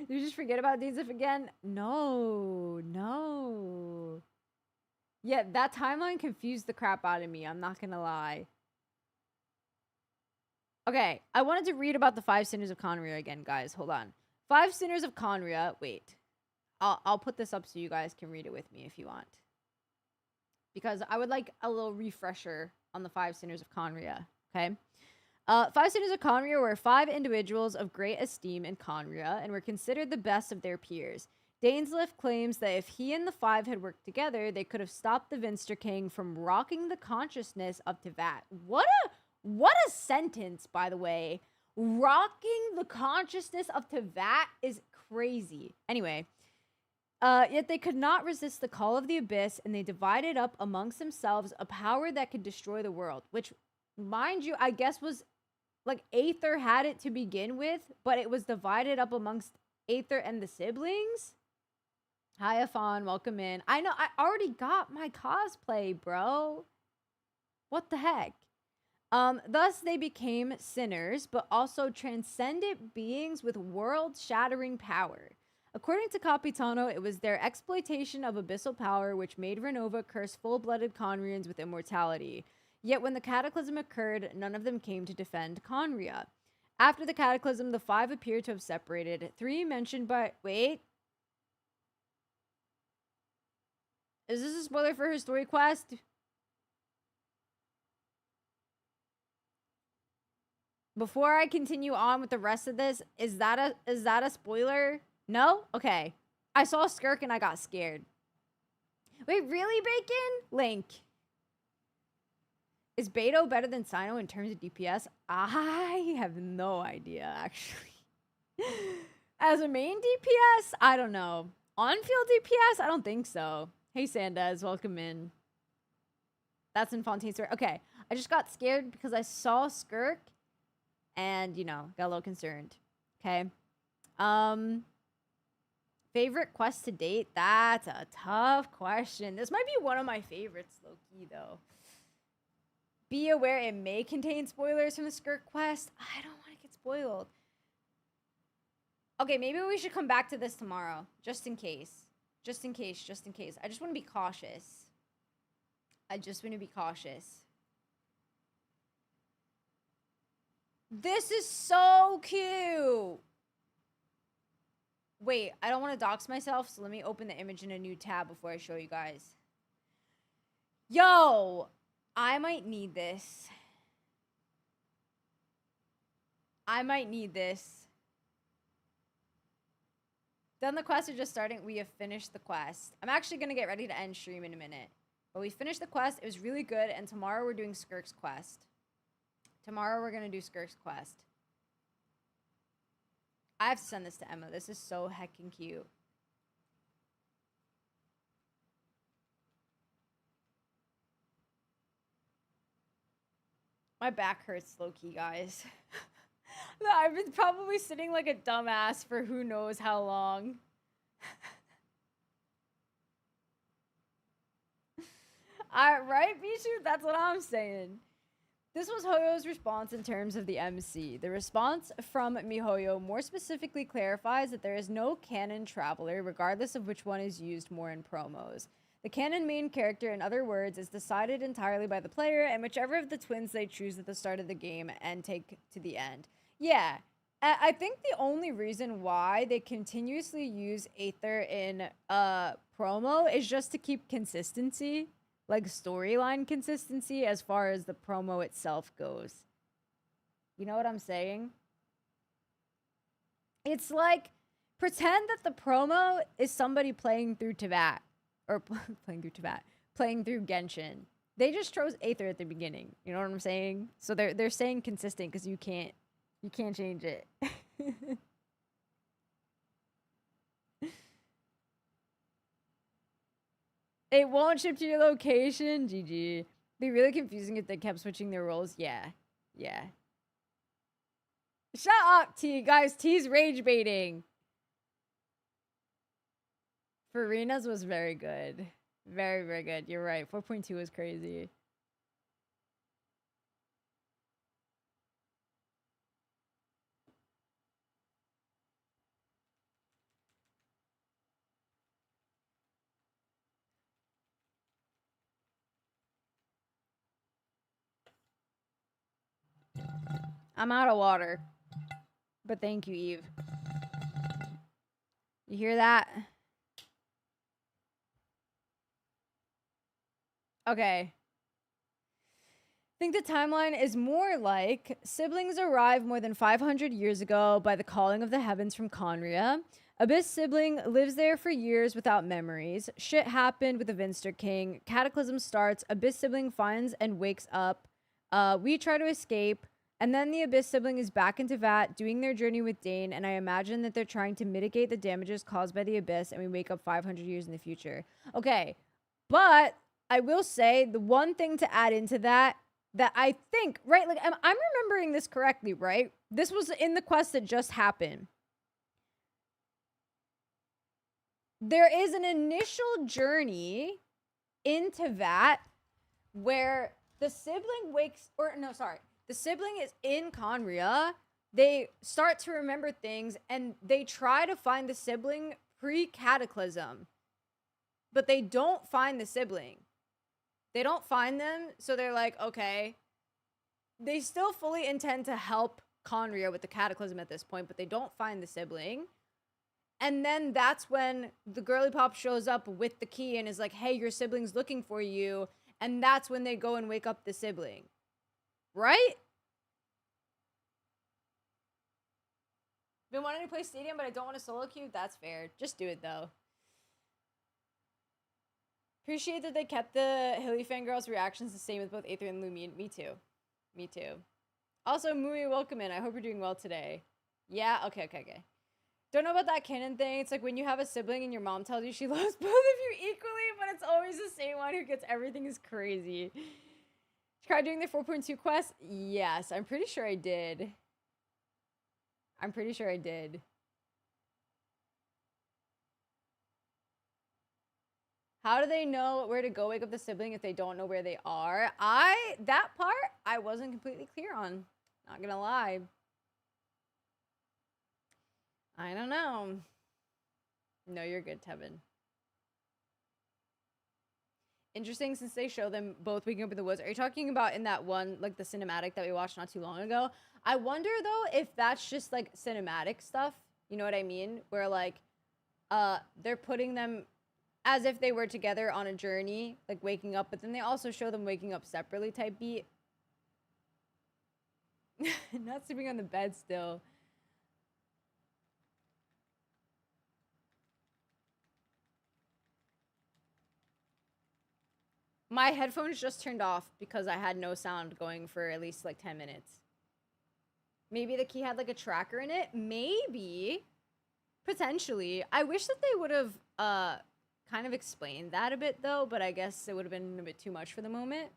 You just forget about Dainsleif again? No. Yeah, that timeline confused the crap out of me. I'm not gonna lie. Okay, I wanted to read about the 5 sinners of Conria again, guys. Hold on. 5 sinners of Conria. Wait. I'll put this up so you guys can read it with me if you want. Because I would like a little refresher on the 5 sinners of Conria. Okay? 5 sinners of Conria were 5 individuals of great esteem in Conria and were considered the best of their peers. Dainsleif claims that if he and the 5 had worked together, they could have stopped the Vinster King from rocking the consciousness of Tevat. What a sentence, by the way. Rocking the consciousness of Tevat is crazy. Anyway, yet they could not resist the call of the Abyss, and they divided up amongst themselves a power that could destroy the world, which, mind you, I guess was like Aether had it to begin with, but it was divided up amongst Aether and the siblings. Hi, Afon. Welcome in. I know. I already got my cosplay, bro. What the heck? Thus, they became sinners, but also transcendent beings with world-shattering power. According to Capitano, it was their exploitation of abyssal power which made Renova curse full-blooded Conrians with immortality. Yet when the cataclysm occurred, none of them came to defend Conria. After the cataclysm, the 5 appear to have separated. 3 mentioned by... Wait. Is this a spoiler for her story quest? Before I continue on with the rest of this, is that a spoiler? No? Okay. I saw Skirk and I got scared. Wait, really, Bacon? Link. Is Beto better than Sino in terms of DPS? I have no idea, actually. As a main DPS, I don't know. On-field DPS? I don't think so. Hey, Sandez, welcome in. That's in Fontaine's story. Okay, I just got scared because I saw Skirk and, you know, got a little concerned. Okay. Favorite quest to date? That's a tough question. This might be one of my favorites, low-key, though. Be aware it may contain spoilers from the Skirk quest. I don't want to get spoiled. Okay, maybe we should come back to this tomorrow. Just in case. Just in case. I just want to be cautious. This is so cute. Wait, I don't want to dox myself, so let me open the image in a new tab before I show you guys. Yo, I might need this. I might need this. Done the quest or just starting? We have finished the quest. I'm actually going to get ready to end stream in a minute. But we finished the quest. It was really good. And tomorrow we're doing Skirk's quest. Tomorrow we're going to do Skirk's quest. I have to send this to Emma. This is so heckin' cute. My back hurts low-key, guys. I've been probably sitting like a dumbass for who knows how long. Right, Bishu? That's what I'm saying. This was Hoyo's response in terms of the MC. The response from miHoYo more specifically clarifies that there is no canon traveler, regardless of which one is used more in promos. The canon main character, in other words, is decided entirely by the player and whichever of the twins they choose at the start of the game and take to the end. Yeah, I think the only reason why they continuously use Aether in promo is just to keep consistency, like storyline consistency as far as the promo itself goes. You know what I'm saying? It's like, pretend that the promo is somebody playing through Teyvat. Or playing through Genshin. They just chose Aether at the beginning. You know what I'm saying? So they're staying consistent because you can't change it. It won't ship to your location. GG. Be really confusing if they kept switching their roles. Yeah. Yeah. Shut up, T. Guys, T's rage baiting. Farina's was very good. Very, very good. You're right. 4.2 was crazy. I'm out of water. But thank you, Eve. You hear that? Okay. I think the timeline is more like siblings arrived more than 500 years ago by the calling of the heavens from Conria. Abyss sibling lives there for years without memories. Shit happened with the Vinster King. Cataclysm starts. Abyss sibling finds and wakes up. We try to escape. And then the Abyss sibling is back in Teyvat doing their journey with Dane. And I imagine that they're trying to mitigate the damages caused by the Abyss. And we wake up 500 years in the future. Okay. But I will say the one thing to add into that I think, right, like I'm remembering this correctly, right? This was in the quest that just happened. There is an initial journey into Teyvat where the sibling the sibling is in Conria. They start to remember things and they try to find the sibling pre-cataclysm, but they don't find the sibling. They don't find them, so they're like, okay. They still fully intend to help Conria with the cataclysm at this point, but they don't find the sibling. And then that's when the girly pop shows up with the key and is like, hey, your sibling's looking for you. And that's when they go and wake up the sibling. Right? Been wanting to play Stadium, but I don't want to solo queue? That's fair. Just do it, though. Appreciate that they kept the Hilly fangirls' reactions the same with both Aether and Lumi. Me too. Me too. Also, Mui, welcome in. I hope you're doing well today. Yeah? Okay. Don't know about that canon thing. It's like when you have a sibling and your mom tells you she loves both of you equally, but it's always the same one who gets everything is crazy. Try doing the 4.2 quest? Yes, I'm pretty sure I did. How do they know where to go wake up the sibling if they don't know where they are? That part, I wasn't completely clear on. Not gonna lie. I don't know. No, you're good, Tevin. Interesting since they show them both waking up in the woods. Are you talking about in that one, like the cinematic that we watched not too long ago? I wonder though if that's just like cinematic stuff. You know what I mean? Where like, they're putting them as if they were together on a journey, like waking up, but then they also show them waking up separately type beat. Not sleeping on the bed still. My headphones just turned off because I had no sound going for at least like 10 minutes. Maybe the key had like a tracker in it. Maybe. Potentially. I wish that they would have kind of explained that a bit though, but I guess it would have been a bit too much for the moment.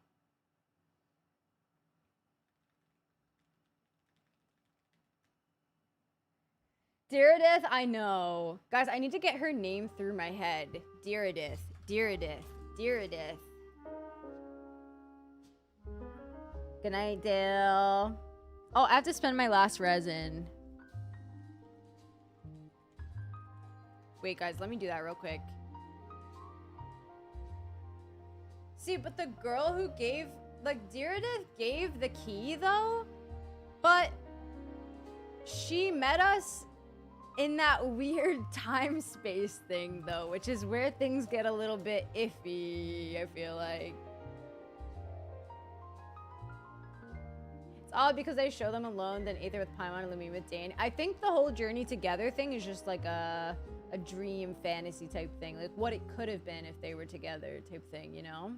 Direidyth, I know. Guys, I need to get her name through my head. Direidyth, Direidyth, Direidyth. Good night, Dale. Oh, I have to spend my last resin. Wait, guys, let me do that real quick. See, but the girl who gave, like, Direidyth gave the key, though. But she met us in that weird time-space thing, though, which is where things get a little bit iffy, I feel like. It's odd because I show them alone, then Aether with Paimon and Lumine with Dane. I think the whole journey together thing is just like a dream fantasy type thing. Like what it could have been if they were together type thing, you know?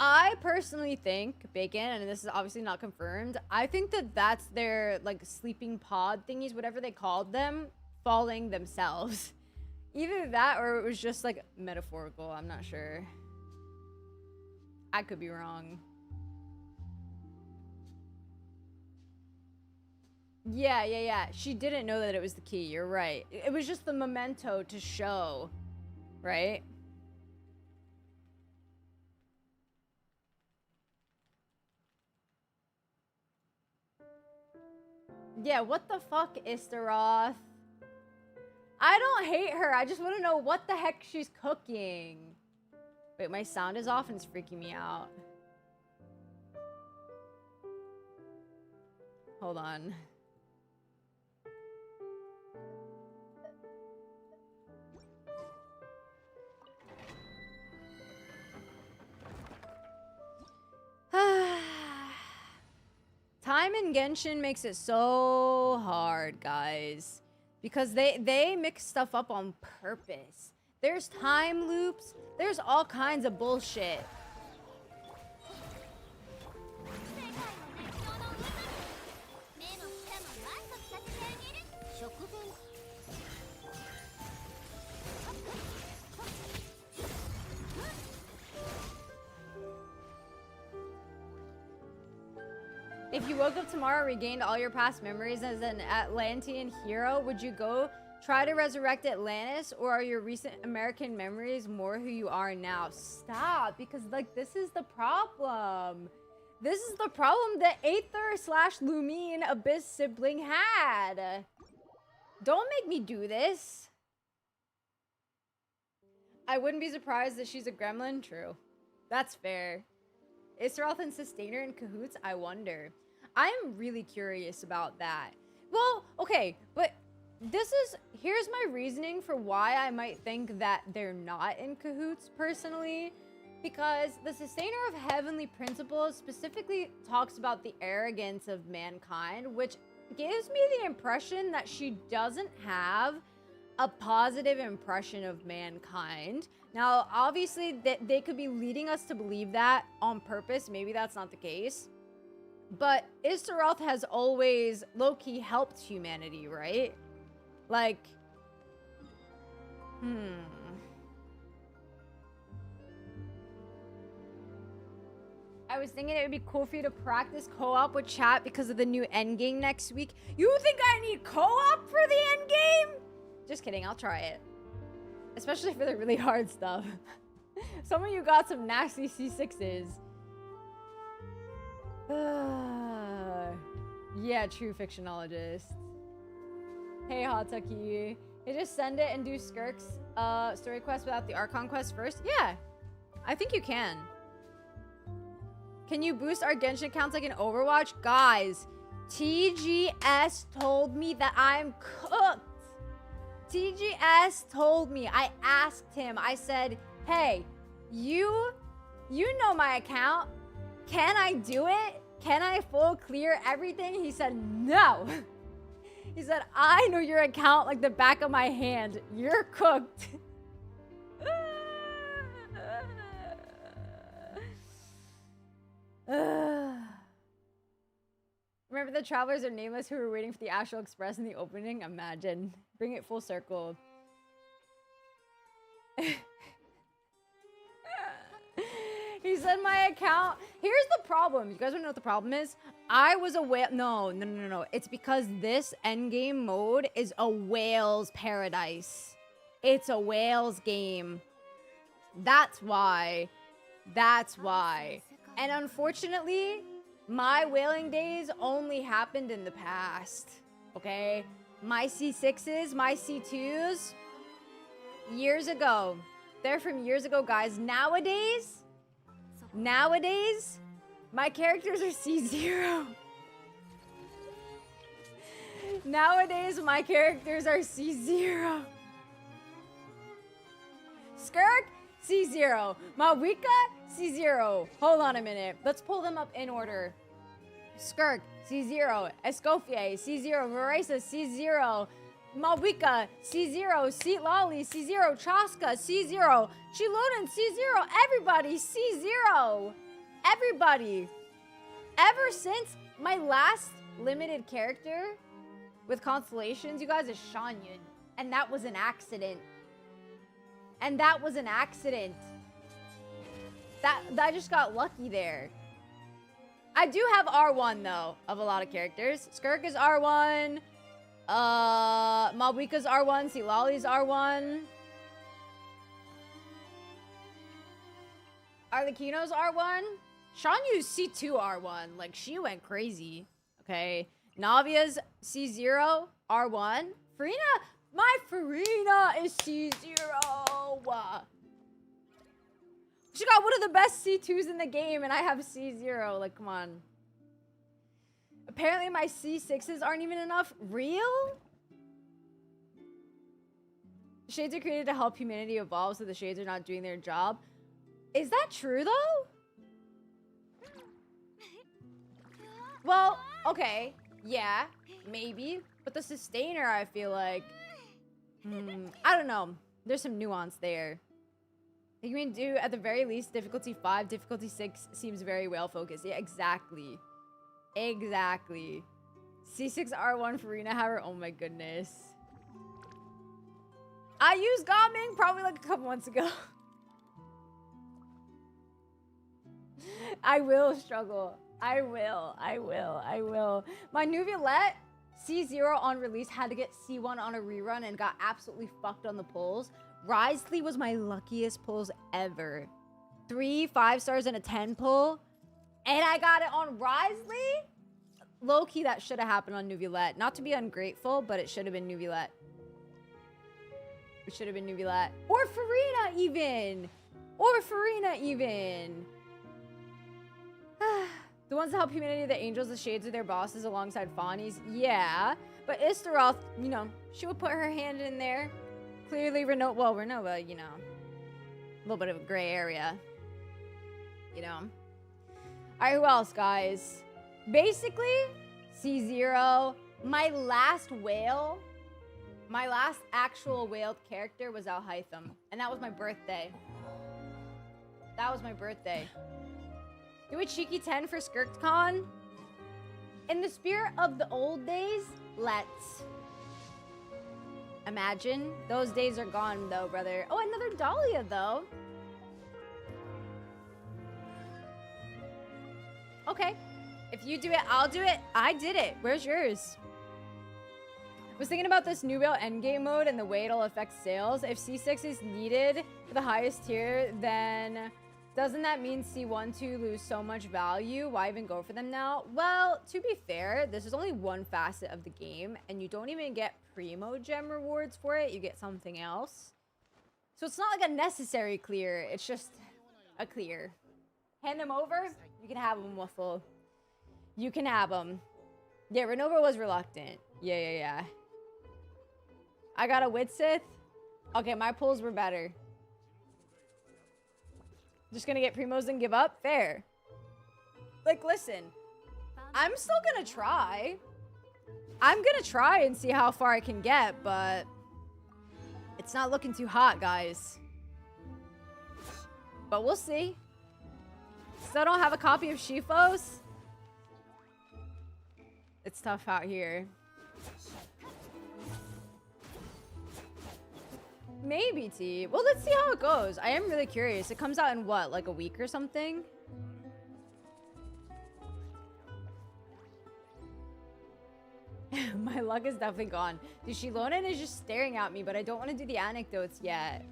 I personally think, Bacon, and this is obviously not confirmed, I think that that's their, like, sleeping pod thingies, whatever they called them, falling themselves. Either that or it was just, like, metaphorical. I'm not sure. I could be wrong. Yeah. She didn't know that it was the key. You're right. It was just the memento to show, right? Yeah, what the fuck, Istaroth? I don't hate her. I just want to know what the heck she's cooking. Wait, my sound is off and it's freaking me out. Hold on. Time in Genshin makes it so hard, guys. Because they mix stuff up on purpose. There's time loops. There's all kinds of bullshit. If you woke up tomorrow, regained all your past memories as an Atlantean hero, would you go try to resurrect Atlantis, or are your recent American memories more who you are now? Stop, because like this is the problem. This is the problem that Aether/Lumine Abyss sibling had. Don't make me do this. I wouldn't be surprised that she's a gremlin. True. That's fair. Isseroth and Sustainer in cahoots? I wonder. I'm really curious about that. Well, okay, but here's my reasoning for why I might think that they're not in cahoots personally. Because the Sustainer of Heavenly Principles specifically talks about the arrogance of mankind, which gives me the impression that she doesn't have a positive impression of mankind. Now, obviously, they could be leading us to believe that on purpose. Maybe that's not the case. But Istaroth has always low-key helped humanity, right? Like, I was thinking it would be cool for you to practice co-op with chat because of the new endgame next week. You think I need co-op for the endgame? Just kidding, I'll try it. Especially for the really hard stuff. Some of you got some nasty C6s. Yeah, true fictionologist. Hey, Hotaki. You just send it and do Skirk's story quest without the Archon quest first? Yeah, I think you can. Can you boost our Genshin accounts like in Overwatch? Guys, TGS told me that I'm cooked. TGS told me, I asked him, I said, hey, you know my account. Can I do it? Can I full clear everything? He said, no. He said, I know your account like the back of my hand. You're cooked. Remember the travelers are nameless who were waiting for the Astral Express in the opening? Imagine. Bring it full circle. He said my account. Here's the problem. You guys want to know what the problem is? I was a whale. No. It's because this endgame mode is a whale's paradise. It's a whale's game. That's why. That's why. And unfortunately, my whaling days only happened in the past. Okay? My C6s, my C2s, years ago. They're from years ago, guys. Nowadays, my characters are C0. Nowadays, my characters are C0. Skirk, C0. Mawika, C0. Hold on a minute. Let's pull them up in order. Skirk, C0. Escoffier, C0. Marisa, C0. Mawika, C0. Seat Lolly, C0. Chaska, C0. Chiloden, C0. Everybody, C0. Everybody. Ever since my last limited character with constellations, you guys, is Shanyan. And that was an accident. I just got lucky there. I do have R1 though of a lot of characters. Skirk is R1. Mawika's R1. Silali's R1. Arlecchino's R1. Shanyu's C2 R1. Like, she went crazy. Okay. Navia's C0 R1. Farina. My Farina is C0. She got one of the best C2s in the game, and I have C0. Like, come on. Apparently, my C6s aren't even enough. Real? Shades are created to help humanity evolve, so the shades are not doing their job. Is that true, though? Well, okay. Yeah, maybe. But the sustainer, I feel like... I don't know. There's some nuance there. You can do, at the very least, difficulty 5, difficulty 6 seems very well focused. Yeah, exactly. Exactly. C6 R1 Farina Hammer. Oh my goodness. I used Gaming probably like a couple months ago. I will struggle. I will. My new Violette, C0 on release, had to get C1 on a rerun and got absolutely fucked on the pulls. Risley was my luckiest pulls ever. 3 5 stars and a 10 pull. And I got it on Risley? Low-key, that should have happened on Nuviolette. Not to be ungrateful, but it should have been Nuviolette. It should have been Nuviolette. Or Farina, even! The ones that help humanity, the angels, the shades are their bosses alongside Fawnies. Yeah. But Istaroth, you know, she would put her hand in there. Clearly, Renova, you know, a little bit of a gray area. You know. Alright, who else, guys? Basically, C0. My last actual whaled character was Alhaitham. And that was my birthday. Do a cheeky 10 for SkirkCon? In the spirit of the old days, let's. Imagine. Those days are gone, though, brother. Oh, another Dahlia, though. Okay. If you do it, I'll do it. I did it. Where's yours? Was thinking about this new Veil endgame mode and the way it'll affect sales. If C6 is needed for the highest tier, then doesn't that mean C1, 2 lose so much value? Why even go for them now? Well, to be fair, this is only one facet of the game, and you don't even get Primo Gem rewards for it. You get something else. So it's not like a necessary clear. It's just a clear. Hand them over. You can have them, Waffle. You can have them. Yeah, Renova was reluctant. Yeah. I got a Witsith. Okay, my pulls were better. Just gonna get Primos and give up? Fair. Like, listen. I'm still gonna try. I'm gonna try and see how far I can get, but it's not looking too hot, guys. But we'll see. Still don't have a copy of Shifos. It's tough out here. Maybe, T. Well, let's see how it goes. I am really curious. It comes out in what, like a week or something? My luck is definitely gone. Dude, Shilonen is just staring at me, but I don't want to do the anecdotes yet.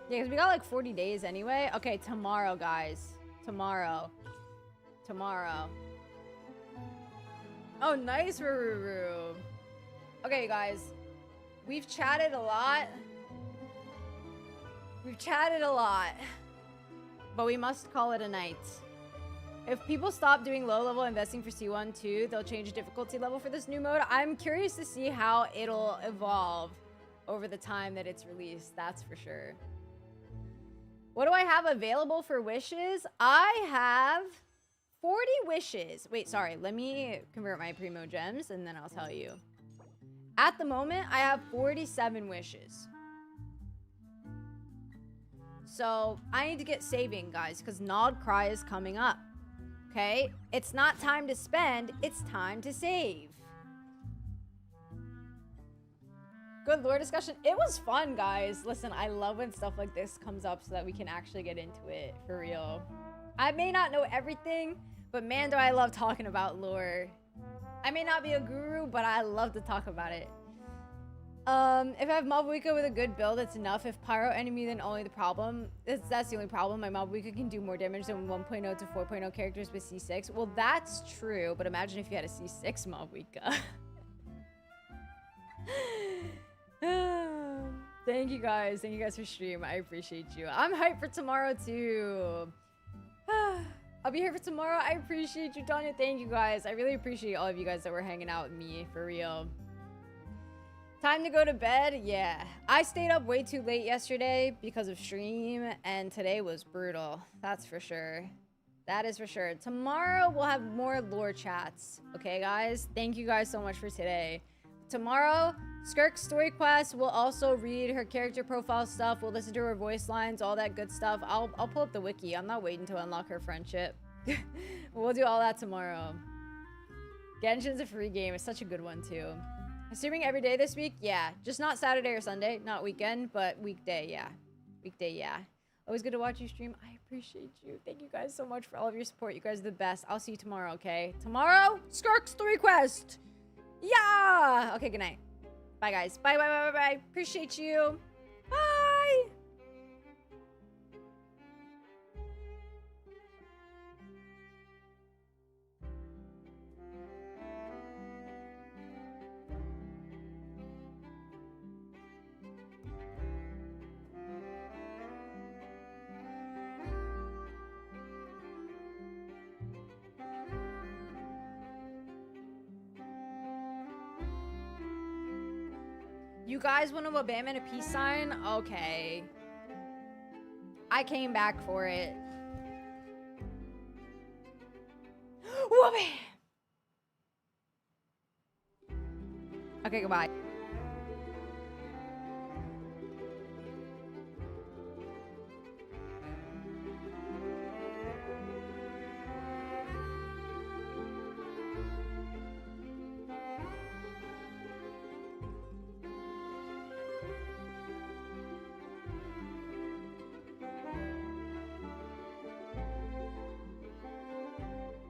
Yeah, because we got like 40 days anyway. Okay, tomorrow, guys. Tomorrow. Tomorrow. Oh, nice, Ruru. Okay, guys. We've chatted a lot. We've chatted a lot. But we must call it a night. If people stop doing low-level investing for C1 too, they'll change the difficulty level for this new mode. I'm curious to see how it'll evolve over the time that it's released. That's for sure. What do I have available for wishes? I have 40 wishes. Wait, sorry. Let me convert my Primo gems and then I'll tell you. At the moment, I have 47 wishes. So I need to get saving, guys, because Nod Cry is coming up. Okay? It's not time to spend, it's time to save. Good lore discussion. It was fun, guys. Listen, I love when stuff like this comes up so that we can actually get into it, for real. I may not know everything, but man, do I love talking about lore. I may not be a guru, but I love to talk about it. If I have Mabuika with a good build, it's enough. If Pyro enemy, then only the problem. That's the only problem. My Mabuika can do more damage than 1.0 to 4.0 characters with C6. Well, that's true, but imagine if you had a C6 Mabuika. Thank you guys. Thank you guys for stream. I appreciate you. I'm hyped for tomorrow, too. I'll be here for tomorrow. I appreciate you, Tanya. Thank you, guys. I really appreciate all of you guys that were hanging out with me, for real. Time to go to bed? Yeah. I stayed up way too late yesterday because of stream, and today was brutal. That's for sure. That is for sure. Tomorrow, we'll have more lore chats. Okay, guys? Thank you guys so much for today. Tomorrow, Skirk's story quest. We'll also read her character profile stuff. We'll listen to her voice lines, all that good stuff. I'll pull up the wiki. I'm not waiting to unlock her friendship. We'll do all that tomorrow. Genshin's a free game. It's such a good one, too. Streaming every day this week? Yeah. Just not Saturday or Sunday. Not weekend, but weekday, yeah. Weekday, yeah. Always good to watch you stream. I appreciate you. Thank you guys so much for all of your support. You guys are the best. I'll see you tomorrow, okay? Tomorrow, Skirk's story quest. Yeah! Okay, good night. Bye, guys. Bye, bye, bye, bye, bye. Appreciate you. Bye! You guys want to abandon a peace sign? Okay. I came back for it. Whoopee! Okay, goodbye.